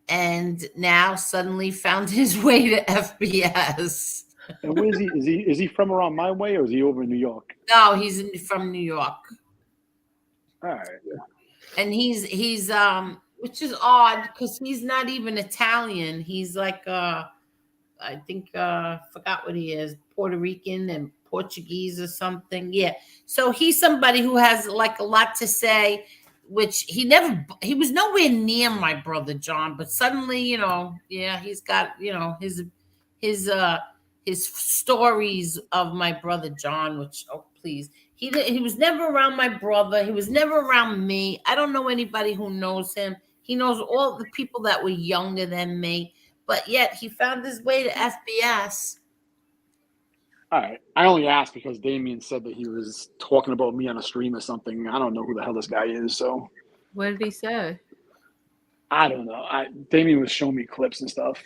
And now suddenly found his way to FBS. And where is he? Is he from around my way, or is he over in New York? No, he's from New York. All right. And he's which is odd because he's not even Italian. He's like I think forgot what he is, Puerto Rican and Portuguese or something. Yeah. So he's somebody who has like a lot to say, which he was nowhere near my brother John, but suddenly, yeah, he's got, his his stories of my brother John, which, oh please. He was never around my brother. He was never around me. I don't know anybody who knows him. He knows all the people that were younger than me, but yet he found his way to FBS. All right. I only asked because Damien said that he was talking about me on a stream or something. I don't know who the hell this guy is, so What did he say? I don't know. Damien was showing me clips and stuff,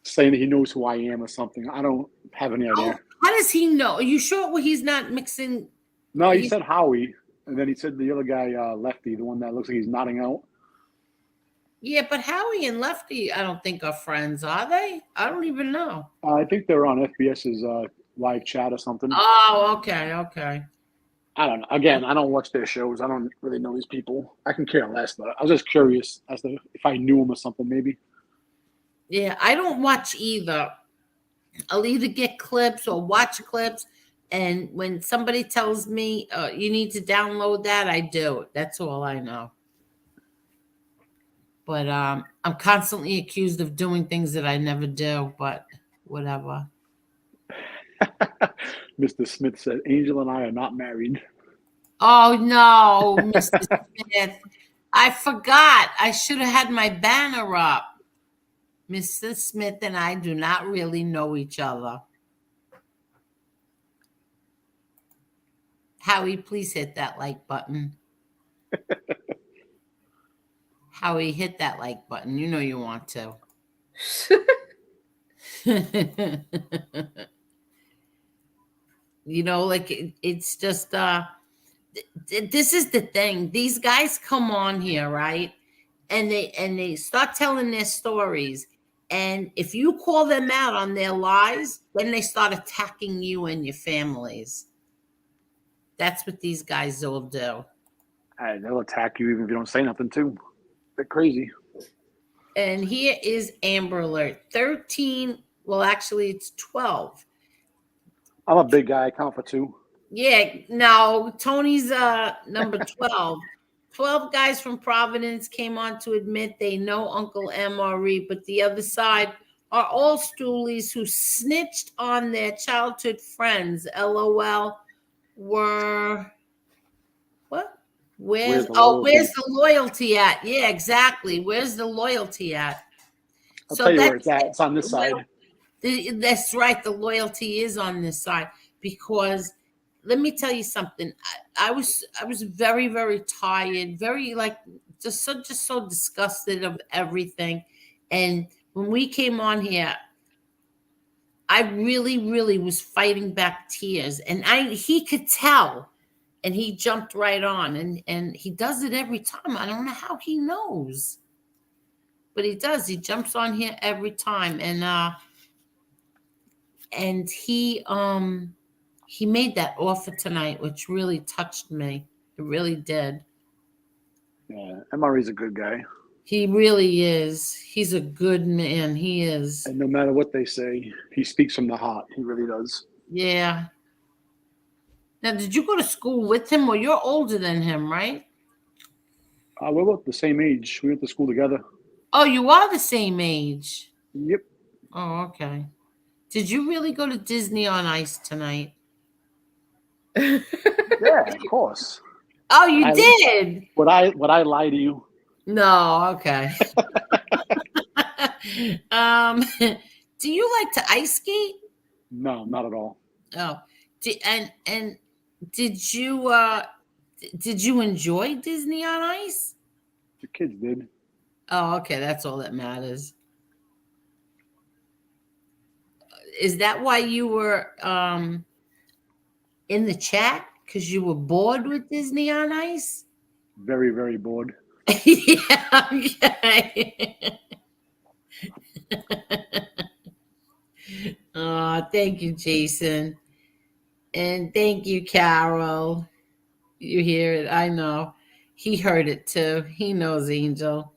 saying that he knows who I am or something. I don't have any idea. How does he know? Are you sure he's not mixing? No, he said Howie, and then he said the other guy, Lefty, the one that looks like he's nodding out. Yeah, but Howie and Lefty, I don't think are friends, are they? I don't even know. I think they're on FBS's live chat or something. Oh, okay. I don't know. Again, I don't watch their shows. I don't really know these people. I can care less, but I was just curious as to if I knew him or something, maybe. Yeah, I don't watch either. I'll either get clips or watch clips. And when somebody tells me you need to download that, I do. That's all I know. But I'm constantly accused of doing things that I never do, but whatever. Mr. Smith said, Angel and I are not married. Oh, no, Mr. Smith. I forgot. I should have had my banner up. Mr. Smith and I do not really know each other. Howie, please hit that like button. Howie, hit that like button. You know you want to. It's just this is the thing. These guys come on here, right? And they start telling their stories. And if you call them out on their lies, then they start attacking you and your families. That's what these guys all do. They'll attack you even if you don't say nothing, too. They're crazy. And here is Amber Alert. 13. Well, actually, it's 12. I'm a big guy. I count for 2. Yeah, no, Tony's number 12. 12 guys from Providence came on to admit they know Uncle MRE, but the other side are all stoolies who snitched on their childhood friends. LOL. What? Where's the loyalty at? Yeah, exactly. Where's the loyalty at? I'll tell you where it's at. It's on this side. That's right. The loyalty is on this side because let me tell you something. I was very, very tired, very just so disgusted of everything. And when we came on here, I really, really was fighting back tears, and he could tell. And he jumped right on, and he does it every time. I don't know how he knows, but he does. He jumps on here every time, and he made that offer tonight, which really touched me. It really did. Yeah, MRE's a good guy. He really is. He's a good man. He is. And no matter what they say, he speaks from the heart. He really does. Yeah. Now, did you go to school with him? Well, you're older than him, right? We're about the same age. We went to school together. Oh, you are the same age. Yep. Oh, okay. Did you really go to Disney on Ice tonight? Yeah, of course. Oh, you did? Would I lie to you? No, okay. Do you like to ice skate? No, not at all. Oh, and did you enjoy Disney on Ice? The kids did. Oh, okay, that's all that matters. Is that why you were in the chat? Because you were bored with Disney on Ice? Very, very bored. Yeah, okay. Oh, thank you, Jason. And thank you, Carol. You hear it. I know. He heard it too. He knows Angel.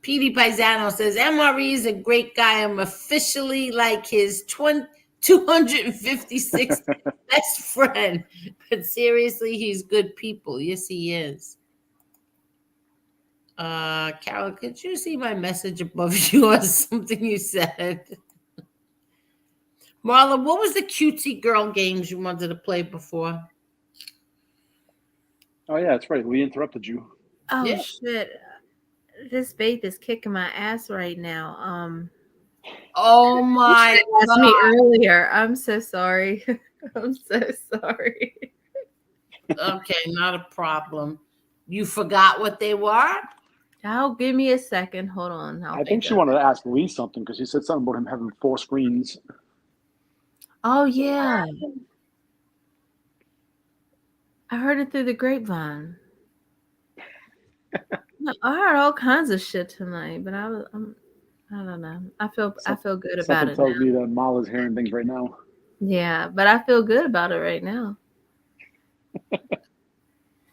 Petey Paisano says, MRE is a great guy. I'm officially like his 256th best friend. But seriously, he's good people. Yes, he is. Carol, could you see my message above you or something you said? Marla, what was the cutesy girl games you wanted to play before? Oh yeah, that's right. Lee interrupted you. Oh Yeah. shit. This vape is kicking my ass right now. Oh You my should have asked me earlier. I'm so sorry. I'm so sorry. Okay, not a problem. You forgot what they were? Oh, give me a second. Hold on. I think she wanted to ask Lee something because she said something about him having 4 screens. Oh yeah. I heard it through the grapevine. I heard all kinds of shit tonight, but I don't know. I feel good about it Something tells now. me that Mala's hearing things right now. Yeah, but I feel good about it right now.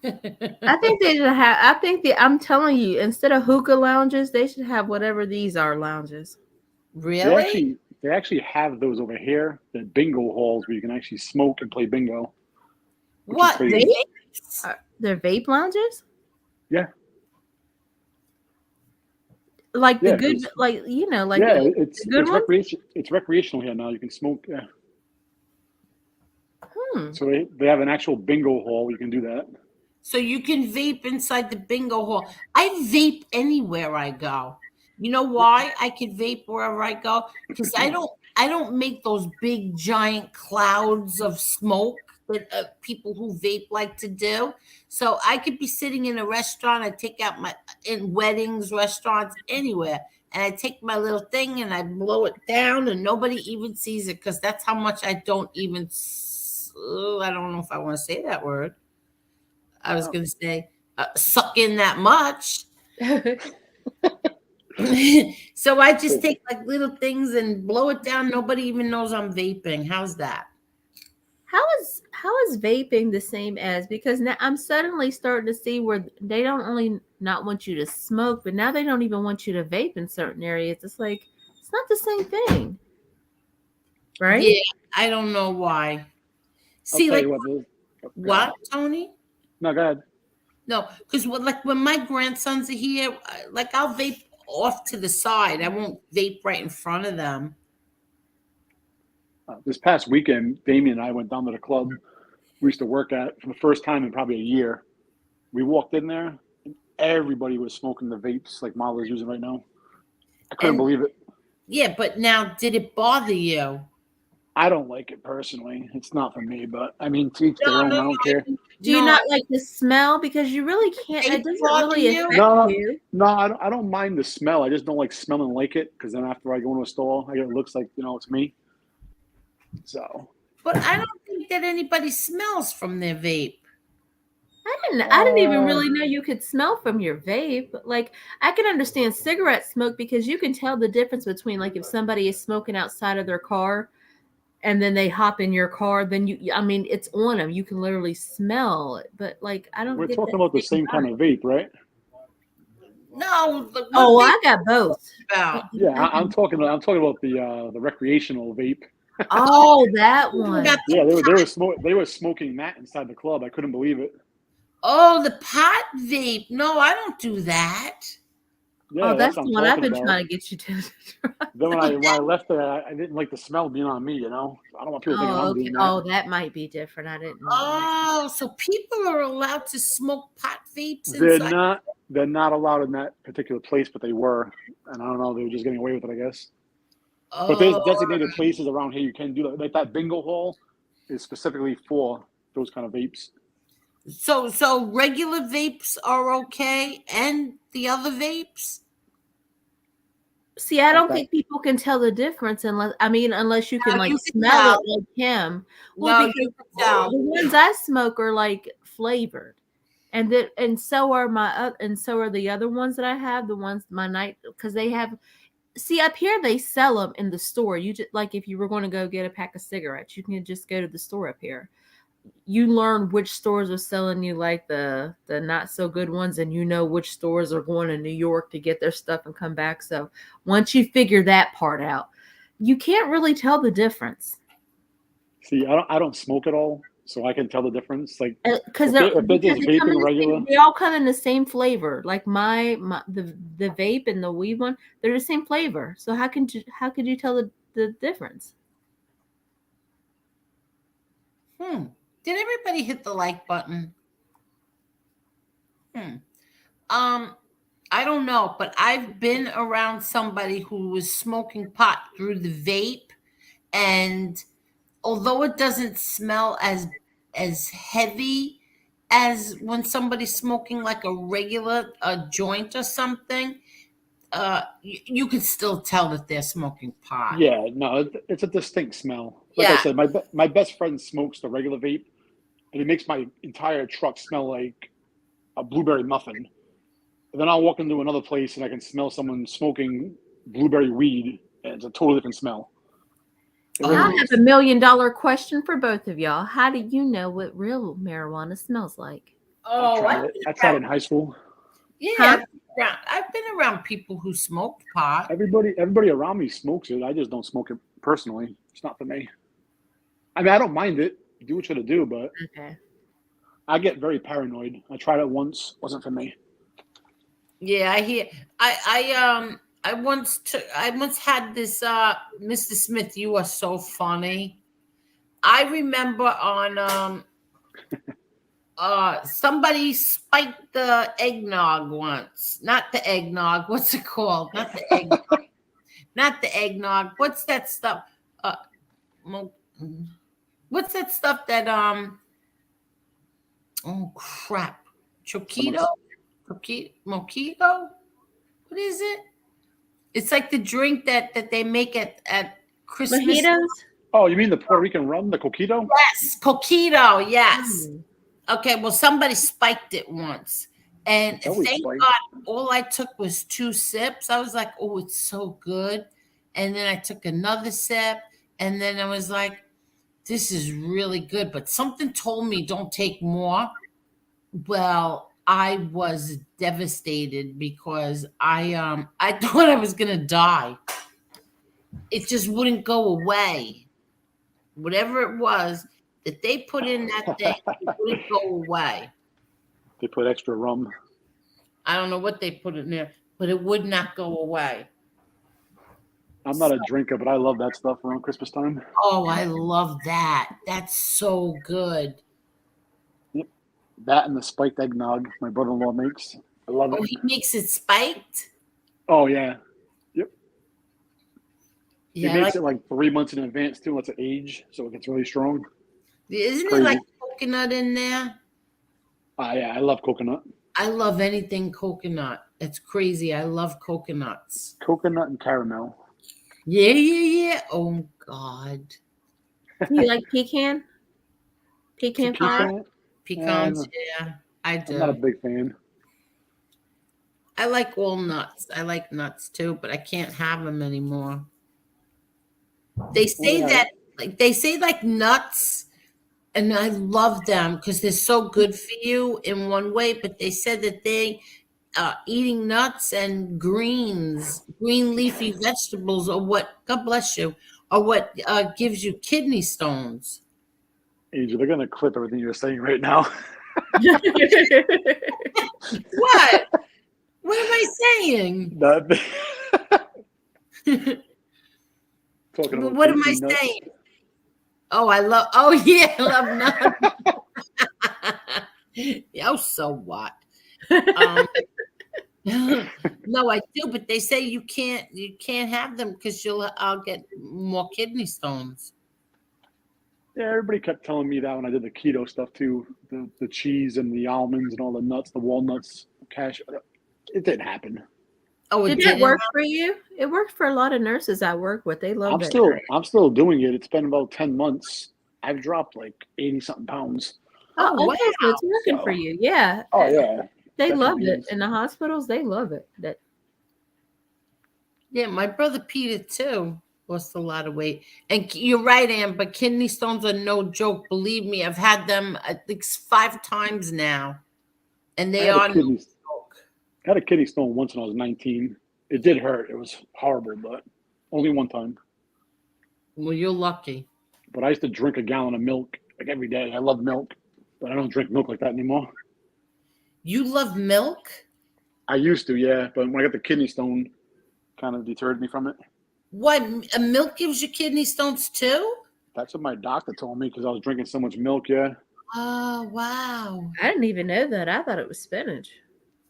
I think they should have. I'm telling you, instead of hookah lounges, they should have whatever these are lounges. Really? They actually have those over here. The bingo halls where you can actually smoke and play bingo. What? They're vape lounges? Yeah. Like the Yeah, good, like like yeah, the it's good ones? it's recreational here now. You can smoke. Yeah. Hmm. So they have an actual bingo hall. You can do that. So you can vape inside the bingo hall. I vape anywhere I go. You know why I can vape wherever I go? Because I don't make those big giant clouds of smoke that people who vape like to do. So I could be sitting in a restaurant. I take out in weddings, restaurants, anywhere, and I take my little thing and I blow it down, and nobody even sees it because that's how much I don't even. I don't know if I want to say that word. I was going to say suck in that much. So I just take like little things and blow it down. Nobody even knows I'm vaping. How's that? How is vaping the same as, because now I'm suddenly starting to see where they don't only not want you to smoke, but now they don't even want you to vape in certain areas. It's like it's not the same thing, right? Yeah, I don't know why. See, like what, Tony? No, go ahead. No, because like when my grandsons are here, like I'll vape off to the side. I won't vape right in front of them. This past weekend, Damien and I went down to the club we used to work at for the first time in probably a year. We walked in there, and everybody was smoking the vapes like Mala's using right now. I couldn't believe it. Yeah, but now, did it bother you? I don't like it personally. It's not for me, but I mean, to each their own. I don't care. Do you not like the smell? Because you really can't. It doesn't really affect you. No, I don't mind the smell. I just don't like smelling like it because then after I go into a stall, it looks like it's me. So. But I don't think that anybody smells from their vape. I didn't even really know you could smell from your vape. Like I can understand cigarette smoke because you can tell the difference between like if somebody is smoking outside of their car and then they hop in your car, then it's on them. You can literally smell it. But like I don't. We're talking about the same kind of vape, right? No. I got both. Yeah, I'm talking about the recreational vape. Oh, that one. Yeah, they were smoking that inside the club. I couldn't believe it. Oh, the pot vape. No, I don't do that. Yeah, that's the one I've been trying to get you to try. Then when I left there, I didn't like the smell being on me. I don't want people thinking I'm doing that. Oh, that might be different. I didn't know. Oh, so people are allowed to smoke pot vapes inside? They're not allowed in that particular place, but they were. And I don't know, they were just getting away with it, I guess. Oh. But there's designated places around here you can do that. Like that bingo hall is specifically for those kind of vapes. So regular vapes are okay, and the other vapes? See, I don't think people can tell the difference unless you can smell it like him. Well, because the ones I smoke are like flavored, and so are the other ones that I have. The ones because they have. See, up here they sell them in the store. You just like if you were going to go get a pack of cigarettes, you can just go to the store up here. you learn which stores are selling you like the not so good ones, and you know which stores are going to New York to get their stuff and come back. So once you figure that part out, you can't really tell the difference. See, I don't smoke at all, so I can tell the difference. Like, Because if it's just vaping regular, they all come in the same flavor. Like the vape and the weed one, they're the same flavor. So how could you tell the difference? Did everybody hit the like button? I don't know, but I've been around somebody who was smoking pot through the vape, and although it doesn't smell as heavy as when somebody's smoking like a regular joint or something, you can still tell that they're smoking pot. yeah, no, it's a distinct smell. Like I said, my best friend smokes the regular vape, and he makes my entire truck smell like a blueberry muffin. And then I'll walk into another place and I can smell someone smoking blueberry weed, and it's a totally different smell. I have $1 million question for both of y'all. How do you know what real marijuana smells like? I tried it in high school. Yeah, I've been around people who smoked pot. Everybody around me smokes it. I just don't smoke it personally. It's not for me. I mean, I don't mind it. Do what you gotta do, but okay. I get very paranoid. I tried it once, wasn't for me. Yeah, I hear. I once had this. Mr. Smith, you are so funny. I remember on somebody spiked the eggnog once. Not the eggnog. What's it called? Not the eggnog. Not the eggnog. What's that stuff? What's that stuff that oh crap. Choquito? Mojito? What is it? It's like the drink that they make at Christmas. Mojitos? Oh, you mean the Puerto Rican rum, the coquito? Yes, coquito, yes. Okay, well, somebody spiked it once. And thank God, all I took was 2 sips. I was like, oh, it's so good. And then I took another sip, and then I was like, this is really good. But something told me don't take more. Well, I was devastated because I thought I was gonna die. It just wouldn't go away. Whatever it was that they put in that thing, it wouldn't go away. They put extra rum. I don't know what they put in there, but it would not go away. I'm not a drinker, but I love that stuff around Christmas time. Oh, I love that. That's so good. Yep. That and the spiked eggnog my brother-in-law makes. I love it. Oh, he makes it spiked? Oh, yeah. Yep. Yeah, he makes it like 3 months in advance, too. Lets it age, so it gets really strong. Isn't it like coconut in there? Yeah, I love coconut. I love anything coconut. It's crazy. I love coconuts. Coconut and caramel. Yeah. Oh, God. You like pecan? Pecan pie? Pecans, yeah. I do. I'm not a big fan. I like all nuts. I like nuts, too, but I can't have them anymore. They say they say nuts, and I love them because they're so good for you in one way, but they said that eating nuts and green leafy vegetables are what, God bless you, are what gives you kidney stones. Angel, they're going to clip everything you're saying right now. What? What am I saying? What am I saying? Oh, I love nuts. Oh, so what? No, I do, but they say you can't have them because I'll get more kidney stones. Yeah, everybody kept telling me that when I did the keto stuff too. The cheese and the almonds and all the nuts, the walnuts, cashew. It didn't happen. Oh, did it work for you? It worked for a lot of nurses I work with. They love it. I'm still doing it. It's been about 10 months. I've dropped like 80-something pounds. Oh, wow. So it's working for you. Yeah. Oh, yeah. They love it. In the hospitals, they love it. Yeah, my brother Peter too. Lost a lot of weight. And you're right, Ann, but kidney stones are no joke. Believe me, I've had them I think 5 times now. And I they had are a no kidney, joke. I had a kidney stone once when I was 19. It did hurt. It was horrible, but only one time. Well, you're lucky. But I used to drink a gallon of milk like every day. I love milk, but I don't drink milk like that anymore. You love milk? I used to, yeah, but when I got the kidney stone, kind of deterred me from it. What? Milk gives you kidney stones too? That's what my doctor told me because I was drinking so much milk, yeah. Oh, wow. I didn't even know that. I thought it was spinach.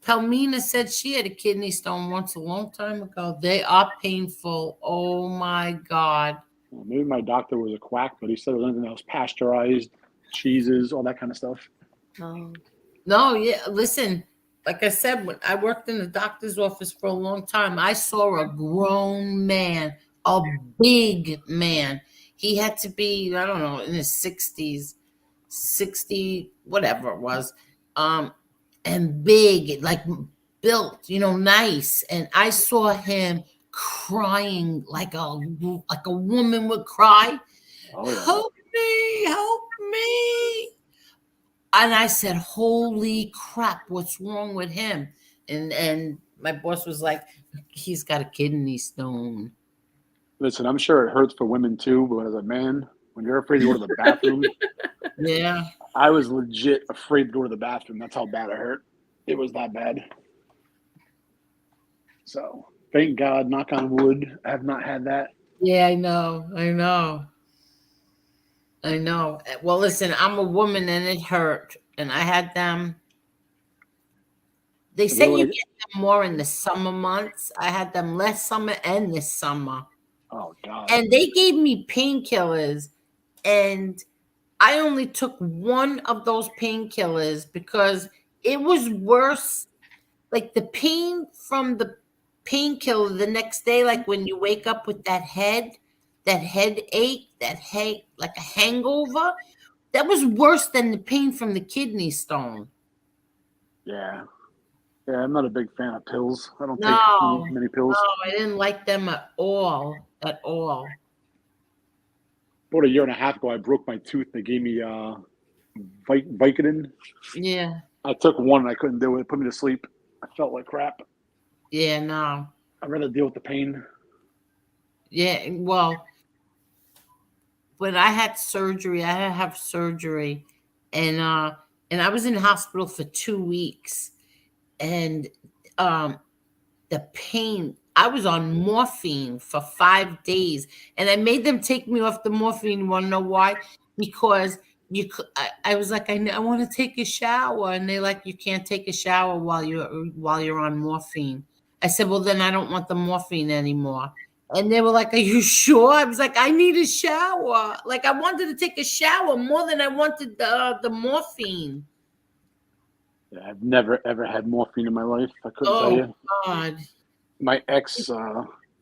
Palmina said she had a kidney stone once a long time ago. They are painful. Oh, my God. Well, maybe my doctor was a quack, but he said it was anything else, pasteurized, cheeses, all that kind of stuff. Oh. No, yeah, listen, like I said, when I worked in the doctor's office for a long time, I saw a grown man, a big man. He had to be, I don't know, in his 60s, 60, whatever it was, and big, like built, nice. And I saw him crying like a woman would cry. Oh, yeah. Help me, help me. And I said, holy crap, what's wrong with him? And my boss was like, he's got a kidney stone. Listen, I'm sure it hurts for women too, but as a man, when you're afraid to go to the bathroom, Yeah. I was legit afraid to go to the bathroom. That's how bad it hurt. It was that bad. So thank God, knock on wood, I have not had that. Yeah, I know. Well, listen, I'm a woman and it hurt. And I had them. They say you get them more in the summer months. I had them last summer and this summer. Oh, God. And they gave me painkillers. And I only took one of those painkillers because it was worse. Like the pain from the painkiller the next day, like when you wake up with that headache, like a hangover, that was worse than the pain from the kidney stone. Yeah. Yeah, I'm not a big fan of pills. I don't No, take many pills. No, I didn't like them at all. About a year and a half ago, I broke my tooth. They gave me Vicodin. Yeah. I took one and I couldn't do it. It put me to sleep. I felt like crap. Yeah, no. I'd rather deal with the pain. Yeah, well, when I had surgery, I had to have surgery, and I was in the hospital for 2 weeks, and the pain. I was on morphine for 5 days, and I made them take me off the morphine. You want to know why? Because I was like, I want to take a shower, and they're like, you can't take a shower while you're on morphine. I said, well, then I don't want the morphine anymore. And they were like, are you sure? I was like, I need a shower. Like I wanted to take a shower more than I wanted the morphine. Yeah, I've never, ever had morphine in my life. I couldn't tell you. Oh, God. My ex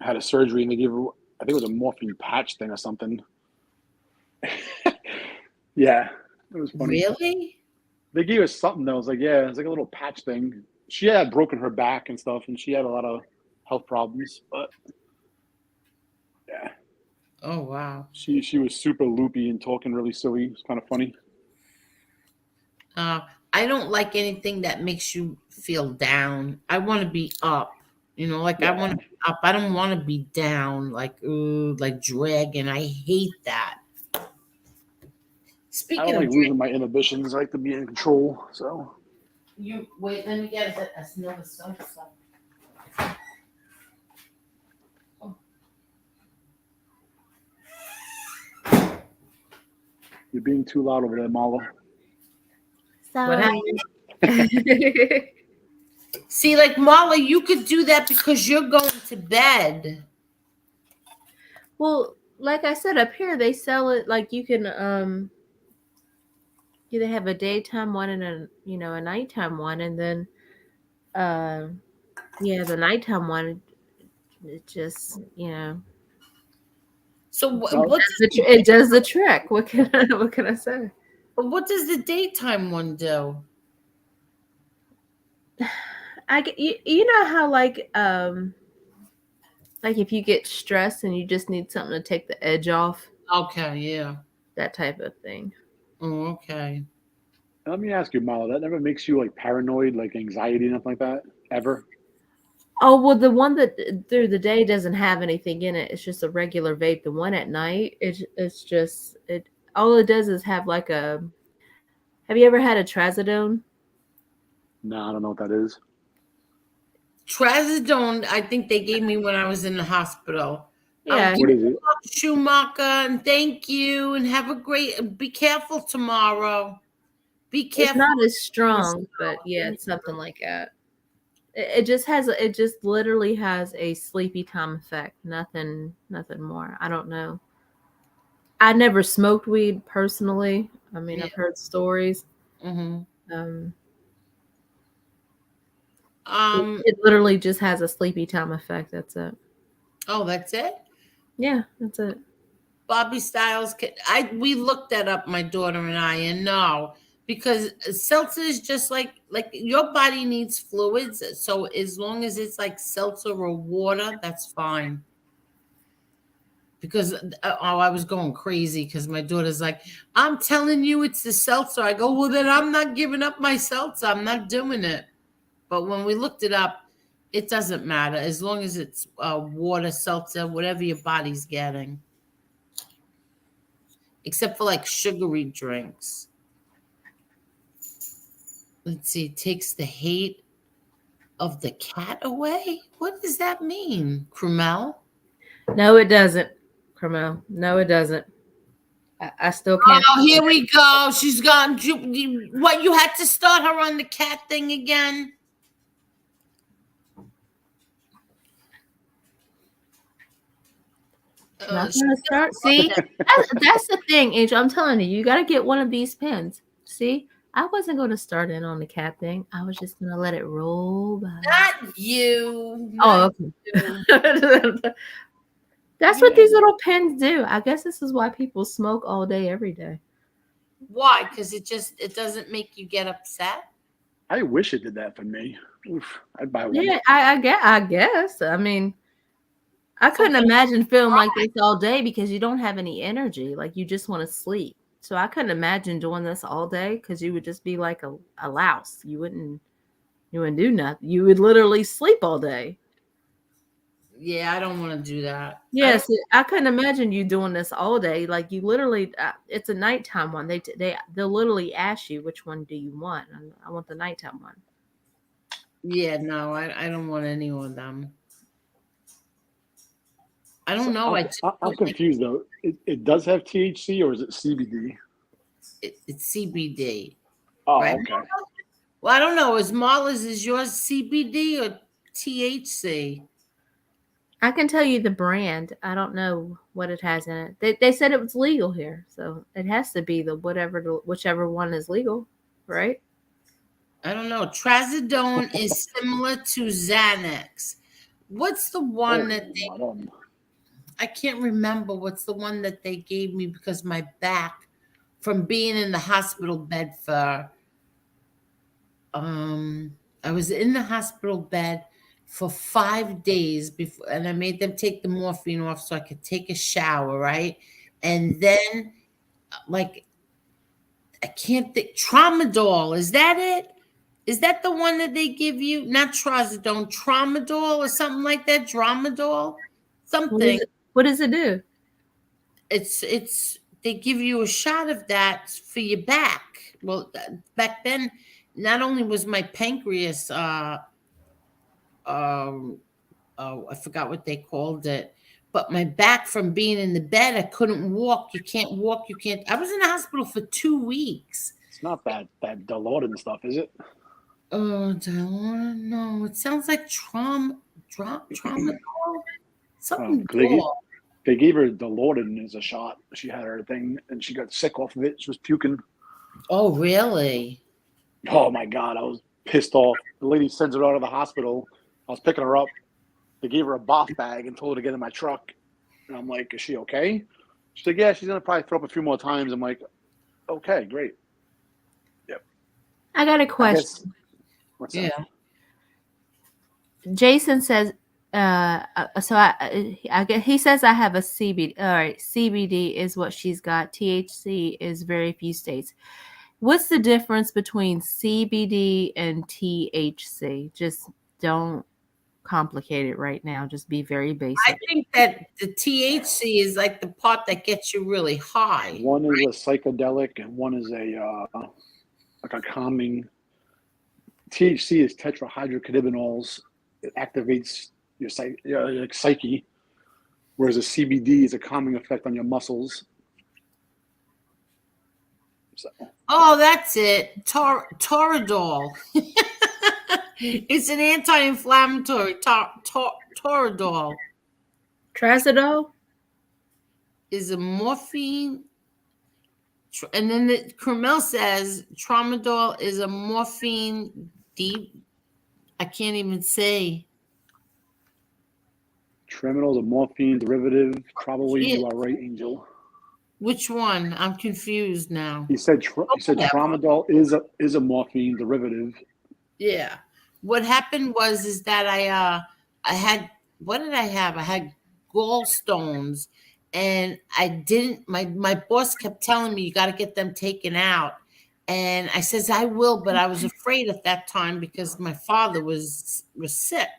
had a surgery and they gave her, I think it was a morphine patch thing or something. Yeah, it was funny. Really? They gave us something that was like, yeah, it's like a little patch thing. She had broken her back and stuff, and she had a lot of health problems, but yeah. Oh, wow. She was super loopy and talking really silly. It's kind of funny. I don't like anything that makes you feel down. I want to be up. Like I want to be up. I don't want to be down, like dragging. I hate that. I Speaking don't of like losing my inhibitions. I like to be in control. So you wait, let me get another soda. you're being too loud over there, Marla. What happened? See, like Marla, you could do that because you're going to bed. Well, like I said, up here they sell it like you can they have a daytime one and a nighttime one, and then the nighttime one, it just So it does the trick. What can I say? What does the daytime one do? You know how like Like if you get stressed and you just need something to take the edge off, Okay, yeah. that type of thing. Oh, okay. Let me ask you, Milo, that never makes you like paranoid, like anxiety, nothing like that, ever? Oh, well, the one that through the day doesn't have anything in it. It's just a regular vape. The one at night, it's just it. All it does is have like a. Have you ever had a trazodone? No, I don't know what that is. Trazodone, I think they gave me when I was in the hospital. Yeah, What is it? Schumacher, and thank you, and have a great. Be careful tomorrow. Be it's careful. not as strong, but yeah, it's something like that. It just has. It just literally has a sleepy time effect. Nothing more. I don't know. I never smoked weed personally. I mean, Yeah. I've heard stories. Mm-hmm. It literally just has a sleepy time effect. That's it. Oh, that's it. Yeah, that's it. Bobby Styles. We looked that up, my daughter and I, and no, because seltzer is just like your body needs fluids. So as long as it's like seltzer or water, that's fine. Because I was going crazy because my daughter's like, I'm telling you, it's the seltzer. I go, well, then I'm not giving up my seltzer. I'm not doing it. But when we looked it up, it doesn't matter as long as it's water, seltzer, whatever your body's getting. Except for like sugary drinks. Let's see, it takes the hate of the cat away? What does that mean, Krumel? No, it doesn't, Carmel. No, it doesn't. I still can't. Oh, here we go. She's gone. What, you had to start her on the cat thing again? Not gonna start. See, that's the thing, Angel. I'm telling you, you got to get one of these pens. See, I wasn't going to start in on the cat thing. I was just going to let it roll by. Not you. Oh, okay. That's what these little pens do. I guess this is why people smoke all day, every day. Why? Because it doesn't make you get upset. I wish it did that for me. Oof, I'd buy one. Yeah, I guess. I mean, I couldn't imagine feeling like this all day because you don't have any energy. Like you just want to sleep. So I couldn't imagine doing this all day because you would just be like a louse. You wouldn't do nothing. You would literally sleep all day. Yeah, I don't want to do that. Yes, I couldn't imagine you doing this all day. Like you literally, it's a nighttime one. They'll literally ask you which one do you want. I want the nighttime one. Yeah, no, I don't want any of them. I don't know. I'm confused though. It does have THC or is it CBD? It's CBD. Oh, right? okay. Well, I don't know. Is yours CBD or THC? I can tell you the brand. I don't know what it has in it. They said it was legal here, so it has to be whichever one is legal, right? I don't know. Trazodone is similar to Xanax. What's the one that they? I can't remember what's the one that they gave me because my back from being in the hospital bed for. I was in the hospital bed for 5 days before, and I made them take the morphine off so I could take a shower, right? And then, like, I can't think. Tramadol, is that it? Is that the one that they give you? Not trazodone, tramadol or something like that. Dramadol, something. What does it do? It's they give you a shot of that for your back. Well, back then, not only was my pancreas, I forgot what they called it, but my back from being in the bed, I couldn't walk. You can't walk. You can't. I was in the hospital for 2 weeks. It's not that Dilaudid stuff, is it? Oh, no, it sounds like tramadol. Something. They gave her Dilaudid as a shot. She had her thing, and she got sick off of it. She was puking. Oh, really? Oh my God, I was pissed off. The lady sends her out of the hospital. I was picking her up. They gave her a bath bag and told her to get in my truck. And I'm like, is she okay? She's like, yeah, she's gonna probably throw up a few more times. I'm like, okay, great. Yep. I got a question. What's that? Jason says, So I get, he says I have a CBD. All right, CBD is what she's got. THC is very few states. What's the difference between CBD and THC? Just don't complicate it right now. Just be very I basic. think that the THC is like the part that gets you really high. One is a psychedelic, and one is a like a calming. THC is tetrahydrocannabinols. It activates your psyche, whereas a CBD is a calming effect on your muscles. So, Oh, that's it. Toradol. It's an anti-inflammatory. Toradol Trazodone? is a morphine. And then Carmel says tramadol is a morphine deep. I can't even say. tramadol is a morphine derivative. Probably Yeah. you are right, Angel. Which one? I'm confused now. He said tramadol is a morphine derivative. Yeah. What happened is that I had, what did I have? I had gallstones, and I didn't, my boss kept telling me you got to get them taken out. And I says I will, but I was afraid at that time because my father was sick.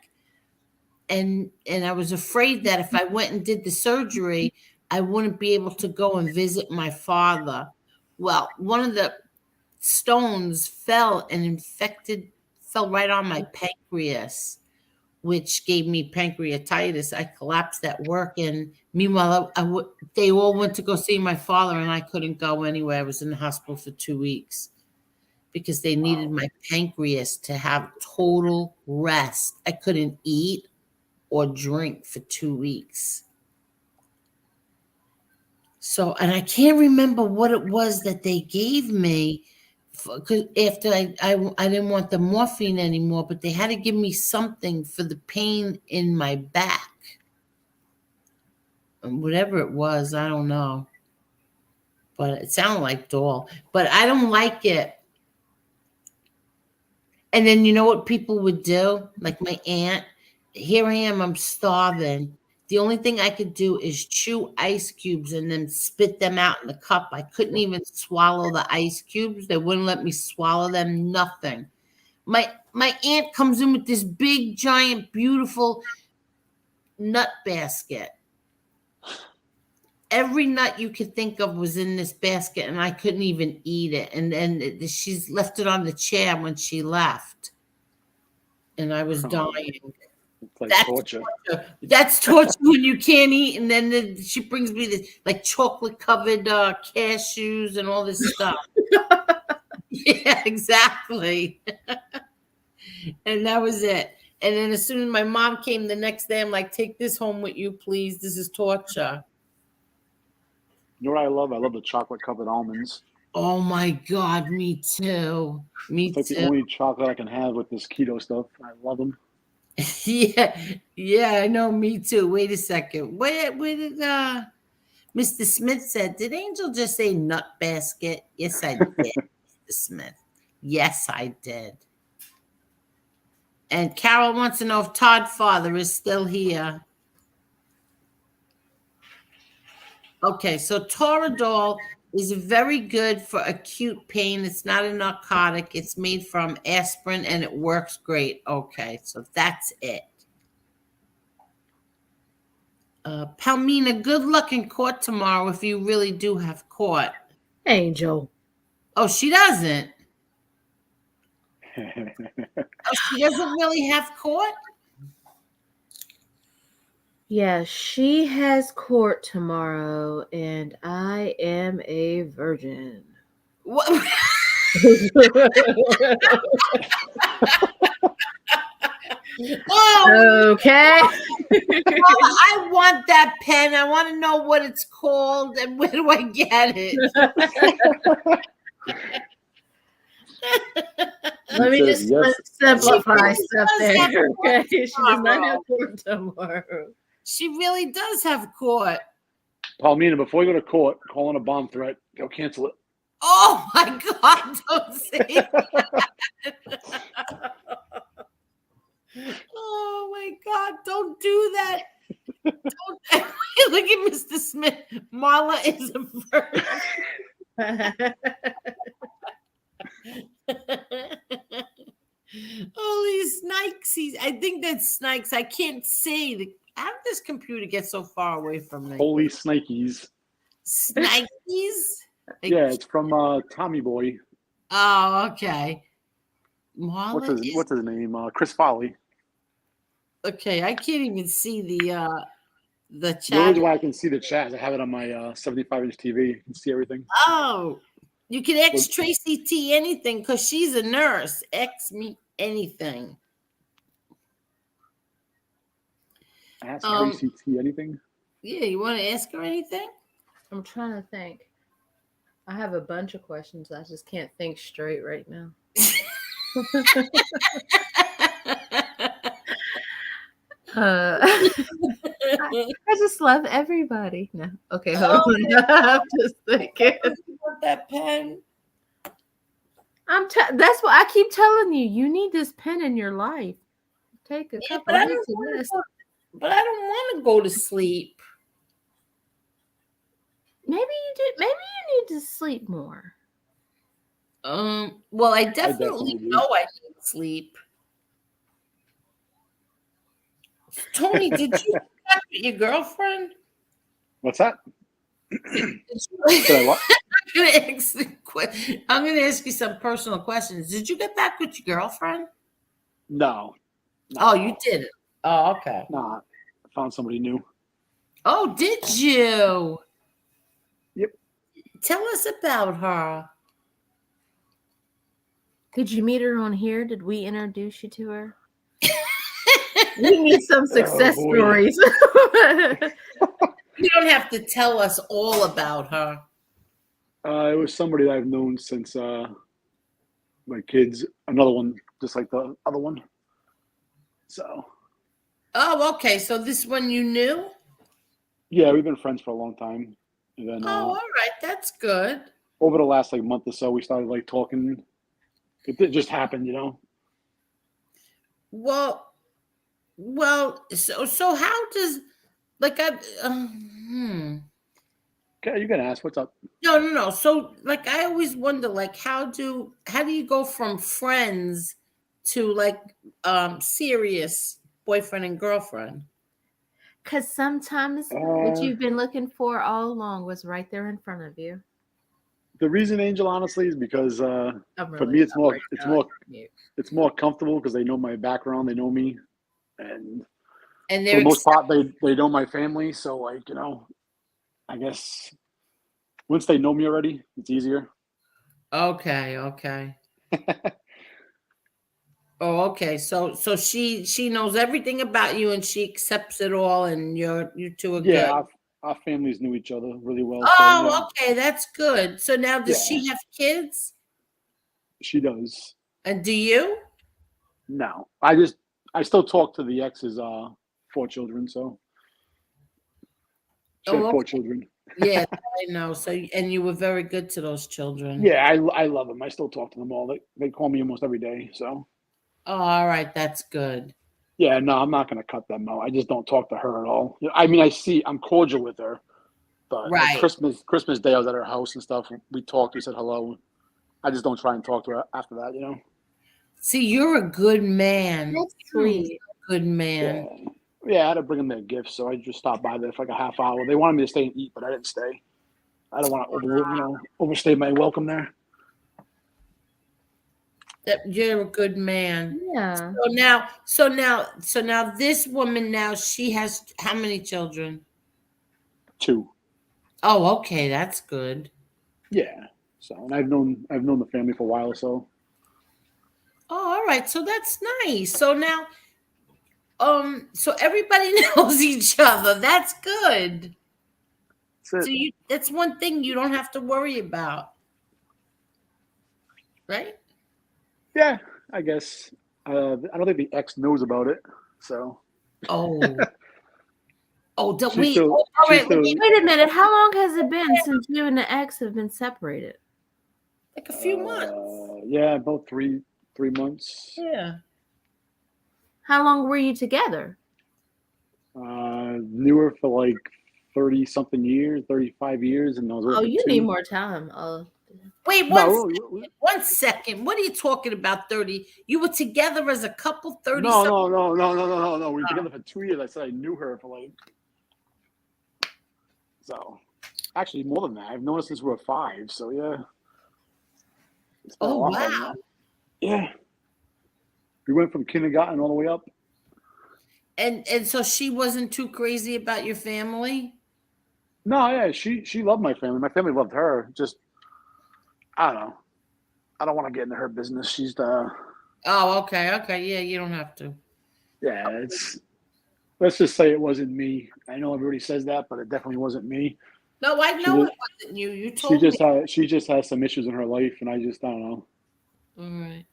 And I was afraid that if I went and did the surgery, I wouldn't be able to go and visit my father. Well, one of the stones fell right on my pancreas, which gave me pancreatitis. I collapsed at work, and meanwhile, they all went to go see my father, and I couldn't go anywhere. I was in the hospital for 2 weeks because they needed my pancreas to have total rest. I couldn't eat or drink for 2 weeks. So, and I can't remember what it was that they gave me, because after I didn't want the morphine anymore, but they had to give me something for the pain in my back. And whatever it was, I don't know. But it sounded like Dol. But I don't like it. And then you know what people would do? Like my aunt, here I am, I'm starving. The only thing I could do is chew ice cubes and then spit them out in the cup. I couldn't even swallow the ice cubes. They wouldn't let me swallow them, nothing. My aunt comes in with this big, giant, beautiful nut basket. Every nut you could think of was in this basket, and I couldn't even eat it. And then she's left it on the chair when she left. And I was dying. It's like That's torture. That's torture when you can't eat. And then she brings me this like chocolate covered cashews and all this stuff. Yeah, exactly. And that was it. And then as soon as my mom came the next day, I'm like, take this home with you, please. This is torture. You know what I love? I love the chocolate covered almonds. Oh my God, me too. Me It's like too. the only chocolate I can have with this keto stuff. I love them. Yeah, I know, me too. Wait a second. Where did Mr. Smith said, did Angel just say nut basket? Yes, I did, Mr. Smith. Yes, I did. And Carol wants to know if Todd Father is still here. Okay, so Toradol is very good for acute pain. It's not a narcotic. It's made from aspirin and it works great. Okay, so that's it. Palmina, good luck in court tomorrow if you really do have court. Angel. Oh, she doesn't. Oh, she doesn't really have court? Yeah, she has court tomorrow, and I am a virgin. What? Oh, okay. I want that pen. I want to know what it's called and where do I get it? Let me just simplify stuff there. Okay, she does not tomorrow. have court tomorrow. She really does have court. Palmina, before you go to court, call in a bomb threat. They'll cancel it. Oh my God, don't say that. Oh my God! Don't do that. Don't look at Mr. Smith. Marla is a virgin. Holy snakes! I think that's snakes. I can't see. How did this computer get so far away from me? Holy Snakies. Snikes? Yeah, it's from Tommy Boy. Oh, okay. Marla What's his name? Chris Foley. Okay, I can't even see the The chat. reason why I can see the chat is I have it on my 75-inch TV. You can see everything. Oh, you can X Tracy T anything because she's a nurse. X me anything. Ask Tracy T anything? Yeah, you want to ask her anything? I'm trying to think. I have a bunch of questions. I just can't think straight right now. I just love everybody. No, okay, hold on. I'm just thinking. You want that pen? That's what I keep telling you. You need this pen in your life. Take a couple but I minutes don't of wanna this. But I don't want to go to sleep. Maybe you do. Maybe you need to sleep more. Well, I definitely do. know I need sleep. Tony, did you talk with your girlfriend? What's that? Did Did I what? I'm gonna ask you some personal questions. Did you get back with your girlfriend? No. Oh, you didn't. Oh, okay. Nah. I found somebody new. Oh, did you? Yep. Tell us about her. Did you meet her on here? Did we introduce you to her? We need some success stories. You don't have to tell us all about her. It was somebody that I've known since my kids. Another one, just like the other one. So. Oh, okay. So this one you knew? Yeah, we've been friends for a long time. And then all right. That's good. over the last month or so, we started talking. It just happened, you know. Well. So how does Okay, you can ask. What's up? No. So I always wonder how do you go from friends to serious boyfriend and girlfriend? Because sometimes what you've been looking for all along was right there in front of you. The reason, Angel, honestly, is because for me it's more comfortable because they know my background, they know me, and for the most part they know my family. So I guess once they know me already, it's easier. Okay. Oh, okay. So she knows everything about you and she accepts it all, and you two are good. Our families knew each other really well. Oh, so, yeah. Okay, that's good. So now does she have kids? She does. And do you? No, I still talk to the ex's 4 children. So she had 4 children. Yeah, I know. So and you were very good to those children. Yeah, I love them. I still talk to them all. They call me almost every day. So. Oh, all right, that's good. Yeah, no, I'm not going to cut them out. I just don't talk to her at all. I mean, I'm cordial with her, but Christmas Day I was at her house and stuff. We talked. We said hello. I just don't try and talk to her after that. See, you're a good man. That's sweet. Good man. Yeah, I had to bring them their gifts, so I just stopped by there for a half hour. They wanted me to stay and eat, but I didn't stay. I don't want to overstay my welcome there. You're a good man. Yeah. So now this woman now she has how many children? 2. Oh, okay, that's good. Yeah. So, and I've known the family for a while, so. Oh, all right. So that's nice. So now, so everybody knows each other. That's good. That's So that's one thing you don't have to worry about, right? Yeah, I guess. I don't think the ex knows about it, so. Oh. Wait a minute. How long has it been since you and the ex have been separated? A few months. Yeah, about 3 months. Yeah. How long were you together? Knew her for like 30 something years, 35 years, and I was with Oh, her you for need 2. more time. Oh, Wait, No, 1 second. What are you talking about? 30? You were together as a couple, 30 no, something? no. We were together for 2 years. I said I knew her for like, so actually more than that. I've known her since we were 5. So yeah. It's been a Oh, lot longer than wow. that. Yeah. We went from kindergarten all the way up. And so she wasn't too crazy about your family? No, yeah, she loved my family. My family loved her. Just I don't know. I don't want to get into her business. She's the Oh, okay. Okay. Yeah, you don't have to. yeah. It's let's just say it wasn't me. I know everybody says that, but it definitely wasn't me. No, I She know just it wasn't you. You she told me. just has some issues in her life, and I don't know. All right.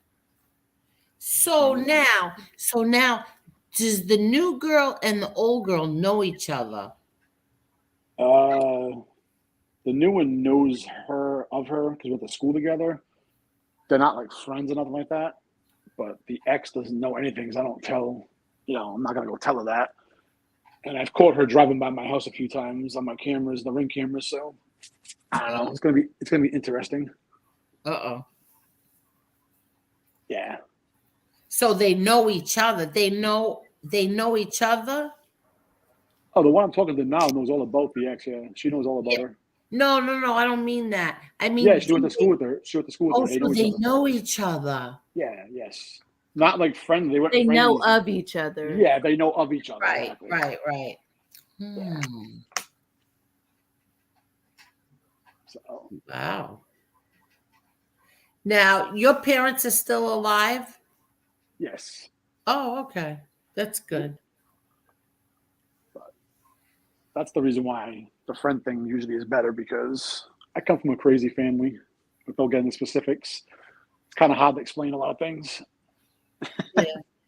So now, does the new girl and the old girl know each other? The new one knows her because we went to school together. They're not like friends or nothing like that. But the ex doesn't know anything because I don't tell. I'm not gonna go tell her that. And I've caught her driving by my house a few times on my cameras, the Ring cameras. So I don't know. It's gonna be interesting. Uh-oh. Yeah. So they know each other. They know each other? Oh, the one I'm talking to now knows all about the ex. Yeah, she knows all about her. No. I don't mean that. I mean, Yeah, she went to school with her. She went to school with her. They so know each they other. know each other. Yeah. Yes. Not like friends. They weren't they friends. know of each other. Yeah, they know of each other. Right. Exactly. Right. Yeah. So Wow. Now, your parents are still alive? yes. Oh, okay. That's good. But that's the reason why the friend thing usually is better because I come from a crazy family. Without getting the specifics, it's kind of hard to explain a lot of things.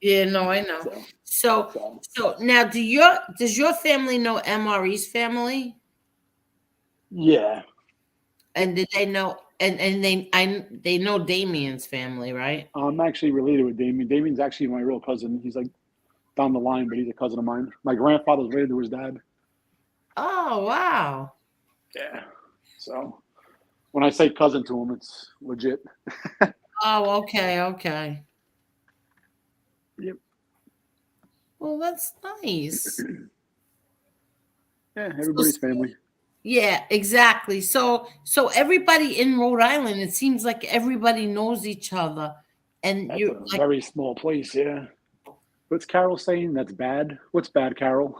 Yeah, no, I know. So now does your family know MRE's family? Yeah. And did they know and they know Damien's family, right? I'm actually related with Damien. Damien's actually my real cousin. He's like down the line, but he's a cousin of mine. My grandfather's related to his dad. Oh, wow. Yeah. So when I say cousin to him, it's legit. Oh, okay. Yep. Well, that's nice. Yeah, everybody's family. Yeah, exactly. So everybody in Rhode Island, it seems like everybody knows each other. And That's you're a like, very small place, yeah. What's Carol saying? That's bad? What's bad, Carol?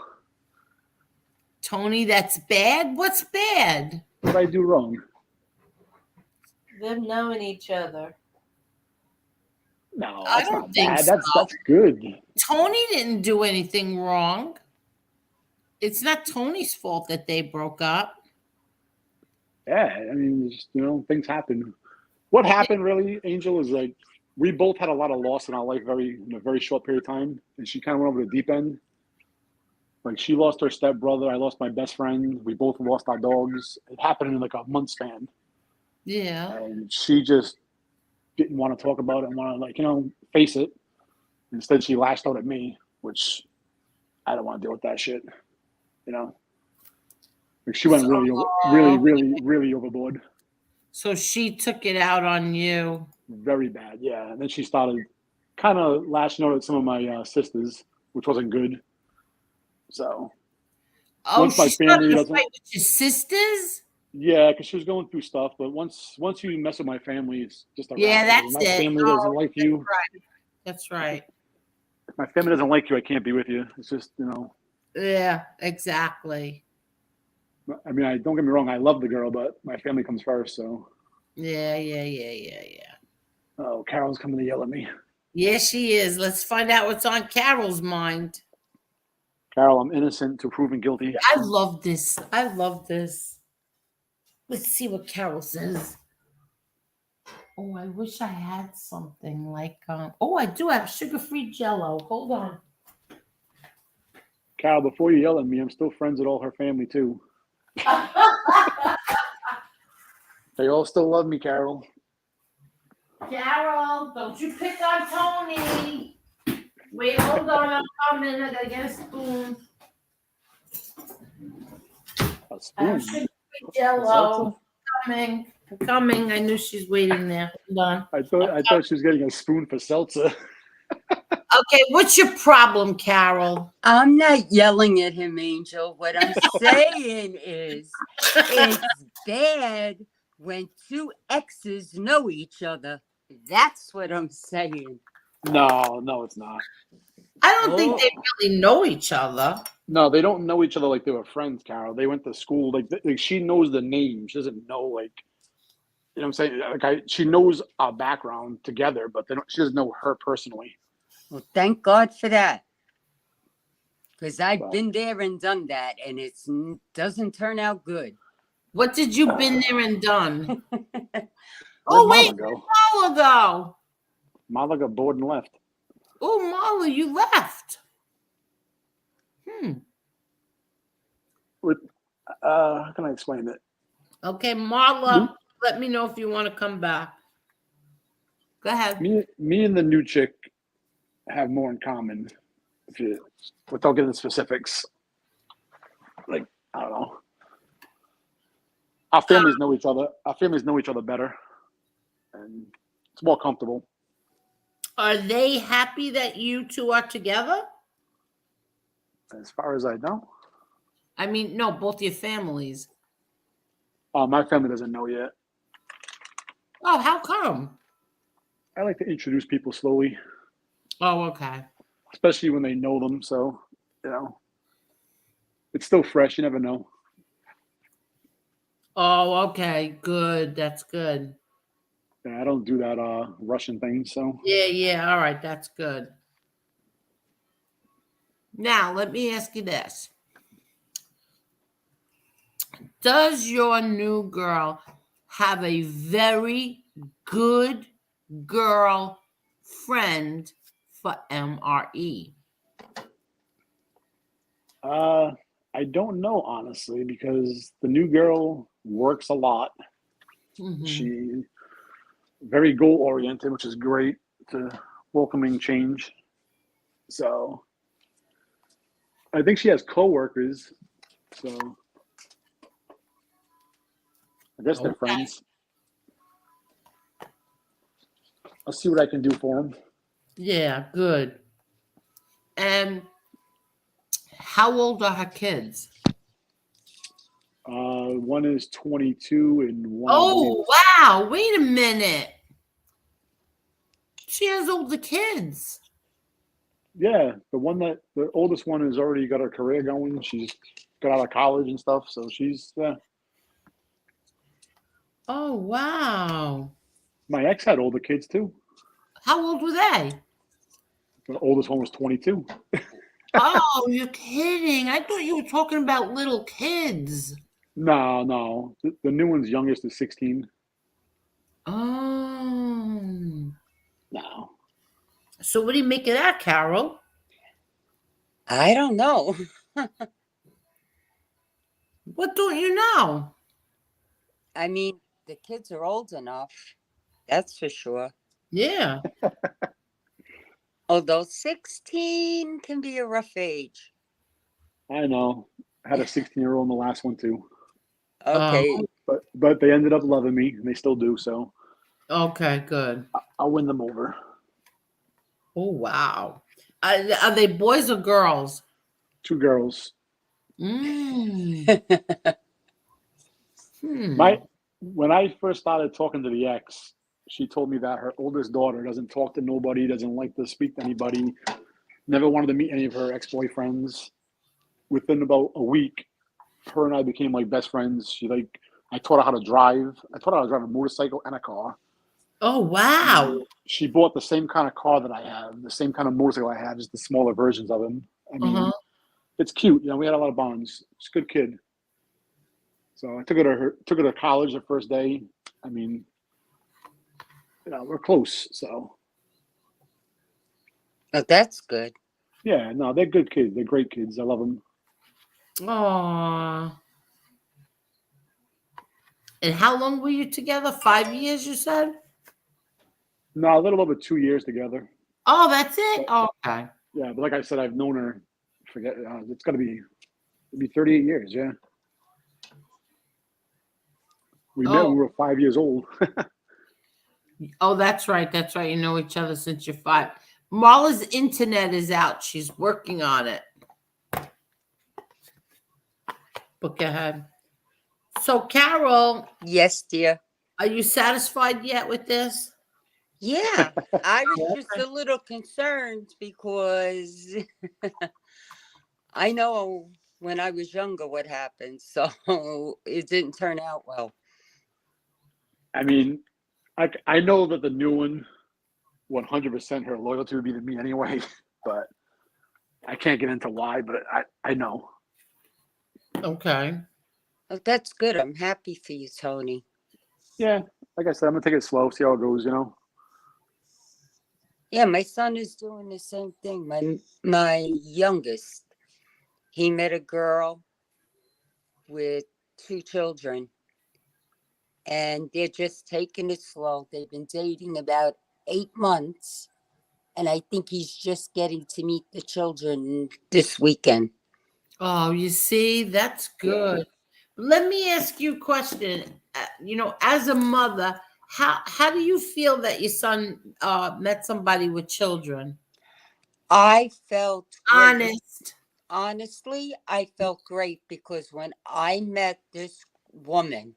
Tony, that's bad? What's bad? What did I do wrong? Them knowing each other. No, I that's don't not think bad. so. That's good. Tony didn't do anything wrong. It's not Tony's fault that they broke up. Yeah, I mean, just, things happen. What happened really, Angel, is like we both had a lot of loss in our life in a very short period of time, and she kind of went over the deep end. Like she lost her stepbrother, I lost my best friend. We both lost our dogs. It happened in like a month span. Yeah. And she just didn't want to talk about it and want to face it. Instead, she lashed out at me, which I don't want to deal with that shit. Like she went really overboard. So she took it out on you. Very bad, yeah. And then she started kind of lashing out at some of my sisters, which wasn't good. So Oh, my she started family to doesn't. fight with your sisters? Yeah, because she was going through stuff. But once you mess with my family, it's just a Yeah, wrap. that's My it. family doesn't like you. That's right. If my family doesn't like you, I can't be with you. It's just Yeah, exactly. I mean, don't get me wrong. I love the girl, but my family comes first. So. Yeah. Oh, Carol's coming to yell at me. Yeah, she is. Let's find out what's on Carol's mind. Carol, I'm innocent to proven guilty. I love this. Let's see what Carol says. Oh, I wish I had something like oh, I do have sugar-free Jello. Hold on. Carol, before you yell at me, I'm still friends with all her family too. They all still love me, Carol. Carol, don't you pick on Tony. Wait, hold on. I'm coming. I gotta get a spoon. A spoon. Should be For Jello. seltzer? Coming. I knew she's waiting there. Hold on. I thought she was getting a spoon for seltzer. Okay, what's your problem, Carol? I'm not yelling at him, Angel. What I'm saying is it's bad when two exes know each other. That's what I'm saying. No, it's not. I don't think they really know each other. No, they don't know each other like they were friends, Carol. They went to school. Like she knows the name. She doesn't know, like, you know what I'm saying? Like she knows our background together, but she doesn't know her personally. Well, thank God for that. Because I've been there and done that, and it doesn't turn out good. What did you been there and done? Where'd wait, Marla go? Marla go. Marla got bored and left. Oh, Marla, you left. How can I explain it? Okay, Marla, let me know if you want to come back. Go ahead. Me and the new chick have more in common. Without getting specifics, like, I don't know. Our families know each other. Our families know each other better, and it's more comfortable. Are they happy that you two are together? As far as I know. I mean, no, both your families. My family doesn't know yet. Oh, how come? I like to introduce people slowly. Oh, okay. Especially when they know them, so, you know. It's still fresh, you never know. Oh, okay. Good. That's good. Yeah, I don't do that Russian thing, so. Yeah. All right. That's good. Now, let me ask you this. Does your new girl have a very good girl friend for MRE? I don't know, honestly, because the new girl works a lot. Mm-hmm. She very goal oriented, which is great to welcoming change. So I think she has coworkers. So I guess they're friends. I'll see what I can do for them. Yeah, good. And how old are her kids? One is 22 and one. Oh, wow. Wait a minute. She has older kids. Yeah, the oldest one has already got her career going. She's got out of college and stuff, so she's. Oh, wow. My ex had older kids too. How old were they? The oldest one was 22. Oh, you're kidding. I thought you were talking about little kids. No. The new one's youngest is 16. Oh. No. So what do you make of that, Carol? I don't know. What don't you know? I mean, the kids are old enough. That's for sure. Yeah. Although 16 can be a rough age. I know. I had a 16-year-old in the last one too. Okay. But they ended up loving me, and they still do. So. Okay, good. I'll win them over. Oh, wow. Are they boys or girls? 2 girls. Mm. When I first started talking to the ex, she told me that her oldest daughter doesn't talk to nobody, doesn't like to speak to anybody, never wanted to meet any of her ex-boyfriends. Within about a week, her and I became like best friends. I taught her how to drive. I taught her how to drive a motorcycle and a car. Oh, wow. She bought the same kind of car that I have, the same kind of motorcycle I have, just the smaller versions of them. I mean, it's cute. We had a lot of bonds. She's a good kid. So I took her to college the first day. I mean, we're close. So. Oh, that's good. Yeah, no, they're good kids. They're great kids. I love them. Aww. And how long were you together? 5 years, you said? No, a little over 2 years together. Oh, that's it? Oh, okay. Yeah, but like I said, I've known her. Forget it's got to be 38 years. Yeah, we met when we were 5 years old. Oh, that's right. That's right. You know each other since you're 5. Marla's internet is out. She's working on it. But go ahead. So, Carol, Yes, dear. are you satisfied yet with this? Yeah, I was just a little concerned because I know when I was younger what happened, so it didn't turn out well. I mean, I know that the new one, 100% her loyalty would be to me anyway, but I can't get into why, but I know. Okay. Oh, that's good. I'm happy for you, Tony. Yeah, like I said, I'm gonna take it slow, see how it goes, Yeah, my son is doing the same thing. My youngest, he met a girl with 2 children, and they're just taking it slow. They've been dating about 8 months, and I think he's just getting to meet the children this weekend. Oh, you see, that's good. Let me ask you a question. As a mother, how do you feel that your son met somebody with children? I felt great. Honest. Honestly, I felt great because when I met this woman,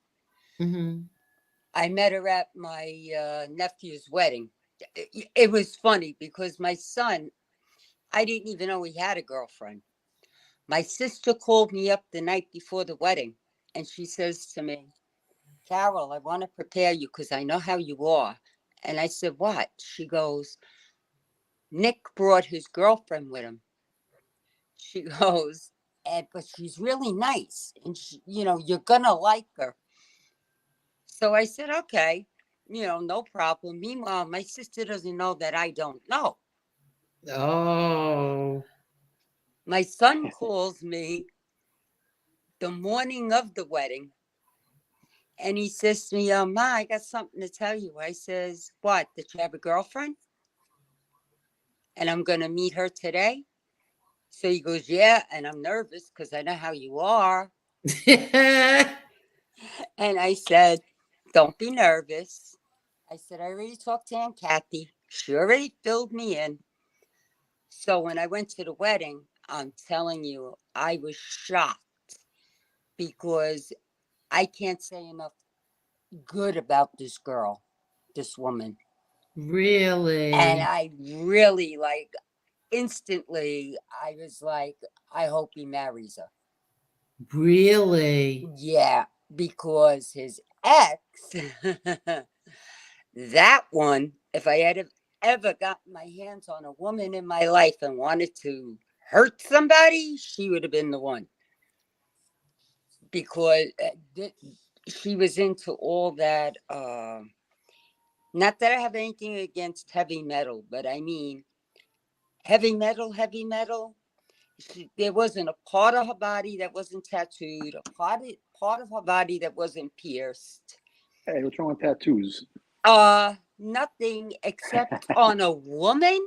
I met her at my nephew's wedding. It was funny because my son, I didn't even know he had a girlfriend. My sister called me up the night before the wedding, and she says to me, Carol, I want to prepare you because I know how you are. And I said, what? She goes, Nick brought his girlfriend with him. She goes, but she's really nice. And, you're going to like her. So I said, okay, no problem. Meanwhile, my sister doesn't know that I don't know. Oh. My son calls me the morning of the wedding. And he says to me, Ma, I got something to tell you. I says, what? Did you have a girlfriend? And I'm going to meet her today. So he goes, yeah. And I'm nervous because I know how you are. And I said, don't be nervous. I said, I already talked to Aunt Kathy. She already filled me in. So when I went to the wedding, I'm telling you, I was shocked because I can't say enough good about this girl, this woman. Really? And I really instantly, I was like, I hope he marries her. Really? Yeah, because his ex, that one, if I had ever gotten my hands on a woman in my life and wanted to hurt somebody, she would have been the one. Because she was into all that, not that I have anything against heavy metal, but I mean, heavy metal. There wasn't a part of her body that wasn't tattooed, a part of her body that wasn't pierced. Hey, what's wrong with tattoos? Nothing except on a woman.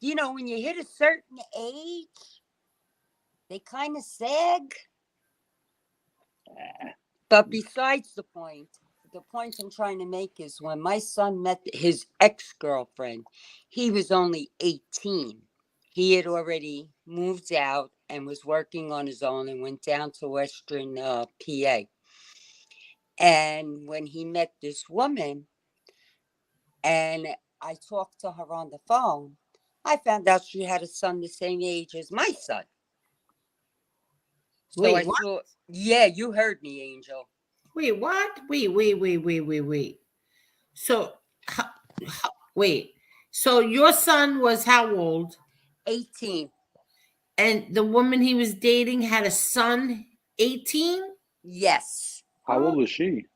When you hit a certain age, they kind of sag. But besides the point I'm trying to make is when my son met his ex-girlfriend, he was only 18. He had already moved out and was working on his own and went down to Western PA. And when he met this woman, and I talked to her on the phone, I found out she had a son the same age as my son. So Wait, I what? thought, yeah, you heard me, Angel. Wait, what? Wait. So, wait. So your son was how old? 18. And the woman he was dating had a son, 18? Yes. How old was she?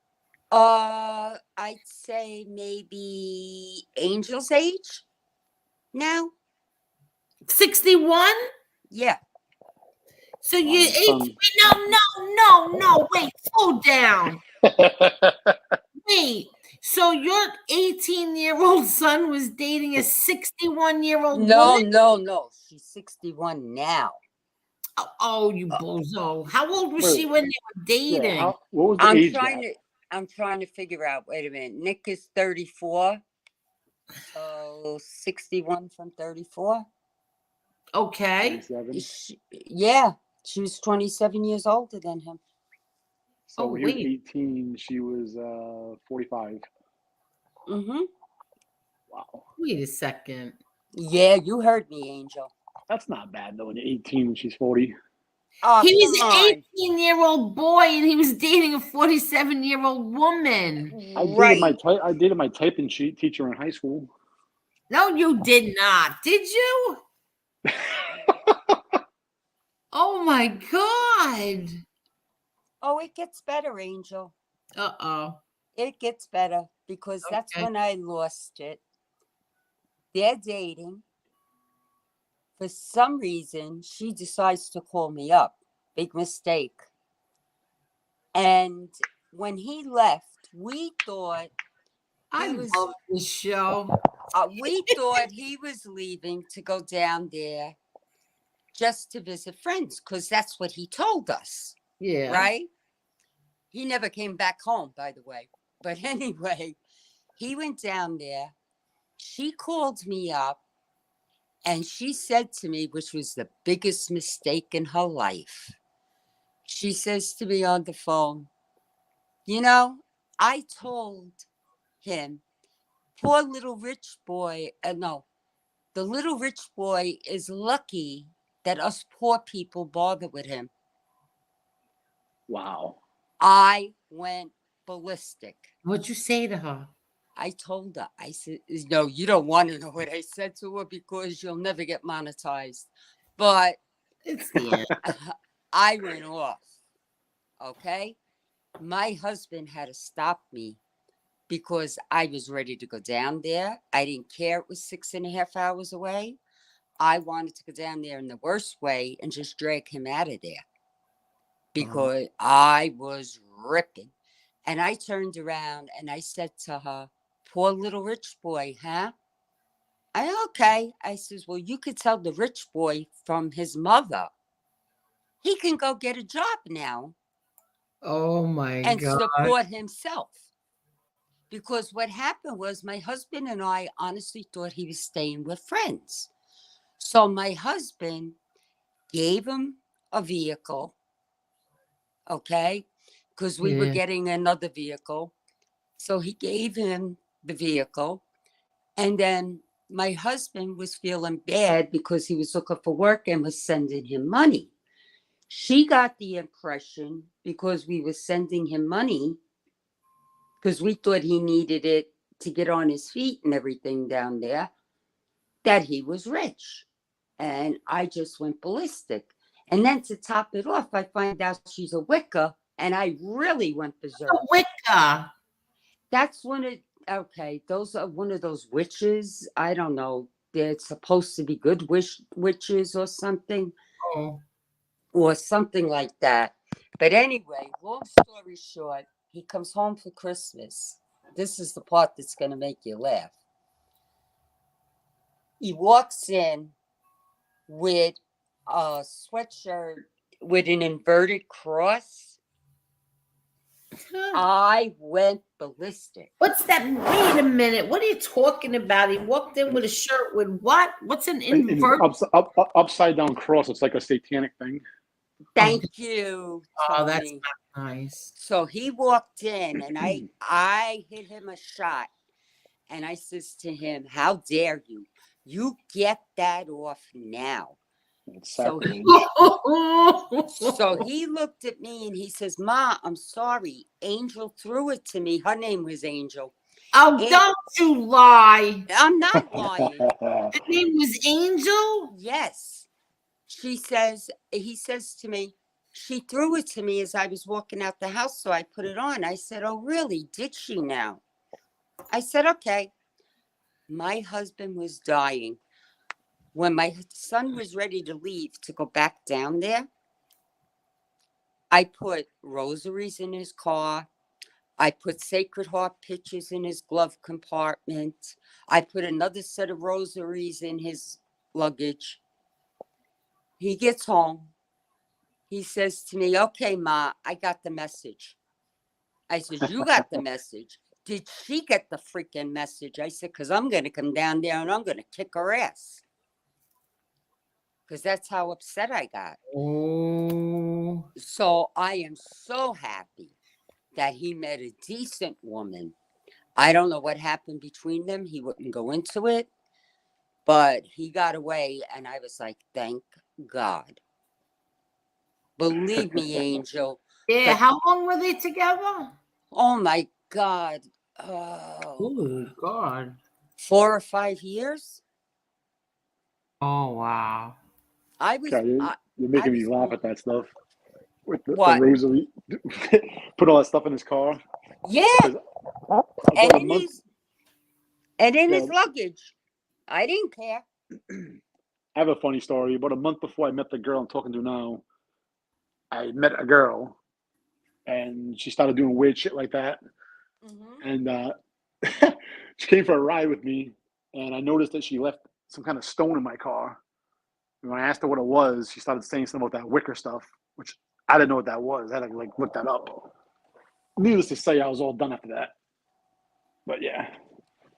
I'd say maybe Angel's age now. 61? Yeah. So you're 18. No, wait, slow down. Wait. So your 18-year-old son was dating a 61-year-old No, woman? no. She's 61 now. Oh, you bozo. How old was Wait, she when they were dating? Yeah, what was the I'm age trying gap? to I'm trying to figure out. Wait a minute. Nick is 34. So 61 from 34. Okay. 27. Yeah, she was 27 years older than him. So Oh, when he was wait. 18, she was 45. Mm-hmm. Wow. Wait a second. Yeah, you heard me, Angel. That's not bad though. When you're 18 and she's 40. Oh, He was come an on. 18-year-old boy and he was dating a 47-year-old woman. Right. I dated my typing sheet teacher in high school. No, you did not. Did you? Oh my God. Oh, it gets better, Angel. Uh-oh. It gets better because that's Okay. when I lost it. They're dating. For some reason, she decides to call me up. Big mistake. And when he left, we thought I he was love this show. he was leaving to go down there just to visit friends because that's what he told us. Yeah. Right? He never came back home, by the way. But anyway, he went down there. She called me up and she said to me, which was the biggest mistake in her life. She says to me on the phone, you know, I told him, poor little rich boy, the little rich boy is lucky that us poor people bother with him. Wow. I went ballistic. What'd you say to her? I told her, I said, no, you don't want to know what I said to her because you'll never get monetized. But It's the end. I went off. Okay. My husband had to stop me because I was ready to go down there. I didn't care. It was 6.5 hours away. I wanted to go down there in the worst way and just drag him out of there because I was ripping. And I turned around and I said to her, poor little rich boy, huh? Okay. I says, well, you could tell the rich boy from his mother. He can go get a job now. Oh my And God. support himself. Because what happened was my husband and I honestly thought he was staying with friends. So my husband gave him a vehicle, okay, because we were getting another vehicle. So he gave him the vehicle. And then my husband was feeling bad because he was looking for work and was sending him money. She got the impression because we were sending him money because we thought he needed it to get on his feet and everything down there, that he was rich. And I just went ballistic. And then to top it off, I find out she's a Wicca, and I really went berserk. A Wicca. That's those are one of those witches. I don't know. They're supposed to be good witches or something. Oh. Or something like that. But anyway, long story short, he comes home for Christmas. This is the part that's going to make you laugh. He walks in with a sweatshirt with an inverted cross. I went ballistic. What's that? Wait a minute. What are you talking about? He walked in with a shirt with what? What's an inverted? Upside down cross. It's like a satanic thing. Thank you. Oh, that's Tony. not nice. So he walked in and I hit him a shot. And I says to him, how dare you? You get that off now. So he looked at me and he says, Ma, I'm sorry. Angel threw it to me. Her name was Angel. Oh, don't you lie. I'm not lying. Her name was Angel? Yes. He says to me, she threw it to me as I was walking out the house, so I put it on. I said, oh, really? Did she now? I said, okay. My husband was dying. When my son was ready to leave to go back down there, I put rosaries in his car. I put Sacred Heart pictures in his glove compartment. I put another set of rosaries in his luggage. He gets home. He says to me, okay, Ma, I got the message. I said, you got the message. Did she get the freaking message? I said, because I'm going to come down there and I'm going to kick her ass. Because that's how upset I got. Oh. So I am so happy that he met a decent woman. I don't know what happened between them. He wouldn't go into it. But he got away. And I was like, thank God. Believe me, Angel. Yeah, But, how long were they together? oh, my God. Oh, Oh, God. 4 or 5 years. Oh, wow. I was. God, you're making me laugh at that stuff. With the What? rosary, put all that stuff in his car. Yeah, 'Cause and about a in month, his in yeah, his luggage. I didn't care. I have a funny story. About a month before I met the girl I'm talking to now, I met a girl, and she started doing weird shit like that. And she came for a ride with me, and I noticed that she left some kind of stone in my car. And when I asked her what it was, she started saying something about that wicker stuff, which I didn't know what that was. I had to like look that up. Needless to say, I was all done after that. But yeah,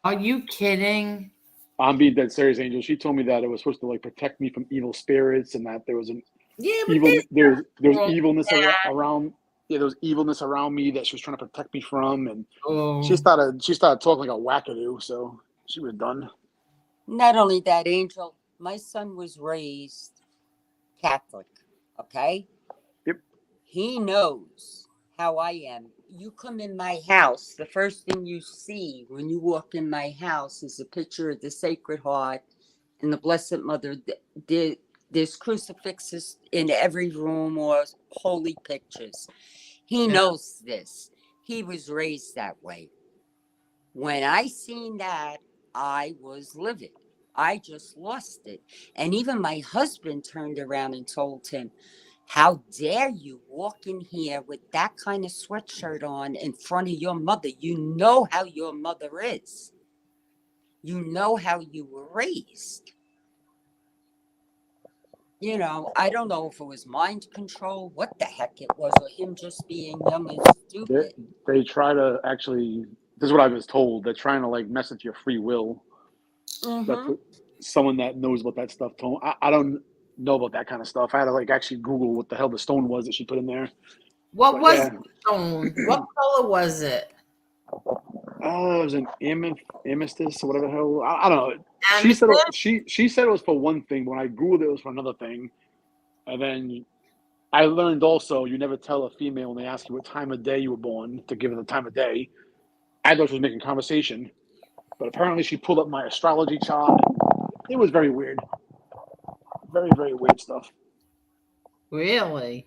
Are you kidding? I'm being dead serious, Angel. She told me that it was supposed to like protect me from evil spirits, and that there was an Yeah, but evil there's wrong evilness with that. around. Yeah, there was evilness around me that she was trying to protect me from, and Oh. she started talking like a wackadoo. So she was done. Not only that, Angel, my son was raised Catholic. Okay, Yep. he knows how I am. You come in my house, the first thing you see when you walk in my house is a picture of the Sacred Heart and the Blessed Mother. There's crucifixes in every room or holy pictures. He knows this. He was raised that way. When I seen that, I was livid. I just lost it. And even my husband turned around and told him, how dare you walk in here with that kind of sweatshirt on in front of your mother? You know how your mother is. You know how you were raised. You know, I don't know if it was mind control, what the heck it was, or him just being young and stupid. They try to actually. This is what I was told. They're trying to like mess with your free will. That's what someone that knows about that stuff told. I don't know about that kind of stuff. I had to like actually Google what the hell the stone was that she put in there. What was the stone? What color was it? Oh, it was an amethyst or whatever the hell. I don't know. Amethyst? She said it was for one thing. When I Googled it was for another thing. And then I learned also you never tell a female when they ask you what time of day you were born to give her the time of day. I thought she was making conversation. But apparently she pulled up my astrology chart. It was very weird. Very, very weird stuff. Really?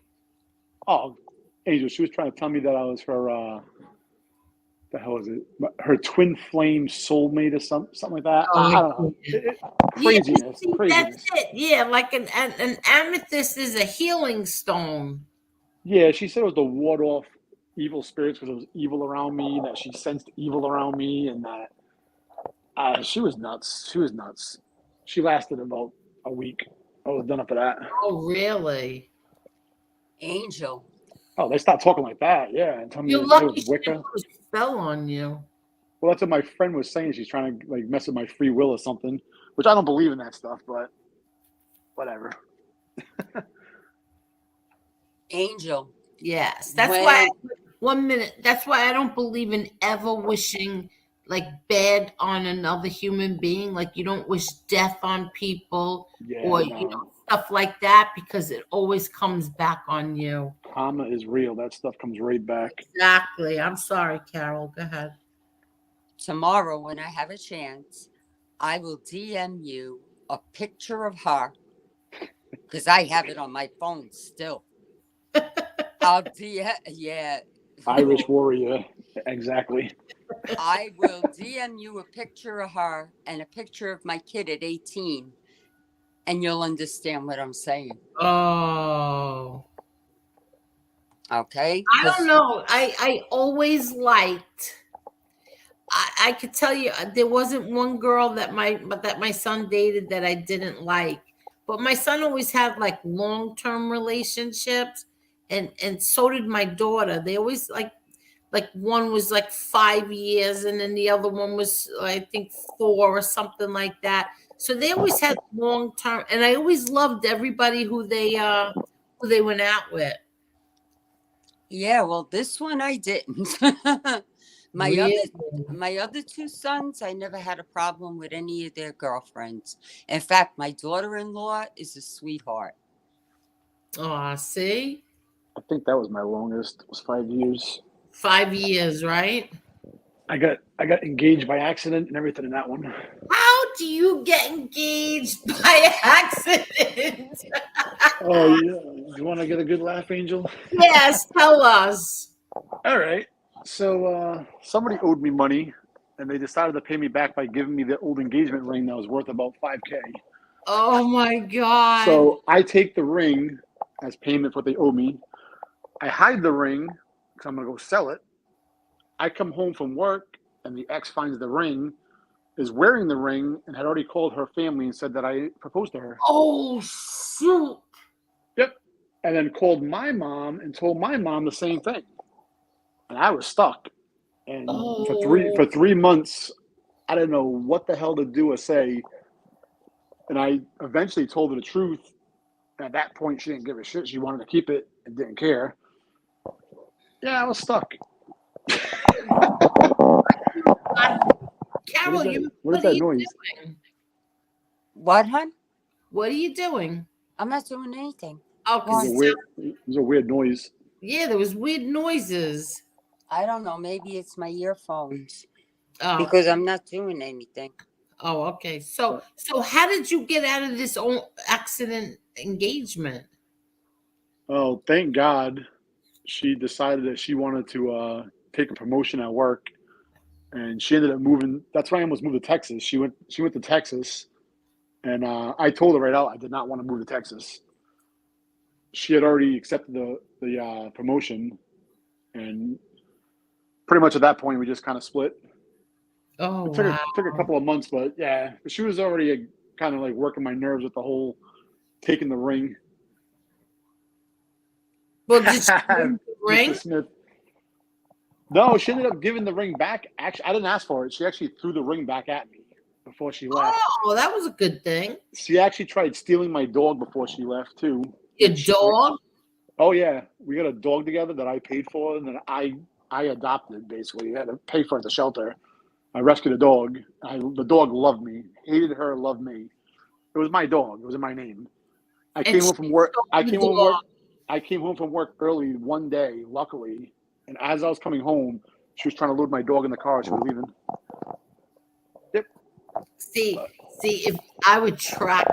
Oh, Angel, she was trying to tell me that I was her the hell is it? Her twin flame soulmate or something like that. Oh, I don't know. Craziness. Yeah, Craziness. that's it. Yeah, like an amethyst is a healing stone. Yeah, she said it was to ward off evil spirits because it was evil around me, that she sensed evil around me, and that she was nuts. She was nuts. She lasted about a week. I was done after that. Oh, really? Angel. Oh, they stopped talking like that. Yeah, and tell me You're it lucky was she Wicca. didn't put a spell on you. Well, that's what my friend was saying. She's trying to like mess with my free will or something, which I don't believe in that stuff, but whatever. Angel. Yes, that's why. 1 minute. That's why I don't believe in ever wishing like bad on another human being. Like you don't wish death on people or stuff like that because it always comes back on you. Karma is real. That stuff comes right back. Exactly. I'm sorry, Carol. Go ahead. Tomorrow, when I have a chance, I will DM you a picture of her because I have it on my phone still. I'll DM, yeah. Irish warrior, exactly. I will DM you a picture of her and a picture of my kid at 18, and you'll understand what I'm saying. Oh. Okay. I don't know. I always liked. I could tell you there wasn't one girl that my son dated that I didn't like. But my son always had like long-term relationships, and so did my daughter. They always like one was like 5 years, and then the other one was I think 4 or something like that. So they always had long-term, and I always loved everybody who they went out with. Yeah, well, this one I didn't. my Really? my other 2 sons, I never had a problem with any of their girlfriends. In fact, my daughter-in-law is a sweetheart. Oh, see? I think that was my longest. It was 5 years. 5 years, right? I got engaged by accident and everything in that one. How do you get engaged by accident? Oh yeah. You want to get a good laugh, Angel? Yes, tell us. All right. So somebody owed me money, and they decided to pay me back by giving me the old engagement ring that was worth about $5,000. Oh my God. So I take the ring as payment for what they owe me. I hide the ring because I'm gonna go sell it. I come home from work, and the ex finds the ring, is wearing the ring, and had already called her family and said that I proposed to her. Oh shoot. Yep. And then called my mom and told my mom the same thing. And I was stuck. And for 3 months, I didn't know what the hell to do or say. And I eventually told her the truth. And at that point, she didn't give a shit. She wanted to keep it and didn't care. Yeah, I was stuck. Carol, what is that noise? Doing? What, hon? What are you doing? I'm not doing anything. Oh, It was a weird noise. Yeah, there was weird noises. I don't know. Maybe it's my earphones. Oh. Because I'm not doing anything. Oh, okay. So how did you get out of this accident engagement? Oh, thank God. She decided that she wanted to take a promotion at work, and she ended up moving. That's why I almost moved to Texas. She went to Texas, and I told her right out I did not want to move to Texas. She had already accepted the promotion, and pretty much at that point we just kind of split. Oh, it took a couple of months, but yeah, she was already kind of like working my nerves with the whole taking the ring. Well, did she bring the ring? Smith. No, she ended up giving the ring back. Actually, I didn't ask for it. She actually threw the ring back at me before she left. Oh, that was a good thing. She actually tried stealing my dog before she left too. Your dog? Oh yeah, we got a dog together that I paid for, and then I adopted. Basically, I had to pay for it at the shelter. I rescued a dog. The dog loved me, hated her, loved me. It was my dog. It was in my name. I came home from work early one day, luckily, and as I was coming home, she was trying to load my dog in the car. She was leaving. Yep. See, if I would track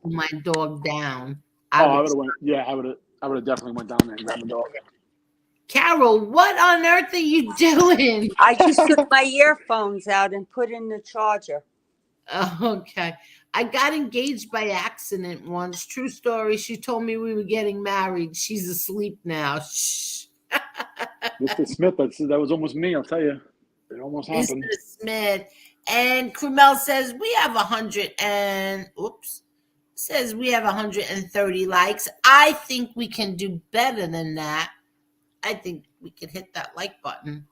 my dog down, I would have definitely went down there and grabbed the dog. Carol, what on earth are you doing? I just took my earphones out and put in the charger. Okay. I got engaged by accident once. True story. She told me we were getting married. She's asleep now. Shh. Mr. Smith, that was almost me, I'll tell you. It almost happened. Mr. Smith. And Krumel says we have 130 likes. I think we can do better than that. I think we could hit that like button.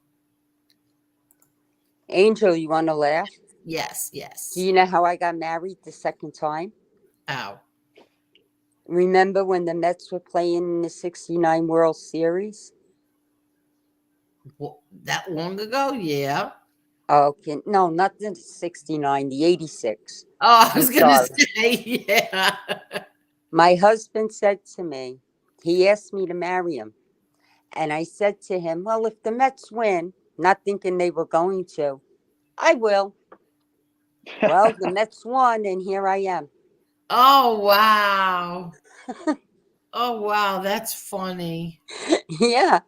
Angel, you want to laugh? Yes. Do you know how I got married the second time? How? Remember when the Mets were playing in the '69 World Series? Well, that long ago? Yeah. Okay. No, not the '69, the '86. Oh, I was going to say, yeah. My husband said to me, he asked me to marry him. And I said to him, well, if the Mets win, not thinking they were going to, I will. Well, the Mets won, and here I am. Oh, wow. Oh, wow. That's funny. Yeah.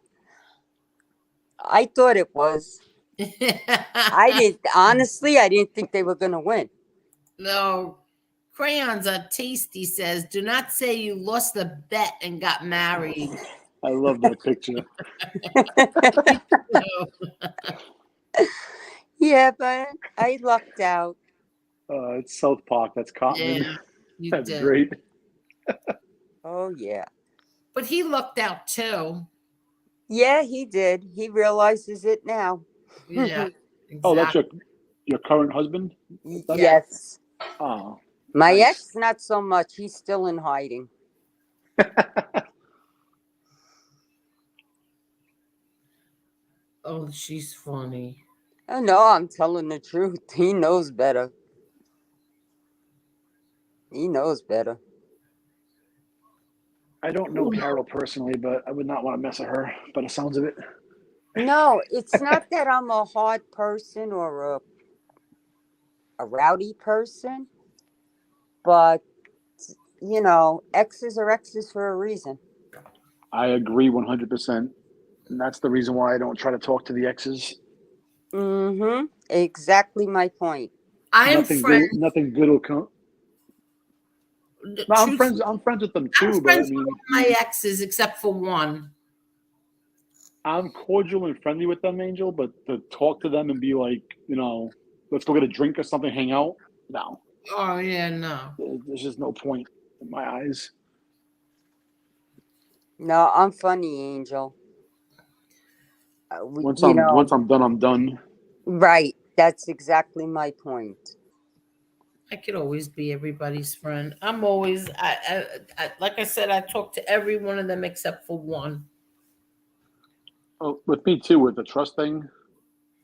I thought it was. I didn't think they were going to win. No. Crayons are tasty says, do not say you lost the bet and got married. I love that picture. Yeah, but I lucked out. It's South Park. That's Cotman. Yeah, you That's did. great. Oh, yeah. But he lucked out too. Yeah, he did. He realizes it now. Yeah, Oh, that's exactly. your current husband? Yes. Oh, My nice. ex, not so much. He's still in hiding. Oh, she's funny. Oh, no, I'm telling the truth. He knows better. He knows better. I don't know Carol personally, but I would not want to mess with her by the sounds of it. No, it's not that I'm a hard person or a rowdy person, but, you know, exes are exes for a reason. I agree 100%. And that's the reason why I don't try to talk to the exes. Mm-hmm. Exactly my point. Nothing good will come. No, I'm friends with them too, but I friends mean, with my exes except for one. I'm cordial and friendly with them, Angel, but to talk to them and be like, let's go get a drink or something, hang out. No. Oh yeah, no. There's just no point in my eyes. No, I'm funny, Angel. Once I'm done, I'm done. Right. That's exactly my point. I could always be everybody's friend. I'm always, I like I said, I talk to every one of them except for one. Oh, with me too, with the trust thing.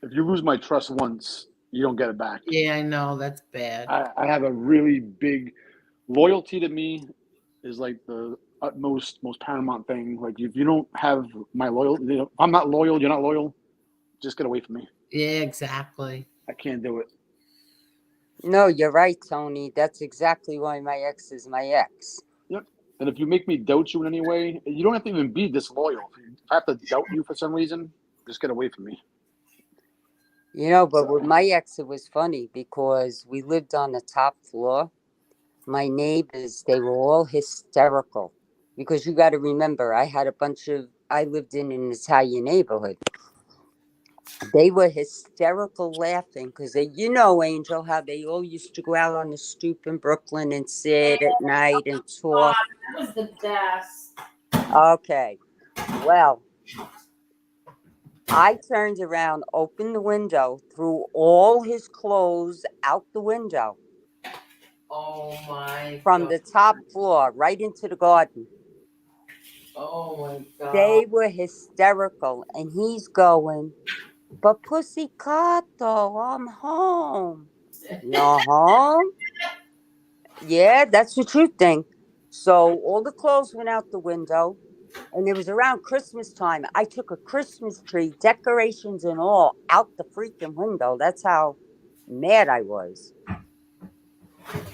If you lose my trust once, you don't get it back. Yeah, I know that's bad. I have a really big loyalty to me is like the utmost, most paramount thing. Like if you don't have my loyalty, if I'm not loyal, you're not loyal. Just get away from me. Yeah, exactly. I can't do it. No, you're right, Tony. That's exactly why my ex is my ex. Yep. And if you make me doubt you in any way, you don't have to even be disloyal. If I have to doubt you for some reason, just get away from me. You know, but with my ex, it was funny because we lived on the top floor. My neighbors, they were all hysterical because you got to remember, I lived in an Italian neighborhood. They were hysterical laughing because Angel, how they all used to go out on the stoop in Brooklyn and sit at night and talk. That was the best. Okay. Well, I turned around, opened the window, threw all his clothes out the window. Oh my From God. the top floor right into the garden. Oh my God. They were hysterical. And he's going, but Pussycato, I'm home. You're home? Yeah, that's what you think. So all the clothes went out the window. And it was around Christmas time. I took a Christmas tree, decorations and all, out the freaking window. That's how mad I was.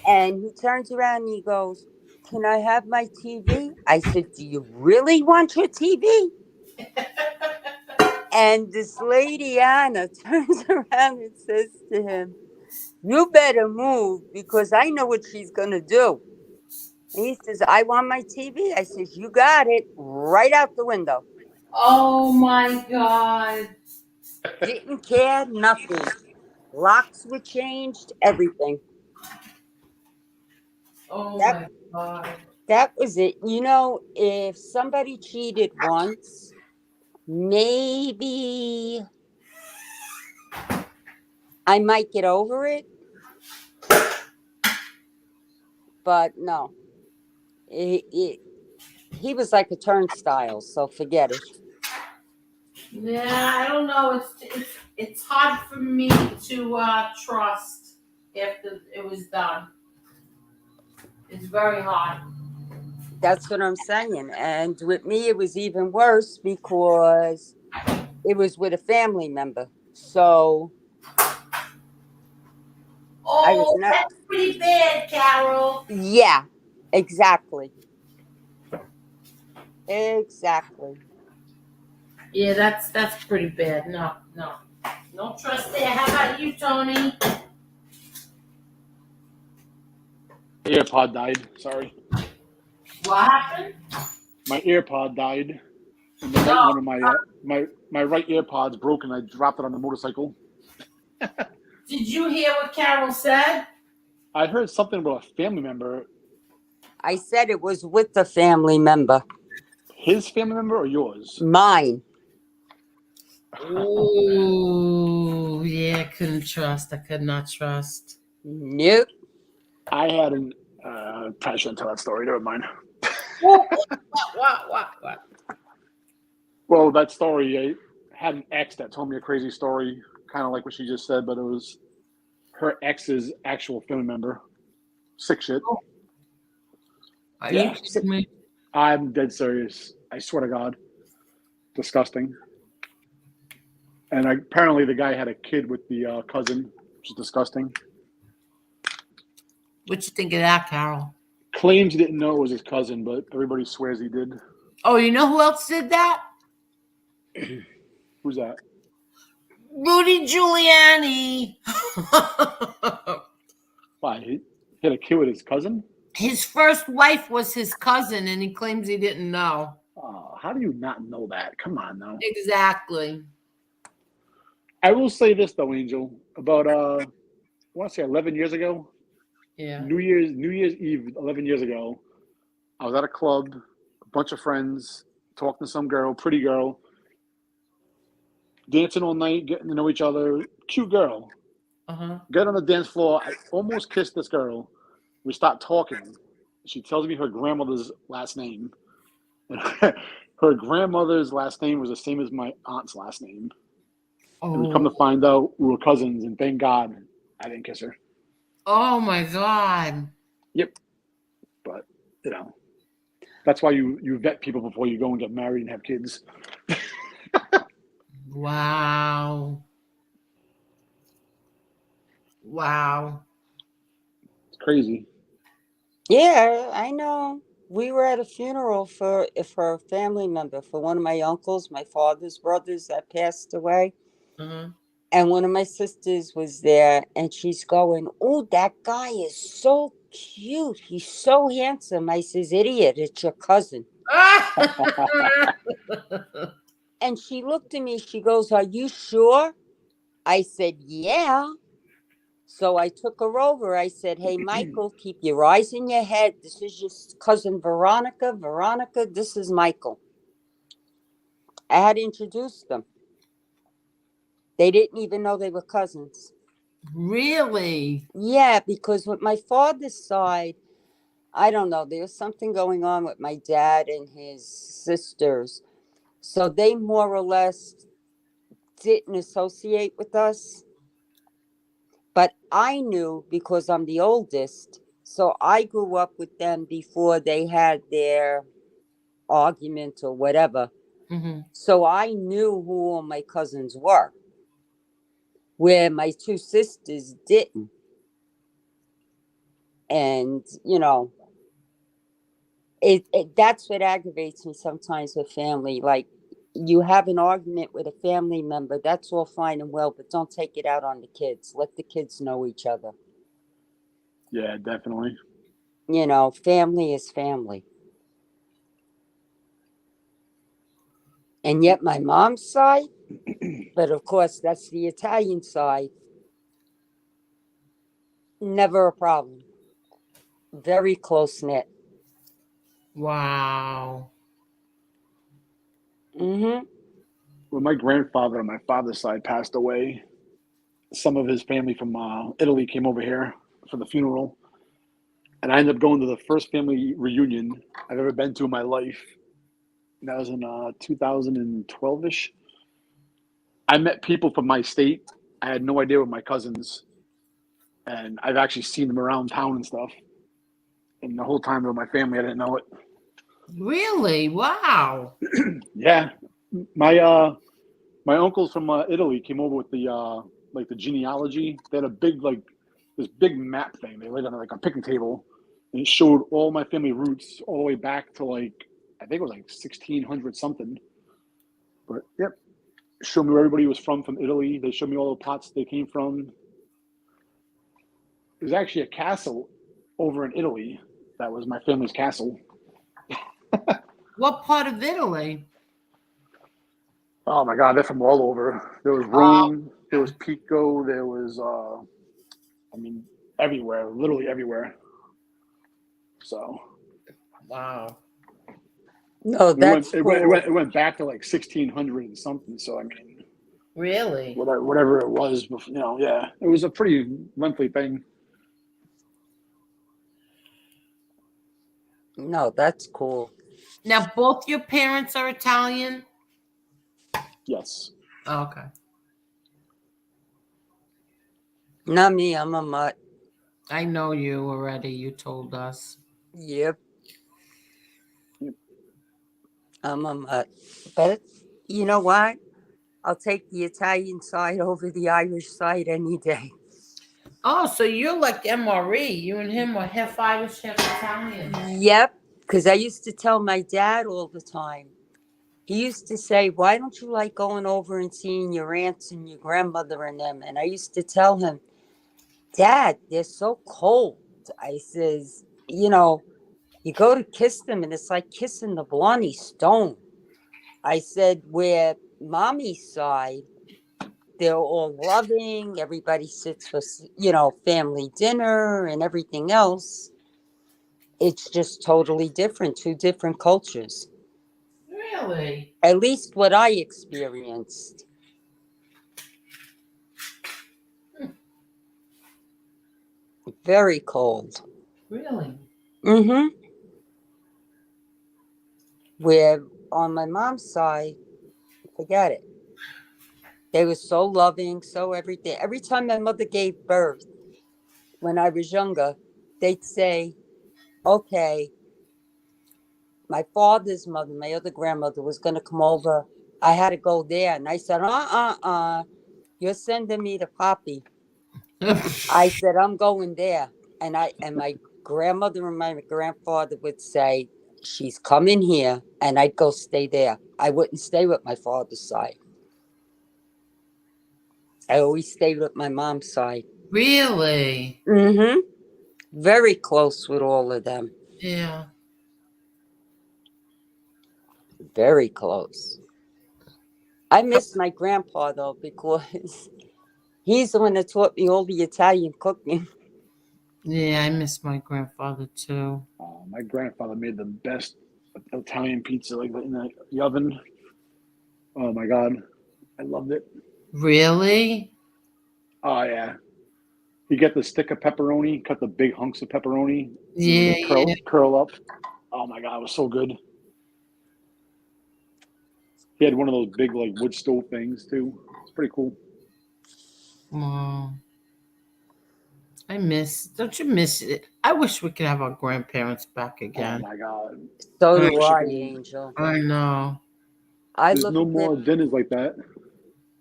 And he turns around and he goes, can I have my TV? I said, do you really want your TV? And this lady, Anna, turns around and says to him, you better move because I know what she's going to do. And he says, I want my TV. I says, you got it. Right out the window. Oh my God. Didn't care, nothing. Locks were changed, everything. Oh my God. That was it. You know, if somebody cheated once, maybe I might get over it. But no. He was like a turnstile, so forget it. Yeah, I don't know. It's hard for me to trust after it was done. It's very hard. That's what I'm saying. And with me, it was even worse because it was with a family member. So Oh, that's pretty bad, Carol. yeah, exactly. Exactly. Yeah, that's pretty bad. No trust there. How about you, Tony? AirPod died. Sorry. What happened? My AirPod died. And then one of my right AirPods broke, and I dropped it on the motorcycle. Did you hear what Carol said? I heard something about a family member. I said it was with a family member. His family member or yours? Mine. Oh, yeah, I couldn't trust. I could not trust. Nope. I had an. I shouldn't tell that story. Never mind. What? Well, that story, I had an ex that told me a crazy story, kind of like what she just said, but it was her ex's actual family member. Sick shit. Are Yeah. you kidding me? I'm dead serious. I swear to God. Disgusting. And apparently the guy had a kid with the cousin, which is disgusting. What you think of that, Carol? Claims he didn't know it was his cousin, but everybody swears he did. Oh, you know who else did that? Who's that? Rudy Giuliani. Why? He had a kid with his cousin? His first wife was his cousin, and he claims he didn't know. How do you not know that? Come on now. Exactly. I will say this though, Angel. About I want to say 11 years ago. Yeah. New Year's Eve, 11 years ago. I was at a club, a bunch of friends, talking to some girl, pretty girl, dancing all night, getting to know each other. Cute girl. Get on the dance floor. I almost kissed this girl. We start talking. She tells me her grandmother's last name. And her grandmother's last name was the same as my aunt's last name. And we come to find out we were cousins, and thank God I didn't kiss her. Oh my God. Yep. But, that's why you vet people before you go and get married and have kids. Wow. Wow. It's crazy. Yeah, I know. We were at a funeral for a family member, for one of my uncles, my father's brothers that passed away. And one of my sisters was there, and she's going, "Oh, that guy is so cute. He's so handsome." I says, "Idiot, it's your cousin." And she looked at me. She goes, "Are you sure?" I said, "Yeah." So I took her over. I said, "Hey, Michael, keep your eyes in your head. This is your cousin Veronica. Veronica, this is Michael." I had introduced them. They didn't even know they were cousins. Really? Yeah, because with my father's side, I don't know, there's something going on with my dad and his sisters. So they more or less didn't associate with us. But I knew because I'm the oldest. So I grew up with them before they had their argument or whatever. So I knew who all my cousins were, where my two sisters didn't. And, that's what aggravates me sometimes with family. Like, you have an argument with a family member, that's all fine and well, but don't take it out on the kids. Let the kids know each other. Yeah, definitely. Family is family. And yet my mom's side, but of course that's the Italian side, never a problem. Very close-knit. Wow. When my grandfather on my father's side passed away, some of his family from Italy came over here for the funeral. And I ended up going to the first family reunion I've ever been to in my life. And that was in 2012-ish. I met people from my state. I had no idea were my cousins. And I've actually seen them around town and stuff. And the whole time they were my family, I didn't know it. Really? Wow. Yeah. My uncles from Italy came over with the genealogy. They had a big this big map thing. They laid on a picnic table, and it showed all my family roots all the way back to I think it was 1600 something. But yep, showed me where everybody was from Italy. They showed me all the pots they came from. There's actually a castle over in Italy that was my family's castle. What part of Italy? Oh my God, they're from all over. There was Oh, Rome, there was Pico, there was I mean, everywhere, literally everywhere. So No, it that's went it went it cool. went, it went back to like 1600 and something. So I mean, really? whatever it was, yeah, it was a pretty lengthy thing. No, that's cool. Now, both your parents are Italian? Yes. Oh, okay. Not me, I'm a mutt. I know you already. You told us. Yep, I'm a mutt. But you know what? I'll take the Italian side over the Irish side any day. Oh, so you're like MRE. You and him are half Irish, half Italian. Yep, because I used to tell my dad all the time. He used to say, "Why don't you like going over and seeing your aunts and your grandmother and them?" And I used to tell him, "Dad, they're so cold." I says, you go to kiss them and it's like kissing the Blarney Stone. I said, where mommy's side, they're all loving. Everybody sits for, family dinner and everything else. It's just totally different, two different cultures. Really? At least what I experienced. Very cold. Really? Mm-hmm. Where on my mom's side, forget it. They were so loving, so everything. Every time my mother gave birth, when I was younger, they'd say, okay, my father's mother, my other grandmother, was going to come over. I had to go there. And I said, you're sending me to Poppy. I said, I'm going there. And my grandmother and my grandfather would say, she's coming here. And I'd go stay there. I wouldn't stay with my father's side. I always stayed with my mom's side. Really? Mm-hmm. Very close with all of them. Yeah. Very close. I miss my grandpa though, because he's the one that taught me all the Italian cooking. Yeah, I miss my grandfather too. My grandfather made the best Italian pizza, like in the oven. Oh my God, I loved it. Really? Oh yeah, you get the stick of pepperoni, cut the big hunks of pepperoni, Yeah, they curl yeah. curl up. Oh my God, it was so good. He had one of those big like wood stove things too. It's pretty cool. Wow. Don't you miss it? I wish we could have our grandparents back Oh again. my God, So I, do I, chicken. Angel. I know. I There's look no at more them. dinners like that.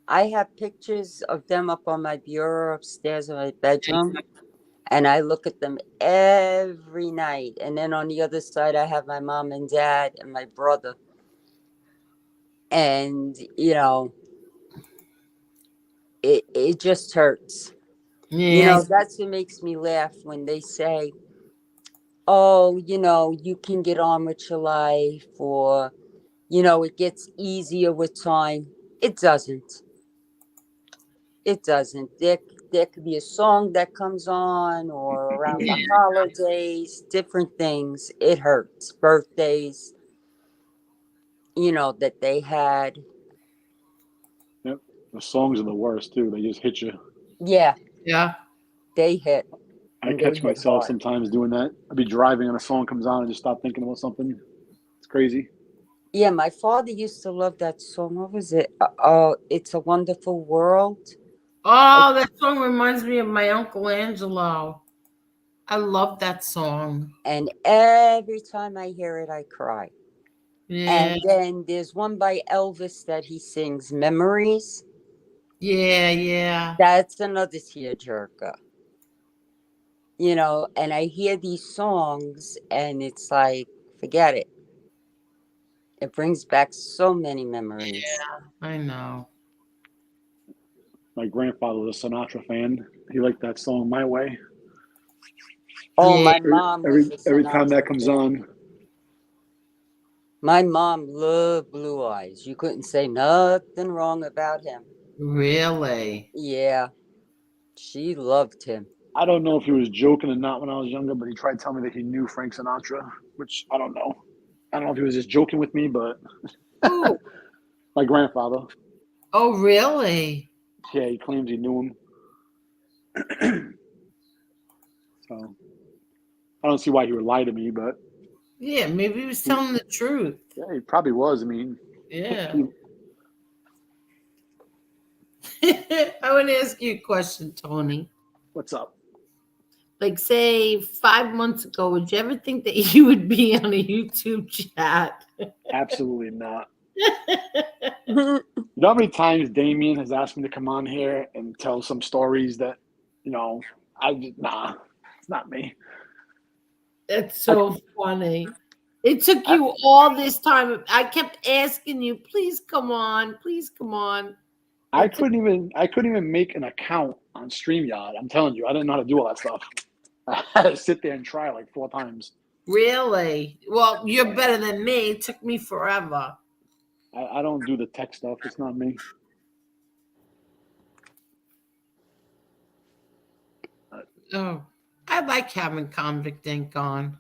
I have pictures of them up on my bureau upstairs in my bedroom, and I look at them every night. And then on the other side, I have my mom and dad and my brother. And it just hurts. Yeah, That's what makes me laugh when they say, oh, you can get on with your life, or, it gets easier with time. It doesn't. It doesn't. There could be a song that comes on, or around the holidays, different things. It hurts. Birthdays, that they had. Yep, the songs are the worst too. They just hit you. Yeah, yeah. they hit. I And they catch hit myself hard. sometimes doing that. I'll be driving and a song comes on and just stop thinking about something. It's crazy. Yeah, my father used to love that song. What was it? It's a Wonderful World. Oh, that song reminds me of my Uncle Angelo. I love that song. And every time I hear it, I cry. Yeah, And then there's one by Elvis that he sings, Memories. yeah, yeah. That's another tearjerker. And I hear these songs and it's like, forget it. It brings back so many memories. I know. My grandfather was a Sinatra fan. He liked that song "My Way." Oh, Yeah, my mom was a Every time that Sinatra comes fan. on, My mom loved Blue Eyes. You couldn't say nothing wrong about him. Really? Yeah, she loved him. I don't know if he was joking or not when I was younger, but he tried telling me that he knew Frank Sinatra, which I don't know. I don't know if he was just joking with me, but Ooh. my grandfather, Oh, really? yeah, he claims he knew him. So I don't see why he would lie to me, but Yeah, maybe he was telling the truth. yeah, he probably was. I mean, Yeah. he, I want to ask you a question, Tony. what's up? Like, say 5 months ago, would you ever think that you would be on a YouTube chat? Absolutely not. You know how many times Damien has asked me to come on here and tell some stories that, nah, it's not me. That's so funny. It took you all this time. I kept asking you, please come on, please come on. I couldn't even make an account on StreamYard. I'm telling you, I didn't know how to do all that stuff. I had to sit there and try like 4 times. Really? Well, you're better than me. It took me forever. I don't do the tech stuff. It's not me. Oh, I like having Convict Ink on.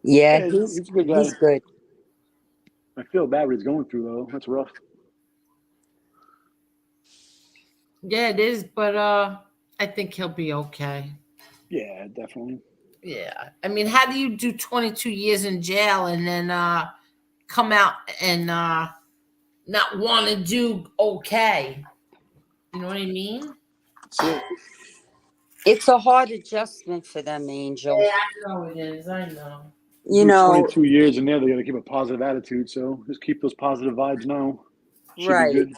Yeah, Yeah, he's a good guy. he's good. I feel bad what he's going through though. That's rough. Yeah, it is, but I think he'll be okay. Yeah, definitely. Yeah. I mean, how do you do 22 years in jail and then come out and not want to do okay? You know what I mean? That's it. It's a hard adjustment for them, Angel. Yeah, I know it is. I know. You know, 22 years in there, they got to keep a positive attitude. So just keep those positive vibes now. Should right. be good.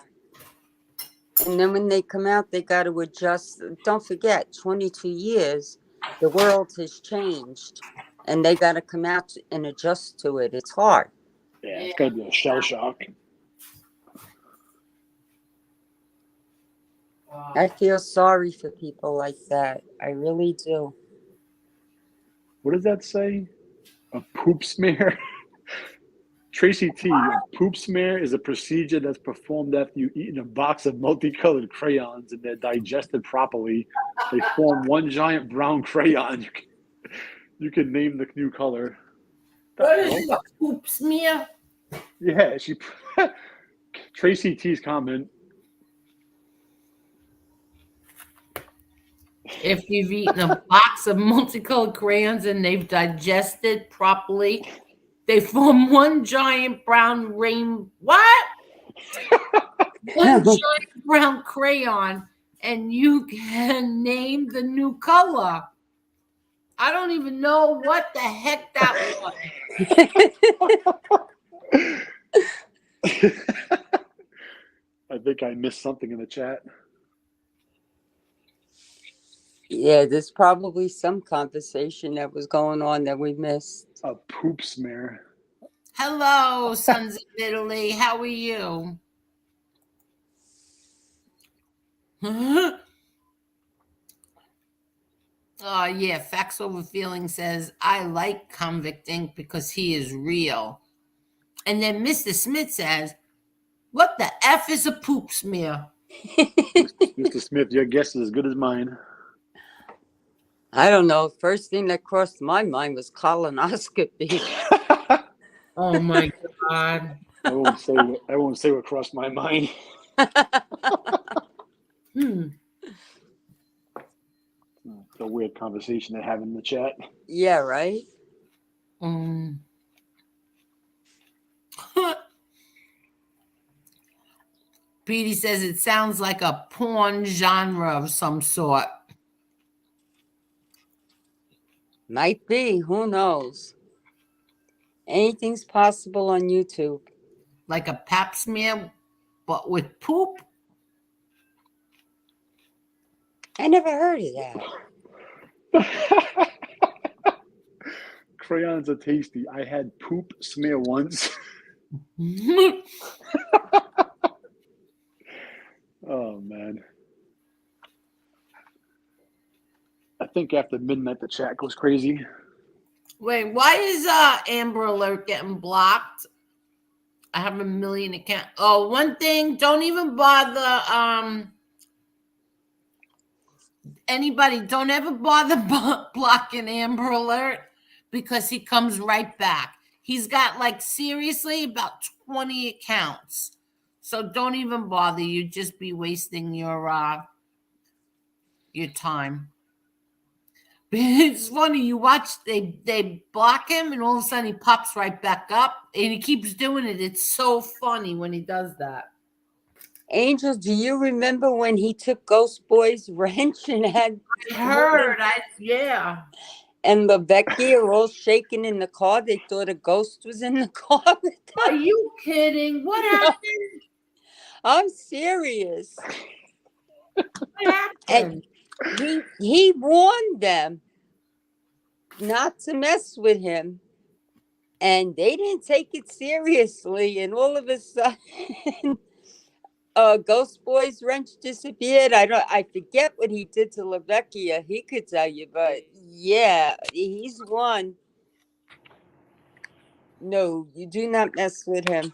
And then when they come out, they got to adjust. Don't forget, 22 years, the world has changed. And they got to come out and adjust to it. It's hard. Yeah, it's got to be a shell shock. I feel sorry for people like that. I really do. What does that say? A poop smear? Tracy T, a poop smear is a procedure that's performed after you eat a box of multicolored crayons and they're digested properly. They form one giant brown crayon. You can name the new color. What is a poop smear? Yeah, Tracy T's comment. If you've eaten a box of multicolored crayons and they've digested properly, they form one giant brown What? One giant brown crayon, and you can name the new color. I don't even know what the heck that was. I think I missed something in the chat. Yeah, there's probably some conversation that was going on that we missed. A poop smear. Hello, sons of Italy. How are you? Oh, yeah. Facts Over Feeling says, I like Convict Ink because he is real. And then Mr. Smith says, what the F is a poop smear? Mr. Smith, your guess is as good as mine. I don't know. First thing that crossed my mind was colonoscopy. Oh my God. I won't say what crossed my mind. It's a weird conversation they have in the chat. Yeah, right? Petey says it sounds like a porn genre of some sort. Might be. Who knows? Anything's possible on YouTube. Like a pap smear, but with poop? I never heard of that. Crayons are tasty. I had poop smear once. Oh, man. I think after midnight, the chat goes crazy. Wait, why is Amber Alert getting blocked? I have a million accounts. Oh, one thing, don't even bother anybody, don't ever bother blocking Amber Alert because he comes right back. He's got like seriously about 20 accounts. So don't even bother. You'd just be wasting your time. It's funny, you watch they block him and all of a sudden he pops right back up and he keeps doing it. It's so funny when he does that. Angel, do you remember when he took Ghost Boy's wrench and had I heard, yeah. and Becky are all shaking in the car? They thought a ghost was in the car with them. Are you kidding? What happened? I'm serious. What happened? And he warned them not to mess with him, and they didn't take it seriously. And all of a sudden, Ghost Boy's wrench disappeared. I forget what he did to Lavecchia. He could tell you, but yeah, he's one. No, you do not mess with him.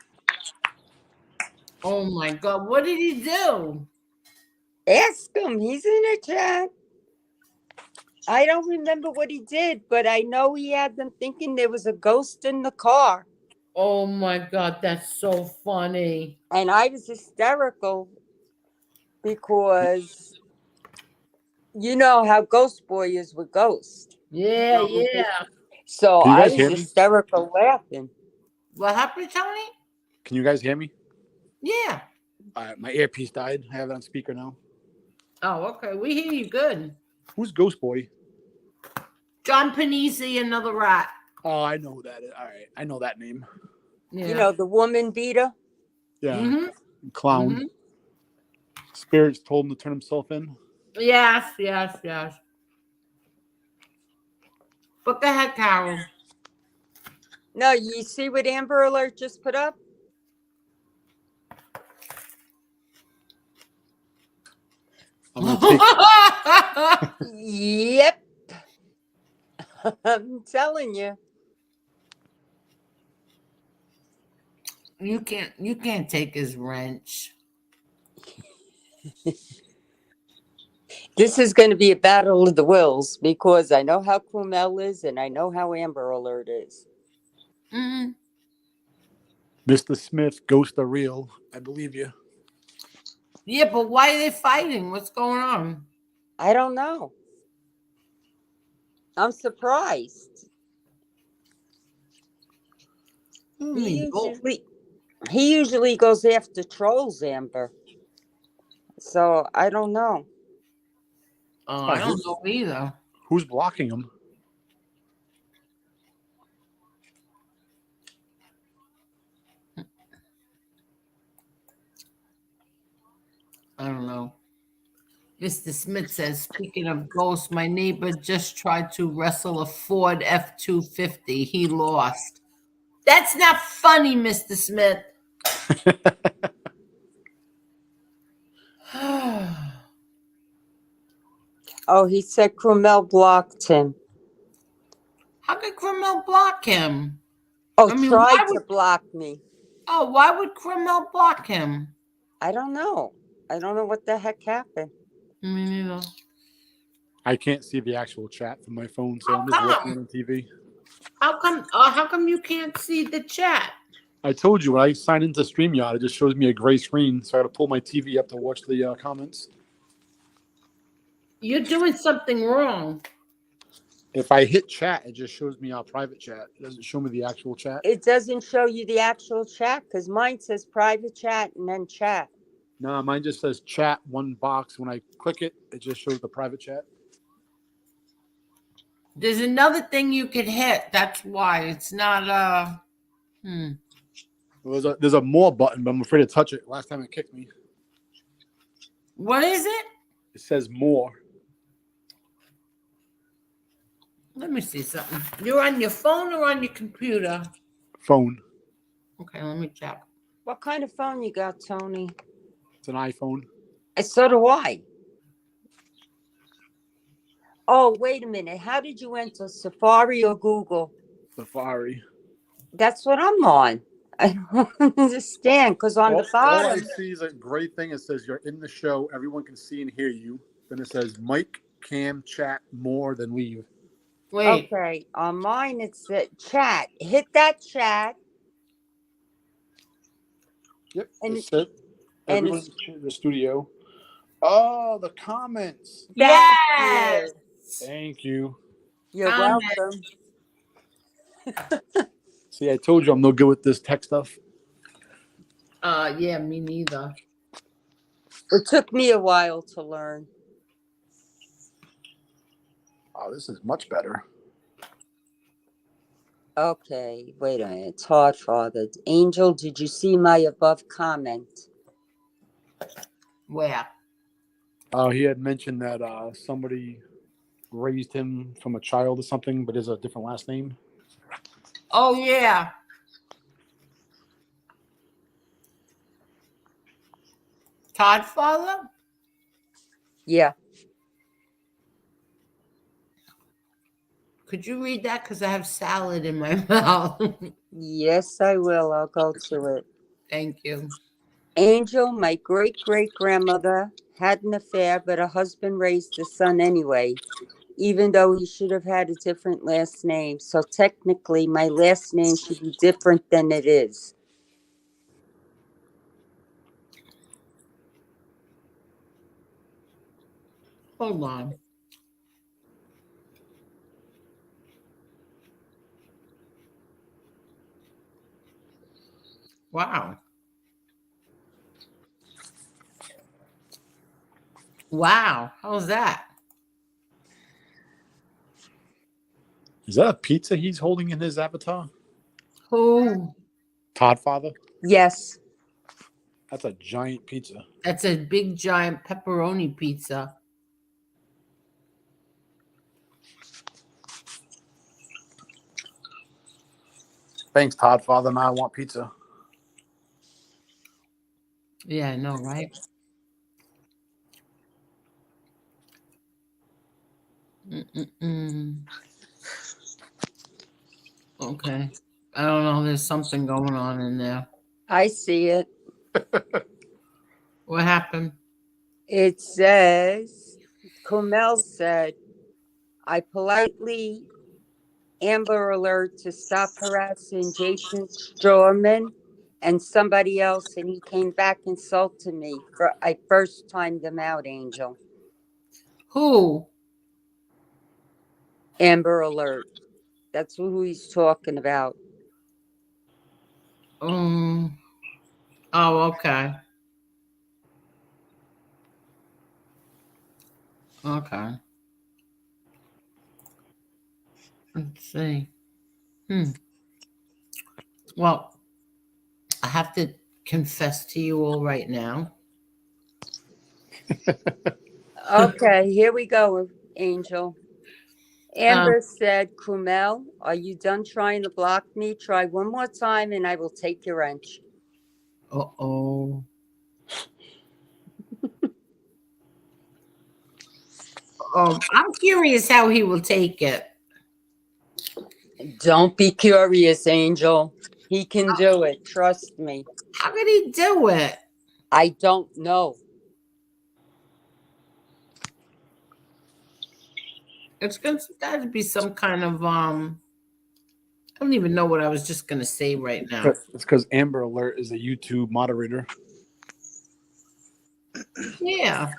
Oh my God, what did he do? Ask him. He's in the chat. I don't remember what he did, but I know he had them thinking there was a ghost in the car. Oh my God, that's so funny. And I was hysterical because you know how Ghost Boy is with Ghost. Yeah, yeah. So Can you I guys was hear me? hysterical laughing. What happened, Tony? Can you guys hear me? Yeah. My earpiece died. I have it on speaker now. Oh, okay. We hear you good. Who's Ghost Boy? John Panisi, another rat. Oh, I know who that is. All right, I know that name. Yeah. You know, the woman beater. Yeah, Mm-hmm. clown. Mm-hmm. Spirits told him to turn himself in. Yes. But go ahead, Carol. No, you see what Amber Alert just put up? I'm gonna take. Yep. I'm telling you. You can't take his wrench. This is going to be a battle of the wills because I know how Cromel is and I know how Amber Alert is. Mm-hmm. Mr. Smith, Ghost are real. I believe you. Yeah, but why are they fighting? What's going on? I don't know. I'm surprised. He usually goes after trolls, Amber. So I don't know. Oh, I don't know either. Who's blocking him? I don't know. Mr. Smith says, speaking of ghosts, my neighbor just tried to wrestle a Ford F-250. He lost. That's not funny, Mr. Smith. Oh, he said Cromel blocked him. How could Cromel block him? Oh, tried to block me. Oh, why would Cromel block him? I don't know. I don't know what the heck happened. Me neither. I can't see the actual chat from my phone, so I'm just watching it on TV. How come you can't see the chat? I told you when I sign into StreamYard, it just shows me a gray screen, so I got to pull my TV up to watch the comments. You're doing something wrong. If I hit chat, it just shows me our private chat. It doesn't show me the actual chat. It doesn't show you the actual chat because mine says private chat and then chat. No, mine just says chat, one box. When I click it, it just shows the private chat. There's another thing you could hit. That's why it's not Well, there's a more button, but I'm afraid to touch it. Last time it kicked me. What is it? It says more. Let me see something. You're on your phone or on your computer? Phone. Okay, let me check. What kind of phone you got, Tony? It's an iPhone. So do I. Oh, wait a minute. How did you enter Safari or Google? Safari. That's what I'm on. I don't understand because on the All I bottom, see is a gray thing. It says you're in the show. Everyone can see and hear you. Then it says mic, cam, chat, more than leave. Wait. okay, on mine it's chat. Hit that chat. Yep. And- It said and everyone in the studio. Oh, the comments. Thank Yes. you. Thank you. You're Comment. welcome. See, I told you I'm no good with this tech stuff. Yeah, me neither. It took me a while to learn. Oh, this is much better. Okay, wait a minute. It's hard, Father. Angel, did you see my above comment? Where? Oh, he had mentioned that somebody raised him from a child or something, but is a different last name. Oh, yeah. Todd father? Yeah. Could you read that? Because I have salad in my mouth. Yes, I will. I'll go to it. Thank you. Angel, my great-great-grandmother, had an affair, but her husband raised the son anyway, even though he should have had a different last name. So technically, my last name should be different than it is. Hold on. Wow. Wow. How's that? Is that a pizza he's holding in his avatar? Who? Todd father? Yes. That's a giant pizza. That's a big giant pepperoni pizza. Thanks, Todd father. Now I want pizza. Yeah, I know, right? Mm-mm-mm. Okay. I don't know. There's something going on in there. I see it. What happened? It says, Kummel said, I politely Amber Alert to stop harassing Jason Strawman and somebody else, and he came back and insulted me. I first timed them out, Angel. Who? Amber Alert. That's who he's talking about. Oh, okay. Okay. Let's see. Well, I have to confess to you all right now. Okay, here we go, Angel. Amber said, Kummel, are you done trying to block me? Try one more time and I will take your wrench. Uh-oh. I'm curious how he will take it. Don't be curious, Angel. He can do it. Trust me. How could he do it? I don't know. It's going to be some kind of I don't even know what I was just going to say right now. It's because Amber Alert is a YouTube moderator. Yeah.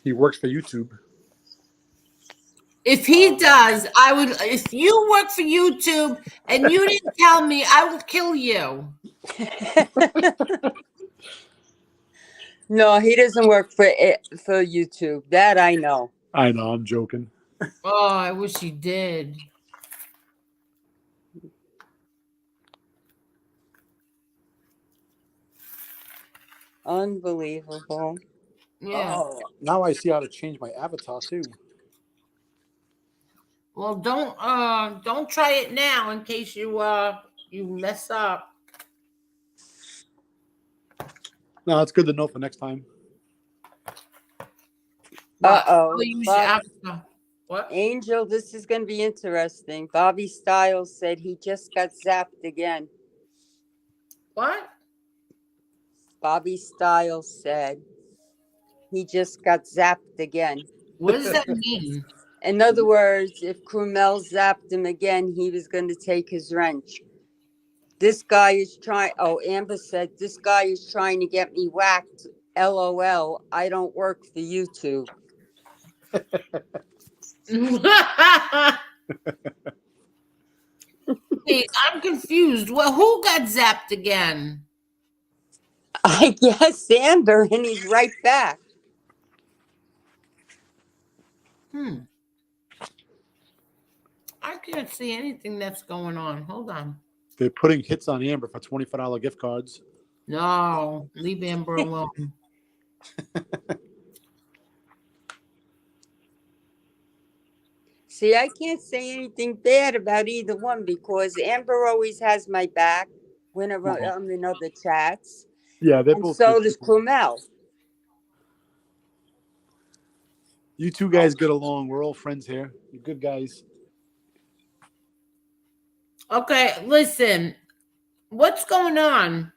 He works for YouTube. If he does, I would. If you work for YouTube and you didn't tell me, I will kill you. No, he doesn't work for YouTube. That I know. I know, I'm joking. Oh, I wish he did. Unbelievable. Yeah. Oh, now I see how to change my avatar too. Well, don't try it now in case you mess up. No, it's good to know for next time. Uh-oh. Use your avatar. What? Angel, this is going to be interesting. Bobby Styles said he just got zapped again. What? Bobby Styles said he just got zapped again. What does that mean? In other words, if Krumel zapped him again, he was going to take his wrench. This guy is trying. Oh, Amber said, this guy is trying to get me whacked. LOL. I don't work for YouTube. Wait, I'm confused. Well, who got zapped again? I guess Amber, and he's right back. I can't see anything that's going on. Hold on. They're putting hits on Amber for $25 gift cards. No, leave Amber alone. See, I can't say anything bad about either one because Amber always has my back whenever I'm in other chats. Yeah, they're And both. so good does people. Krumel. You two guys get along. We're all friends here. You're good guys. Okay, listen. What's going on?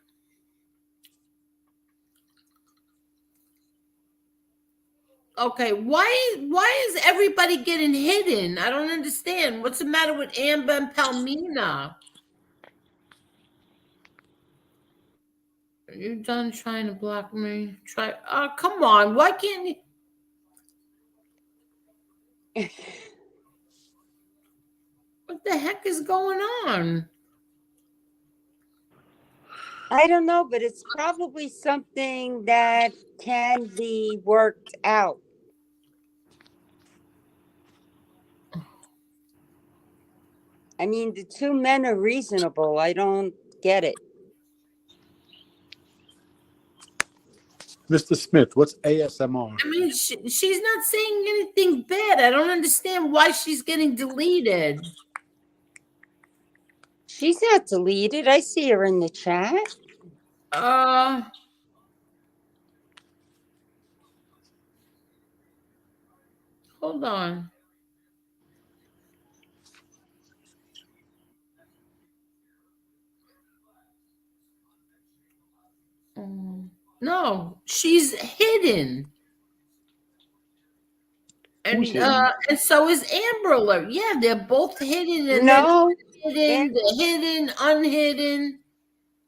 Okay, why is everybody getting hidden? I don't understand. What's the matter with Amber and Palmina? Are you done trying to block me? Oh, come on. Why can't you? What the heck is going on? I don't know, but it's probably something that can be worked out. I mean, the two men are reasonable. I don't get it. Mr. Smith, what's ASMR? I mean, she's not saying anything bad. I don't understand why she's getting deleted. She's not deleted. I see her in the chat. Hold on. No, she's hidden. And and so is Amber Alert. Yeah, they're both hidden. And No. Hidden, they're hidden, unhidden.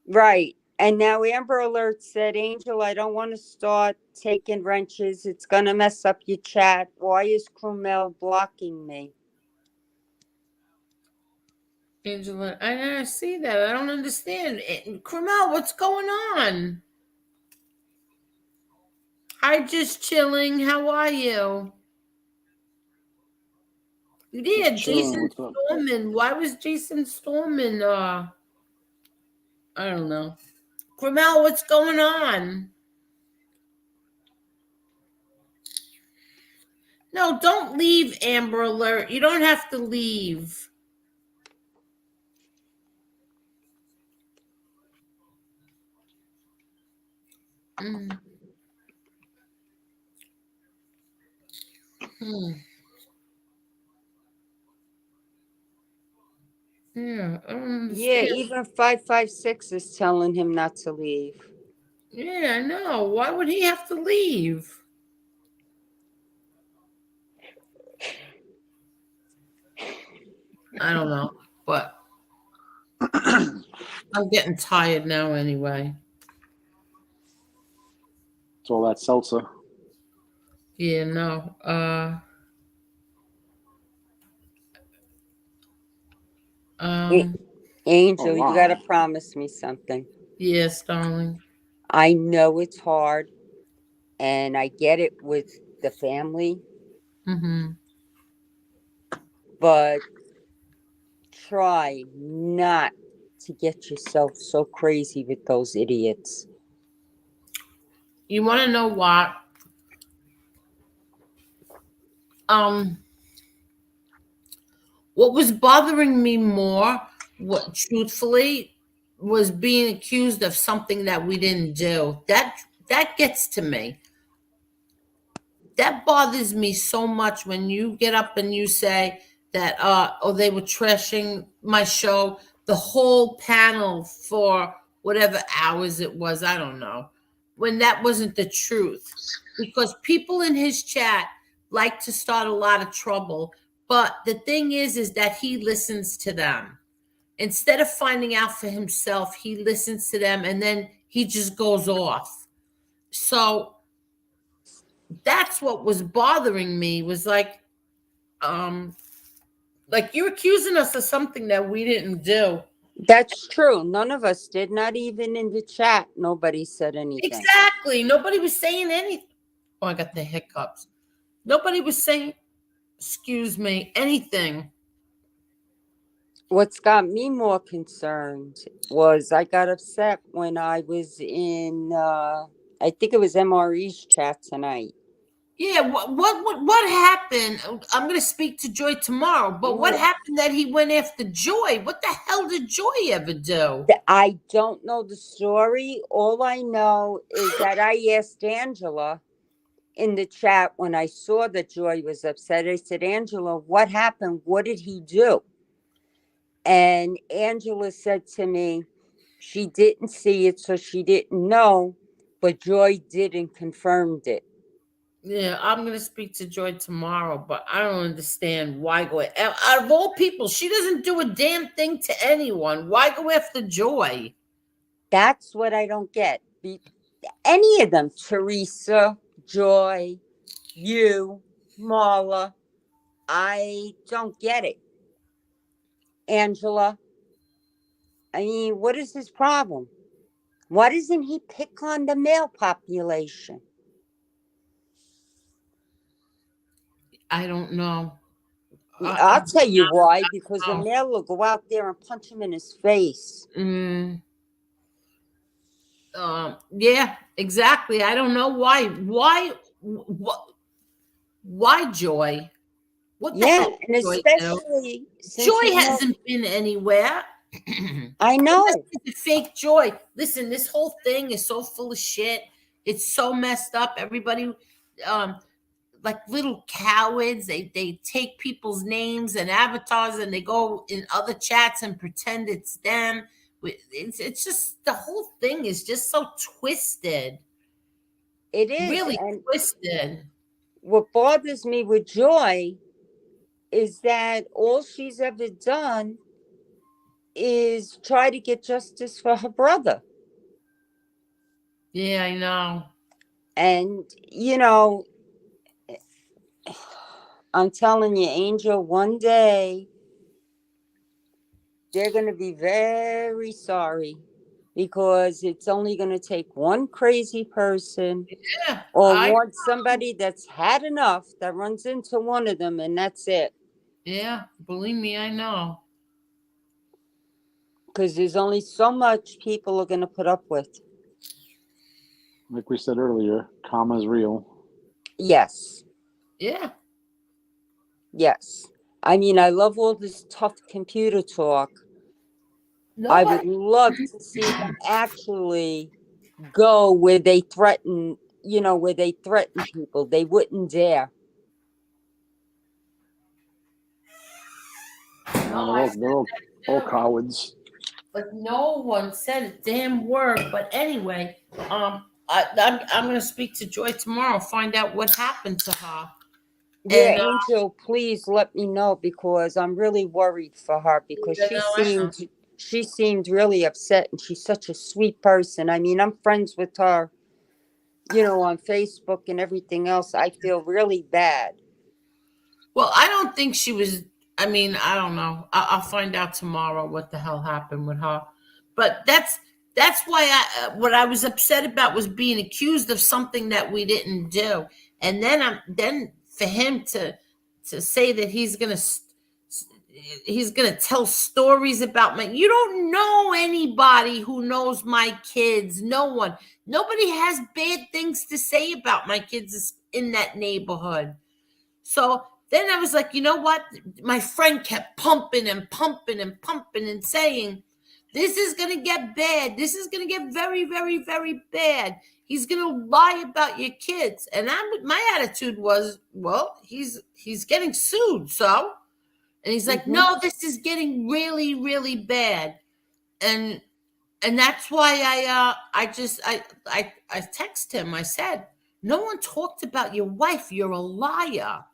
Right. And now Amber Alert said, Angel, I don't want to start taking wrenches. It's going to mess up your chat. Why is Krumel blocking me? Angela, I see that. I don't understand. Krumel, what's going on? Hi, just chilling. How are you? Yeah, Jason Storman. Why was Jason Storman? I don't know. Krumel, what's going on? No, don't leave, Amber Alert. You don't have to leave. Yeah, I don't understand. Yeah, even 556 is telling him not to leave. Yeah, I know. Why would he have to leave? I don't know, but I'm getting tired now anyway. It's all that seltzer. Yeah, no. Angel, you got to promise me something. Yes, darling. I know it's hard, and I get it with the family. But try not to get yourself so crazy with those idiots. You want to know what? What was bothering me more, truthfully, was being accused of something that we didn't do. That gets to me. that bothers me so much when you get up and you say that they were trashing my show, the whole panel for whatever hours it was, I don't know, when that wasn't the truth. Because people in his chat like to start a lot of trouble, but the thing is that he listens to them. Instead of finding out for himself, he listens to them and then he just goes off. So that's what was bothering me, was like you're accusing us of something that we didn't do. That's true. None of us did, not even in the chat. Nobody said anything. Exactly. Nobody was saying anything. Oh, I got the hiccups. Nobody was saying, excuse me, anything. What's got me more concerned was I got upset when I was in, I think it was MRE's chat tonight. Yeah, what happened? I'm going to speak to Joy tomorrow, but what happened that he went after Joy? What the hell did Joy ever do? I don't know the story. All I know is that I asked Angela in the chat when I saw that Joy was upset. I said, Angela, what happened? What did he do? And Angela said to me, she didn't see it, so she didn't know, but Joy did and confirmed it. Yeah, I'm going to speak to Joy tomorrow, but I don't understand why go out of all people. She doesn't do a damn thing to anyone. Why go after Joy? That's what I don't get. Any of them, Teresa, Joy, you, Marla, I don't get it. Angela, I mean, what is his problem? Why doesn't he pick on the male population? I don't know. I'll tell you why, because a male will go out there and punch him in his face. Yeah, exactly. I don't know why. Why Joy? What the hell? And especially Joy hasn't been anywhere. I know. It's fake Joy. Listen, this whole thing is so full of shit. It's so messed up. Everybody, like little cowards, they take people's names and avatars and they go in other chats and pretend it's them. It's just, the whole thing is just so twisted. It is really twisted. What bothers me with Joy is that all she's ever done is try to get justice for her brother. Yeah, I know. And, you know, I'm telling you, Angel, one day they're going to be very sorry, because it's only going to take one crazy person or somebody that's had enough that runs into one of them, and that's it. Yeah, believe me, I know. Because there's only so much people are going to put up with. Like we said earlier, karma's real. Yes. Yeah. Yes. I mean, I love all this tough computer talk. I would love to see them actually go where they threaten, where they threaten people. They wouldn't dare. No, they're all cowards. But no one said a damn word. But anyway, I'm going to speak to Joy tomorrow, find out what happened to her. Yeah, Angel, please let me know, because I'm really worried for her, because she seemed really upset, and she's such a sweet person. I mean, I'm friends with her, on Facebook and everything else. I feel really bad. Well, I don't think she was. I mean, I don't know. I'll find out tomorrow what the hell happened with her. But that's why what I was upset about was being accused of something that we didn't do, and then for him to say that he's gonna tell stories about me. You don't know anybody who knows my kids. Nobody has bad things to say about my kids in that neighborhood. So then I was like, you know what? My friend kept pumping and pumping and pumping and saying This is going to get bad. This is going to get very, very, very bad. He's going to lie about your kids. And my attitude was, well, he's getting sued. So, and he's like, no, this is getting really, really bad. And that's why I text him. I said, no one talked about your wife. You're a liar.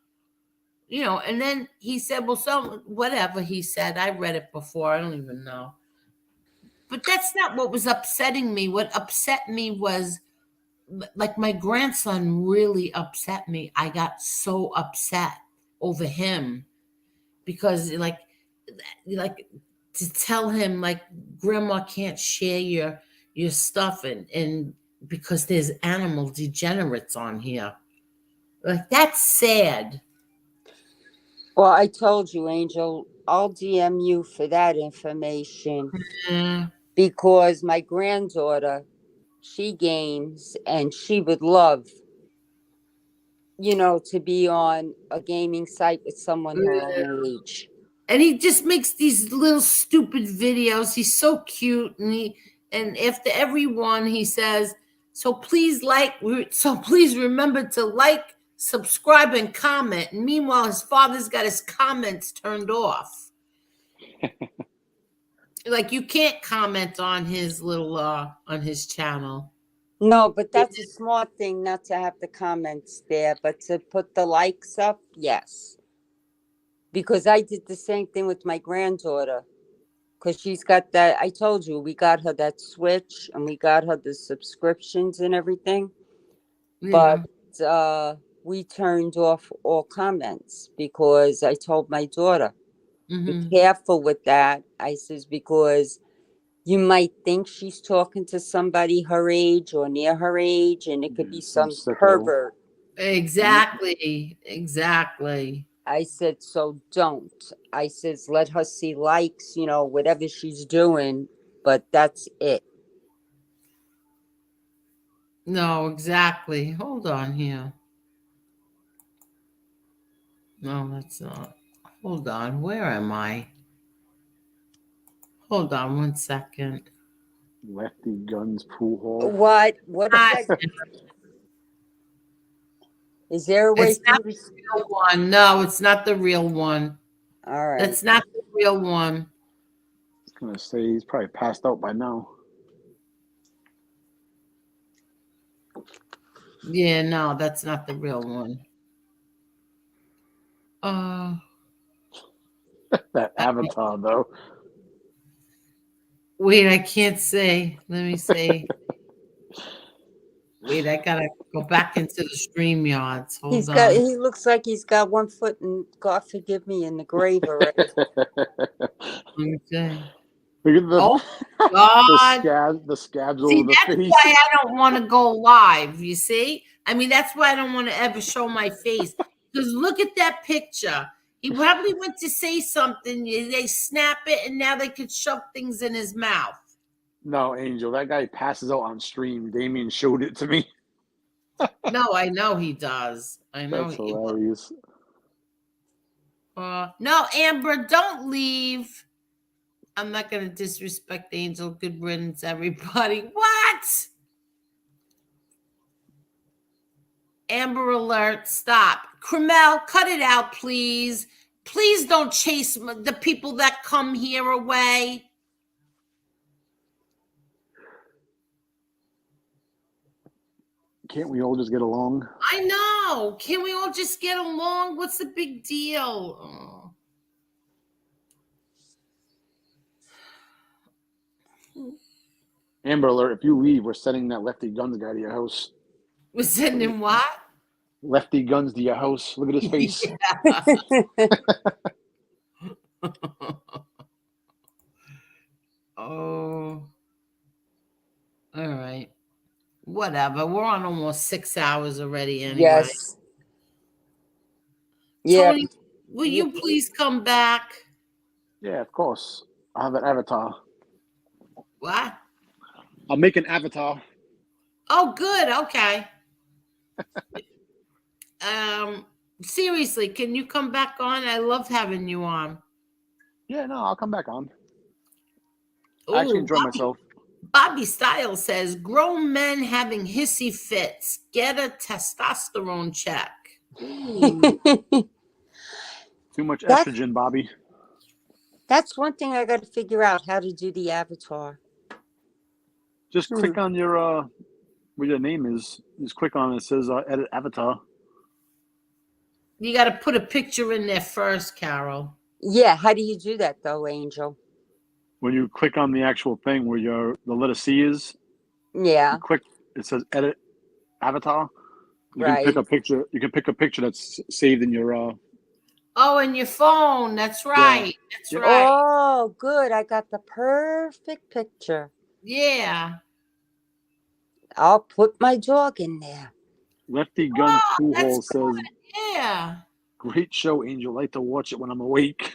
You know, and then he said, well, so whatever he said. I read it before. I don't even know. But that's not what was upsetting me. What upset me was, like, my grandson really upset me. I got so upset over him because, like to tell him, like, grandma can't share your stuff and because there's animal degenerates on here. Like, that's sad. Well, I told you, Angel, I'll DM you for that information because my granddaughter, she games and she would love, to be on a gaming site with someone her own age. And he just makes these little stupid videos. He's so cute, and after every one he says, so please remember to like, subscribe, and comment. And meanwhile, his father's got his comments turned off. Like, you can't comment on his little on his channel. No, but that's a smart thing not to have the comments there, but to put the likes up, yes. Because I did the same thing with my granddaughter. Because she's got that, I told you, we got her that Switch and we got her the subscriptions and everything. Yeah. But we turned off all comments because I told my daughter, be careful with that. I says, because you might think she's talking to somebody her age or near her age, and it could be some pervert. Exactly. I said, so don't. I says, let her see likes, whatever she's doing, but that's it. No, exactly. Hold on here. No, that's not. Hold on. Where am I? Hold on 1 second. Lefty Guns Pool Hall. What is that? Is there a way? It's not the real one. No, it's not the real one. All right. That's not the real one. I was going to say he's probably passed out by now. Yeah, no, that's not the real one. That avatar, though. Wait, I can't say. Let me see. Wait, I gotta go back into the StreamYards. Hold on. He looks like he's got 1 foot in, God forgive me, in the grave already. Let me see. Look at Oh God! The scabs See, over the that's face. why I don't want to go live. You see, I mean, that's why I don't want to ever show my face. Because look at that picture. He probably went to say something. They snap it, and now they could shove things in his mouth. No, Angel, that guy passes out on stream. Damien showed it to me. No, I know he does. I know. That's hilarious. No, Amber, don't leave. I'm not going to disrespect Angel. Good riddance, everybody. What? Amber alert, stop. Kremel, cut it out, please. Please don't chase the people that come here away. Can't we all just get along? I know. Can't we all just get along? What's the big deal? Oh. Amber alert, if you leave, we're sending that Lefty Guns guy to your house. We're sending what? Lefty Guns to your house. Look at his face. Oh. All right. Whatever. We're on almost 6 hours already anyway. Yes. Yeah. Tony, will you please come back? Yeah, of course. I have an avatar. What? I'll make an avatar. Oh, good. Okay. Seriously, can you come back on? I love having you on. Yeah, no, I'll come back on. I actually Ooh, enjoy myself. Bobby Styles says, grown men having hissy fits. Get a testosterone check. Ooh. Too much That's estrogen, Bobby. that's one thing I got to figure out how to do the avatar. Just click on your where your name is. Just click on it. It says edit avatar. You got to put a picture in there first, Carol. Yeah, how do you do that though, Angel? When you click on the actual thing where the letter C is, Yeah, you click. It says edit avatar. You can right. pick a picture. You can pick a picture that's saved in your. Oh, and your phone. That's right. That's Yep. right. Oh, good. I got the perfect picture. Yeah. I'll put my dog in there. Lefty Gun Oh, Pool that's Hole says, Yeah. "Great show, Angel. Like to watch it when I'm awake."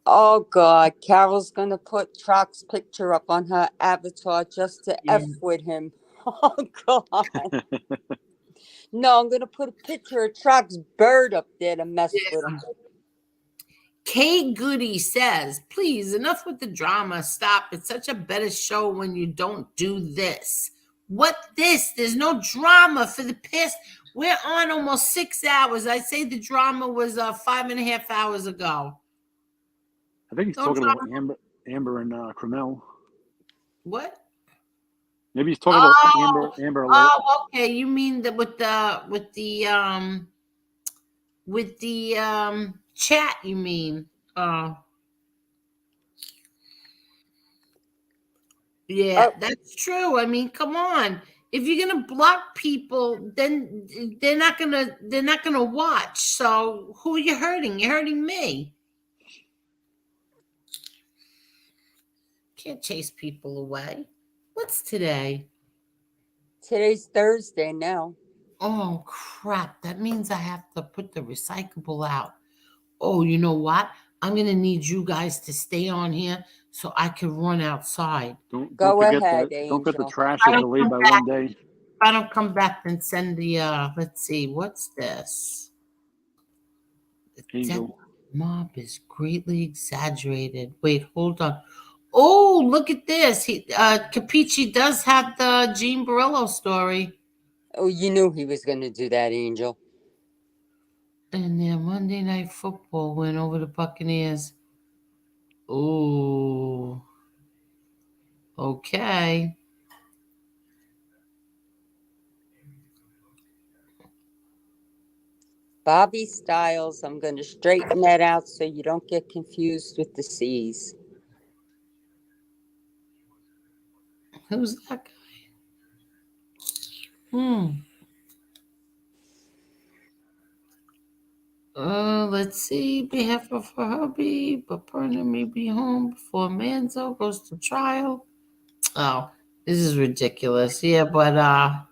Oh God, Carol's gonna put Trock's picture up on her avatar just to Yeah. F with him. Oh God. No, I'm gonna put a picture of Trock's bird up there to mess with him. Kay Goody says, please, enough with the drama. Stop. It's such a better show when you don't do this. What this? There's no drama for the past. We're on almost 6 hours. I say the drama was 5.5 hours ago. I think he's No talking about drama. Amber and Cromell. What? Maybe he's talking about Amber Alert. Oh, okay. You mean that with the chat, you mean? Yeah, Oh. that's true. I mean, come on. If you're gonna block people, then they're not gonna watch. So who are you hurting? You're hurting me. Can't chase people away. What's today? Today's Thursday now. Oh crap. That means I have to put the recyclable out. Oh, you know what? I'm gonna need you guys to stay on here so I can run outside. Don't Go forget ahead, that. Don't forget the Angel. trash I is don't delayed come by back. 1 day. If I don't come back, then send the let's see, what's this? Angel. That mob is greatly exaggerated. Wait, hold on. Oh, look at this. Capici does have the Gene Barillo story. Oh, you knew he was gonna do that, Angel. And their Monday Night Football win over the Buccaneers. Oh, okay. Bobby Styles, I'm gonna straighten that out so you don't get confused with the C's. Who's that guy? Let's see. Behalf of her hubby, but Perna may be home before Manzo goes to trial. Oh, this is ridiculous. Yeah, but I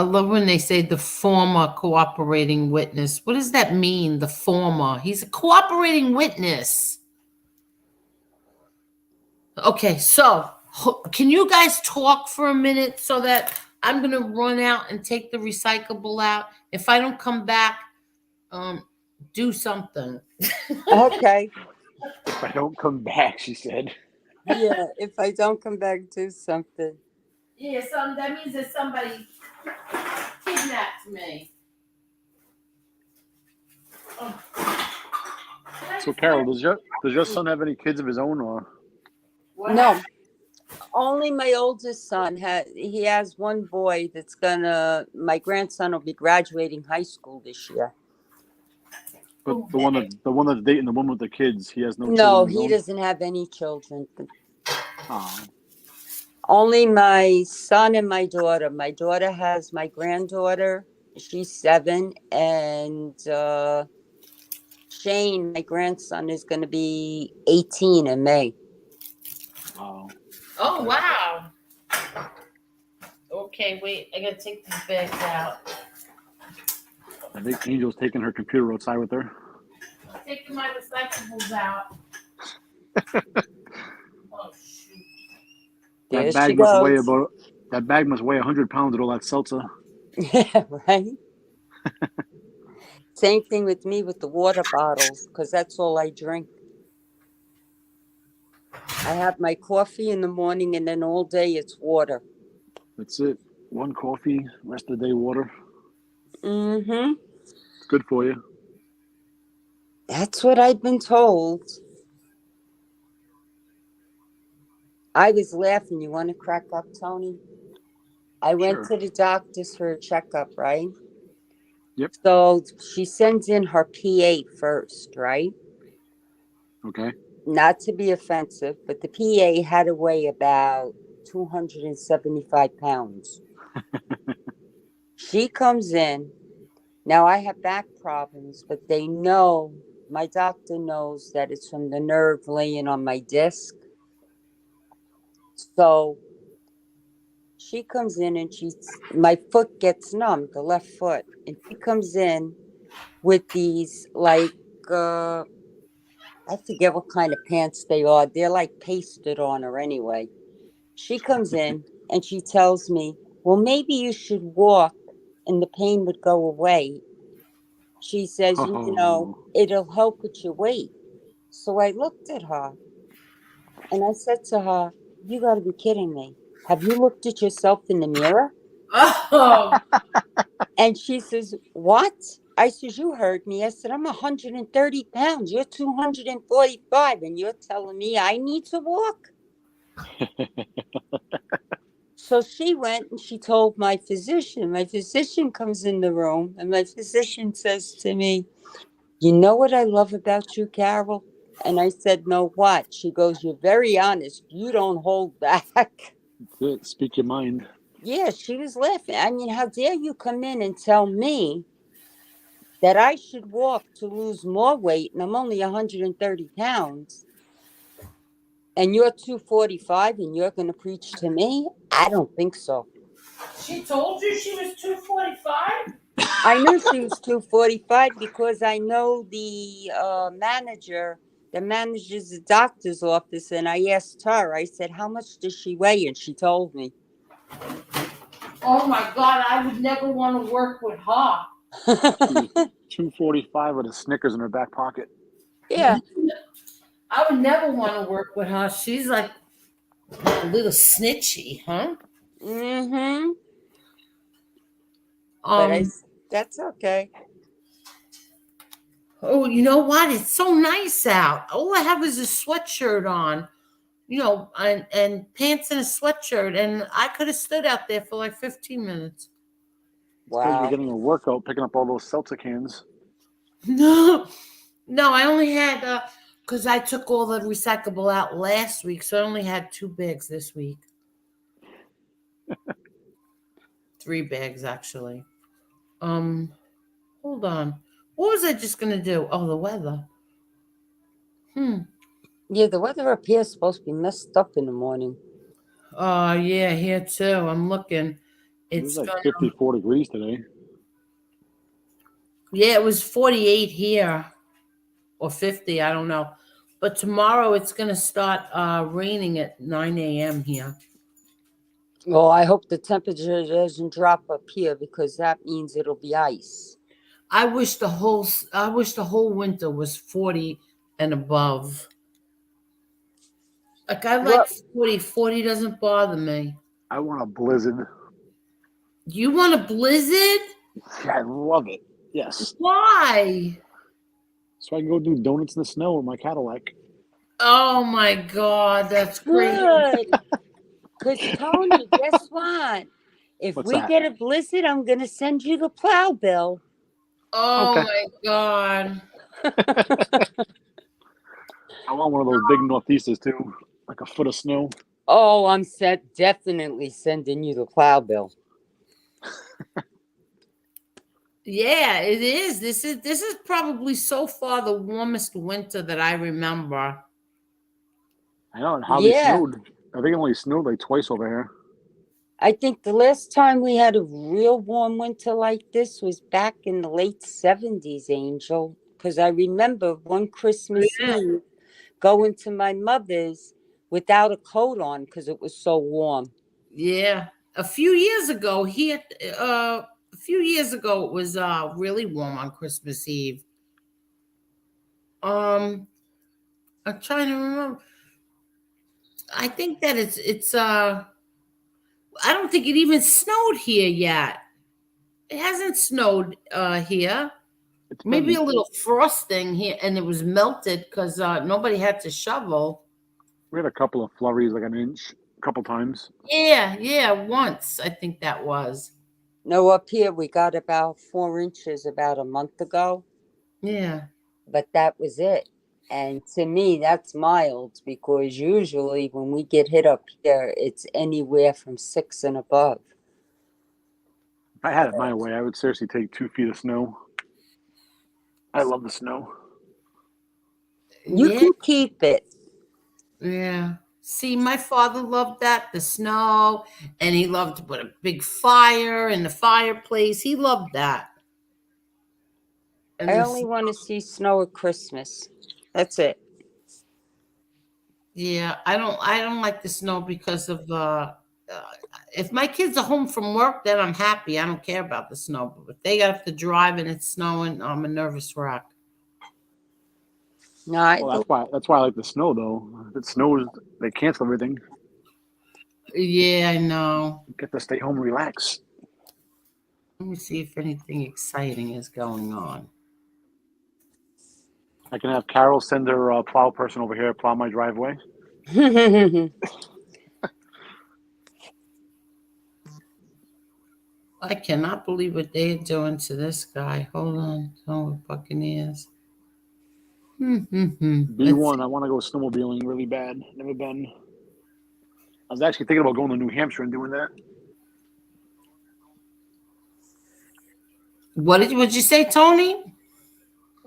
love when they say the former cooperating witness. What does that mean? The former. He's a cooperating witness. Okay, so can you guys talk for a minute so that I'm gonna run out and take the recyclable out? If I don't come back, do something. Okay. If I don't come back, she said. Yeah, if I don't come back, do something. Yeah, that means that somebody kidnapped me. Oh. So, Carol, does your son have any kids of his own, or? No. Only my oldest son has one boy that's my grandson will be graduating high school this year. But the one that's dating the one with the kids, he has no children. No, of his he own? doesn't have any children. Oh. Only my son and my daughter. My daughter has my granddaughter. She's 7, and Shane, my grandson, is going to be 18 in May. Oh. Oh, wow. Okay, wait. I gotta take these bags out. I think Angel's taking her computer outside with her. I'm taking my recyclables out. Oh, shoot. There That she bag must weigh goes. about. That bag must weigh 100 pounds with all that seltzer. Yeah, right? Same thing with me with the water bottles, because that's all I drink. I have my coffee in the morning, and then all day it's water. That's it. One coffee, rest of the day water. Mm-hmm. It's good for you. That's what I've been told. I was laughing. You want to crack up, Tony? I went Sure. to the doctor's for a checkup, right? Yep. So she sends in her PA first, right? Okay. Not to be offensive, but the PA had to weigh about 275 pounds. She comes in. Now I have back problems, but they know, my doctor knows that it's from the nerve laying on my disc. So she comes in and my foot gets numb, the left foot. And she comes in with these I forget what kind of pants they are. They're like pasted on her anyway. She comes in and she tells me, well, maybe you should walk and the pain would go away. She says, Oh. it'll help with your weight. So I looked at her and I said to her, you got to be kidding me. Have you looked at yourself in the mirror? Oh, And she says, what? I says, you heard me. I said, I'm 130 pounds. You're 245. And you're telling me I need to walk? So she went and she told my physician. My physician comes in the room and my physician says to me, you know what I love about you, Carol? And I said, no, what? She goes, you're very honest. You don't hold back. That's it. Speak your mind. Yeah, she was laughing. I mean, how dare you come in and tell me that I should walk to lose more weight and I'm only 130 pounds and you're 245 and you're going to preach to me? I don't think so. she told you she was 245? I knew she was 245 because I know the manager that manages the doctor's office, and I asked her, I said, how much does she weigh? And she told me. Oh my God, I would never want to work with her. 245 with a Snickers in her back pocket. Yeah. I would never want to work with her. She's like a little snitchy, huh? Mm-hmm. But that's okay. Oh, you know what? It's so nice out. All I have is a sweatshirt on, and pants and a sweatshirt, and I could have stood out there for like 15 minutes. Because you're Wow. getting a workout picking up all those seltzer cans. No, I only had because I took all the recyclable out last week, so I only had 2 bags this week. 3 bags actually. Hold on. What was I just gonna do? Oh, the weather. Yeah, the weather up here is supposed to be messed up in the morning. Yeah, here too. I'm looking. It was It's like gonna. 54 degrees today. Yeah, it was 48 here, or 50. I don't know. But tomorrow it's gonna start raining at 9 a.m. here. Well, I hope the temperature doesn't drop up here because that means it'll be ice. I wish the whole winter was 40 and above. Like I like 40. 40 doesn't bother me. I want a blizzard. You want a blizzard? Yeah, I love it. Yes. Why? So I can go do donuts in the snow with my Cadillac. Oh my God, that's great. Good. Because, Tony, guess what? If What's we that? get a blizzard, I'm going to send you the plow bill. Oh Okay. my God. I want one of those big northeasters too, like a foot of snow. Oh, I'm definitely sending you the plow bill. Yeah, it is. This is probably so far the warmest winter that I remember. I know, and hardly Yeah. snowed. I think it only snowed like twice over here. I think the last time we had a real warm winter like this was back in the late 70s, Angel. Because I remember one Christmas Eve going to my mother's without a coat on because it was so warm. Yeah. A few years ago, it was really warm on Christmas Eve. I'm trying to remember. I think that it's I don't think it even snowed here yet. It hasn't snowed here. It's Maybe been, a little frosting here, and it was melted because nobody had to shovel. we had a couple of flurries, like an inch, a couple times. Yeah, once I think that was. No, up here we got about 4 inches about a month ago, Yeah. but that was it. And to me, that's mild because usually when we get hit up here, it's anywhere from 6 and above. If I had it my way, I would seriously take 2 feet of snow. I love the snow. You Yeah. can keep it. Yeah. See, my father loved that, the snow, and he loved to put a big fire in the fireplace. He loved that. And I only want to see snow at Christmas. That's it. yeah, I don't like the snow because of if my kids are home from work, then I'm happy. I don't care about the snow. But if they have to drive and it's snowing, I'm a nervous wreck. No, I Well, that's why I like the snow though. If it snows, they cancel everything. Yeah, I know. You get to stay home and relax. Let me see if anything exciting is going on. I can have Carol send her plow person over here plow my driveway. I cannot believe what they're doing to this guy. Hold on. Oh, Buccaneers. B1, I want to go snowmobiling really bad. Never been. I was actually thinking about going to New Hampshire and doing that. What'd you say, Tony?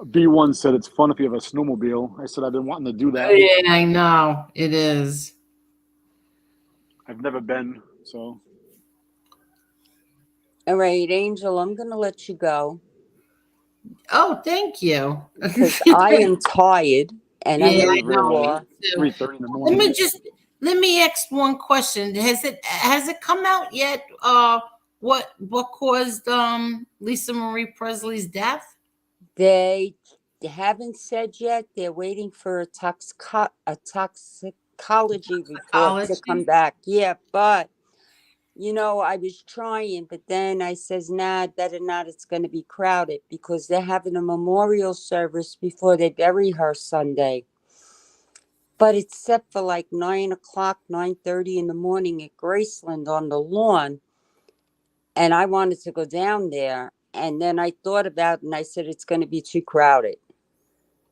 B1 said it's fun if you have a snowmobile. I said I've been wanting to do that. Yeah, I know. It is. I've never been, so. All right, Angel, I'm going to let you go. Oh, thank you. Because I am tired and Yeah, I I know. 3:30 in the morning. Let me ask one question. Has it come out yet? What caused Lisa Marie Presley's death? They haven't said yet. They're waiting for a toxicology report to come back. Yeah, but I was trying, but then I says, nah, better not. It's going to be crowded because they're having a memorial service before they bury her Sunday. But it's set for like 9 o'clock, 9:30 in the morning at Graceland on the lawn. And I wanted to go down there. And then I thought about it and I said, it's going to be too crowded.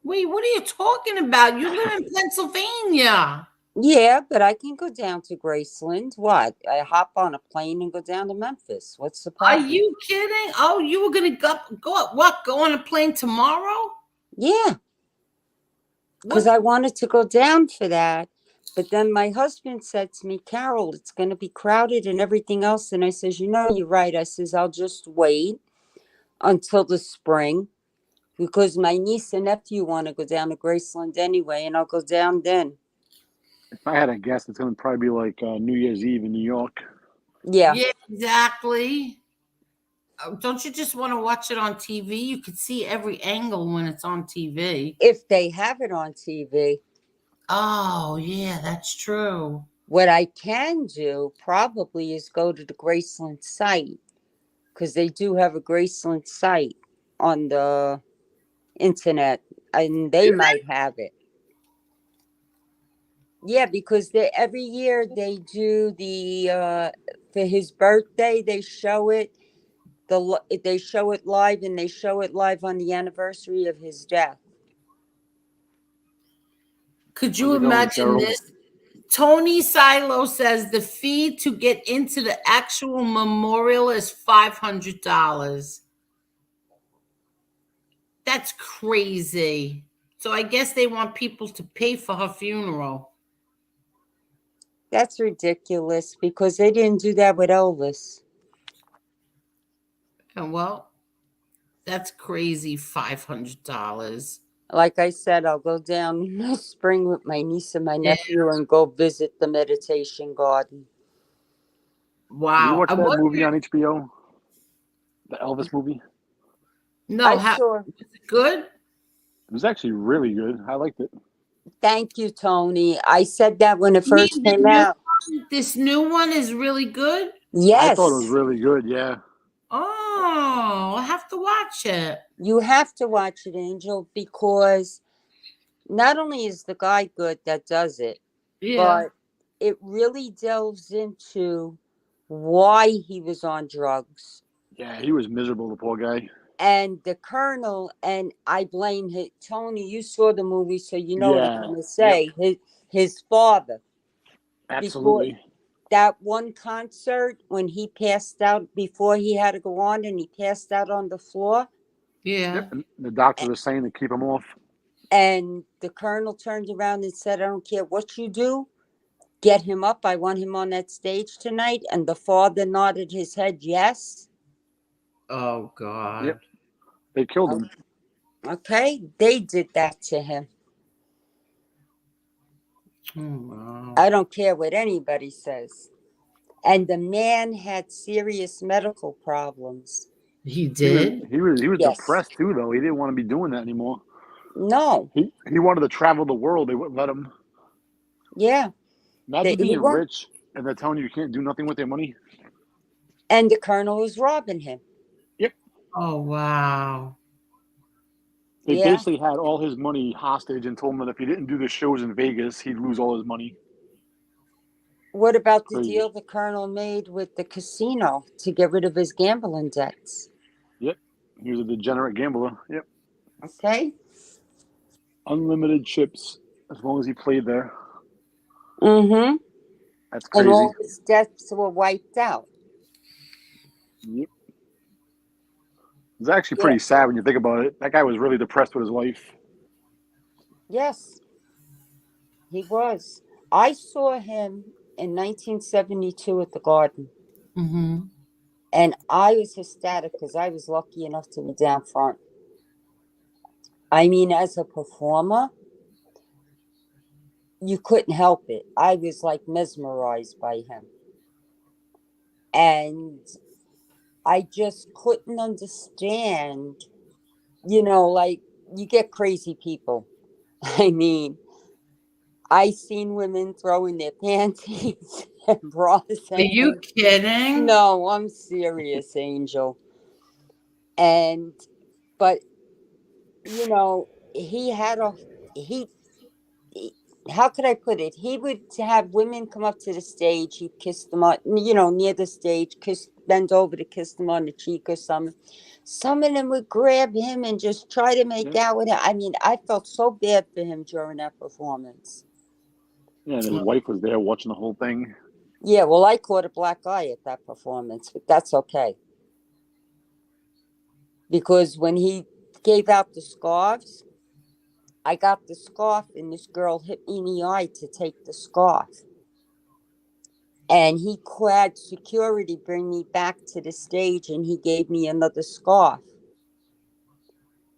Wait, what are you talking about? You live in Pennsylvania. Yeah, but I can go down to Graceland. What? I hop on a plane and go down to Memphis. What's the problem? Are you kidding? Oh, you were going to go on a plane tomorrow? Yeah. Because I wanted to go down for that. But then my husband said to me, Carol, it's going to be crowded and everything else. And I says, you're right. I says, I'll just wait until the spring because my niece and nephew want to go down to Graceland anyway. And I'll go down then. If I had to guess, it's going to probably be like New Year's Eve in New York. Yeah. Yeah, exactly. Don't you just want to watch it on TV? You could see every angle when it's on TV. If they have it on TV. Oh, yeah, that's true. What I can do probably is go to the Graceland site because they do have a Graceland site on the internet and they might have it. Yeah, because every year they do for his birthday, they show it. They show it live and they show it live on the anniversary of his death. Could you imagine this? Tony Silo says the fee to get into the actual memorial is $500. That's crazy. So I guess they want people to pay for her funeral. That's ridiculous because they didn't do that with Elvis. And well, that's crazy, $500. Like I said, I'll go down in the spring with my niece and my Yeah. nephew and go visit the meditation garden. Did you Wow. watch that What- movie on HBO? The Elvis movie? No, I how, saw. good? It was actually really good. I liked it. Thank you, Tony. I said that when it You mean first came out. This new one is really good? I Yes, thought it was really good. Yeah. Oh, I'll have to watch it. you have to watch it, Angel, because not only is the guy good that does it, Yeah. but it really delves into why he was on drugs. Yeah, he was miserable, the poor guy. And the colonel, and I blame him. Tony, you saw the movie, so you know what I'm Yeah. going to say. His father. Absolutely. Because that one concert when he passed out before he had to go on and he passed out on the floor, Yeah. Yep. And the doctor was saying to keep him off. and the colonel turned around and said, I don't care what you do, get him up. I want him on that stage tonight. And the father nodded his head, yes. Oh God. Yep. They killed him. Okay, they did that to him. Oh, wow. I don't care what anybody says. And the man had serious medical problems. He did? He was Yes. depressed too, though. He didn't want to be doing that anymore. No. He wanted to travel the world. They wouldn't let him. Yeah. Imagine He being won't. rich and they're telling you you can't do nothing with their money. And the colonel was robbing him. Yep. Oh wow. They Yeah. basically had all his money hostage and told him that if he didn't do the shows in Vegas, he'd lose all his money. What about the Crazy. deal the colonel made with the casino to get rid of his gambling debts? Yep. He was a degenerate gambler. Yep. Okay. Unlimited chips as long as he played there. Mm-hmm. That's And crazy. all his debts were wiped out. Yep. It's actually pretty sad when you think about it. That guy was really depressed with his wife. Yes. He was. I saw him in 1972 at the Garden. Mm-hmm. And I was ecstatic because I was lucky enough to be down front. I mean, as a performer, you couldn't help it. I was like mesmerized by him. And I just couldn't understand, like you get crazy people. I mean, I seen women throwing their panties and bras. Are you kidding? No, I'm serious, Angel. But he had he how could I put it? He would have women come up to the stage. He'd kiss them on, near the stage, bend over to kiss them on the cheek or something. Some of them would grab him and just try to make out with him. I mean, I felt so bad for him during that performance. Yeah, and his wife was there watching the whole thing. Yeah, well, I caught a black eye at that performance, but that's okay. Because when he gave out the scarves, I got the scarf and this girl hit me in the eye to take the scarf. And he had security bring me back to the stage and he gave me another scarf.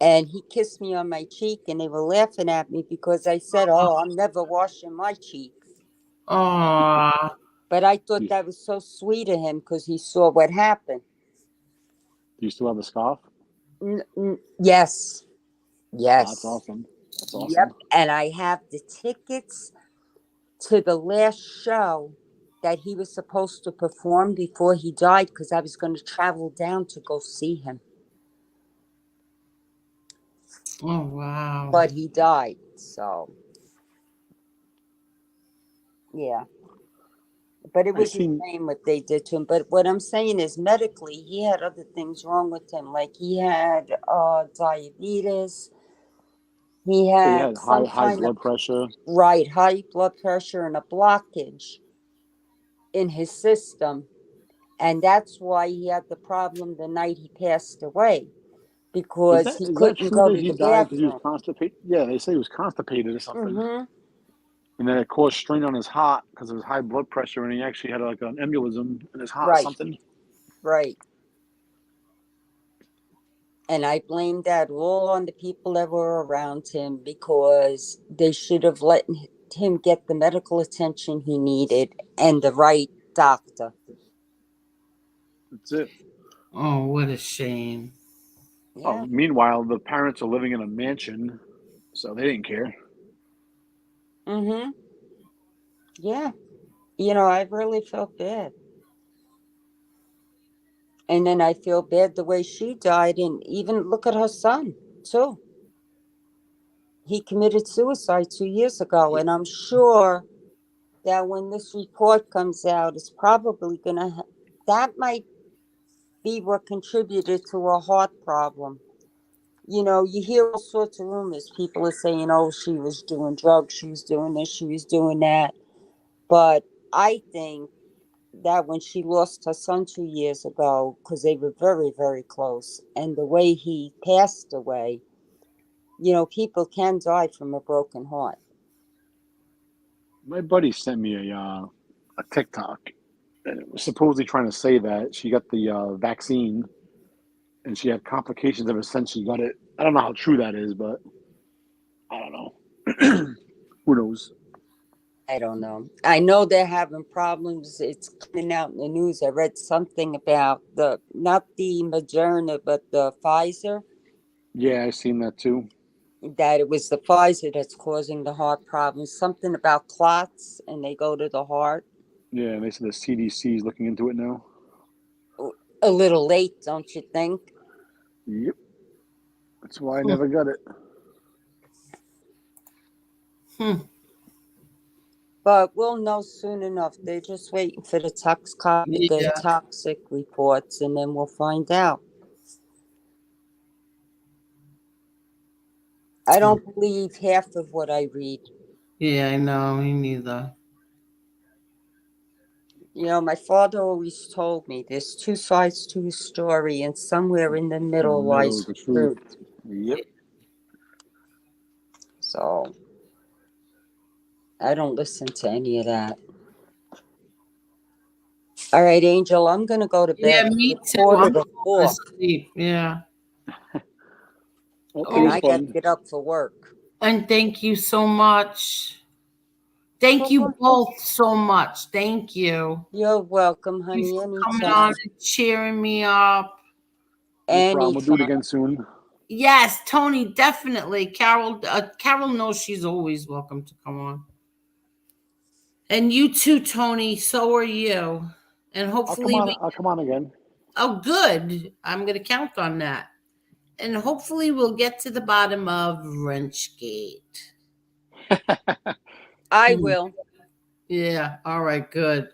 And he kissed me on my cheek and they were laughing at me because I said, oh, I'm never washing my cheek. Aww. But I thought that was so sweet of him because he saw what happened. Do you still have the scarf? Yes. Yes. Oh, that's awesome. That's awesome. Yep. And I have the tickets to the last show that he was supposed to perform before he died because I was going to travel down to go see him. Oh wow. But he died, so yeah. But it was a shame what they did to him. But what I'm saying is medically, he had other things wrong with him. Like he had diabetes. He had high blood pressure. Right, high blood pressure and a blockage in his system. And that's why he had the problem the night he passed away. Because he couldn't go to the bathroom. He was constipated? Yeah, they say he was constipated or something. Mm-hmm. And then it caused strain on his heart because of his high blood pressure, and he actually had like an embolism in his heart or something. Right. And I blame that all on the people that were around him because they should have let him get the medical attention he needed and the right doctor. That's it. Oh, what a shame. Yeah. Meanwhile, the parents are living in a mansion, so they didn't care. Mm-hmm. Yeah. You know, I really felt bad. And then I feel bad the way she died. And even look at her son, too. He committed suicide 2 years ago. And I'm sure that when this report comes out, it's probably going to, that might be what contributed to a heart problem. You know, you hear all sorts of rumors. People are saying, oh, she was doing drugs, she was doing this, she was doing that. But I think that when she lost her son 2 years ago, because they were very, very close, and the way he passed away, you know, people can die from a broken heart. My buddy sent me a TikTok, and it was supposedly trying to say that she got the vaccine, and she had complications ever since she got it. I don't know how true that is, but I don't know. Who knows? I don't know. I know they're having problems. It's coming out in the news. I read something about not the Moderna, but the Pfizer, Yeah, I seen that too. that it was the Pfizer that's causing the heart problems. Something about clots, and they go to the heart. Yeah, and they said the CDC is looking into it now. A little late, don't you think? Yep. That's why I never got it. But we'll know soon enough. They're just waiting for the Yeah. toxic reports, and then we'll find out. I don't believe half of what I read. Yeah, I know. Me neither. You know, my father always told me there's two sides to a story, and somewhere in the In the middle middle lies is the truth. truth. Yep. So I don't listen to any of that. All right, Angel, I'm going to go to bed. Yeah, me It's too. quarter I'm to falling 4, asleep. Yeah. Well, it and was I got to fun. get up for work. And thank you so much. Thank you both so much. Thank you. You're welcome, Thank you honey. for coming on Anytime. and cheering me up. No problem. We'll do it Anytime. again soon. Yes, Tony, definitely. Carol knows she's always welcome to come on. And you too, Tony. So are you. And hopefully I'll come on again. Oh, good. I'm going to count on that. And hopefully we'll get to the bottom of Wrenchgate. I will. Yeah. All right. Good.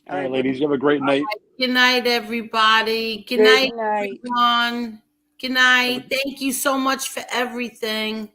All right, ladies. You have a great night. Good night, everybody. Good night, everyone. Good night. Thank you so much for everything.